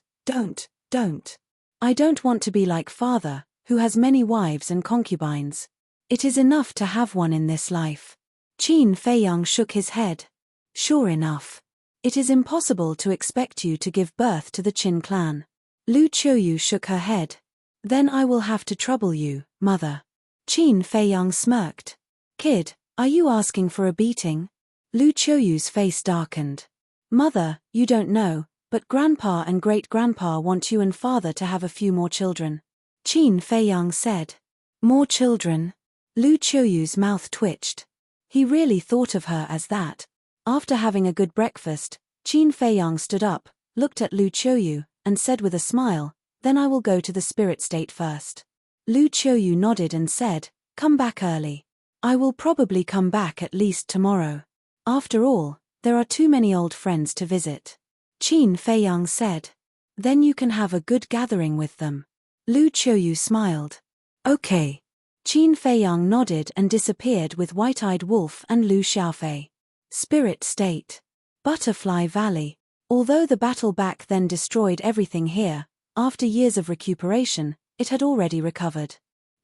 I don't want to be like father, who has many wives and concubines. It is enough to have one in this life. Qin Feiyang shook his head. Sure enough. It is impossible to expect you to give birth to the Qin clan. Lu Qiuyu shook her head. Then I will have to trouble you, mother. Qin Feiyang smirked. Kid, are you asking for a beating? Lu Qiuyu's face darkened. Mother, you don't know, but grandpa and great-grandpa want you and father to have a few more children. Qin Feiyang said. More children? Lu Qiuyu's mouth twitched. He really thought of her as that. After having a good breakfast, Qin Feiyang stood up, looked at Lu Qiuyu, and said with a smile, then I will go to the spirit state first. Lu Qiuyu nodded and said, come back early. I will probably come back at least tomorrow. After all, there are too many old friends to visit. Qin Feiyang said. Then you can have a good gathering with them. Lu Qiuyu smiled. Okay. Qin Feiyang nodded and disappeared with White-Eyed Wolf and Lu Xiaofei. Spirit State. Butterfly Valley. Although the battle back then destroyed everything here, after years of recuperation, it had already recovered.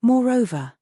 Moreover,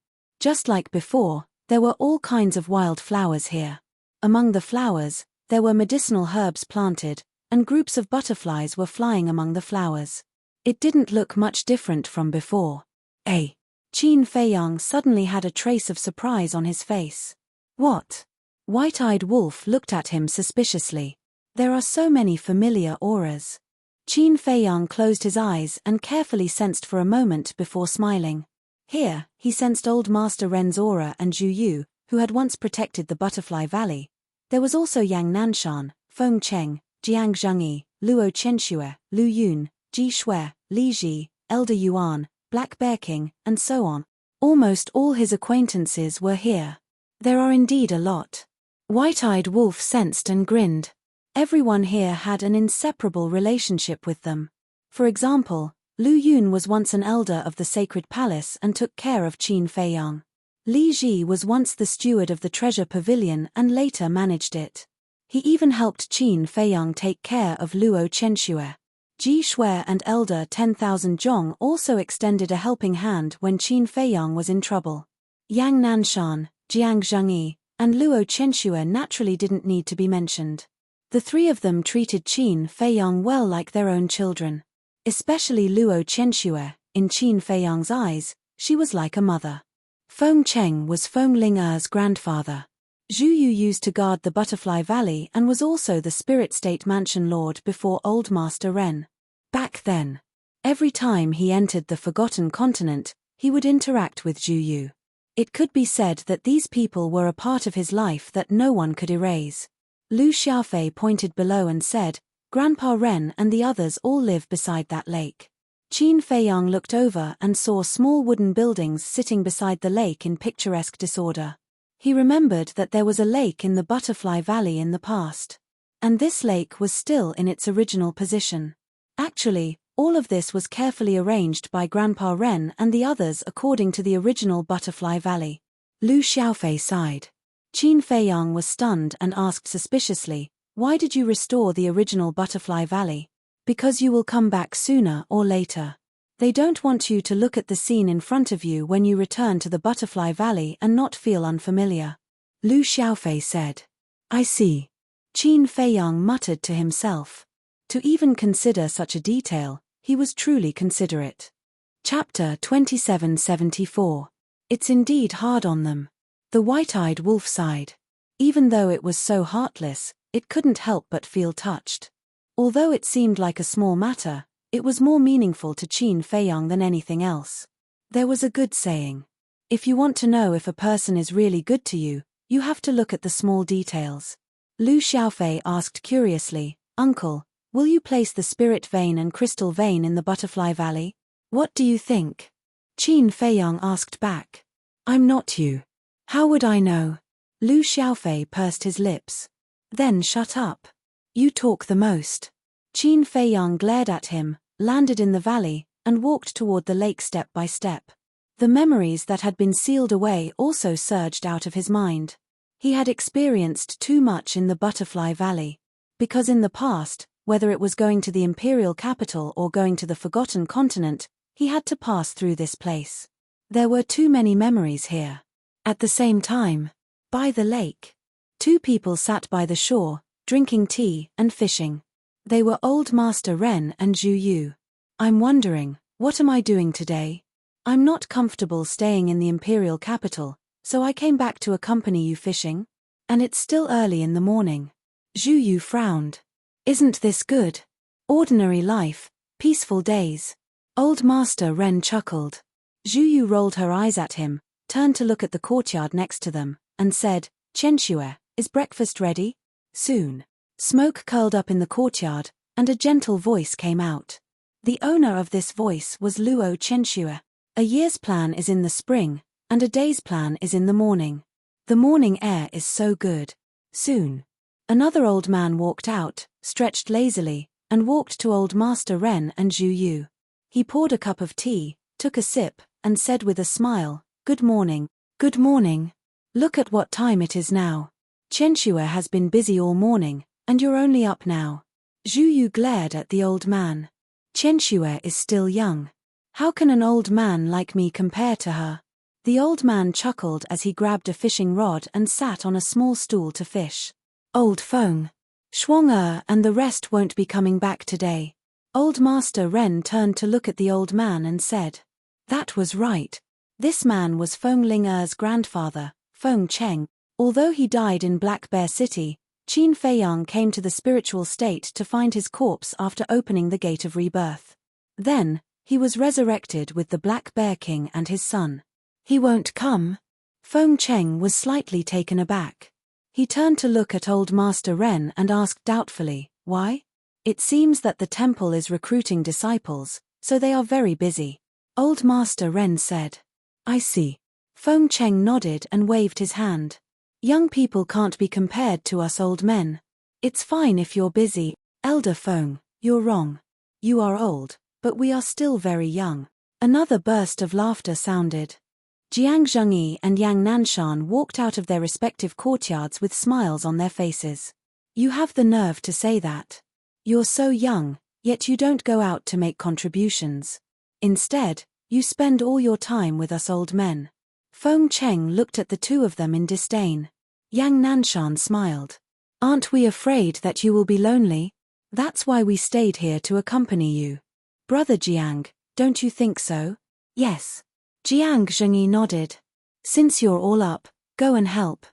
just like before, there were all kinds of wild flowers here. Among the flowers, there were medicinal herbs planted, and groups of butterflies were flying among the flowers. It didn't look much different from before. Qin Feiyang suddenly had a trace of surprise on his face. What? White-Eyed Wolf looked at him suspiciously. There are so many familiar auras. Qin Feiyang closed his eyes and carefully sensed for a moment before smiling. Here, he sensed old Master Ren's aura and Zhu Yu, who had once protected the Butterfly Valley. There was also Yang Nanshan, Feng Cheng, Jiang Zhengyi, Luo Chenxue, Lu Yun, Ji Shui, Li Ji, Elder Yuan, Black Bear King, and so on. Almost all his acquaintances were here. There are indeed a lot. White-Eyed Wolf sensed and grinned. Everyone here had an inseparable relationship with them. For example, Lu Yun was once an elder of the Sacred Palace and took care of Qin Feiyang. Li Ji was once the steward of the Treasure Pavilion and later managed it. He even helped Qin Feiyang take care of Luo Chenxue. Ji Shui and Elder 10,000 Zhong also extended a helping hand when Qin Feiyang was in trouble. Yang Nanshan, Jiang Zhengyi, and Luo Chenxue naturally didn't need to be mentioned. The three of them treated Qin Feiyang well like their own children. Especially Luo Chenxue, in Qin Feiyang's eyes, she was like a mother. Feng Cheng was Feng Ling'er's grandfather. Zhu Yu used to guard the Butterfly Valley and was also the Spirit State Mansion Lord before Old Master Ren. Back then, every time he entered the Forgotten Continent, he would interact with Zhu Yu. It could be said that these people were a part of his life that no one could erase. Lu Xiaofei pointed below and said, "Grandpa Ren and the others all live beside that lake." Qin Feiyang looked over and saw small wooden buildings sitting beside the lake in picturesque disorder. He remembered that there was a lake in the Butterfly Valley in the past. And this lake was still in its original position. Actually, all of this was carefully arranged by Grandpa Ren and the others according to the original Butterfly Valley. Lu Xiaofei sighed. Qin Feiyang was stunned and asked suspiciously, "Why did you restore the original Butterfly Valley?" "Because you will come back sooner or later. They don't want you to look at the scene in front of you when you return to the Butterfly Valley and not feel unfamiliar," Lu Xiaofei said. "I see." Qin Feiyang muttered to himself. To even consider such a detail, he was truly considerate. Chapter 2774. It's indeed hard on them. The white-eyed wolf sighed. Even though it was so heartless, it couldn't help but feel touched. Although it seemed like a small matter, it was more meaningful to Qin Feiyang than anything else. There was a good saying. If you want to know if a person is really good to you, you have to look at the small details. Lu Xiaofei asked curiously, "Uncle, will you place the spirit vein and crystal vein in the Butterfly Valley?" "What do you think?" Qin Feiyang asked back. "I'm not you. How would I know?" Lu Xiaofei pursed his lips. "Then shut up. You talk the most." Qin Feiyang glared at him, landed in the valley, and walked toward the lake step by step. The memories that had been sealed away also surged out of his mind. He had experienced too much in the Butterfly Valley. Because in the past, whether it was going to the imperial capital or going to the Forgotten Continent, he had to pass through this place. There were too many memories here. At the same time, by the lake, two people sat by the shore, drinking tea and fishing. They were Old Master Ren and Zhu Yu. "I'm wondering, what am I doing today? I'm not comfortable staying in the imperial capital, so I came back to accompany you fishing. And it's still early in the morning." Zhu Yu frowned. "Isn't this good? Ordinary life, peaceful days." Old Master Ren chuckled. Zhu Yu rolled her eyes at him, turned to look at the courtyard next to them, and said, "Chenxue, is breakfast ready?" "Soon." Smoke curled up in the courtyard, and a gentle voice came out. The owner of this voice was Luo Chenxue. "A year's plan is in the spring, and a day's plan is in the morning. The morning air is so good. Soon." Another old man walked out, stretched lazily, and walked to Old Master Ren and Zhu Yu. He poured a cup of tea, took a sip, and said with a smile, "Good morning." "Good morning. Look at what time it is now. Chenxue has been busy all morning, and you're only up now." Zhu Yu glared at the old man. "Chenxue is still young. How can an old man like me compare to her?" The old man chuckled as he grabbed a fishing rod and sat on a small stool to fish. "Old Feng, Shuang and the rest won't be coming back today." Old Master Ren turned to look at the old man and said. That was right. This man was Feng Ling'er's grandfather, Feng Cheng. Although he died in Black Bear City, Qin Feiyang came to the spiritual state to find his corpse after opening the Gate of Rebirth. Then, he was resurrected with the Black Bear King and his son. "He won't come?" Feng Cheng was slightly taken aback. He turned to look at Old Master Ren and asked doubtfully, "Why?" "It seems that the temple is recruiting disciples, so they are very busy," Old Master Ren said. "I see." Feng Cheng nodded and waved his hand. "Young people can't be compared to us old men. It's fine if you're busy, Elder Feng, you're wrong. You are old, but we are still very young." Another burst of laughter sounded. Jiang Zhengyi and Yang Nanshan walked out of their respective courtyards with smiles on their faces. "You have the nerve to say that. You're so young, yet you don't go out to make contributions. Instead, you spend all your time with us old men." Feng Cheng looked at the two of them in disdain. Yang Nanshan smiled. Aren't we afraid that you will be lonely? That's why we stayed here to accompany you. Brother Jiang, don't you think so? Yes. Jiang Zhengyi nodded. Since you're all up, go and help.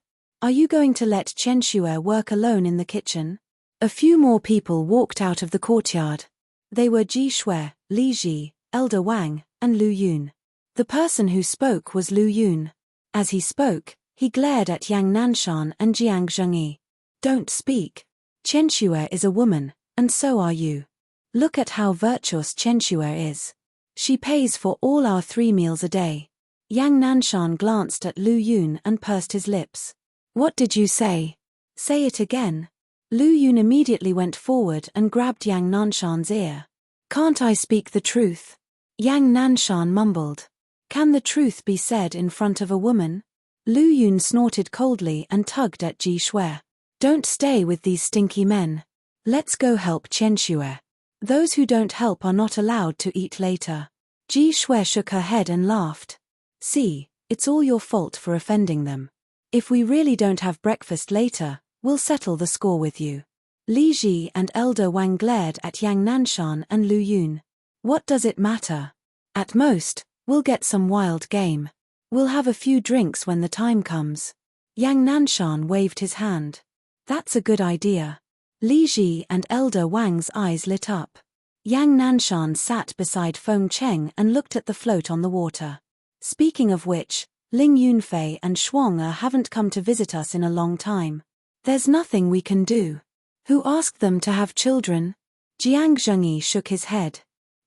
Are you going to let Chen Xue work alone in the kitchen? A few more people walked out of the courtyard. They were Ji Shui, Li Ji, Elder Wang, and Lu Yun. The person who spoke was Lu Yun. As he spoke, he glared at Yang Nanshan and Jiang Zhengyi. Don't speak. Chen Xue is a woman, and so are you. Look at how virtuous Chen Xue is. She pays for all our 3 meals a day. Yang Nanshan glanced at Lu Yun and pursed his lips. What did you say? Say it again. Lu Yun immediately went forward and grabbed Yang Nanshan's ear. Can't I speak the truth? Yang Nanshan mumbled. Can the truth be said in front of a woman? Lu Yun snorted coldly and tugged at Ji Shui. Don't stay with these stinky men. Let's go help Chen Xue. Those who don't help are not allowed to eat later. Ji Shui shook her head and laughed. See, it's all your fault for offending them. If we really don't have breakfast later, we'll settle the score with you. Li Ji and Elder Wang glared at Yang Nanshan and Lu Yun. What does it matter? At most, we'll get some wild game. We'll have a few drinks when the time comes. Yang Nanshan waved his hand. That's a good idea. Li Ji and Elder Wang's eyes lit up. Yang Nanshan sat beside Feng Cheng and looked at the float on the water. Speaking of which, Ling Yunfei and Shuang haven't come to visit us in a long time. There's nothing we can do. Who asked them to have children? Jiang Zhengyi shook his head.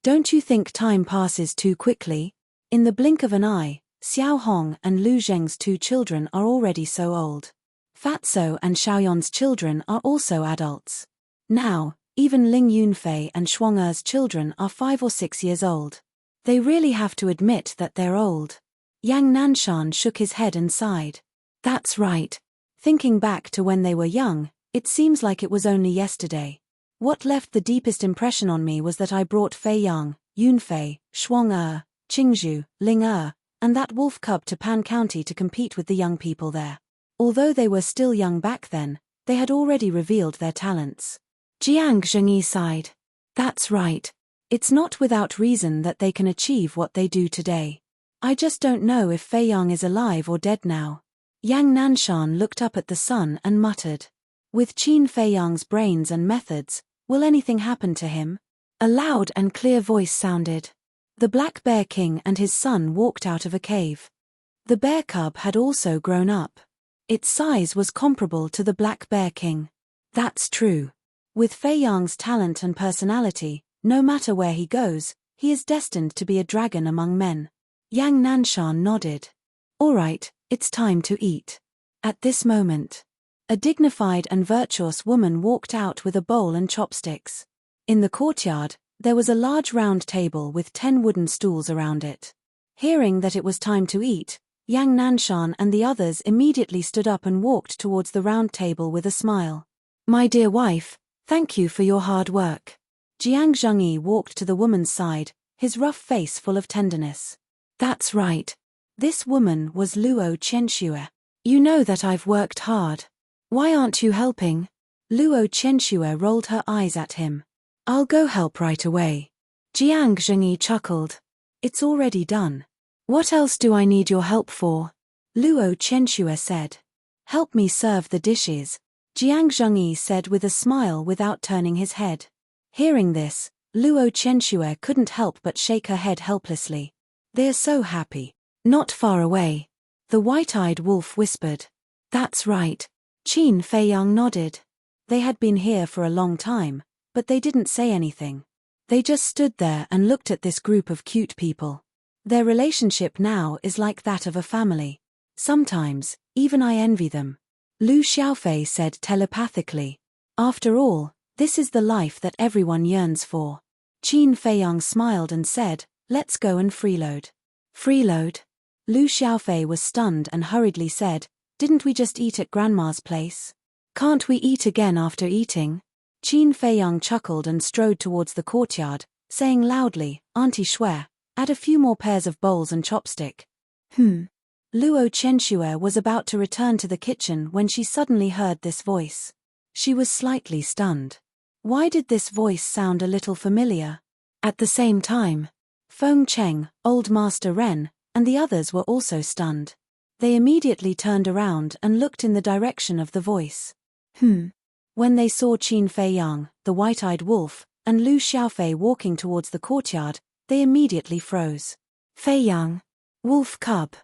Don't you think time passes too quickly? In the blink of an eye, Xiao Hong and Lu Zheng's 2 children are already so old. Fatso and Xiaoyon's children are also adults. Now, even Ling Yunfei and Shuang's children are 5 or 6 years old. They really have to admit that they're old. Yang Nanshan shook his head and sighed. That's right. Thinking back to when they were young, it seems like it was only yesterday. What left the deepest impression on me was that I brought Fei Yang, Yunfei, Shuang Qingzhu, Ling and that wolf cub to Pan County to compete with the young people there. Although they were still young back then, they had already revealed their talents. Jiang Zhengyi sighed. That's right. It's not without reason that they can achieve what they do today. I just don't know if Fei Yang is alive or dead now. Yang Nanshan looked up at the sun and muttered. With Qin Fei Yang's brains and methods, will anything happen to him? A loud and clear voice sounded. The Black Bear King and his son walked out of a cave. The bear cub had also grown up. Its size was comparable to the Black Bear King. That's true. With Fei Yang's talent and personality, no matter where he goes, he is destined to be a dragon among men. Yang Nanshan nodded. All right, it's time to eat. At this moment, a dignified and virtuous woman walked out with a bowl and chopsticks. In the courtyard, there was a large round table with 10 wooden stools around it. Hearing that it was time to eat, Yang Nanshan and the others immediately stood up and walked towards the round table with a smile. My dear wife, thank you for your hard work. Jiang Zhengyi walked to the woman's side, his rough face full of tenderness. That's right. This woman was Luo Chenxue. You know that I've worked hard. Why aren't you helping? Luo Chenxue rolled her eyes at him. I'll go help right away. Jiang Zhengyi chuckled. It's already done. What else do I need your help for? Luo Chenxue said. Help me serve the dishes, Jiang Zhengyi said with a smile without turning his head. Hearing this, Luo Chenxue couldn't help but shake her head helplessly. They're so happy. Not far away. The white-eyed wolf whispered. That's right. Qin Fei Yang nodded. They had been here for a long time, but they didn't say anything. They just stood there and looked at this group of cute people. Their relationship now is like that of a family. Sometimes, even I envy them. Lu Xiaofei said telepathically. After all, this is the life that everyone yearns for. Qin Fei Yang smiled and said, let's go and freeload. Freeload? Lu Xiaofei was stunned and hurriedly said, didn't we just eat at Grandma's place? Can't we eat again after eating? Qin Fei Yang chuckled and strode towards the courtyard, saying loudly, Auntie Shui, add a few more pairs of bowls and chopstick. Luo Chenxue was about to return to the kitchen when she suddenly heard this voice. She was slightly stunned. Why did this voice sound a little familiar? At the same time, Feng Cheng, Old Master Ren, and the others were also stunned. They immediately turned around and looked in the direction of the voice. When they saw Qin Feiyang, the white-eyed wolf, and Lu Xiaofei walking towards the courtyard, they immediately froze. Feiyang. Wolf cub.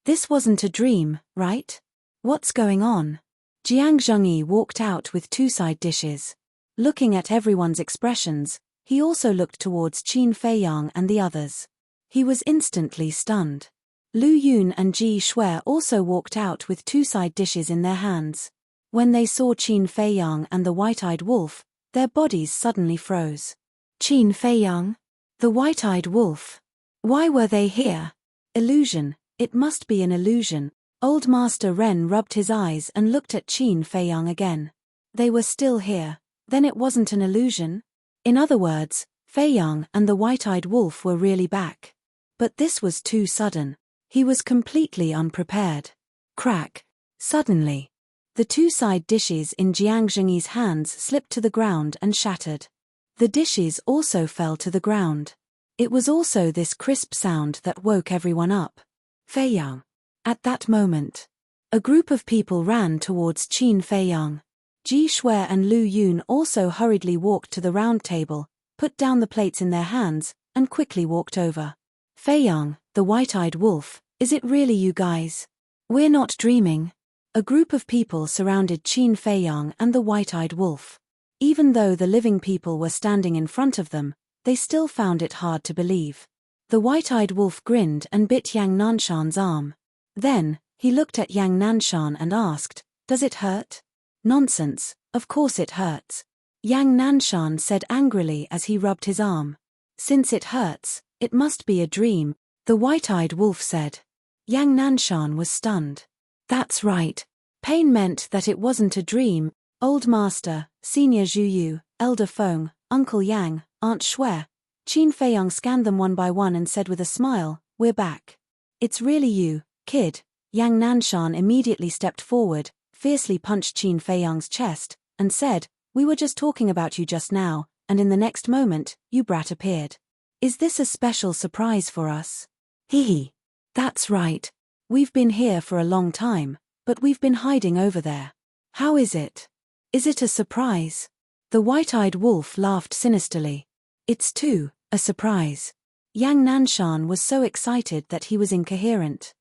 This wasn't a dream, right? What's going on? Jiang Zhengyi walked out with 2 side dishes. Looking at everyone's expressions, he also looked towards Qin Feiyang and the others. He was instantly stunned. Lu Yun and Ji Shui also walked out with 2 side dishes in their hands. When they saw Qin Feiyang and the white-eyed wolf, their bodies suddenly froze. Qin Feiyang? The white-eyed wolf? Why were they here? Illusion, it must be an illusion. Old Master Ren rubbed his eyes and looked at Qin Feiyang again. They were still here. Then it wasn't an illusion? In other words, Feiyang and the white-eyed wolf were really back. But this was too sudden. He was completely unprepared. Crack. Suddenly, the 2 side dishes in Jiang Zhengyi's hands slipped to the ground and shattered. The dishes also fell to the ground. It was also this crisp sound that woke everyone up. Feiyang. At that moment, a group of people ran towards Qin Feiyang. Ji Shui and Lu Yun also hurriedly walked to the round table, put down the plates in their hands, and quickly walked over. Feiyang, the white-eyed wolf, is it really you guys? We're not dreaming. A group of people surrounded Qin Feiyang and the white-eyed wolf. Even though the living people were standing in front of them, they still found it hard to believe. The white-eyed wolf grinned and bit Yang Nanshan's arm. Then, he looked at Yang Nanshan and asked, "Does it hurt?" "Nonsense, of course it hurts," Yang Nanshan said angrily as he rubbed his arm. "Since it hurts, it must be a dream," the white-eyed wolf said. Yang Nanshan was stunned. That's right. Pain meant that it wasn't a dream. Old Master, Senior Zhuyu, Elder Feng, Uncle Yang, Aunt Shui. Qin Feiyang scanned them one by one and said with a smile, "We're back." "It's really you, kid." Yang Nanshan immediately stepped forward, fiercely punched Qin Feiyang's chest, and said, "We were just talking about you just now, and in the next moment, you brat appeared. Is this a special surprise for us?" "Hee. That's right. We've been here for a long time, but we've been hiding over there. How is it? Is it a surprise?" The white-eyed wolf laughed sinisterly. "It's too, a surprise." Yang Nanshan was so excited that he was incoherent.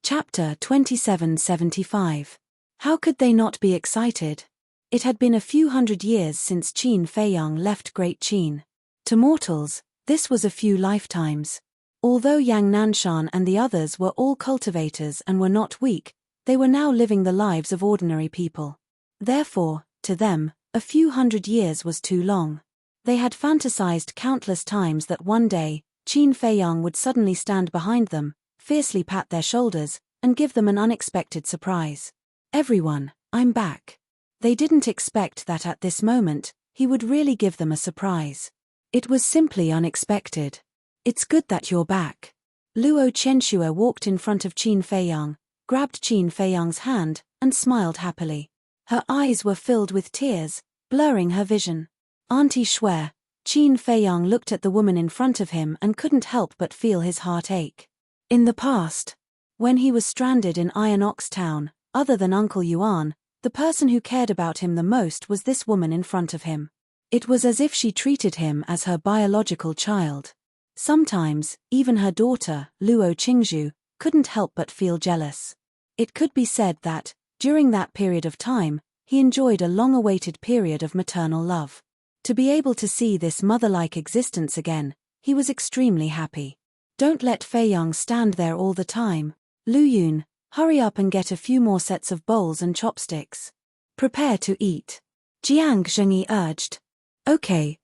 Chapter 2775. How could they not be excited? It had been a few hundred years since Qin Feiyang left Great Qin. To mortals, this was a few lifetimes. Although Yang Nanshan and the others were all cultivators and were not weak, they were now living the lives of ordinary people. Therefore, to them, a few hundred years was too long. They had fantasized countless times that one day, Qin Feiyang would suddenly stand behind them, fiercely pat their shoulders, and give them an unexpected surprise. "Everyone, I'm back." They didn't expect that at this moment, he would really give them a surprise. It was simply unexpected. "It's good that you're back." Luo Chenxue walked in front of Qin Feiyang, grabbed Qin Feiyang's hand, and smiled happily. Her eyes were filled with tears, blurring her vision. "Auntie Shui." Qin Feiyang looked at the woman in front of him and couldn't help but feel his heart ache. In the past, when he was stranded in Iron Ox Town, other than Uncle Yuan, the person who cared about him the most was this woman in front of him. It was as if she treated him as her biological child. Sometimes, even her daughter, Luo Qingzhu, couldn't help but feel jealous. It could be said that, during that period of time, he enjoyed a long-awaited period of maternal love. To be able to see this mother-like existence again, he was extremely happy. "Don't let Feiyang stand there all the time. Lu Yun, hurry up and get a few more sets of bowls and chopsticks. Prepare to eat." Jiang Zhengyi urged. Okay.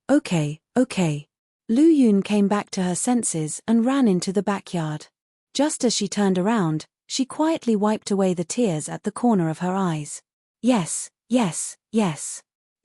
Lu Yun came back to her senses and ran into the backyard. Just as she turned around, she quietly wiped away the tears at the corner of her eyes. Yes.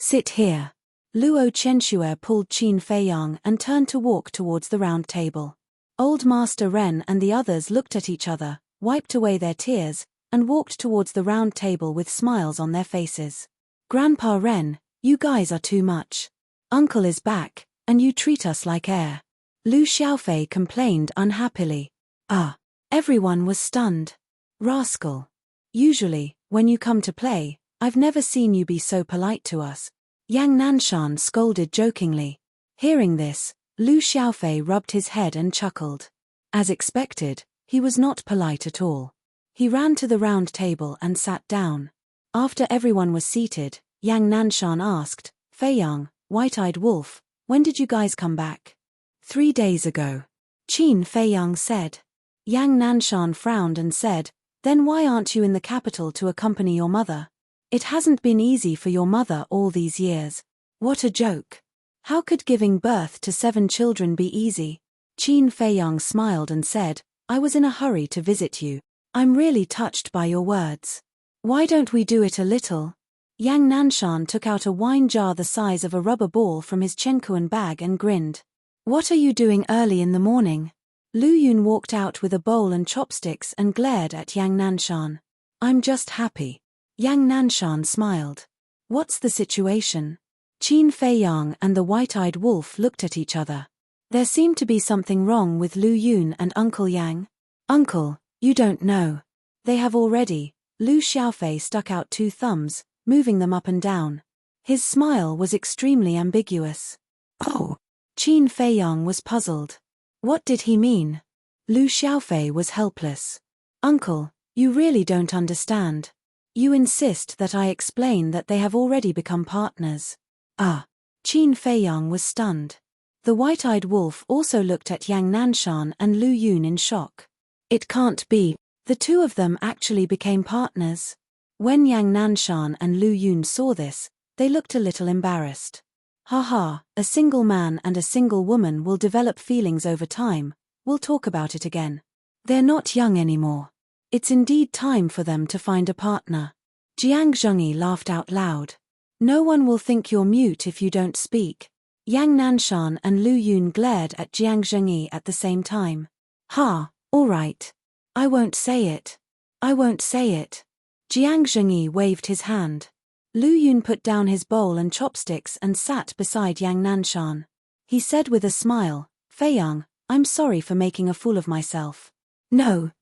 Sit here." Luo Chenxue pulled Qin Feiyang and turned to walk towards the round table. Old Master Ren and the others looked at each other, wiped away their tears, and walked towards the round table with smiles on their faces. Grandpa Ren, you guys are too much. Uncle is back, and you treat us like air. Lu Xiaofei complained unhappily. Everyone was stunned. Rascal. Usually, when you come to play, I've never seen you be so polite to us. Yang Nanshan scolded jokingly. Hearing this, Lu Xiaofei rubbed his head and chuckled. As expected, he was not polite at all. He ran to the round table and sat down. After everyone was seated, Yang Nanshan asked, Fei Yang, White-Eyed Wolf, when did you guys come back? 3 days ago. Qin Fei Yang said. Yang Nanshan frowned and said, then why aren't you in the capital to accompany your mother? It hasn't been easy for your mother all these years. What a joke. How could giving birth to 7 children be easy? Qin Fei Yang smiled and said, I was in a hurry to visit you. I'm really touched by your words. Why don't we do it a little? Yang Nanshan took out a wine jar the size of a rubber ball from his chenkuan bag and grinned. What are you doing early in the morning? Lu Yun walked out with a bowl and chopsticks and glared at Yang Nanshan. I'm just happy. Yang Nanshan smiled. What's the situation? Qin Fei Yang and the White-Eyed Wolf looked at each other. There seemed to be something wrong with Lu Yun and Uncle Yang. Uncle, you don't know. They have already. Lu Xiaofei stuck out 2 thumbs, moving them up and down. His smile was extremely ambiguous. Oh. Qin Fei Yang was puzzled. What did he mean? Lu Xiaofei was helpless. Uncle, you really don't understand. You insist that I explain that they have already become partners. Qin Fei Yang was stunned. The White-Eyed Wolf also looked at Yang Nanshan and Lu Yun in shock. It can't be. The 2 of them actually became partners. When Yang Nanshan and Lu Yun saw this, they looked a little embarrassed. Haha, a single man and a single woman will develop feelings over time, we'll talk about it again. They're not young anymore. It's indeed time for them to find a partner. Jiang Zhengyi laughed out loud. No one will think you're mute if you don't speak. Yang Nanshan and Lu Yun glared at Jiang Zhengyi at the same time. All right. I won't say it. I won't say it. Jiang Zhengyi waved his hand. Lu Yun put down his bowl and chopsticks and sat beside Yang Nanshan. He said with a smile, Fei Yang, I'm sorry for making a fool of myself. No.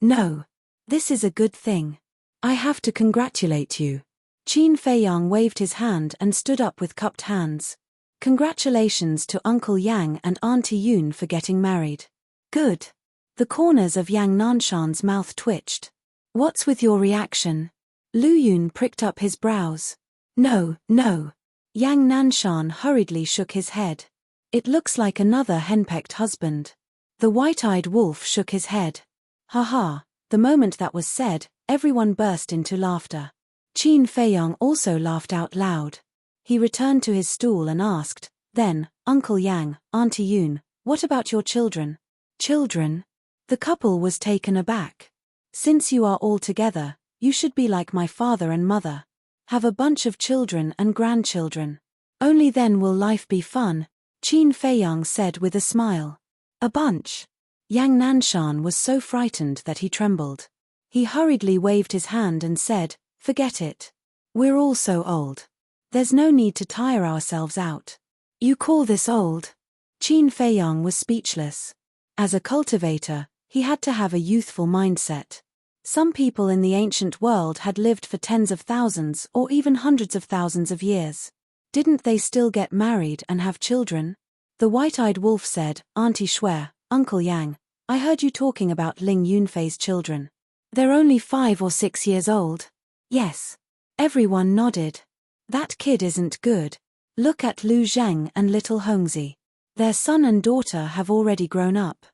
This is a good thing. I have to congratulate you. Qin Fei Yang waved his hand and stood up with cupped hands. Congratulations to Uncle Yang and Auntie Yun for getting married. Good. The corners of Yang Nanshan's mouth twitched. What's with your reaction? Lu Yun pricked up his brows. No. Yang Nanshan hurriedly shook his head. It looks like another henpecked husband. The White-Eyed Wolf shook his head. Ha. The moment that was said, everyone burst into laughter. Qin Fei Yang also laughed out loud. He returned to his stool and asked, then, Uncle Yang, Auntie Yun, what about your children? Children? The couple was taken aback. Since you are all together, you should be like my father and mother. Have a bunch of children and grandchildren. Only then will life be fun, Qin Fei Yang said with a smile. A bunch. Yang Nanshan was so frightened that he trembled. He hurriedly waved his hand and said, forget it. We're all so old. There's no need to tire ourselves out. You call this old? Qin Fei Yang was speechless. As a cultivator, he had to have a youthful mindset. Some people in the ancient world had lived for tens of thousands or even hundreds of thousands of years. Didn't they still get married and have children? The White-Eyed Wolf said, Auntie Shui, Uncle Yang, I heard you talking about Ling Yunfei's children. They're only 5 or 6 years old. Yes. Everyone nodded. That kid isn't good. Look at Lu Zheng and little Hongzi. Their son and daughter have already grown up.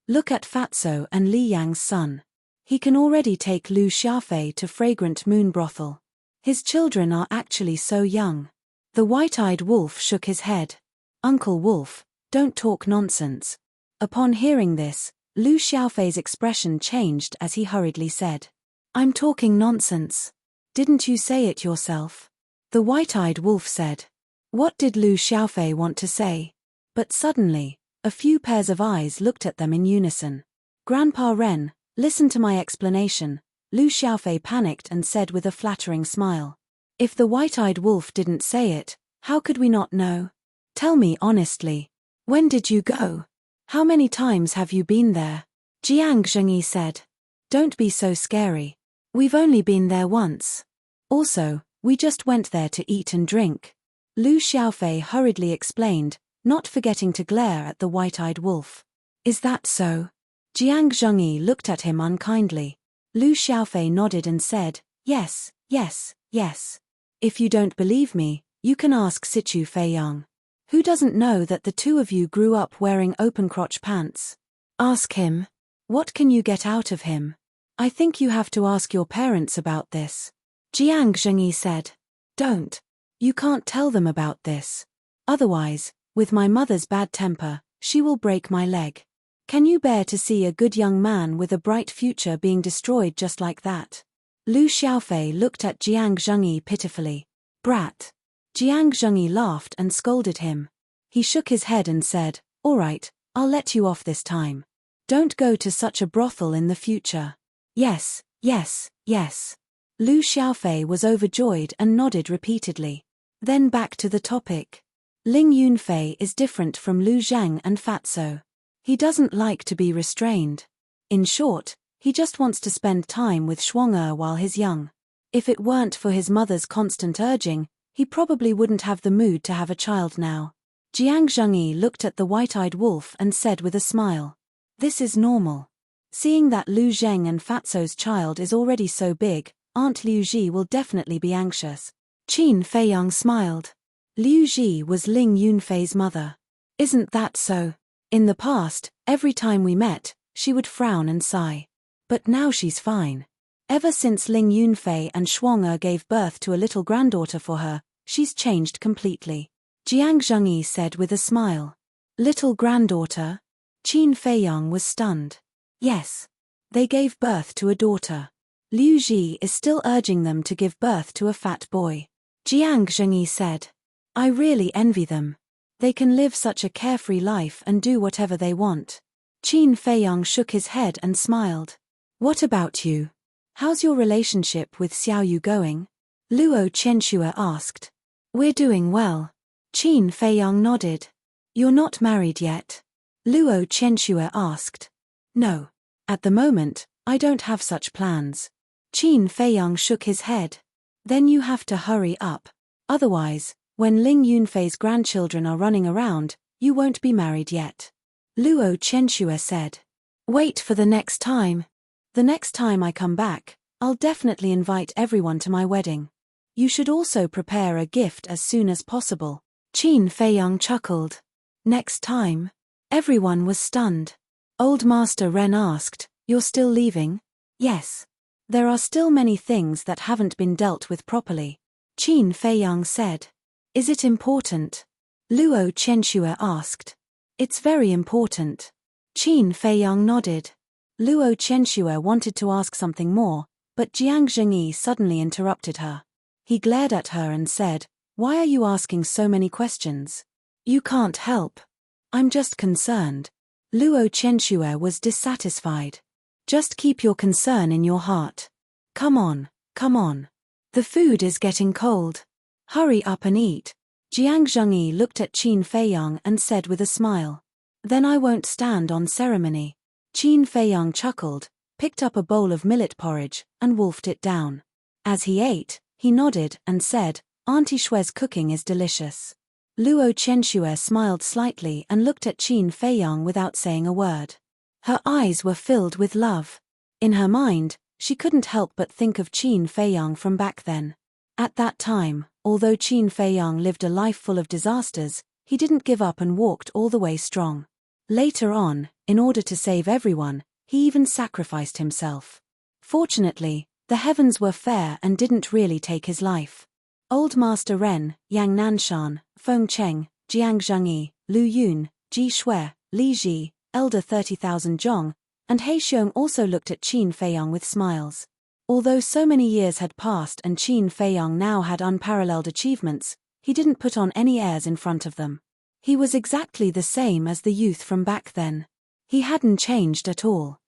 Look at Fatso and Li Yang's son. He can already take Lu Xiaofei to Fragrant Moon Brothel. His children are actually so young. The White-Eyed Wolf shook his head. Uncle Wolf, don't talk nonsense. Upon hearing this, Lu Xiaofei's expression changed as he hurriedly said, I'm talking nonsense. Didn't you say it yourself? The White-Eyed Wolf said. What did Lu Xiaofei want to say? But suddenly, a few pairs of eyes looked at them in unison. Grandpa Ren, Listen to my explanation. Lu Xiaofei panicked and said with a flattering smile. If the white-eyed wolf didn't say it, how could we not know? Tell me honestly. When did you go? How many times have you been there? Jiang Zhengyi said. Don't be so scary. We've only been there once. Also, we just went there to eat and drink. Lu Xiaofei hurriedly explained, not forgetting to glare at the white-eyed wolf. Is that so? Jiang Zhengyi looked at him unkindly. Lu Xiaofei nodded and said, yes, yes, yes. If you don't believe me, you can ask Sichu Feiyang. Who doesn't know that the two of you grew up wearing open-crotch pants? Ask him. What can you get out of him? I think you have to ask your parents about this. Jiang Zhengyi said. Don't. You can't tell them about this. Otherwise, with my mother's bad temper, she will break my leg. Can you bear to see a good young man with a bright future being destroyed just like that? Lu Xiaofei looked at Jiang Zhengyi pitifully. Brat. Jiang Zhengyi laughed and scolded him. He shook his head and said, all right, I'll let you off this time. Don't go to such a brothel in the future. Yes, yes, yes. Lu Xiaofei was overjoyed and nodded repeatedly. Then back to the topic. Ling Yunfei is different from Lu Zhang and Fatso. He doesn't like to be restrained. In short, he just wants to spend time with Shuang'er while he's young. If it weren't for his mother's constant urging, he probably wouldn't have the mood to have a child now. Jiang Zhengyi looked at the white-eyed wolf and said with a smile. This is normal. Seeing that Lu Zheng and Fatso's child is already so big, Aunt Liu Ji will definitely be anxious. Qin Feiyang smiled. Liu Ji was Ling Yunfei's mother. Isn't that so? In the past, every time we met, she would frown and sigh. But now she's fine. Ever since Ling Yunfei and Shuang'er gave birth to a little granddaughter for her, she's changed completely. Jiang Zhengyi said with a smile. Little granddaughter? Qin Feiyang was stunned. Yes. They gave birth to a daughter. Liu Ji is still urging them to give birth to a fat boy. Jiang Zhengyi said. I really envy them. They can live such a carefree life and do whatever they want. Qin Feiyang shook his head and smiled. What about you? How's your relationship with Xiaoyu going? Luo Qianxue asked. We're doing well. Qin Feiyang nodded. You're not married yet? Luo Qianxue asked. No. At the moment, I don't have such plans. Qin Feiyang shook his head. Then you have to hurry up. Otherwise, when Ling Yunfei's grandchildren are running around, you won't be married yet. Luo Qianxue said. Wait for the next time. The next time I come back, I'll definitely invite everyone to my wedding. You should also prepare a gift as soon as possible. Qin Feiyang chuckled. Next time? Everyone was stunned. Old Master Ren asked, You're still leaving? Yes. There are still many things that haven't been dealt with properly. Qin Feiyang said. Is it important? Luo Qianxue asked. It's very important. Qin Feiyang nodded. Luo Qianxue wanted to ask something more, but Jiang Zhengyi suddenly interrupted her. He glared at her and said, Why are you asking so many questions? You can't help. I'm just concerned. Luo Qianxue was dissatisfied. Just keep your concern in your heart. Come on, come on. The food is getting cold. Hurry up and eat. Jiang Zhengyi looked at Qin Feiyang and said with a smile. Then I won't stand on ceremony. Qin Feiyang chuckled, picked up a bowl of millet porridge, and wolfed it down. As he ate, he nodded and said, Auntie Shue's cooking is delicious. Luo Qianxue smiled slightly and looked at Qin Feiyang without saying a word. Her eyes were filled with love. In her mind, she couldn't help but think of Qin Feiyang from back then. At that time, although Qin Feiyang lived a life full of disasters, he didn't give up and walked all the way strong. Later on, in order to save everyone, he even sacrificed himself. Fortunately, the heavens were fair and didn't really take his life. Old Master Ren, Yang Nanshan, Feng Cheng, Jiang Zhengyi, Lu Yun, Ji Shui, Li Ji, Elder 30,000 Zhong, and He Xiong also looked at Qin Feiyang with smiles. Although so many years had passed and Qin Feiyang now had unparalleled achievements, he didn't put on any airs in front of them. He was exactly the same as the youth from back then. He hadn't changed at all.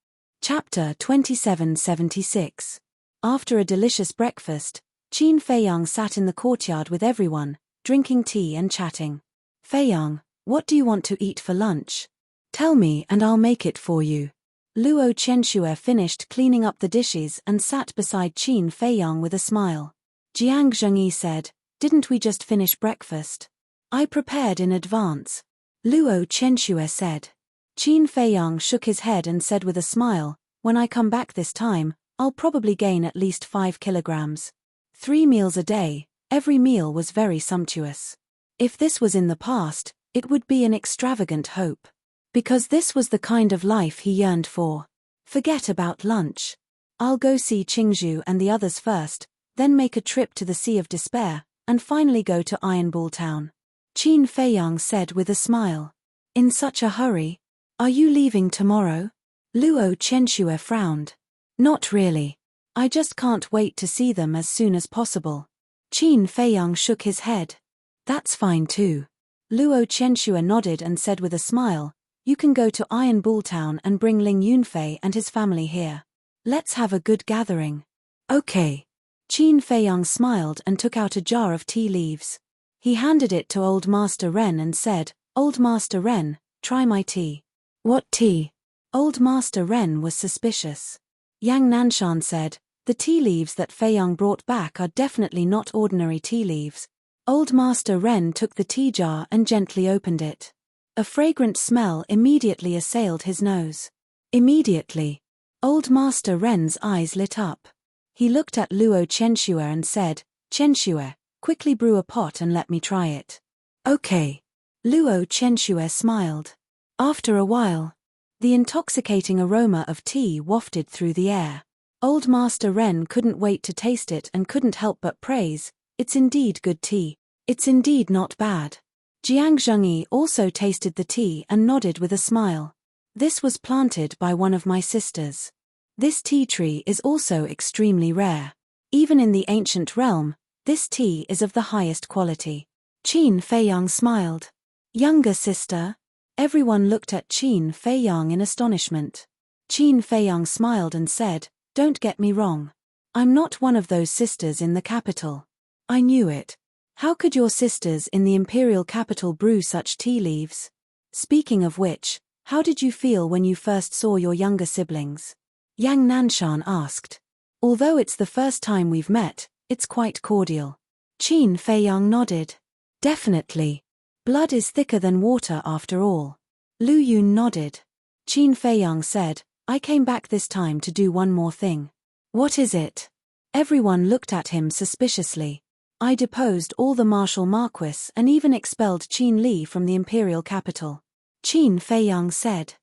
Chapter 2776. After a delicious breakfast, Qin Feiyang sat in the courtyard with everyone, drinking tea and chatting. Feiyang, what do you want to eat for lunch? Tell me and I'll make it for you. Luo Qianxue finished cleaning up the dishes and sat beside Qin Feiyang with a smile. Jiang Zhengyi said, "Didn't we just finish breakfast? I prepared in advance." Luo Qianxue said. Qin Feiyang shook his head and said with a smile, "When I come back this time, I'll probably gain at least 5 kilograms. 3 meals a day, every meal was very sumptuous. If this was in the past, it would be an extravagant hope. Because this was the kind of life he yearned for. Forget about lunch. I'll go see Qingzhu and the others first, then make a trip to the Sea of Despair, and finally go to Iron Bull Town." Qin Feiyang said with a smile. "In such a hurry? Are you leaving tomorrow?" Luo Qianxue frowned. "Not really. I just can't wait to see them as soon as possible." Qin Feiyang shook his head. "That's fine too." Luo Qianxue nodded and said with a smile, "You can go to Iron Bull Town and bring Ling Yunfei and his family here. Let's have a good gathering." "Okay." Qin Feiyang smiled and took out a jar of tea leaves. He handed it to Old Master Ren and said, "Old Master Ren, try my tea." "What tea?" Old Master Ren was suspicious. Yang Nanshan said, "The tea leaves that Feiyang brought back are definitely not ordinary tea leaves." Old Master Ren took the tea jar and gently opened it. A fragrant smell immediately assailed his nose. Immediately, Old Master Ren's eyes lit up. He looked at Luo Qianxue and said, "Qianxue, quickly brew a pot and let me try it." "Okay." Luo Qianxue smiled. After a while, the intoxicating aroma of tea wafted through the air. Old Master Ren couldn't wait to taste it and couldn't help but praise, "It's indeed good tea. It's indeed not bad." Jiang Zhengyi also tasted the tea and nodded with a smile. "This was planted by one of my sisters. This tea tree is also extremely rare. Even in the ancient realm, this tea is of the highest quality." Qin Feiyang smiled. "Younger sister?" Everyone looked at Qin Feiyang in astonishment. Qin Feiyang smiled and said, "Don't get me wrong. I'm not one of those sisters in the capital." "I knew it. How could your sisters in the imperial capital brew such tea leaves? Speaking of which, how did you feel when you first saw your younger siblings?" Yang Nanshan asked. "Although it's the first time we've met, it's quite cordial." Qin Feiyang nodded. "Definitely. Blood is thicker than water after all." Lu Yun nodded. Qin Feiyang said, "I came back this time to do one more thing." "What is it?" Everyone looked at him suspiciously. "I deposed all the martial marquis and even expelled Qin Li from the imperial capital." Qin Feiyang said.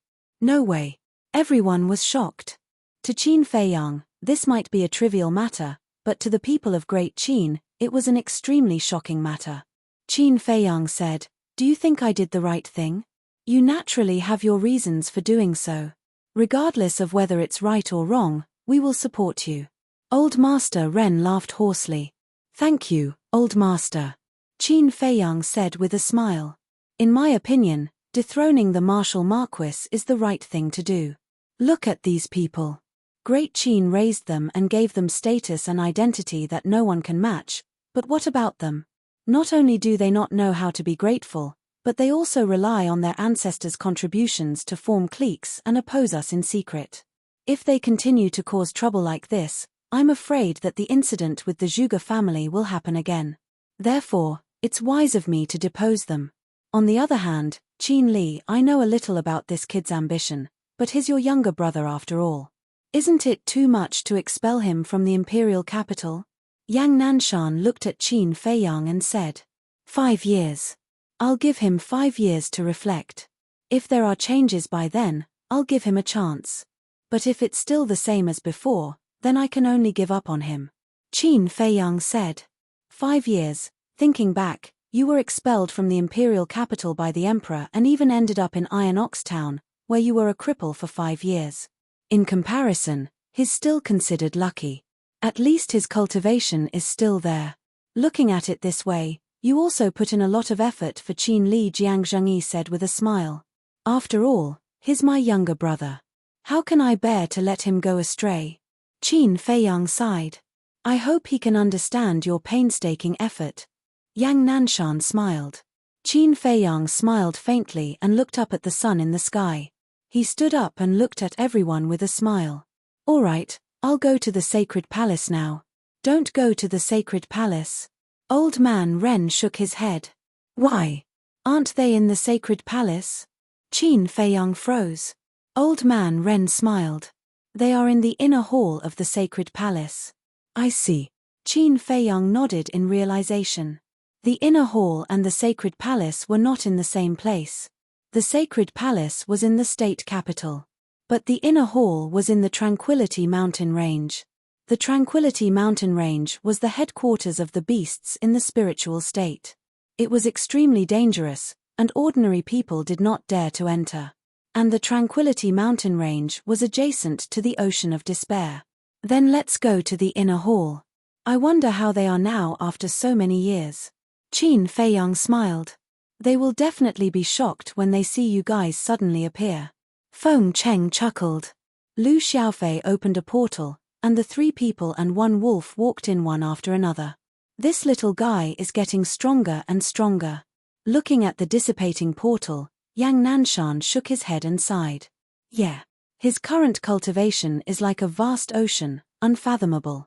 "No way." Everyone was shocked. To Qin Feiyang, this might be a trivial matter, but to the people of Great Qin, it was an extremely shocking matter. Qin Feiyang said, "Do you think I did the right thing? You naturally have your reasons for doing so. Regardless of whether it's right or wrong, we will support you." Old Master Ren laughed hoarsely. "Thank you, Old Master." Qin Feiyang said with a smile. "In my opinion, dethroning the martial marquis is the right thing to do. Look at these people. Great Qin raised them and gave them status and identity that no one can match, but what about them? Not only do they not know how to be grateful, but they also rely on their ancestors' contributions to form cliques and oppose us in secret. If they continue to cause trouble like this, I'm afraid that the incident with the Zhuge family will happen again. Therefore, it's wise of me to depose them. On the other hand, Qin Li, I know a little about this kid's ambition, but he's your younger brother after all. Isn't it too much to expel him from the imperial capital?" Yang Nanshan looked at Qin Feiyang and said, 5 years. I'll give him 5 years to reflect. If there are changes by then, I'll give him a chance. But if it's still the same as before, then I can only give up on him." Qin Feiyang said. 5 years, thinking back, you were expelled from the imperial capital by the emperor and even ended up in Iron Ox Town, where you were a cripple for 5 years. In comparison, he's still considered lucky. At least his cultivation is still there. Looking at it this way, you also put in a lot of effort for Qin Li, Jiang Zhengyi said with a smile. After all, he's my younger brother. How can I bear to let him go astray? Qin Feiyang sighed. I hope he can understand your painstaking effort. Yang Nanshan smiled. Qin Feiyang smiled faintly and looked up at the sun in the sky. He stood up and looked at everyone with a smile. All right, I'll go to the sacred palace now. Don't go to the sacred palace. Old man Ren shook his head. Why? Aren't they in the sacred palace? Qin Feiyang froze. Old man Ren smiled. They are in the inner hall of the sacred palace. I see. Qin Feiyang nodded in realization. The inner hall and the sacred palace were not in the same place. The sacred palace was in the state capital. But the inner hall was in the Tranquility Mountain Range. The Tranquility Mountain Range was the headquarters of the beasts in the spiritual state. It was extremely dangerous, and ordinary people did not dare to enter. And the Tranquility Mountain Range was adjacent to the Ocean of Despair. Then let's go to the inner hall. I wonder how they are now after so many years. Qin Feiyang smiled. They will definitely be shocked when they see you guys suddenly appear. Feng Cheng chuckled. Lu Xiaofei opened a portal, and the 3 people and 1 wolf walked in one after another. This little guy is getting stronger and stronger. Looking at the dissipating portal, Yang Nanshan shook his head and sighed. Yeah. His current cultivation is like a vast ocean, unfathomable.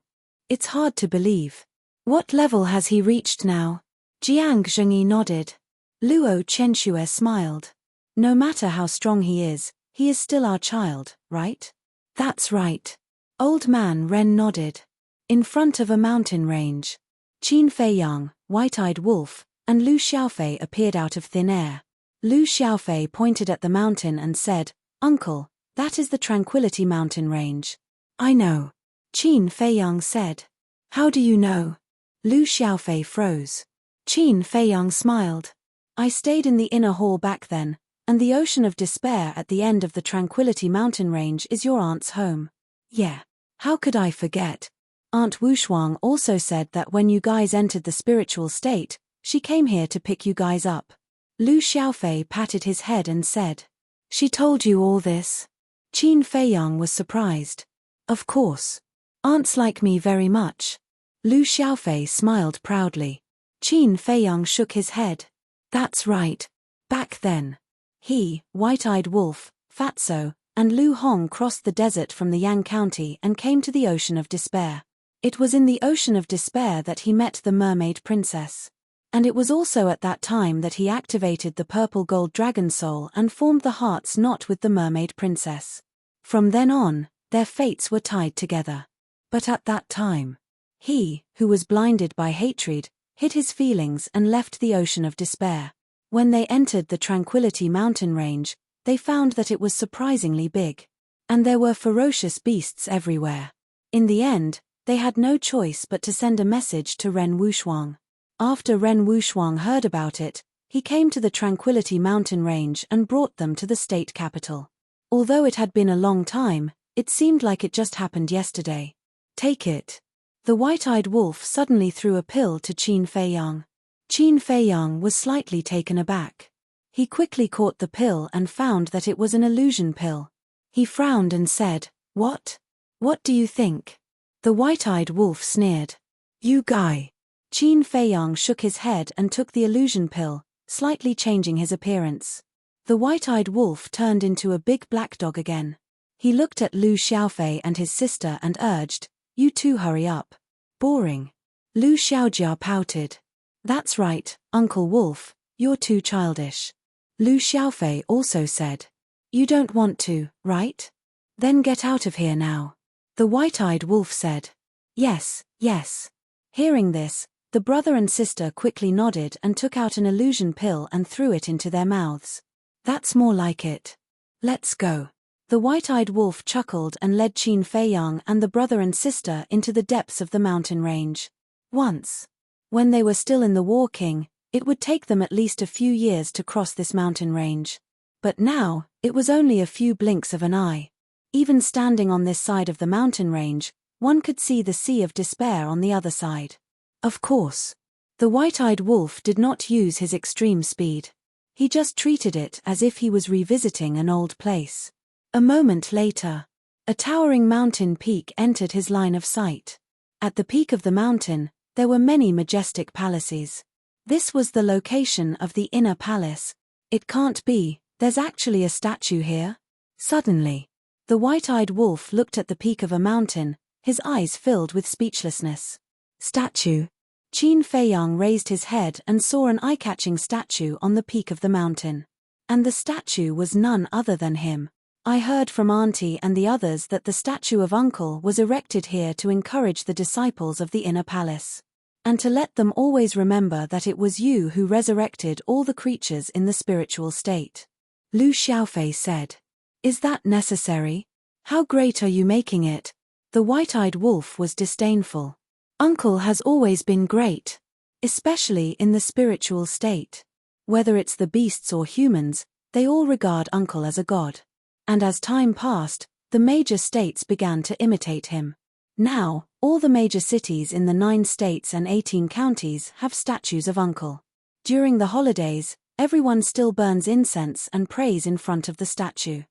It's hard to believe. What level has he reached now? Jiang Zhengyi nodded. Luo Chenxue smiled. No matter how strong he is still our child, right? That's right. Old man Ren nodded. In front of a mountain range, Qin Feiyang, White-Eyed Wolf, and Lu Xiaofei appeared out of thin air. Lu Xiaofei pointed at the mountain and said, Uncle, that is the Tranquility Mountain Range. I know. Qin Feiyang said. How do you know? Lu Xiaofei froze. Qin Feiyang smiled. I stayed in the inner hall back then, and the Ocean of Despair at the end of the Tranquility Mountain Range is your aunt's home. Yeah. How could I forget? Aunt Wushuang also said that when you guys entered the spiritual state, she came here to pick you guys up. Lu Xiaofei patted his head and said. She told you all this? Qin Feiyang was surprised. Of course. Aunts like me very much. Lu Xiaofei smiled proudly. Qin Feiyang shook his head. That's right. Back then. He, White-Eyed Wolf, Fatso, and Lu Hong crossed the desert from the Yang County and came to the Ocean of Despair. It was in the Ocean of Despair that he met the Mermaid Princess. And it was also at that time that he activated the purple gold dragon soul and formed the heart's knot with the Mermaid Princess. From then on, their fates were tied together. But at that time, he, who was blinded by hatred, hid his feelings and left the Ocean of Despair. When they entered the Tranquility Mountain Range, they found that it was surprisingly big. And there were ferocious beasts everywhere. In the end, they had no choice but to send a message to Ren Wushuang. After Ren Wushuang heard about it, he came to the Tranquility Mountain Range and brought them to the state capital. Although it had been a long time, it seemed like it just happened yesterday. Take it. The White-Eyed Wolf suddenly threw a pill to Qin Feiyang. Qin Feiyang was slightly taken aback. He quickly caught the pill and found that it was an illusion pill. He frowned and said, What? What do you think? The White-Eyed Wolf sneered. You guy. Qin Feiyang shook his head and took the illusion pill, slightly changing his appearance. The White-Eyed Wolf turned into a big black dog again. He looked at Lu Xiaofei and his sister and urged, You two hurry up. Boring. Lu Xiaojia pouted. That's right, Uncle Wolf, you're too childish. Lu Xiaofei also said. You don't want to, right? Then get out of here now. The White-Eyed Wolf said. Yes, yes. Hearing this, the brother and sister quickly nodded and took out an illusion pill and threw it into their mouths. That's more like it. Let's go. The White-Eyed Wolf chuckled and led Qin Feiyang and the brother and sister into the depths of the mountain range. Once, when they were still in the War King, it would take them at least a few years to cross this mountain range. But now, it was only a few blinks of an eye. Even standing on this side of the mountain range, one could see the Sea of Despair on the other side. Of course, the White-Eyed Wolf did not use his extreme speed. He just treated it as if he was revisiting an old place. A moment later, a towering mountain peak entered his line of sight. At the peak of the mountain, there were many majestic palaces. This was the location of the inner palace. It can't be, there's actually a statue here? Suddenly, the white-eyed wolf looked at the peak of a mountain, his eyes filled with speechlessness. Statue. Qin Feiyang raised his head and saw an eye-catching statue on the peak of the mountain. And the statue was none other than him. I heard from Auntie and the others that the statue of Uncle was erected here to encourage the disciples of the inner palace. And to let them always remember that it was you who resurrected all the creatures in the spiritual state. Lu Xiaofei said. Is that necessary? How great are you making it? The white-eyed wolf was disdainful. Uncle has always been great. Especially in the spiritual state. Whether it's the beasts or humans, they all regard Uncle as a god. And as time passed, the major states began to imitate him. Now, all the major cities in the 9 states and 18 counties have statues of Uncle. During the holidays, everyone still burns incense and prays in front of the statue.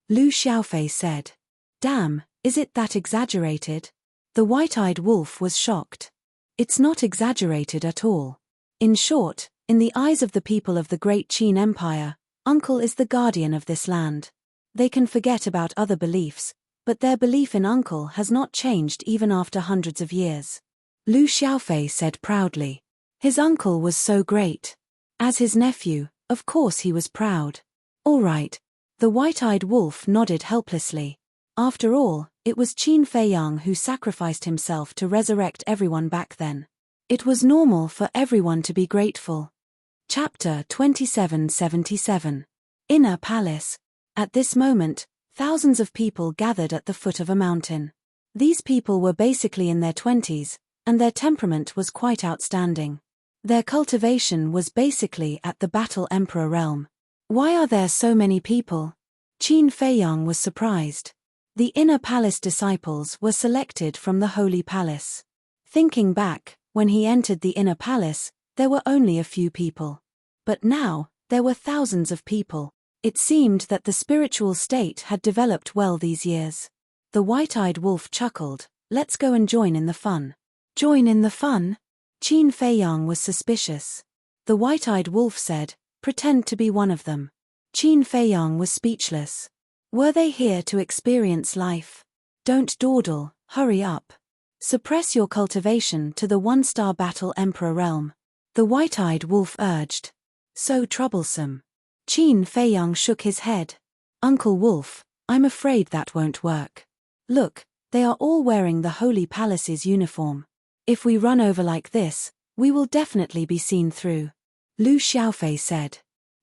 Lu Xiaofei said. Damn, is it that exaggerated? The white-eyed wolf was shocked. It's not exaggerated at all. In short, in the eyes of the people of the Great Qin Empire, Uncle is the guardian of this land. They can forget about other beliefs, but their belief in Uncle has not changed even after hundreds of years. Lu Xiaofei said proudly. His uncle was so great. As his nephew, of course he was proud. All right. The white-eyed wolf nodded helplessly. After all, it was Qin Feiyang who sacrificed himself to resurrect everyone back then. It was normal for everyone to be grateful. Chapter 2777. Inner Palace. At this moment, thousands of people gathered at the foot of a mountain. These people were basically in their 20s, and their temperament was quite outstanding. Their cultivation was basically at the Battle Emperor realm. Why are there so many people? Qin Feiyang was surprised. The inner palace disciples were selected from the Holy Palace. Thinking back, when he entered the inner palace, there were only a few people. But now, there were thousands of people. It seemed that the spiritual state had developed well these years. The white-eyed wolf chuckled. Let's go and join in the fun. Join in the fun? Qin Feiyang was suspicious. The white-eyed wolf said, pretend to be one of them. Qin Feiyang was speechless. Were they here to experience life? Don't dawdle, hurry up. Suppress your cultivation to the 1-star Battle Emperor realm. The white-eyed wolf urged. So troublesome. Qin Feiyang shook his head. Uncle Wolf, I'm afraid that won't work. Look, they are all wearing the Holy Palace's uniform. If we run over like this, we will definitely be seen through. Lu Xiaofei said.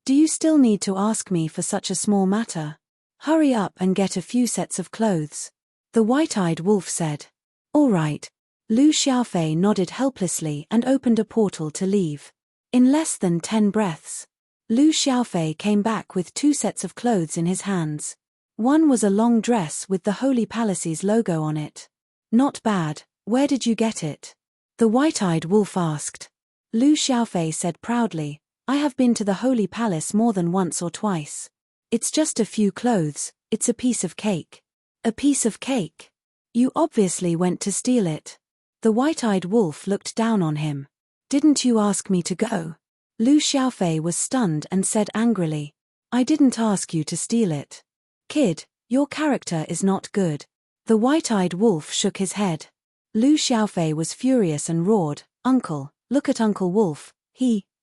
Do you still need to ask me for such a small matter? Hurry up and get a few sets of clothes. The white-eyed wolf said. All right. Lu Xiaofei nodded helplessly and opened a portal to leave. In less than 10 breaths, Lu Xiaofei came back with 2 sets of clothes in his hands. One was a long dress with the Holy Palace's logo on it. Not bad, where did you get it? The white-eyed wolf asked. Lu Xiaofei said proudly, I have been to the Holy Palace more than once or twice. It's just a few clothes, it's a piece of cake. A piece of cake? You obviously went to steal it. The white-eyed wolf looked down on him. Didn't you ask me to go? Lu Xiaofei was stunned and said angrily, I didn't ask you to steal it. Kid, your character is not good. The white-eyed wolf shook his head. Lu Xiaofei was furious and roared, Uncle, look at Uncle Wolf,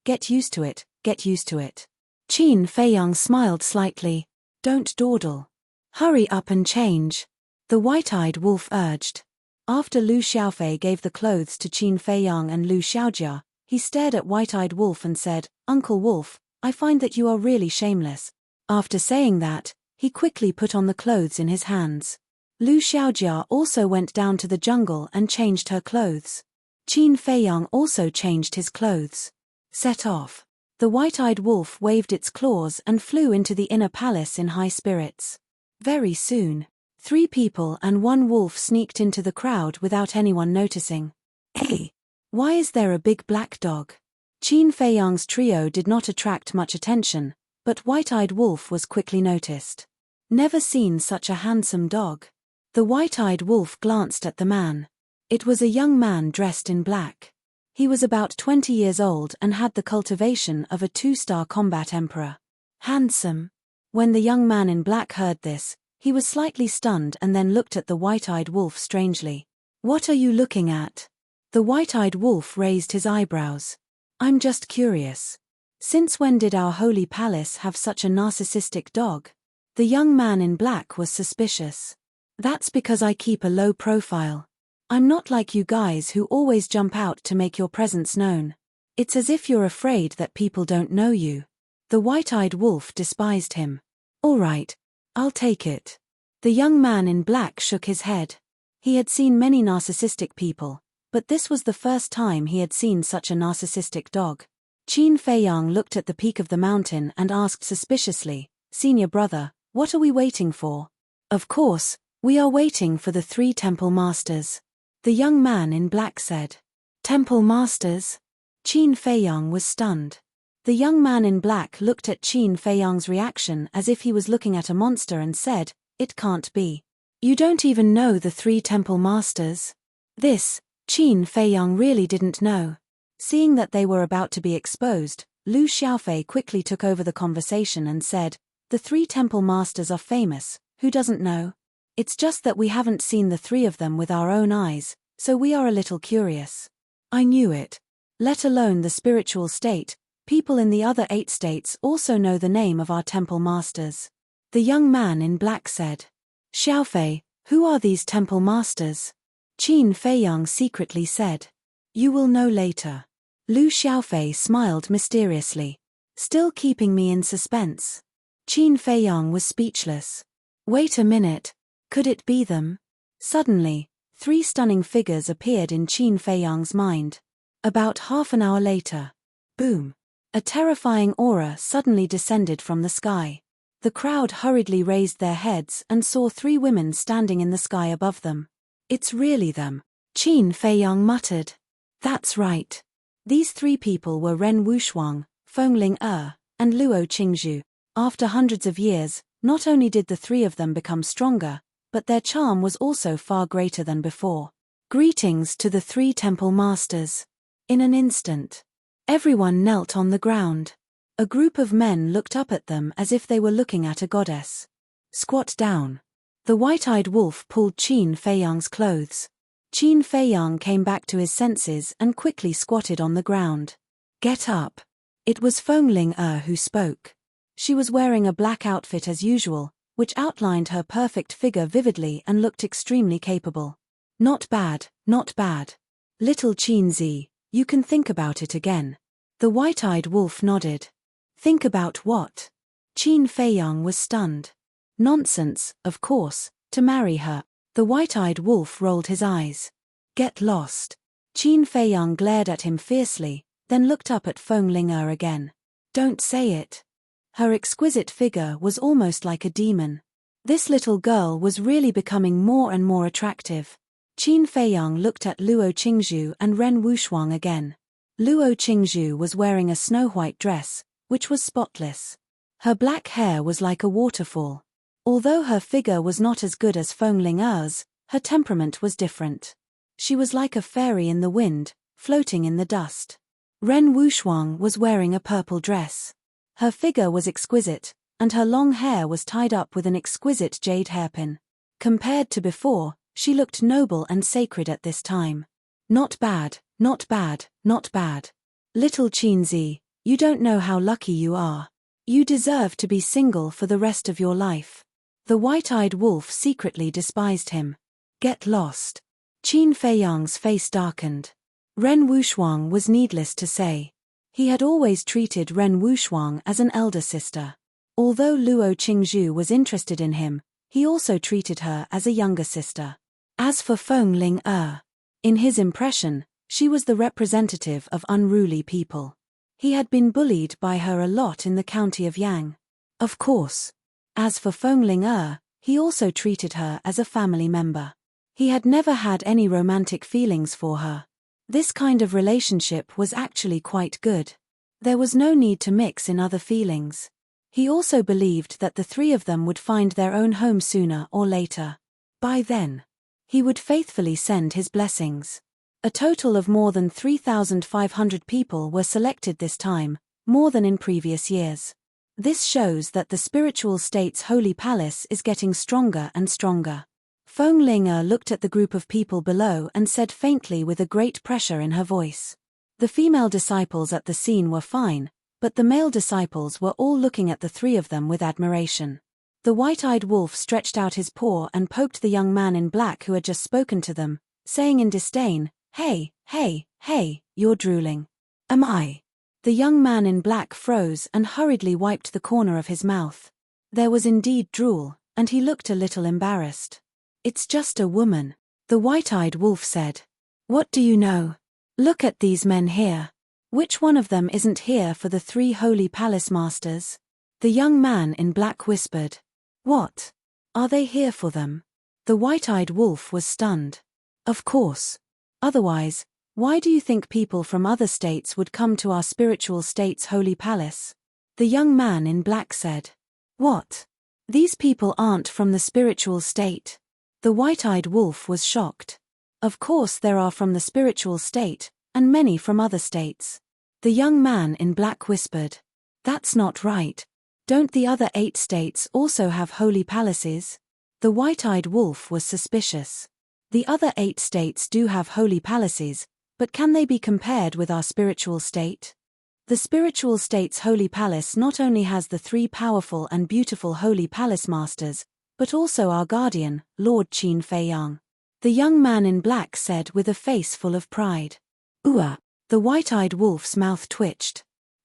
get used to it, get used to it. Qin Feiyang smiled slightly. Don't dawdle. Hurry up and change. The white-eyed wolf urged. After Lu Xiaofei gave the clothes to Qin Feiyang and Lu Xiaojia, he stared at White-Eyed Wolf and said, Uncle Wolf, I find that you are really shameless. After saying that, he quickly put on the clothes in his hands. Lu Xiaojia also went down to the jungle and changed her clothes. Qin Feiyang also changed his clothes. Set off. The White-Eyed Wolf waved its claws and flew into the inner palace in high spirits. Very soon, 3 people and 1 wolf sneaked into the crowd without anyone noticing. Hey! Why is there a big black dog? Qin Feiyang's trio did not attract much attention, but White-Eyed Wolf was quickly noticed. Never seen such a handsome dog. The white-eyed wolf glanced at the man. It was a young man dressed in black. He was about 20 years old and had the cultivation of a 2-star combat emperor. Handsome. When the young man in black heard this, he was slightly stunned and then looked at the white-eyed wolf strangely. What are you looking at? The white-eyed wolf raised his eyebrows. I'm just curious. Since when did our holy palace have such a narcissistic dog? The young man in black was suspicious. That's because I keep a low profile. I'm not like you guys who always jump out to make your presence known. It's as if you're afraid that people don't know you. The white-eyed wolf despised him. All right, I'll take it. The young man in black shook his head. He had seen many narcissistic people, but this was the first time he had seen such a narcissistic dog. Qin Feiyang looked at the peak of the mountain and asked suspiciously, "Senior brother, what are we waiting for?" "Of course, we are waiting for the 3 temple masters," the young man in black said. "Temple masters?" Qin Feiyang was stunned. The young man in black looked at Qin Feiyang's reaction as if he was looking at a monster and said, "It can't be. You don't even know the 3 temple masters?" This, Qin Feiyang really didn't know. Seeing that they were about to be exposed, Lu Xiaofei quickly took over the conversation and said, "The 3 temple masters are famous, who doesn't know? It's just that we haven't seen the 3 of them with our own eyes, so we are a little curious." "I knew it. Let alone the spiritual state, people in the other 8 states also know the name of our temple masters," the young man in black said. "Xiaofei, who are these temple masters?" Qin Feiyang secretly said. "You will know later." Lu Xiaofei smiled mysteriously. "Still keeping me in suspense." Qin Feiyang was speechless. Wait a minute. Could it be them? Suddenly, 3 stunning figures appeared in Qin Feiyang's mind. About half an hour later. Boom. A terrifying aura suddenly descended from the sky. The crowd hurriedly raised their heads and saw 3 women standing in the sky above them. "It's really them," Qin Feiyang muttered. "That's right. These 3 people were Ren Wushuang, Fengling and Luo Qingzhu. After hundreds of years, not only did the 3 of them become stronger, but their charm was also far greater than before. Greetings to the 3 temple masters." In an instant, everyone knelt on the ground. A group of men looked up at them as if they were looking at a goddess. "Squat down." The white-eyed wolf pulled Qin Feiyang's clothes. Qin Feiyang came back to his senses and quickly squatted on the ground. "Get up." It was Fengling who spoke. She was wearing a black outfit as usual, which outlined her perfect figure vividly and looked extremely capable. "Not bad, not bad. Little Qinzi, you can think about it again." The white-eyed wolf nodded. "Think about what?" Qin Feiyang was stunned. "Nonsense, of course, to marry her." The white-eyed wolf rolled his eyes. "Get lost." Qin Feiyang glared at him fiercely, then looked up at Fengling again. "Don't say it." Her exquisite figure was almost like a demon. This little girl was really becoming more and more attractive. Qin Feiyang looked at Luo Qingzhu and Ren Wushuang again. Luo Qingzhu was wearing a snow-white dress, which was spotless. Her black hair was like a waterfall. Although her figure was not as good as Fengling her temperament was different. She was like a fairy in the wind, floating in the dust. Ren Wushuang was wearing a purple dress. Her figure was exquisite, and her long hair was tied up with an exquisite jade hairpin. Compared to before, she looked noble and sacred at this time. "Not bad, not bad, not bad. Little Qinzi, you don't know how lucky you are. You deserve to be single for the rest of your life." The white-eyed wolf secretly despised him. "Get lost." Qin Feiyang's face darkened. Ren Wushuang was needless to say. He had always treated Ren Wushuang as an elder sister. Although Luo Qingzhu was interested in him, he also treated her as a younger sister. As for Fengling in his impression, she was the representative of unruly people. He had been bullied by her a lot in the county of Yang. Of course. As for Fengling he also treated her as a family member. He had never had any romantic feelings for her. This kind of relationship was actually quite good. There was no need to mix in other feelings. He also believed that the three of them would find their own home sooner or later. By then, he would faithfully send his blessings. A total of more than 3,500 people were selected this time, more than in previous years. This shows that the spiritual state's holy palace is getting stronger and stronger. Feng Linger looked at the group of people below and said faintly with a great pressure in her voice. The female disciples at the scene were fine, but the male disciples were all looking at the three of them with admiration. The white-eyed wolf stretched out his paw and poked the young man in black who had just spoken to them, saying in disdain, "Hey, hey, hey, you're drooling." "Am I?" The young man in black froze and hurriedly wiped the corner of his mouth. There was indeed drool, and he looked a little embarrassed. "It's just a woman," the white-eyed wolf said. "What do you know? Look at these men here. Which one of them isn't here for the three holy palace masters?" The young man in black whispered. "What? Are they here for them?" The white-eyed wolf was stunned. "Of course. Otherwise, why do you think people from other states would come to our spiritual state's holy palace?" The young man in black said. "What? These people aren't from the spiritual state?" The white-eyed wolf was shocked. "Of course there are from the spiritual state, and many from other states." The young man in black whispered. "That's not right. Don't the other 8 states also have holy palaces?" The white-eyed wolf was suspicious. "The other 8 states do have holy palaces, but can they be compared with our spiritual state? The spiritual state's holy palace not only has the 3 powerful and beautiful holy palace masters, but also our guardian, Lord Qin Feiyang." The young man in black said with a face full of pride. "Ooh." The white-eyed wolf's mouth twitched.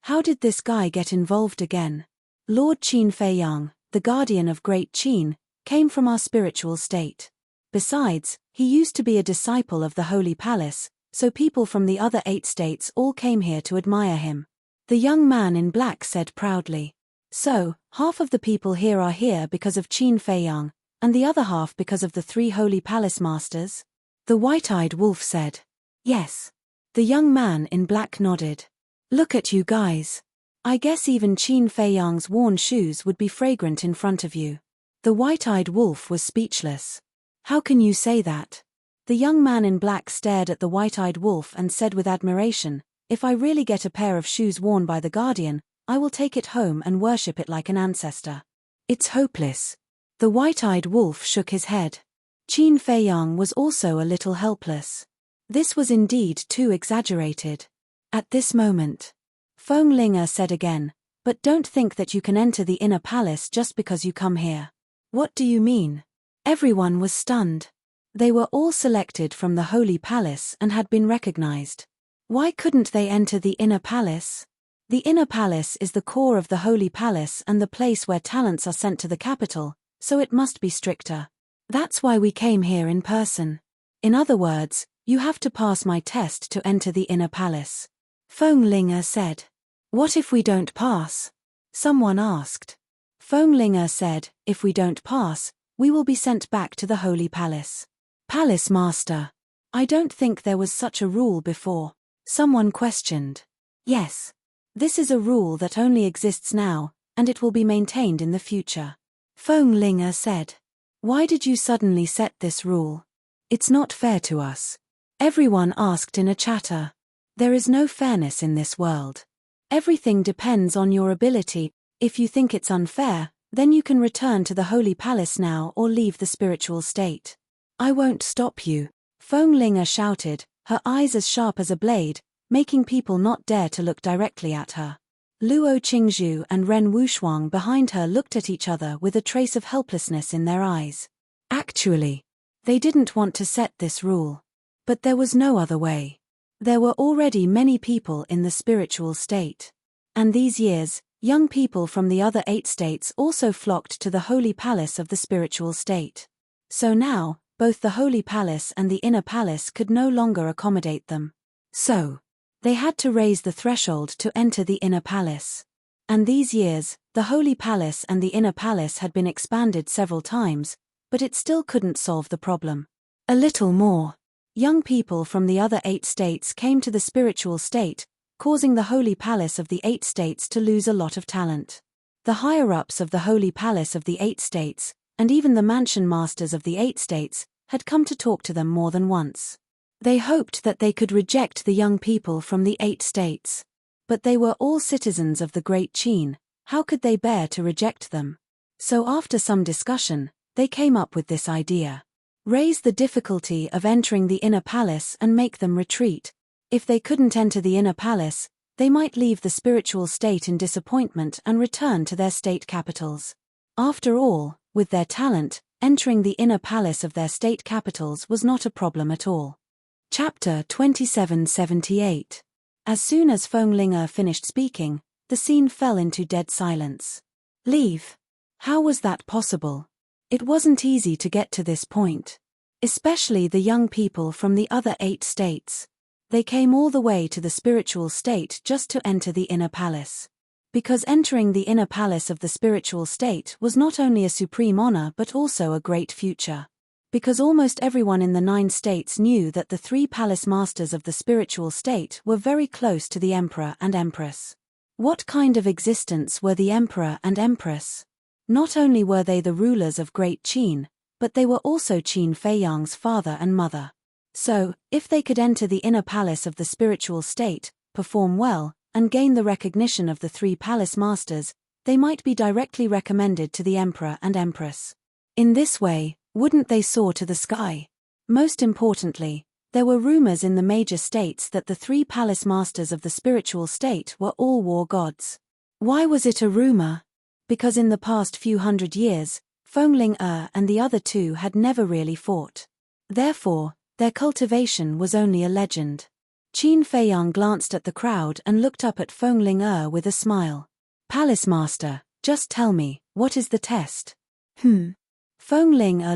How did this guy get involved again? Lord Qin Feiyang, the guardian of Great Qin, came from our spiritual state. Besides, he used to be a disciple of the Holy Palace, so people from the other 8 states all came here to admire him. The young man in black said proudly. "So, half of the people here are here because of Qin Feiyang, and the other half because of the 3 Holy Palace Masters?" The white-eyed wolf said. "Yes." The young man in black nodded. "Look at you guys. I guess even Qin Feiyang's worn shoes would be fragrant in front of you." The white-eyed wolf was speechless. "How can you say that?" The young man in black stared at the white-eyed wolf and said with admiration, "If I really get a pair of shoes worn by the guardian, I will take it home and worship it like an ancestor." "It's hopeless." The white-eyed wolf shook his head. Qin Feiyang was also a little helpless. This was indeed too exaggerated. At this moment, Feng Linger said again, "But don't think that you can enter the inner palace just because you come here." "What do you mean?" Everyone was stunned. They were all selected from the Holy Palace and had been recognized. Why couldn't they enter the inner palace? The inner palace is the core of the Holy Palace and the place where talents are sent to the capital, so it must be stricter. That's why we came here in person. In other words, you have to pass my test to enter the inner palace. Feng Linger said. "What if we don't pass?" Someone asked. Feng Linger said, "If we don't pass, we will be sent back to the Holy Palace." "Palace Master, I don't think there was such a rule before," someone questioned. "Yes. This is a rule that only exists now, and it will be maintained in the future," Feng Linger said. "Why did you suddenly set this rule? It's not fair to us," everyone asked in a chatter. There is no fairness in this world. Everything depends on your ability. If you think it's unfair, then you can return to the Holy Palace now or leave the spiritual state. "I won't stop you," Feng Linger shouted, her eyes as sharp as a blade, making people not dare to look directly at her. Luo Qingzhu and Ren Wushuang behind her looked at each other with a trace of helplessness in their eyes. Actually, they didn't want to set this rule. But there was no other way. There were already many people in the spiritual state. And these years, young people from the other 8 states also flocked to the Holy Palace of the spiritual state. So now, both the Holy Palace and the Inner Palace could no longer accommodate them. So, they had to raise the threshold to enter the Inner Palace. And these years, the Holy Palace and the Inner Palace had been expanded several times, but it still couldn't solve the problem. A little more. Young people from the other 8 states came to the spiritual state, causing the Holy Palace of the 8 states to lose a lot of talent. The higher-ups of the Holy Palace of the 8 states, and even the mansion masters of the 8 states, had come to talk to them more than once. They hoped that they could reject the young people from the 8 states. But they were all citizens of the Great Qin. How could they bear to reject them? So after some discussion, they came up with this idea. Raise the difficulty of entering the inner palace and make them retreat. If they couldn't enter the inner palace, they might leave the spiritual state in disappointment and return to their state capitals. After all, with their talent, entering the inner palace of their state capitals was not a problem at all. Chapter 2778. As soon as Feng finished speaking, the scene fell into dead silence. Leave? How was that possible? It wasn't easy to get to this point. Especially the young people from the other 8 states. They came all the way to the spiritual state just to enter the inner palace. Because entering the inner palace of the spiritual state was not only a supreme honor but also a great future. Because almost everyone in the 9 states knew that the 3 palace masters of the spiritual state were very close to the emperor and empress. What kind of existence were the emperor and empress? Not only were they the rulers of Great Qin, but they were also Qin Feiyang's father and mother. So, if they could enter the inner palace of the spiritual state, perform well, and gain the recognition of the 3 palace masters, they might be directly recommended to the emperor and empress. In this way, wouldn't they soar to the sky? Most importantly, there were rumors in the major states that the 3 palace masters of the spiritual state were all war gods. Why was it a rumor? Because in the past few hundred years, Feng and the other 2 had never really fought. Therefore, their cultivation was only a legend. Qin Feiyang glanced at the crowd and looked up at Feng with a smile. Palace Master, just tell me, what is the test? Feng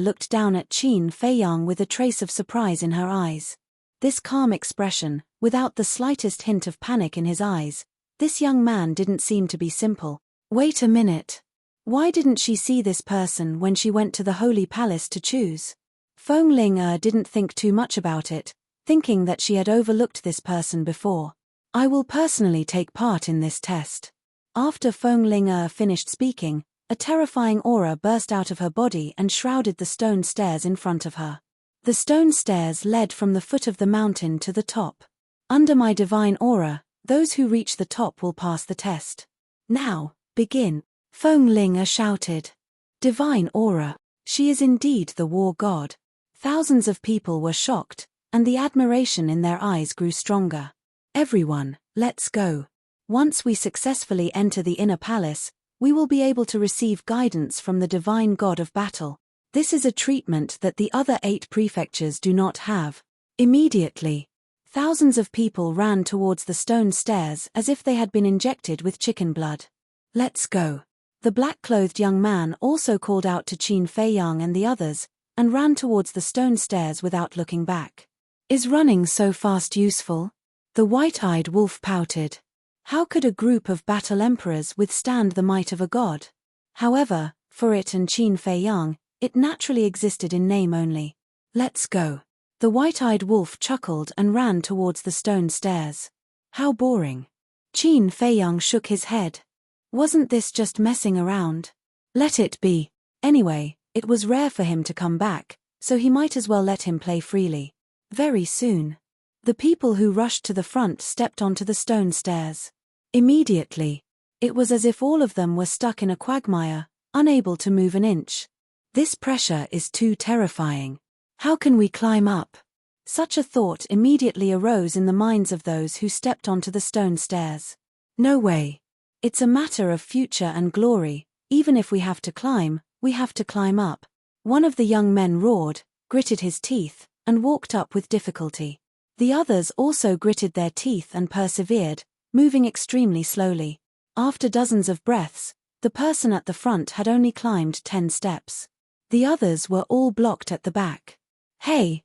looked down at Qin Feiyang with a trace of surprise in her eyes. This calm expression, without the slightest hint of panic in his eyes, this young man didn't seem to be simple. Wait a minute. Why didn't she see this person when she went to the Holy Palace to choose? Feng didn't think too much about it, thinking that she had overlooked this person before. I will personally take part in this test. After Feng finished speaking, a terrifying aura burst out of her body and shrouded the stone stairs in front of her. The stone stairs led from the foot of the mountain to the top. Under my divine aura, those who reach the top will pass the test. Now, begin. Feng shouted. Divine aura. She is indeed the war god. Thousands of people were shocked, and the admiration in their eyes grew stronger. Everyone, let's go. Once we successfully enter the inner palace, we will be able to receive guidance from the divine god of battle. This is a treatment that the other 8 prefectures do not have. Immediately, thousands of people ran towards the stone stairs as if they had been injected with chicken blood. Let's go. The black-clothed young man also called out to Qin Feiyang and the others, and ran towards the stone stairs without looking back. Is running so fast useful? The white-eyed wolf pouted. How could a group of battle emperors withstand the might of a god? However, for it and Qin Feiyang, it naturally existed in name only. Let's go. The white-eyed wolf chuckled and ran towards the stone stairs. How boring. Qin Feiyang shook his head. Wasn't this just messing around? Let it be. Anyway, it was rare for him to come back, so he might as well let him play freely. Very soon, the people who rushed to the front stepped onto the stone stairs. Immediately, it was as if all of them were stuck in a quagmire, unable to move an inch. This pressure is too terrifying. How can we climb up? Such a thought immediately arose in the minds of those who stepped onto the stone stairs. No way. It's a matter of future and glory. Even if we have to climb, we have to climb up. One of the young men roared, gritted his teeth, and walked up with difficulty. The others also gritted their teeth and persevered, moving extremely slowly. After dozens of breaths, the person at the front had only climbed 10 steps. The others were all blocked at the back. Hey,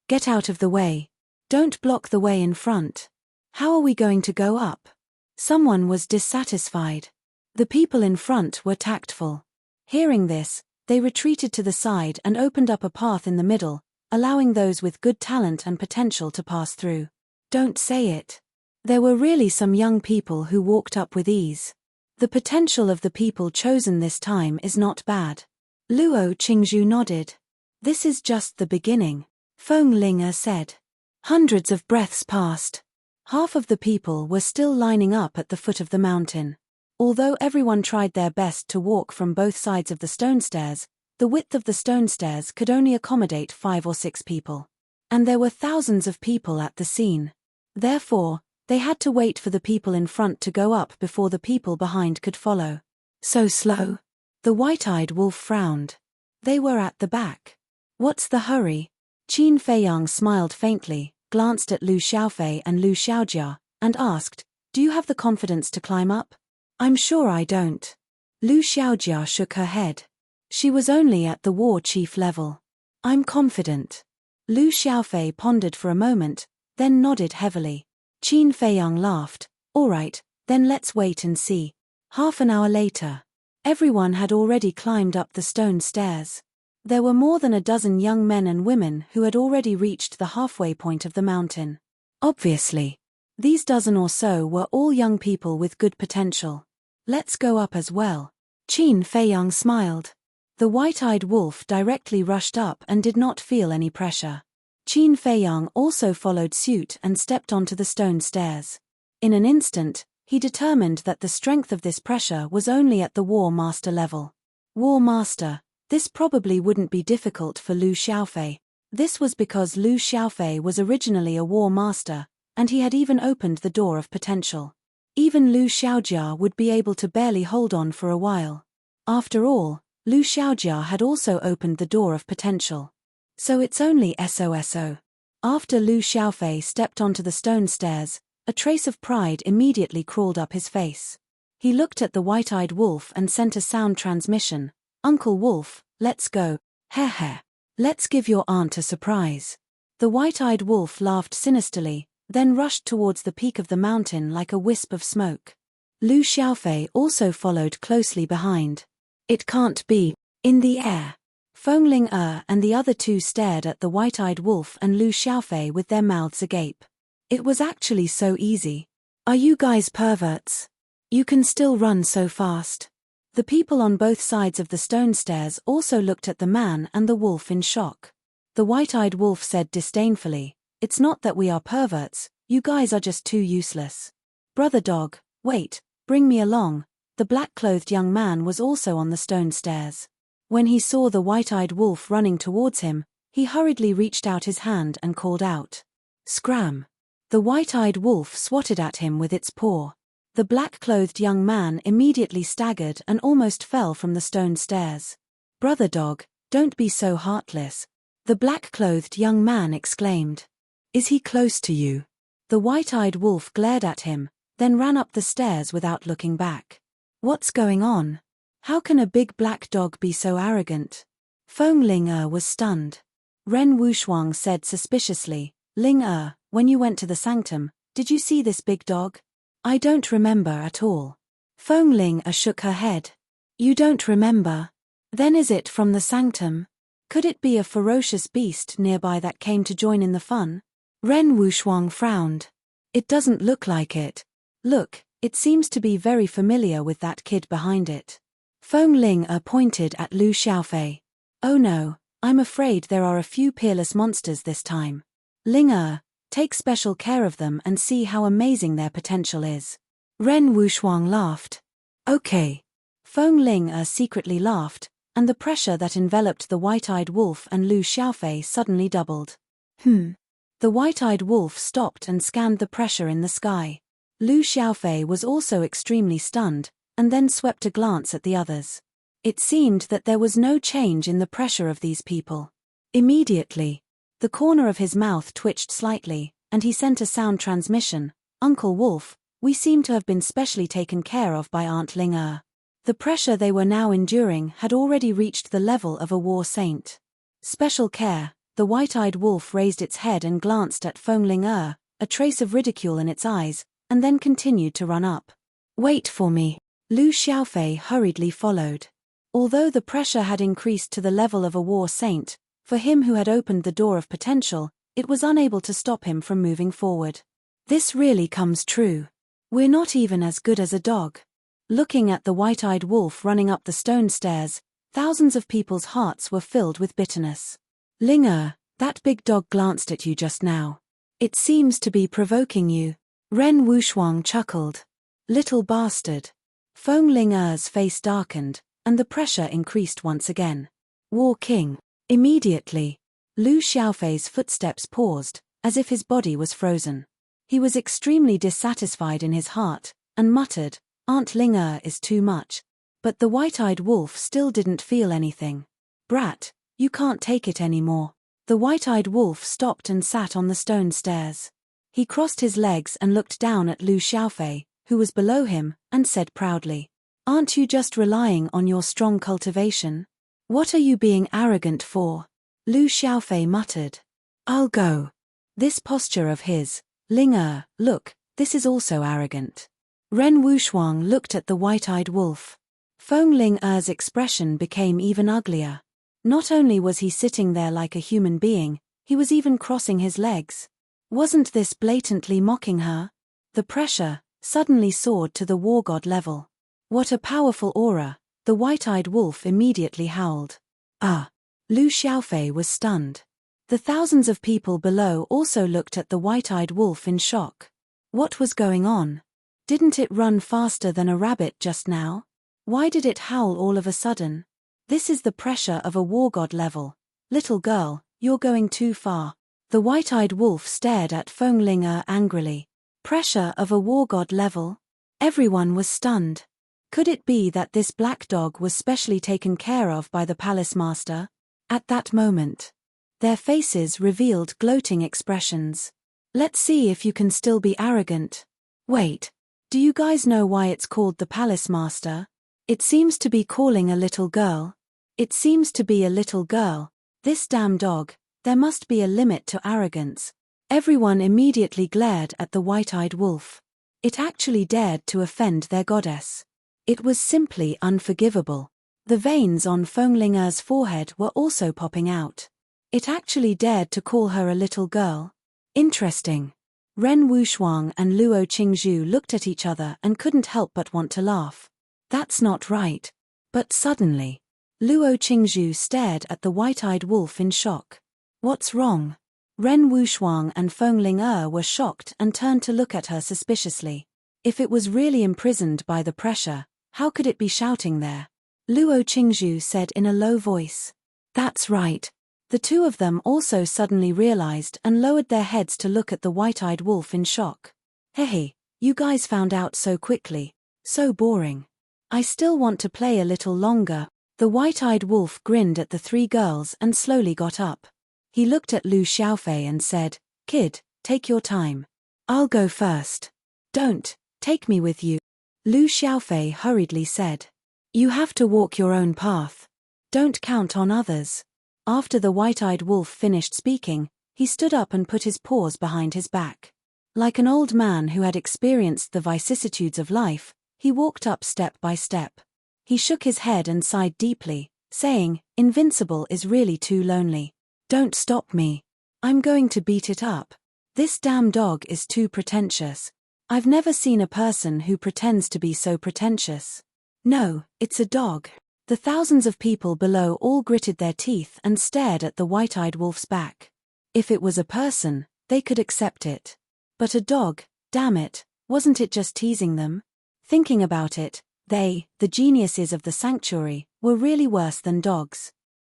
get out of the way. Don't block the way in front. How are we going to go up? Someone was dissatisfied. The people in front were tactful. Hearing this, they retreated to the side and opened up a path in the middle, allowing those with good talent and potential to pass through. Don't say it. There were really some young people who walked up with ease. The potential of the people chosen this time is not bad. Luo Qingzhu nodded. This is just the beginning, Feng Ling said. Hundreds of breaths passed. Half of the people were still lining up at the foot of the mountain. Although everyone tried their best to walk from both sides of the stone stairs, the width of the stone stairs could only accommodate 5 or 6 people. And there were thousands of people at the scene. Therefore, they had to wait for the people in front to go up before the people behind could follow. So slow. The white-eyed wolf frowned. They were at the back. What's the hurry? Qin Feiyang smiled faintly, glanced at Lu Xiaofei and Lu Xiaojia, and asked, "Do you have the confidence to climb up?" "I'm sure I don't." Lu Xiaojia shook her head. She was only at the war chief level. "I'm confident." Lu Xiaofei pondered for a moment, then nodded heavily. Qin Feiyang laughed. "All right, then let's wait and see." Half an hour later. Everyone had already climbed up the stone stairs. There were more than a dozen young men and women who had already reached the halfway point of the mountain. Obviously, these dozen or so were all young people with good potential. "Let's go up as well." Qin Feiyang smiled. The white-eyed wolf directly rushed up and did not feel any pressure. Qin Feiyang also followed suit and stepped onto the stone stairs. In an instant, he determined that the strength of this pressure was only at the War Master level. War Master, this probably wouldn't be difficult for Lu Xiaofei. This was because Lu Xiaofei was originally a War Master, and he had even opened the door of potential. Even Lu Xiaojia would be able to barely hold on for a while. After all, Lu Xiaojia had also opened the door of potential. So it's only SOSO. After Lu Xiaofei stepped onto the stone stairs, a trace of pride immediately crawled up his face. He looked at the white-eyed wolf and sent a sound transmission. "Uncle Wolf, let's go. Heh. Let's give your aunt a surprise." The white-eyed wolf laughed sinisterly, then rushed towards the peak of the mountain like a wisp of smoke. Lu Xiaofei also followed closely behind. "It can't be." In the air. Feng Ling and the other two stared at the white-eyed wolf and Lu Xiaofei with their mouths agape. It was actually so easy. "Are you guys perverts? You can still run so fast." The people on both sides of the stone stairs also looked at the man and the wolf in shock. The white-eyed wolf said disdainfully, "It's not that we are perverts, you guys are just too useless." "Brother dog, wait, bring me along." The black-clothed young man was also on the stone stairs. When he saw the white-eyed wolf running towards him, he hurriedly reached out his hand and called out. Scram! The white-eyed wolf swatted at him with its paw. The black-clothed young man immediately staggered and almost fell from the stone stairs. "Brother dog, don't be so heartless," the black-clothed young man exclaimed. "Is he close to you?" The white-eyed wolf glared at him, then ran up the stairs without looking back. "What's going on? How can a big black dog be so arrogant?" Feng Ling was stunned. Ren Wushuang said suspiciously, "Ling when you went to the sanctum, did you see this big dog?" "I don't remember at all." Feng Ling shook her head. "You don't remember? Then is it from the sanctum? Could it be a ferocious beast nearby that came to join in the fun?" Ren Wushuang frowned. "It doesn't look like it. Look, it seems to be very familiar with that kid behind it." Feng Ling pointed at Lu Xiaofei. "Oh no, I'm afraid there are a few peerless monsters this time. Ling take special care of them and see how amazing their potential is." Ren Wushuang laughed. "Okay." Feng Ling secretly laughed, and the pressure that enveloped the white-eyed wolf and Lu Xiaofei suddenly doubled. The white-eyed wolf stopped and scanned the pressure in the sky. Lu Xiaofei was also extremely stunned, and then swept a glance at the others. It seemed that there was no change in the pressure of these people. Immediately, the corner of his mouth twitched slightly, and he sent a sound transmission. "Uncle Wolf, we seem to have been specially taken care of by Aunt Ling The pressure they were now enduring had already reached the level of a war saint. Special care. The white-eyed wolf raised its head and glanced at Feng Ling a trace of ridicule in its eyes, and then continued to run up. "Wait for me." Lu Xiaofei hurriedly followed. Although the pressure had increased to the level of a war saint, for him who had opened the door of potential, it was unable to stop him from moving forward. "This really comes true. We're not even as good as a dog." Looking at the white-eyed wolf running up the stone stairs, thousands of people's hearts were filled with bitterness. Ling that big dog glanced at you just now. It seems to be provoking you. Ren Wuxuang chuckled. Little bastard. Feng Ling's face darkened, and the pressure increased once again. War King. Immediately, Lu Xiaofei's footsteps paused, as if his body was frozen. He was extremely dissatisfied in his heart, and muttered, Aunt Ling is too much. But the white-eyed wolf still didn't feel anything. Brat, you can't take it anymore. The white-eyed wolf stopped and sat on the stone stairs. He crossed his legs and looked down at Lu Xiaofei, who was below him, and said proudly, Aren't you just relying on your strong cultivation? What are you being arrogant for? Lu Xiaofei muttered. I'll go. This posture of his, Ling look, this is also arrogant. Ren Wuxuang looked at the white-eyed wolf. Feng Ling's expression became even uglier. Not only was he sitting there like a human being, he was even crossing his legs. Wasn't this blatantly mocking her? The pressure suddenly soared to the war god level. What a powerful aura, the white-eyed wolf immediately howled. Lu Xiaofei was stunned. The thousands of people below also looked at the white-eyed wolf in shock. What was going on? Didn't it run faster than a rabbit just now? Why did it howl all of a sudden? This is the pressure of a war god level. Little girl, you're going too far. The white-eyed wolf stared at Feng Ling angrily. Pressure of a war god level? Everyone was stunned. Could it be that this black dog was specially taken care of by the palace master? At that moment, their faces revealed gloating expressions. Let's see if you can still be arrogant. Wait, do you guys know why it's called the palace master? It seems to be calling a little girl. It seems to be a little girl. This damn dog, there must be a limit to arrogance. Everyone immediately glared at the white-eyed wolf. It actually dared to offend their goddess. It was simply unforgivable. The veins on Feng Ling's forehead were also popping out. It actually dared to call her a little girl. Interesting. Ren Wuxuang and Luo Qingzhu looked at each other and couldn't help but want to laugh. That's not right. But suddenly, Luo Qingzhu stared at the white-eyed wolf in shock. What's wrong? Ren Wuxuang and Feng Ling were shocked and turned to look at her suspiciously. If it was really imprisoned by the pressure, how could it be shouting there? Luo Qingzhu said in a low voice. That's right. The two of them also suddenly realized and lowered their heads to look at the white-eyed wolf in shock. Hey, you guys found out so quickly. So boring. I still want to play a little longer. The white-eyed wolf grinned at the three girls and slowly got up. He looked at Lu Xiaofei and said, Kid, take your time. I'll go first. Don't, take me with you. Lu Xiaofei hurriedly said. You have to walk your own path. Don't count on others. After the white-eyed wolf finished speaking, he stood up and put his paws behind his back. Like an old man who had experienced the vicissitudes of life, he walked up step by step. He shook his head and sighed deeply, saying, Invincible is really too lonely. Don't stop me. I'm going to beat it up. This damn dog is too pretentious. I've never seen a person who pretends to be so pretentious. No, it's a dog. The thousands of people below all gritted their teeth and stared at the white-eyed wolf's back. If it was a person, they could accept it. But a dog, damn it, wasn't it just teasing them? Thinking about it, they, the geniuses of the sanctuary, were really worse than dogs.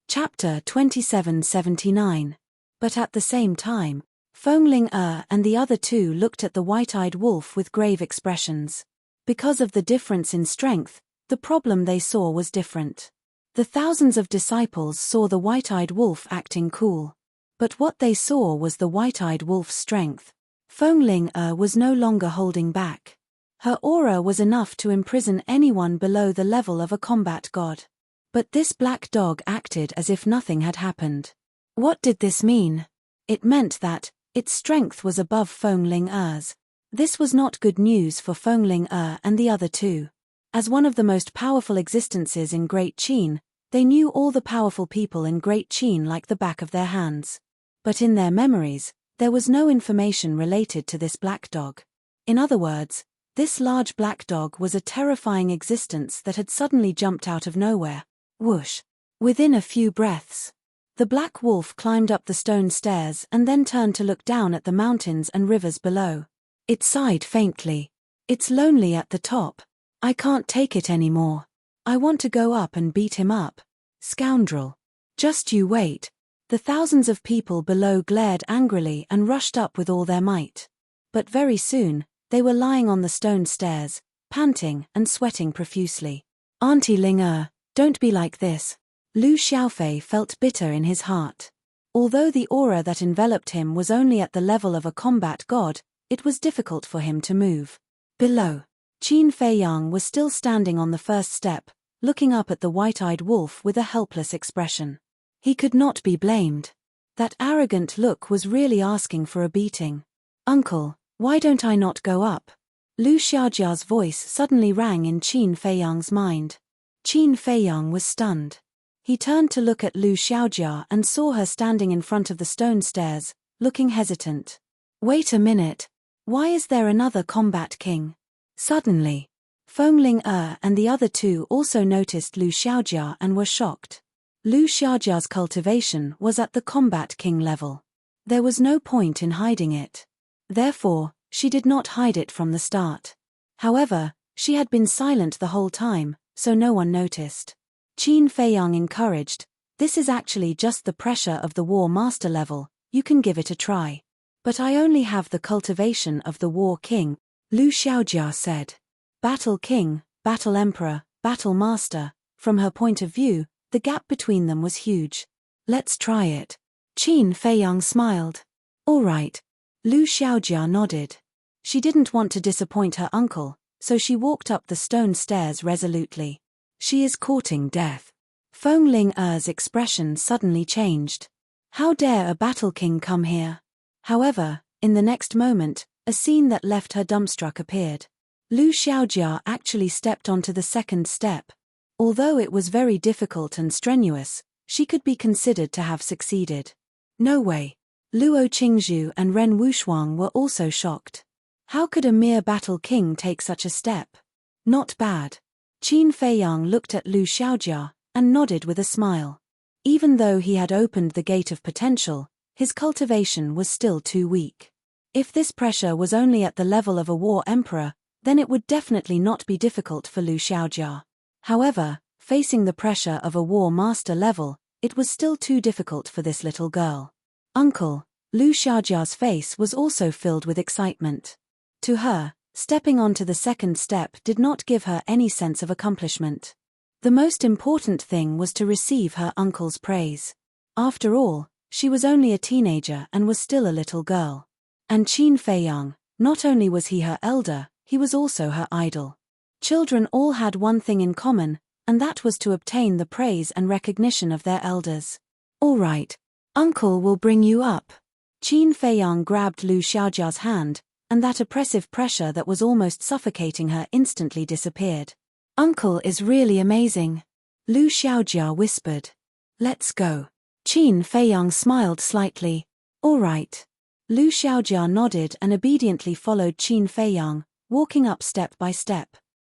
Chapter 2779. But at the same time, Feng Ling and the other two looked at the white-eyed wolf with grave expressions. Because of the difference in strength, the problem they saw was different. The thousands of disciples saw the white-eyed wolf acting cool. But what they saw was the white-eyed wolf's strength. Feng Ling was no longer holding back. Her aura was enough to imprison anyone below the level of a combat god. But this black dog acted as if nothing had happened. What did this mean? It meant that its strength was above Feng Ling's. This was not good news for Feng Ling and the other two. As one of the most powerful existences in Great Qin, they knew all the powerful people in Great Qin like the back of their hands. But in their memories, there was no information related to this black dog. In other words, This large black dog was a terrifying existence that had suddenly jumped out of nowhere. Whoosh! Within a few breaths, the black wolf climbed up the stone stairs and then turned to look down at the mountains and rivers below. It sighed faintly. It's lonely at the top. I can't take it anymore. I want to go up and beat him up. Scoundrel. Just you wait. The thousands of people below glared angrily and rushed up with all their might. But very soon, they were lying on the stone stairs, panting and sweating profusely. Auntie Ling don't be like this. Lu Xiaofei felt bitter in his heart. Although the aura that enveloped him was only at the level of a combat god, it was difficult for him to move. Below, Qin Feiyang was still standing on the first step, looking up at the white-eyed wolf with a helpless expression. He could not be blamed. That arrogant look was really asking for a beating. Uncle, why don't I not go up? Lu Xiaojia's voice suddenly rang in Qin Feiyang's mind. Qin Feiyang was stunned. He turned to look at Lu Xiaojia and saw her standing in front of the stone stairs, looking hesitant. Wait a minute. Why is there another combat king? Suddenly, Fengling and the other two also noticed Lu Xiaojia and were shocked. Lu Xiaojia's cultivation was at the combat king level. There was no point in hiding it. Therefore, she did not hide it from the start. However, she had been silent the whole time, so no one noticed. Qin Feiyang encouraged, this is actually just the pressure of the war master level, you can give it a try. But I only have the cultivation of the war king, Lu Xiaojia said. Battle king, battle emperor, battle master, from her point of view, the gap between them was huge. Let's try it. Qin Feiyang smiled. All right. Lu Xiaojia nodded. She didn't want to disappoint her uncle, so she walked up the stone stairs resolutely. She is courting death. Fengling expression suddenly changed. How dare a battle king come here? However, in the next moment, a scene that left her dumbstruck appeared. Lu Xiaojia actually stepped onto the second step. Although it was very difficult and strenuous, she could be considered to have succeeded. No way. Luo Qingzhu and Ren Wushuang were also shocked. How could a mere battle king take such a step? Not bad. Qin Feiyang looked at Lu Xiaojia and nodded with a smile. Even though he had opened the gate of potential, his cultivation was still too weak. If this pressure was only at the level of a war emperor, then it would definitely not be difficult for Lu Xiaojia. However, facing the pressure of a war master level, it was still too difficult for this little girl. Uncle, Lu Xiaojia's face was also filled with excitement. To her, stepping onto the second step did not give her any sense of accomplishment. The most important thing was to receive her uncle's praise. After all, she was only a teenager and was still a little girl. And Qin Feiyang, not only was he her elder, he was also her idol. Children all had one thing in common, and that was to obtain the praise and recognition of their elders. All right. Uncle will bring you up. Qin Feiyang grabbed Lu Xiaojia's hand, and that oppressive pressure that was almost suffocating her instantly disappeared. Uncle is really amazing. Lu Xiaojia whispered. Let's go. Qin Feiyang smiled slightly. All right. Lu Xiaojia nodded and obediently followed Qin Feiyang, walking up step by step.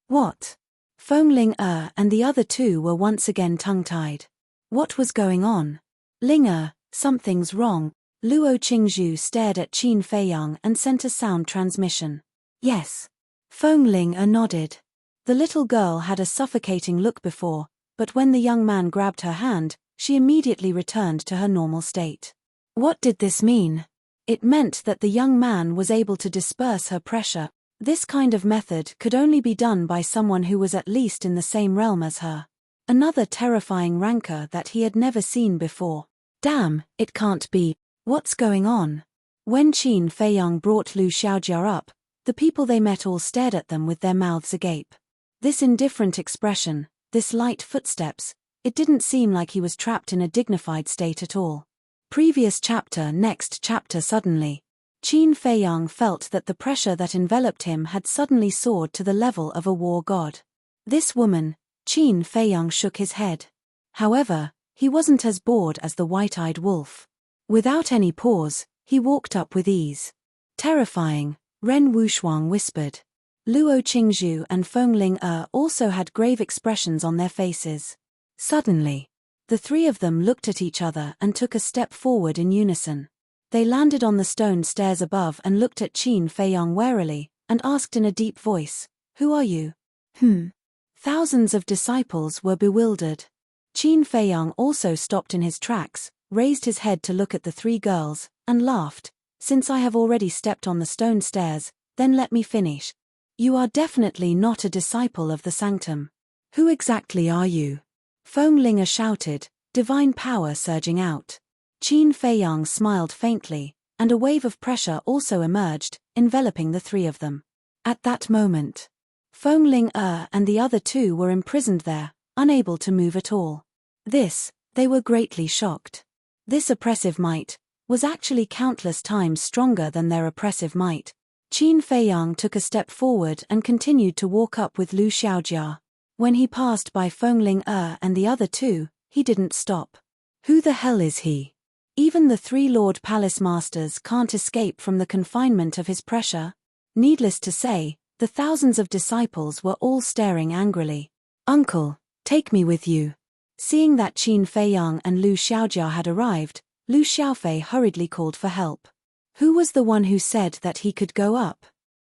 What? Fengling and the other two were once again tongue-tied. What was going on? Ling something's wrong. Luo Qingzhu stared at Qin Feiyang and sent a sound transmission. Yes. Fengling nodded. The little girl had a suffocating look before, but when the young man grabbed her hand, she immediately returned to her normal state. What did this mean? It meant that the young man was able to disperse her pressure. This kind of method could only be done by someone who was at least in the same realm as her. Another terrifying rancor that he had never seen before. Damn, it can't be. What's going on? When Qin Feiyang brought Lu Xiaojia up, the people they met all stared at them with their mouths agape. This indifferent expression, this light footsteps, it didn't seem like he was trapped in a dignified state at all. Previous chapter, next chapter. Suddenly, Qin Feiyang felt that the pressure that enveloped him had suddenly soared to the level of a war god. This woman, Qin Feiyang shook his head. However, he wasn't as bored as the white-eyed wolf. Without any pause, he walked up with ease. Terrifying, Ren Wushuang whispered. Luo Qingzhu and Fengling also had grave expressions on their faces. Suddenly, the three of them looked at each other and took a step forward in unison. They landed on the stone stairs above and looked at Qin Feiyang warily, and asked in a deep voice, "Who are you?" Thousands of disciples were bewildered. Qin Feiyang also stopped in his tracks, raised his head to look at the three girls, and laughed. "Since I have already stepped on the stone stairs, then let me finish. You are definitely not a disciple of the sanctum. Who exactly are you?" Fengling shouted, divine power surging out. Qin Feiyang smiled faintly, and a wave of pressure also emerged, enveloping the three of them. At that moment, Fengling and the other two were imprisoned there, unable to move at all. They were greatly shocked. This oppressive might was actually countless times stronger than their oppressive might. Qin Feiyang took a step forward and continued to walk up with Lu Xiaojia. When he passed by Fengling and the other two, he didn't stop. Who the hell is he? Even the three Lord Palace Masters can't escape from the confinement of his pressure. Needless to say, the thousands of disciples were all staring angrily. "Uncle, take me with you." Seeing that Qin Feiyang and Lu Xiaojia had arrived, Lu Xiaofei hurriedly called for help. Who was the one who said that he could go up?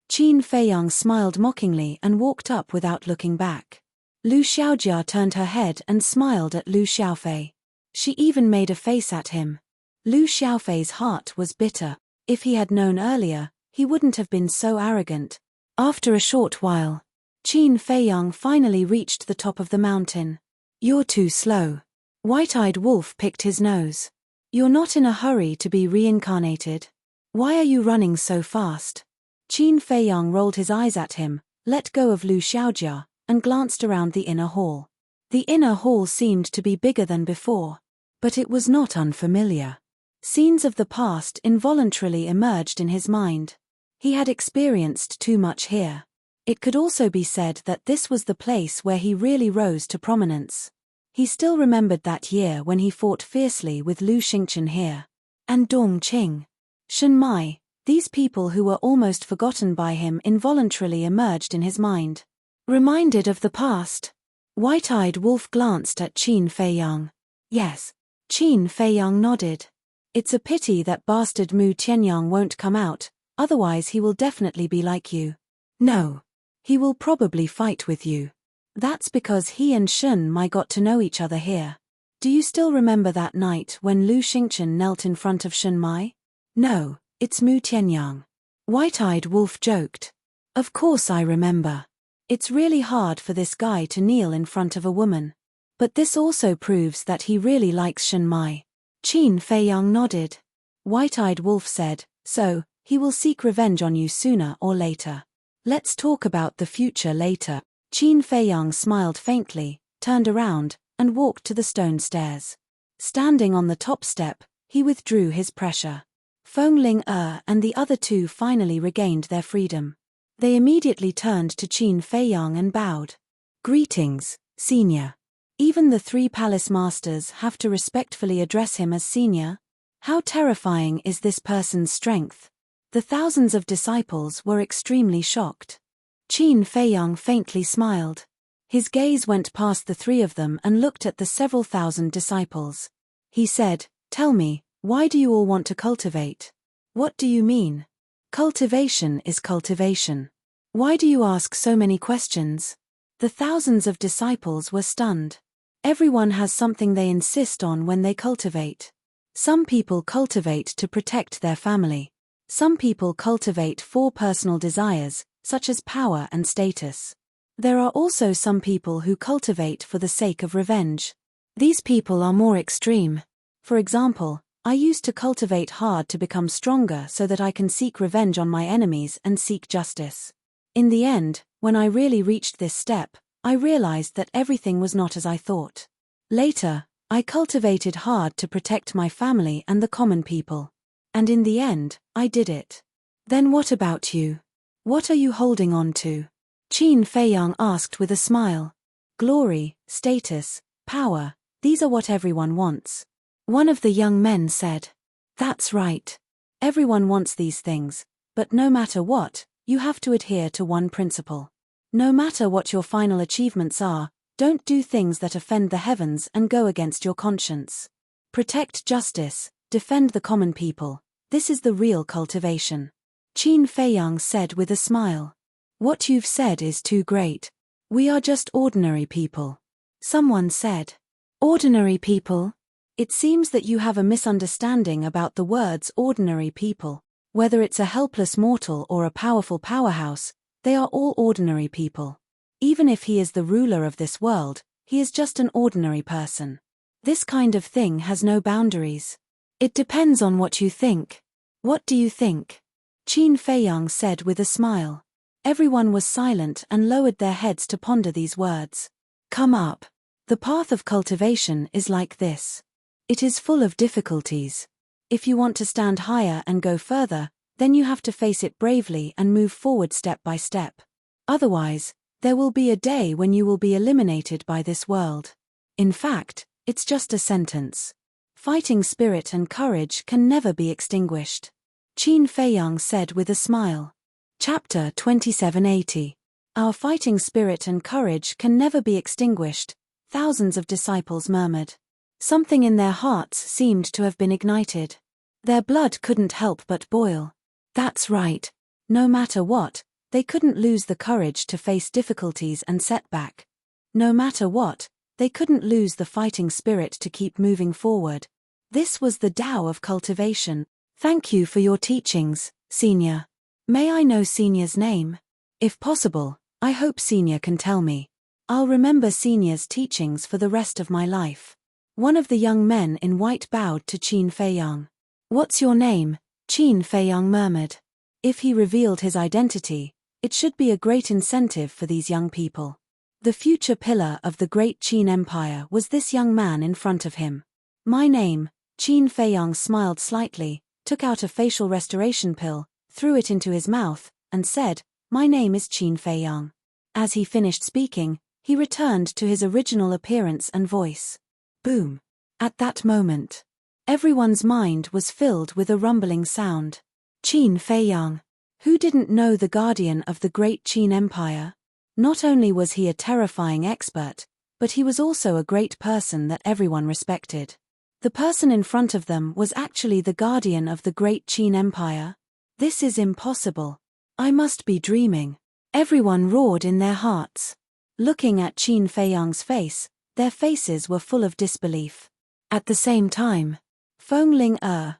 Qin Feiyang smiled mockingly and walked up without looking back. Lu Xiaojia turned her head and smiled at Lu Xiaofei. She even made a face at him. Lu Xiaofei's heart was bitter. If he had known earlier, he wouldn't have been so arrogant. After a short while, Qin Feiyang finally reached the top of the mountain. "You're too slow." White-eyed Wolf picked his nose. "You're not in a hurry to be reincarnated. Why are you running so fast?" Qin Feiyang rolled his eyes at him, let go of Lu Xiaojia, and glanced around the inner hall. The inner hall seemed to be bigger than before. But it was not unfamiliar. Scenes of the past involuntarily emerged in his mind. He had experienced too much here. It could also be said that this was the place where he really rose to prominence. He still remembered that year when he fought fiercely with Lu Xingchen here. And Dong Qing. Shen Mai, these people who were almost forgotten by him involuntarily emerged in his mind. Reminded of the past, White-eyed Wolf glanced at Qin Feiyang. "Yes." Qin Feiyang nodded. "It's a pity that bastard Mu Tianyang won't come out, otherwise he will definitely be like you." "No. He will probably fight with you. That's because he and Shen Mai got to know each other here. Do you still remember that night when Lu Xingchen knelt in front of Shen Mai?" "No, it's Mu Tianyang." White-eyed Wolf joked. "Of course I remember. It's really hard for this guy to kneel in front of a woman. But this also proves that he really likes Shen Mai." Qin Feiyang nodded. White-eyed Wolf said, "So, he will seek revenge on you sooner or later. Let's talk about the future later." Qin Feiyang smiled faintly, turned around, and walked to the stone stairs. Standing on the top step, he withdrew his pressure. Fengling and the other two finally regained their freedom. They immediately turned to Qin Feiyang and bowed. "Greetings, Senior." Even the three palace masters have to respectfully address him as senior. How terrifying is this person's strength? The thousands of disciples were extremely shocked. Qin Feiyang faintly smiled. His gaze went past the three of them and looked at the several thousand disciples. He said, "Tell me, why do you all want to cultivate?" "What do you mean?" "Cultivation is cultivation. Why do you ask so many questions?" The thousands of disciples were stunned. Everyone has something they insist on when they cultivate. Some people cultivate to protect their family. Some people cultivate for personal desires, such as power and status. There are also some people who cultivate for the sake of revenge. These people are more extreme. For example, I used to cultivate hard to become stronger so that I can seek revenge on my enemies and seek justice. In the end, when I really reached this step, I realized that everything was not as I thought. Later, I cultivated hard to protect my family and the common people. And in the end, I did it. Then what about you? What are you holding on to? Qin Feiyang asked with a smile. Glory, status, power, these are what everyone wants. One of the young men said. That's right. Everyone wants these things, but no matter what, You have to adhere to one principle. No matter what your final achievements are, don't do things that offend the heavens and go against your conscience. Protect justice, defend the common people. This is the real cultivation. Qin Feiyang said with a smile. What you've said is too great. We are just ordinary people. Someone said. Ordinary people? It seems that you have a misunderstanding about the words ordinary people. Whether it's a helpless mortal or a powerful powerhouse, they are all ordinary people. Even if he is the ruler of this world, he is just an ordinary person. This kind of thing has no boundaries. It depends on what you think. What do you think? Qin Feiyang said with a smile. Everyone was silent and lowered their heads to ponder these words. Come up. The path of cultivation is like this. It is full of difficulties. If you want to stand higher and go further, then you have to face it bravely and move forward step by step. Otherwise, there will be a day when you will be eliminated by this world. In fact, it's just a sentence. Fighting spirit and courage can never be extinguished. Qin Feiyang said with a smile. Chapter 2780. Our fighting spirit and courage can never be extinguished, thousands of disciples murmured. Something in their hearts seemed to have been ignited. Their blood couldn't help but boil. That's right. No matter what, they couldn't lose the courage to face difficulties and setback. No matter what, they couldn't lose the fighting spirit to keep moving forward. This was the Tao of cultivation. Thank you for your teachings, Senior. May I know Senior's name? If possible, I hope Senior can tell me. I'll remember Senior's teachings for the rest of my life. One of the young men in white bowed to Qin Feiyang. What's your name? Qin Feiyang murmured. If he revealed his identity, it should be a great incentive for these young people. The future pillar of the great Qin Empire was this young man in front of him. My name, Qin Feiyang smiled slightly, took out a facial restoration pill, threw it into his mouth, and said, My name is Qin Feiyang. As he finished speaking, he returned to his original appearance and voice. Boom. At that moment, everyone's mind was filled with a rumbling sound. Qin Feiyang. Who didn't know the guardian of the great Qin Empire? Not only was he a terrifying expert, but he was also a great person that everyone respected. The person in front of them was actually the guardian of the great Qin Empire. This is impossible. I must be dreaming. Everyone roared in their hearts. Looking at Qin Feiyang's face, their faces were full of disbelief. At the same time, Feng Ling Luo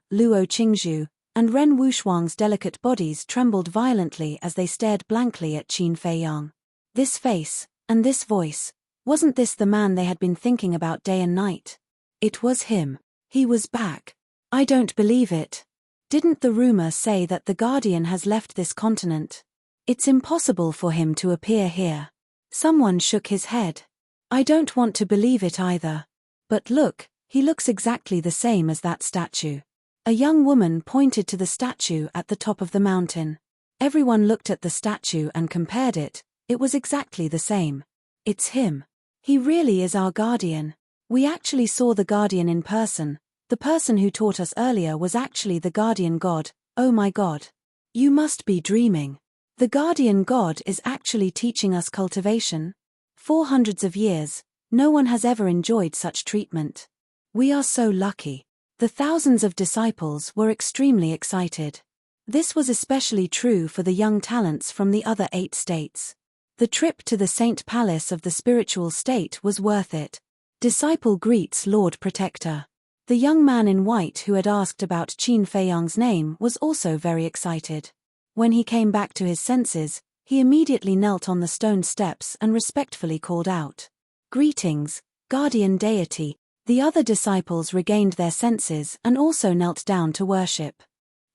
Qingzhu, and Ren Wushuang's delicate bodies trembled violently as they stared blankly at Qin Feiyang. This face, and this voice, wasn't this the man they had been thinking about day and night? It was him. He was back. I don't believe it. Didn't the rumor say that the Guardian has left this continent? It's impossible for him to appear here. Someone shook his head. I don't want to believe it either. But look, he looks exactly the same as that statue. A young woman pointed to the statue at the top of the mountain. Everyone looked at the statue and compared it. It was exactly the same. It's him. He really is our guardian. We actually saw the guardian in person. The person who taught us earlier was actually the guardian god. Oh my god. You must be dreaming. The guardian god is actually teaching us cultivation. For hundreds of years, no one has ever enjoyed such treatment. We are so lucky. The thousands of disciples were extremely excited. This was especially true for the young talents from the other 8 states. The trip to the Saint Palace of the spiritual state was worth it. Disciple greets Lord Protector. The young man in white who had asked about Qin Feiyang's name was also very excited. When he came back to his senses, he immediately knelt on the stone steps and respectfully called out, Greetings, Guardian Deity. The other disciples regained their senses and also knelt down to worship.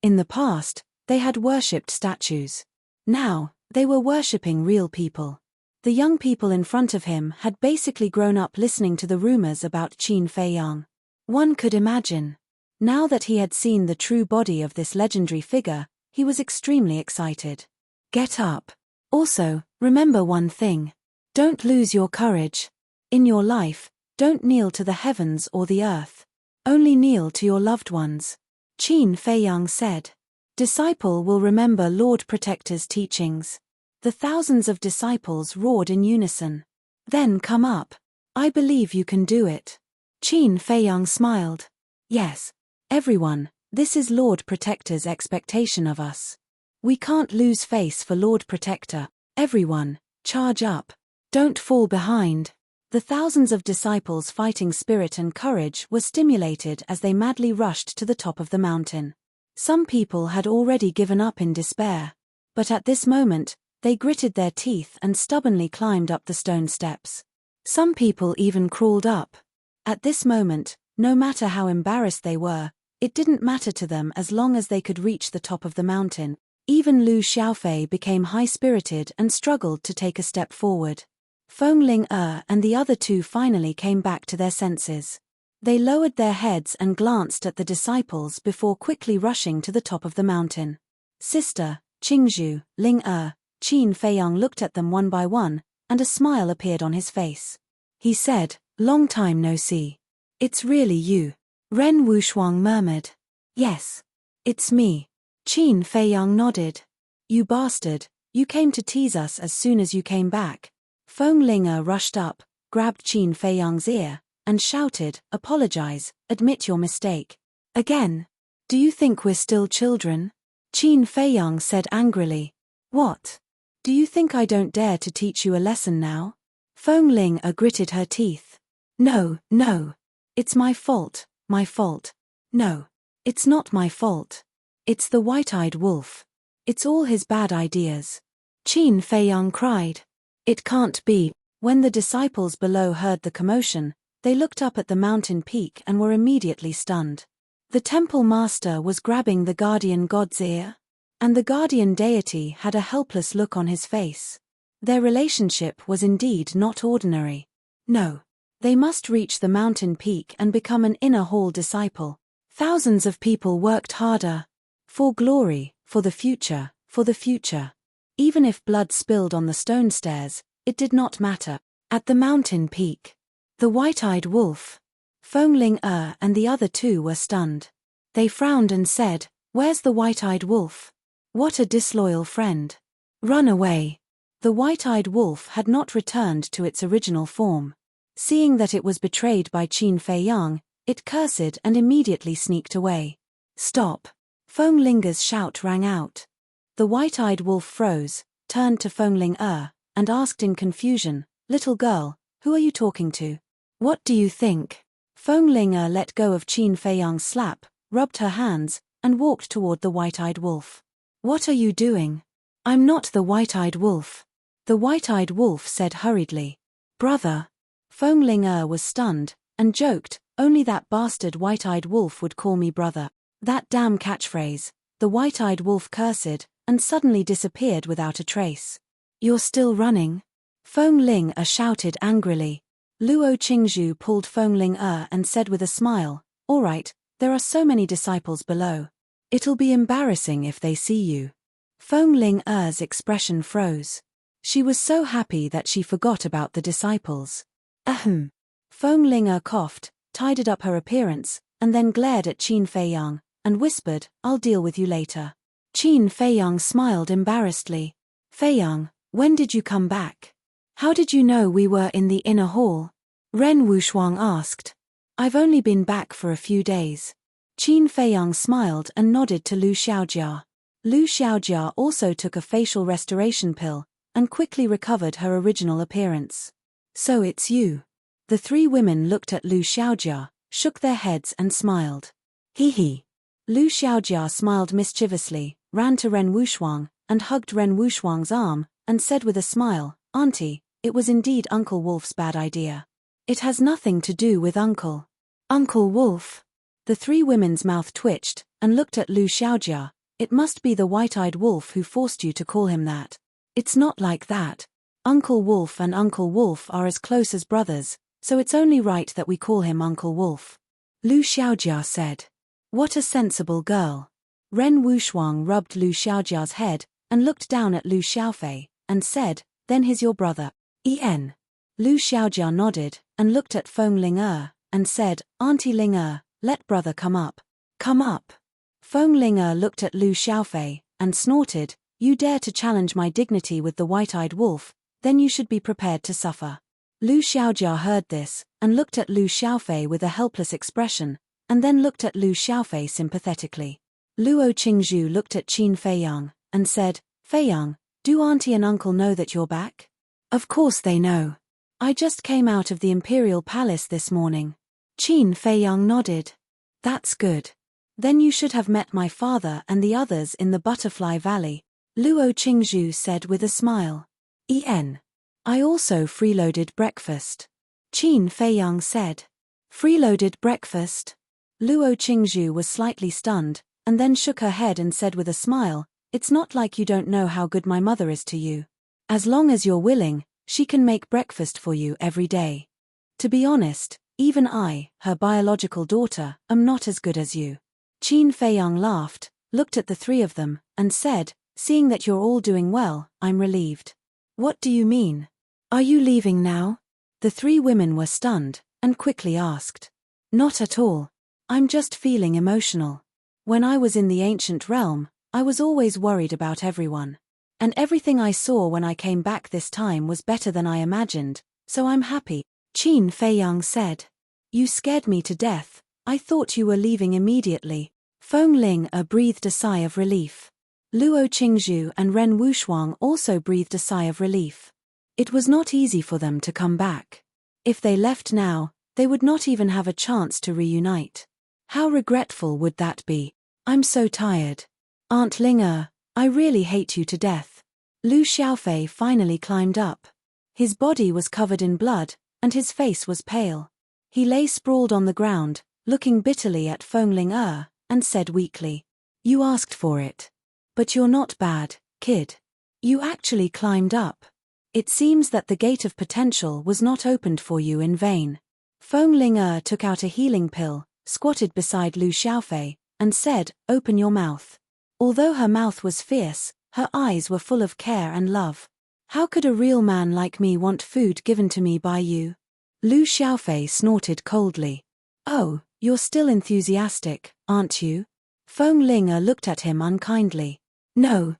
In the past, they had worshipped statues. Now, they were worshipping real people. The young people in front of him had basically grown up listening to the rumors about Qin Feiyang. One could imagine. Now that he had seen the true body of this legendary figure, he was extremely excited. Get up. Also, remember one thing. Don't lose your courage. In your life, don't kneel to the heavens or the earth. Only kneel to your loved ones. Qin Feiyang said. Disciple will remember Lord Protector's teachings. The thousands of disciples roared in unison. Then come up. I believe you can do it. Qin Feiyang smiled. Yes. Everyone, this is Lord Protector's expectation of us. We can't lose face for Lord Protector. Everyone, charge up. Don't fall behind. The thousands of disciples' fighting spirit and courage were stimulated as they madly rushed to the top of the mountain. Some people had already given up in despair. But at this moment, they gritted their teeth and stubbornly climbed up the stone steps. Some people even crawled up. At this moment, no matter how embarrassed they were, it didn't matter to them as long as they could reach the top of the mountain. Even Lu Xiaofei became high-spirited and struggled to take a step forward. Feng Ling and the other two finally came back to their senses. They lowered their heads and glanced at the disciples before quickly rushing to the top of the mountain. Sister, Qingzhu, Ling Qin Feiyang looked at them one by one, and a smile appeared on his face. He said, "Long time no see. It's really you." Ren Wushuang murmured. "Yes. It's me." Qin Feiyang nodded. "You bastard, you came to tease us as soon as you came back." Feng Ling rushed up, grabbed Qin Feiyang's ear, and shouted, "Apologize, admit your mistake." "Again? Do you think we're still children?" Qin Feiyang said angrily. "What? Do you think I don't dare to teach you a lesson now?" Feng Ling gritted her teeth. No. It's my fault, my fault. No. It's not my fault. It's the white-eyed wolf. It's all his bad ideas." Qin Feiyang cried. "It can't be." When the disciples below heard the commotion, they looked up at the mountain peak and were immediately stunned. The temple master was grabbing the guardian god's ear, and the guardian deity had a helpless look on his face. Their relationship was indeed not ordinary. No. They must reach the mountain peak and become an inner hall disciple. Thousands of people worked harder. For glory, for the future, for the future. Even if blood spilled on the stone stairs, it did not matter. At the mountain peak, the white-eyed wolf, Feng Ling and the other two were stunned. They frowned and said, "Where's the white-eyed wolf? What a disloyal friend. Run away." The white-eyed wolf had not returned to its original form. Seeing that it was betrayed by Qin Feiyang, it cursed and immediately sneaked away. "Stop!" Feng Ling's shout rang out. The white-eyed wolf froze, turned to Feng Ling and asked in confusion, "Little girl, who are you talking to? What do you think?" Feng Ling let go of Qin Feiyang's slap, rubbed her hands, and walked toward the white-eyed wolf. "What are you doing?" "I'm not the white-eyed wolf." The white-eyed wolf said hurriedly. "Brother." Feng Ling was stunned, and joked, "Only that bastard white-eyed wolf would call me brother." That damn catchphrase. The white-eyed wolf cursed, and suddenly disappeared without a trace. "You're still running?" Feng Ling shouted angrily. Luo Qingzhu pulled Feng Ling and said with a smile, "All right, there are so many disciples below. It'll be embarrassing if they see you." Feng Ling's expression froze. She was so happy that she forgot about the disciples. Ahem. Feng Ling coughed, tidied up her appearance, and then glared at Qin Feiyang, and whispered, "I'll deal with you later." Qin Feiyang smiled embarrassedly. "Feiyang, when did you come back? How did you know we were in the inner hall?" Ren Wushuang asked. "I've only been back for a few days." Qin Feiyang smiled and nodded to Lu Xiaojia. Lu Xiaojia also took a facial restoration pill, and quickly recovered her original appearance. "So it's you." The three women looked at Lu Xiaojia, shook their heads and smiled. Hee. Lu Xiaojia smiled mischievously, ran to Ren Wushuang, and hugged Ren Wushuang's arm, and said with a smile, "Auntie, it was indeed Uncle Wolf's bad idea. It has nothing to do with Uncle." "Uncle Wolf?" The three women's mouth twitched, and looked at Lu Xiaojia. "It must be the white-eyed wolf who forced you to call him that." "It's not like that. Uncle Wolf and Uncle Wolf are as close as brothers, so it's only right that we call him Uncle Wolf," Lu Xiaojia said. "What a sensible girl." Ren Wushuang rubbed Lu Xiaojia's head, and looked down at Lu Xiaofei, and said, "Then he's your brother." Lu Xiaojia nodded, and looked at Feng Ling and said, "Auntie Ling let brother come up." "Come up." Feng Ling looked at Lu Xiaofei and snorted, "You dare to challenge my dignity with the white-eyed wolf, then you should be prepared to suffer." Lu Xiaojia heard this, and looked at Lu Xiaofei with a helpless expression, and then looked at Lu Xiaofei sympathetically. Luo Qingzhu looked at Qin Feiyang, and said, "Feiyang, do auntie and uncle know that you're back?" "Of course they know. I just came out of the imperial palace this morning." Qin Feiyang nodded. "That's good. Then you should have met my father and the others in the Butterfly Valley," Luo Qingzhu said with a smile. I also freeloaded breakfast," Qin Feiyang said. "Freeloaded breakfast?" Luo Qingzhu was slightly stunned, and then shook her head and said with a smile, "It's not like you don't know how good my mother is to you. As long as you're willing, she can make breakfast for you every day. To be honest, even I, her biological daughter, am not as good as you." Qin Feiyang laughed, looked at the three of them, and said, "Seeing that you're all doing well, I'm relieved." "What do you mean? Are you leaving now?" The three women were stunned, and quickly asked. "Not at all. I'm just feeling emotional. When I was in the ancient realm, I was always worried about everyone. And everything I saw when I came back this time was better than I imagined, so I'm happy," Qin Feiyang said. "You scared me to death. I thought you were leaving immediately." Feng Ling breathed a sigh of relief. Luo Qingzhu and Ren Wushuang also breathed a sigh of relief. It was not easy for them to come back. If they left now, they would not even have a chance to reunite. How regretful would that be? "I'm so tired. Aunt Ling, I really hate you to death." Lu Xiaofei finally climbed up. His body was covered in blood, and his face was pale. He lay sprawled on the ground, looking bitterly at Feng Ling and said weakly, "You asked for it. But you're not bad, kid. You actually climbed up. It seems that the gate of potential was not opened for you in vain." Feng Ling took out a healing pill, squatted beside Lu Xiaofei, and said, "Open your mouth." Although her mouth was fierce, her eyes were full of care and love. "How could a real man like me want food given to me by you?" Lu Xiaofei snorted coldly. "Oh, you're still enthusiastic, aren't you?" Feng Ling looked at him unkindly. No.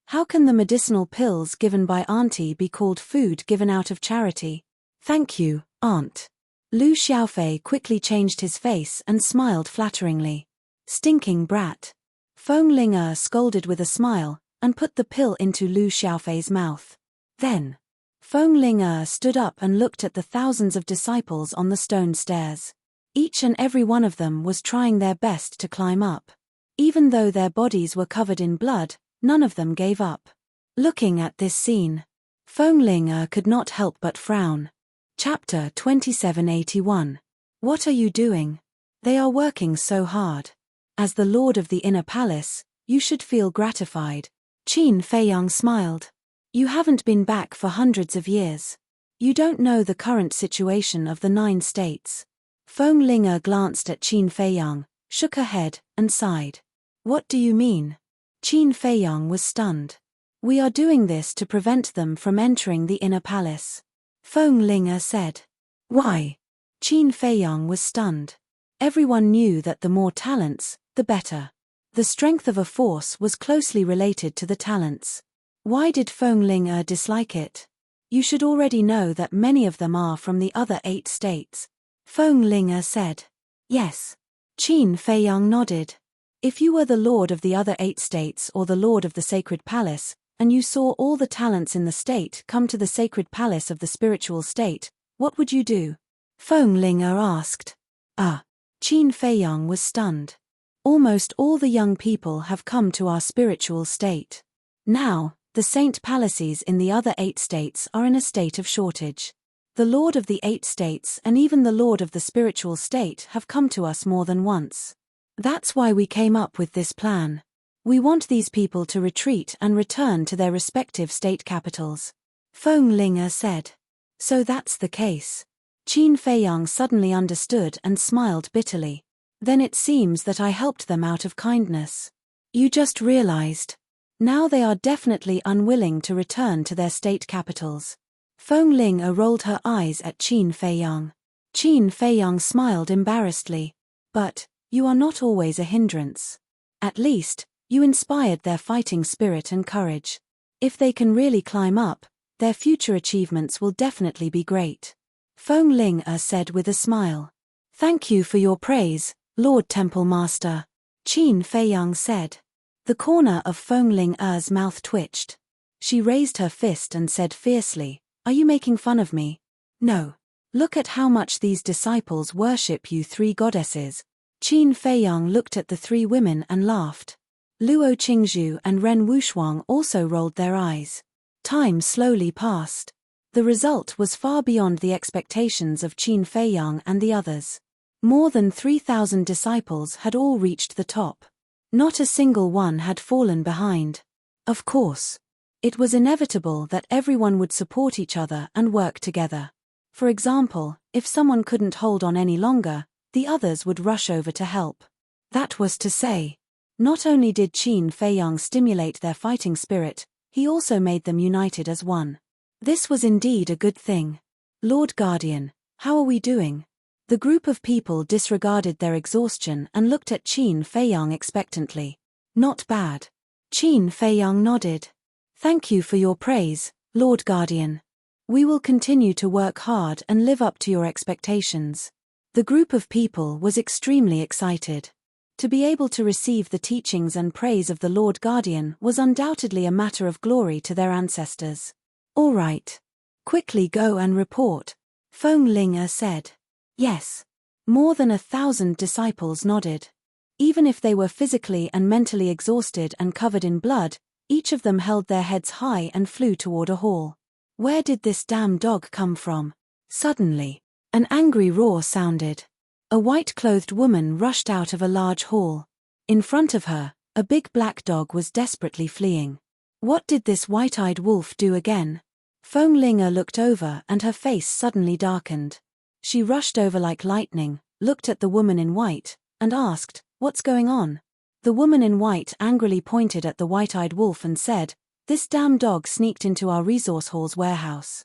How can the medicinal pills given by auntie be called food given out of charity?" "Thank you, aunt." Lu Xiaofei quickly changed his face and smiled flatteringly. "Stinking brat." Feng Ling scolded with a smile, and put the pill into Lu Xiaofei's mouth. Then, Feng Ling stood up and looked at the thousands of disciples on the stone stairs. Each and every one of them was trying their best to climb up. Even though their bodies were covered in blood, none of them gave up. Looking at this scene, Feng Ling could not help but frown. Chapter 2781. What are you doing? They are working so hard. As the Lord of the Inner Palace, you should feel gratified. Qin Feiyang smiled. You haven't been back for hundreds of years. You don't know the current situation of the 9 states. Feng Ling glanced at Qin Feiyang, shook her head, and sighed. What do you mean? Qin Feiyang was stunned. We are doing this to prevent them from entering the Inner Palace. Feng Ling said. Why? Qin Feiyang was stunned. Everyone knew that the more talents, the better. The strength of a force was closely related to the talents. Why did Feng Ling dislike it? You should already know that many of them are from the other 8 states. Feng Ling said. Yes. Qin Feiyang nodded. If you were the lord of the other 8 states or the lord of the sacred palace, and you saw all the talents in the state come to the sacred palace of the spiritual state, what would you do? Feng Ling asked. Qin Feiyang was stunned. Almost all the young people have come to our spiritual state. Now, the saint palaces in the other 8 states are in a state of shortage. The lord of the 8 states and even the lord of the spiritual state have come to us more than once. That's why we came up with this plan. We want these people to retreat and return to their respective state capitals. Feng Ling said. So that's the case. Qin Feiyang suddenly understood and smiled bitterly. Then it seems that I helped them out of kindness. You just realized. Now they are definitely unwilling to return to their state capitals. Feng Ling rolled her eyes at Qin Feiyang. Qin Feiyang smiled embarrassedly. But, you are not always a hindrance. At least, you inspired their fighting spirit and courage. If they can really climb up, their future achievements will definitely be great. Feng Ling said with a smile. Thank you for your praise, Lord Temple Master. Qin Feiyang said. The corner of Feng Ling's mouth twitched. She raised her fist and said fiercely, Are you making fun of me? No. Look at how much these disciples worship you three goddesses. Qin Feiyang looked at the three women and laughed. Luo Qingzhu and Ren Wushuang also rolled their eyes. Time slowly passed. The result was far beyond the expectations of Qin Feiyang and the others. More than 3,000 disciples had all reached the top. Not a single one had fallen behind. Of course. It was inevitable that everyone would support each other and work together. For example, if someone couldn't hold on any longer, the others would rush over to help. That was to say, not only did Qin Feiyang stimulate their fighting spirit, he also made them united as one. This was indeed a good thing. Lord Guardian, how are we doing? The group of people disregarded their exhaustion and looked at Qin Feiyang expectantly. Not bad. Qin Feiyang nodded. Thank you for your praise, Lord Guardian. We will continue to work hard and live up to your expectations. The group of people was extremely excited. To be able to receive the teachings and praise of the Lord Guardian was undoubtedly a matter of glory to their ancestors. All right. Quickly go and report, Feng Ling said. Yes. More than 1,000 disciples nodded. Even if they were physically and mentally exhausted and covered in blood, each of them held their heads high and flew toward a hall. Where did this damn dog come from? Suddenly, an angry roar sounded. A white-clothed woman rushed out of a large hall. In front of her, a big black dog was desperately fleeing. What did this white-eyed wolf do again? Feng Ling looked over and her face suddenly darkened. She rushed over like lightning, looked at the woman in white, and asked, What's going on? The woman in white angrily pointed at the white-eyed wolf and said, This damn dog sneaked into our resource hall's warehouse.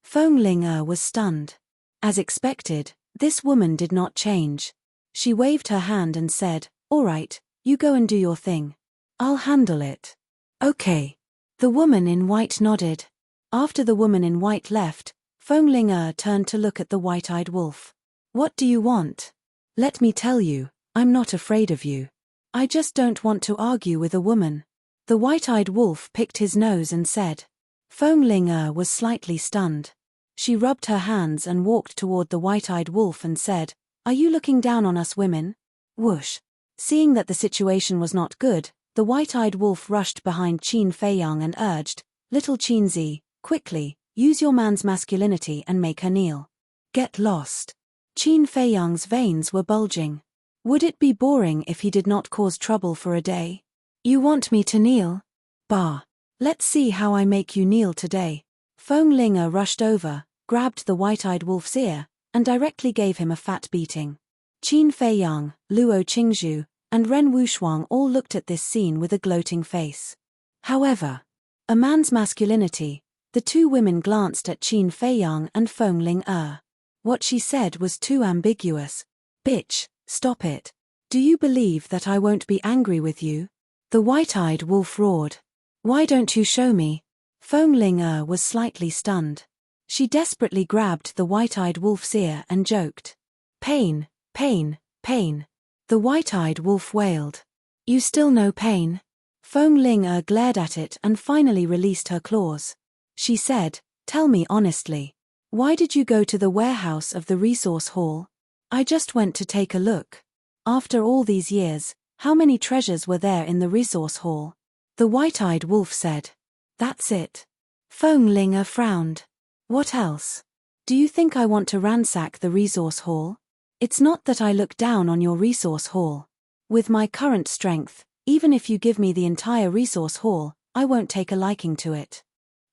Feng Ling was stunned. As expected, this woman did not change. She waved her hand and said, All right, you go and do your thing. I'll handle it. Okay. The woman in white nodded. After the woman in white left, Feng Ling turned to look at the white-eyed wolf. What do you want? Let me tell you, I'm not afraid of you. I just don't want to argue with a woman. The white-eyed wolf picked his nose and said. Feng Ling was slightly stunned. She rubbed her hands and walked toward the white-eyed wolf and said, Are you looking down on us women? Whoosh. Seeing that the situation was not good, the white-eyed wolf rushed behind Qin Feiyang and urged, Little Qinzi, quickly, use your man's masculinity and make her kneel. Get lost. Qin Feiyang's veins were bulging. Would it be boring if he did not cause trouble for a day? You want me to kneel? Bah. Let's see how I make you kneel today. Feng Ling rushed over, grabbed the white-eyed wolf's ear, and directly gave him a fat beating. Qin Feiyang, Luo Qingzhu, and Ren Wushuang all looked at this scene with a gloating face. However, a man's masculinity, the two women glanced at Qin Feiyang and Feng Ling. What she said was too ambiguous. Bitch, stop it. Do you believe that I won't be angry with you? The white-eyed wolf roared. Why don't you show me? Feng Ling was slightly stunned. She desperately grabbed the white-eyed wolf's ear and joked. Pain, pain, pain. The white-eyed wolf wailed. You still know pain? Feng Ling glared at it and finally released her claws. She said, Tell me honestly. Why did you go to the warehouse of the resource hall? I just went to take a look. After all these years, how many treasures were there in the resource hall? The white-eyed wolf said. That's it. Feng Ling frowned. What else? Do you think I want to ransack the resource hall? It's not that I look down on your resource hall. With my current strength, even if you give me the entire resource hall, I won't take a liking to it.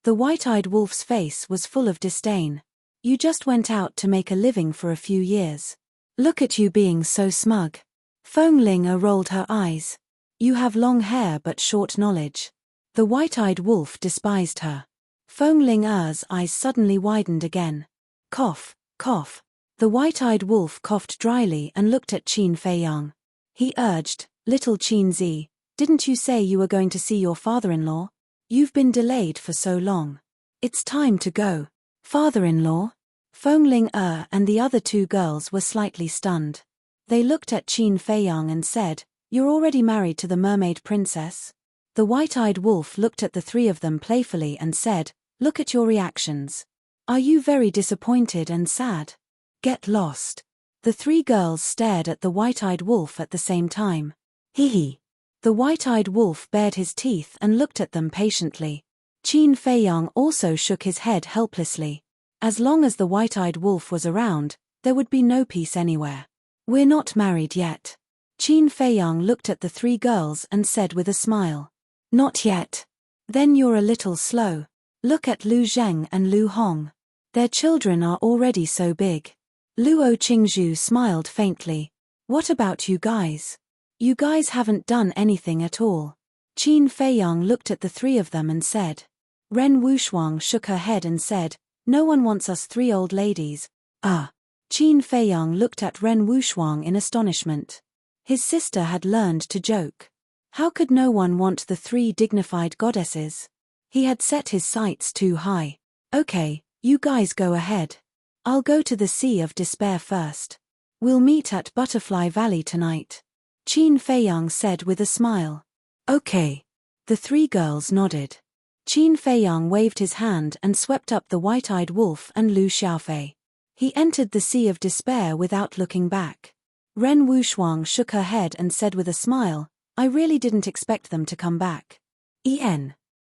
The white-eyed wolf's face was full of disdain. You just went out to make a living for a few years. Look at you being so smug. Feng Ling rolled her eyes. You have long hair but short knowledge. The white-eyed wolf despised her. Feng Ling's eyes suddenly widened again. Cough, cough. The white-eyed wolf coughed dryly and looked at Qin Feiyang. He urged, Little Qin, didn't you say you were going to see your father-in-law? You've been delayed for so long. It's time to go. Father-in-law? Fengling and the other two girls were slightly stunned. They looked at Qin Feiyang and said, "You're already married to the mermaid princess?" The white-eyed wolf looked at the three of them playfully and said, "Look at your reactions. Are you very disappointed and sad? Get lost." The three girls stared at the white-eyed wolf at the same time. Hee. The white-eyed wolf bared his teeth and looked at them patiently. Qin Feiyang also shook his head helplessly. As long as the white-eyed wolf was around, there would be no peace anywhere. "We're not married yet." Qin Feiyang looked at the three girls and said with a smile. "Not yet. Then you're a little slow. Look at Lu Zheng and Lu Hong. Their children are already so big." Luo Qingzhu smiled faintly. "What about you guys? You guys haven't done anything at all." Qin Feiyang looked at the three of them and said. Ren Wushuang shook her head and said, "No one wants us three old ladies." Qin Feiyang looked at Ren Wushuang in astonishment. His sister had learned to joke. How could no one want the three dignified goddesses? He had set his sights too high. "Okay, you guys go ahead. I'll go to the Sea of Despair first. We'll meet at Butterfly Valley tonight," Qin Feiyang said with a smile. "Okay." The three girls nodded. Qin Feiyang waved his hand and swept up the white-eyed wolf and Lu Xiaofei. He entered the Sea of Despair without looking back. Ren Wushuang shook her head and said with a smile, "I really didn't expect them to come back."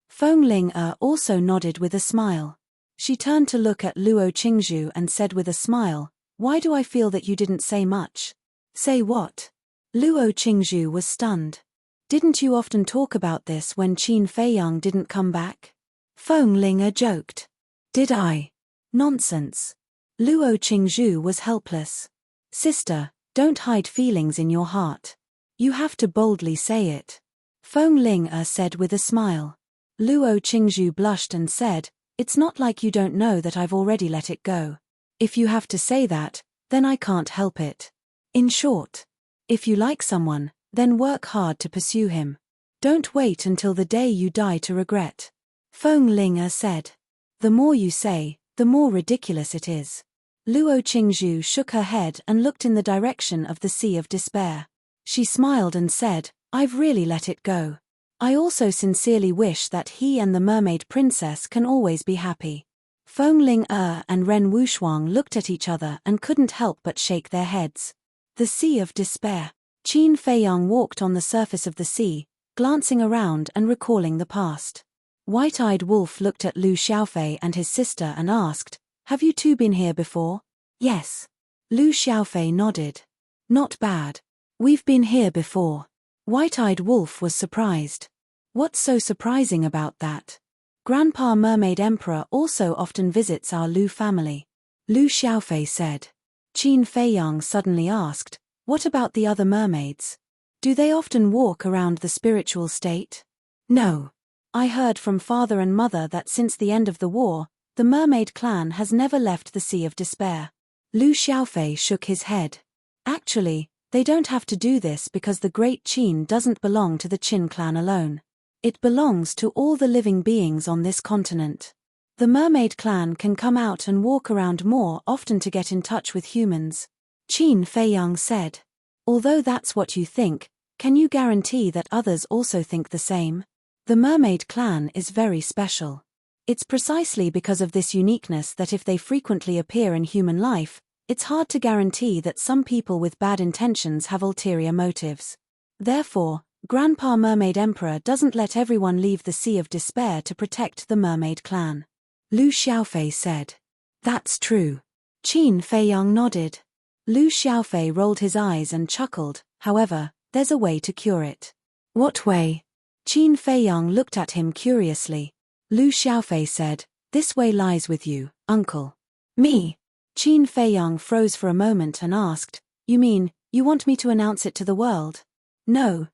Fengling also nodded with a smile. She turned to look at Luo Qingzhu and said with a smile, "Why do I feel that you didn't say much?" "Say what?" Luo Qingzhu was stunned. "Didn't you often talk about this when Qin Feiyang didn't come back?" Fengling joked. "Did I?" "Nonsense." Luo Qingzhu was helpless. "Sister, don't hide feelings in your heart. You have to boldly say it," Fengling said with a smile. Luo Qingzhu blushed and said, "It's not like you don't know that I've already let it go. If you have to say that, then I can't help it. In short, if you like someone, then work hard to pursue him. Don't wait until the day you die to regret," Fengling said. "The more you say, the more ridiculous it is." Luo Qingzhu shook her head and looked in the direction of the Sea of Despair. She smiled and said, "I've really let it go. I also sincerely wish that he and the mermaid princess can always be happy." Fengling and Ren Wushuang looked at each other and couldn't help but shake their heads. The Sea of Despair. Qin Feiyang walked on the surface of the sea, glancing around and recalling the past. White-eyed Wolf looked at Lu Xiaofei and his sister and asked, "Have you two been here before?" "Yes." Lu Xiaofei nodded. "Not bad. We've been here before." White-eyed Wolf was surprised. "What's so surprising about that? Grandpa Mermaid Emperor also often visits our Lu family," Lu Xiaofei said. Qin Feiyang suddenly asked, "What about the other mermaids? Do they often walk around the spiritual state?" "No. I heard from father and mother that since the end of the war, the mermaid clan has never left the Sea of Despair." Lu Xiaofei shook his head. "Actually, they don't have to do this because the Great Qin doesn't belong to the Qin clan alone. It belongs to all the living beings on this continent. The mermaid clan can come out and walk around more often to get in touch with humans," Qin Feiyang said. "Although that's what you think, can you guarantee that others also think the same? The mermaid clan is very special. It's precisely because of this uniqueness that if they frequently appear in human life, it's hard to guarantee that some people with bad intentions have ulterior motives. Therefore, Grandpa Mermaid Emperor doesn't let everyone leave the Sea of Despair to protect the mermaid clan," Lu Xiaofei said. "That's true." Qin Feiyang nodded. Lu Xiaofei rolled his eyes and chuckled, "However, there's a way to cure it." "What way?" Qin Feiyang looked at him curiously. Lu Xiaofei said, "This way lies with you, uncle." "Me?" Qin Feiyang froze for a moment and asked, "You mean, you want me to announce it to the world?" No,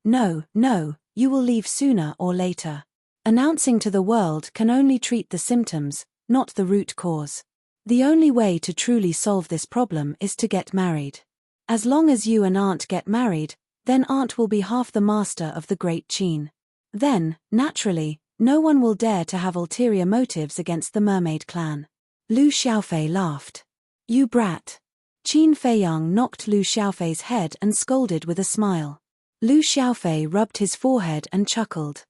you will leave sooner or later. Announcing to the world can only treat the symptoms, not the root cause. The only way to truly solve this problem is to get married. As long as you and Aunt get married, Then Aunt will be half the master of the great Qin. Then, naturally, no one will dare to have ulterior motives against the mermaid clan. Lu Xiaofei laughed. You brat. Qin Feiyang knocked Lu Xiaofei's head and scolded with a smile. Lu Xiaofei rubbed his forehead and chuckled.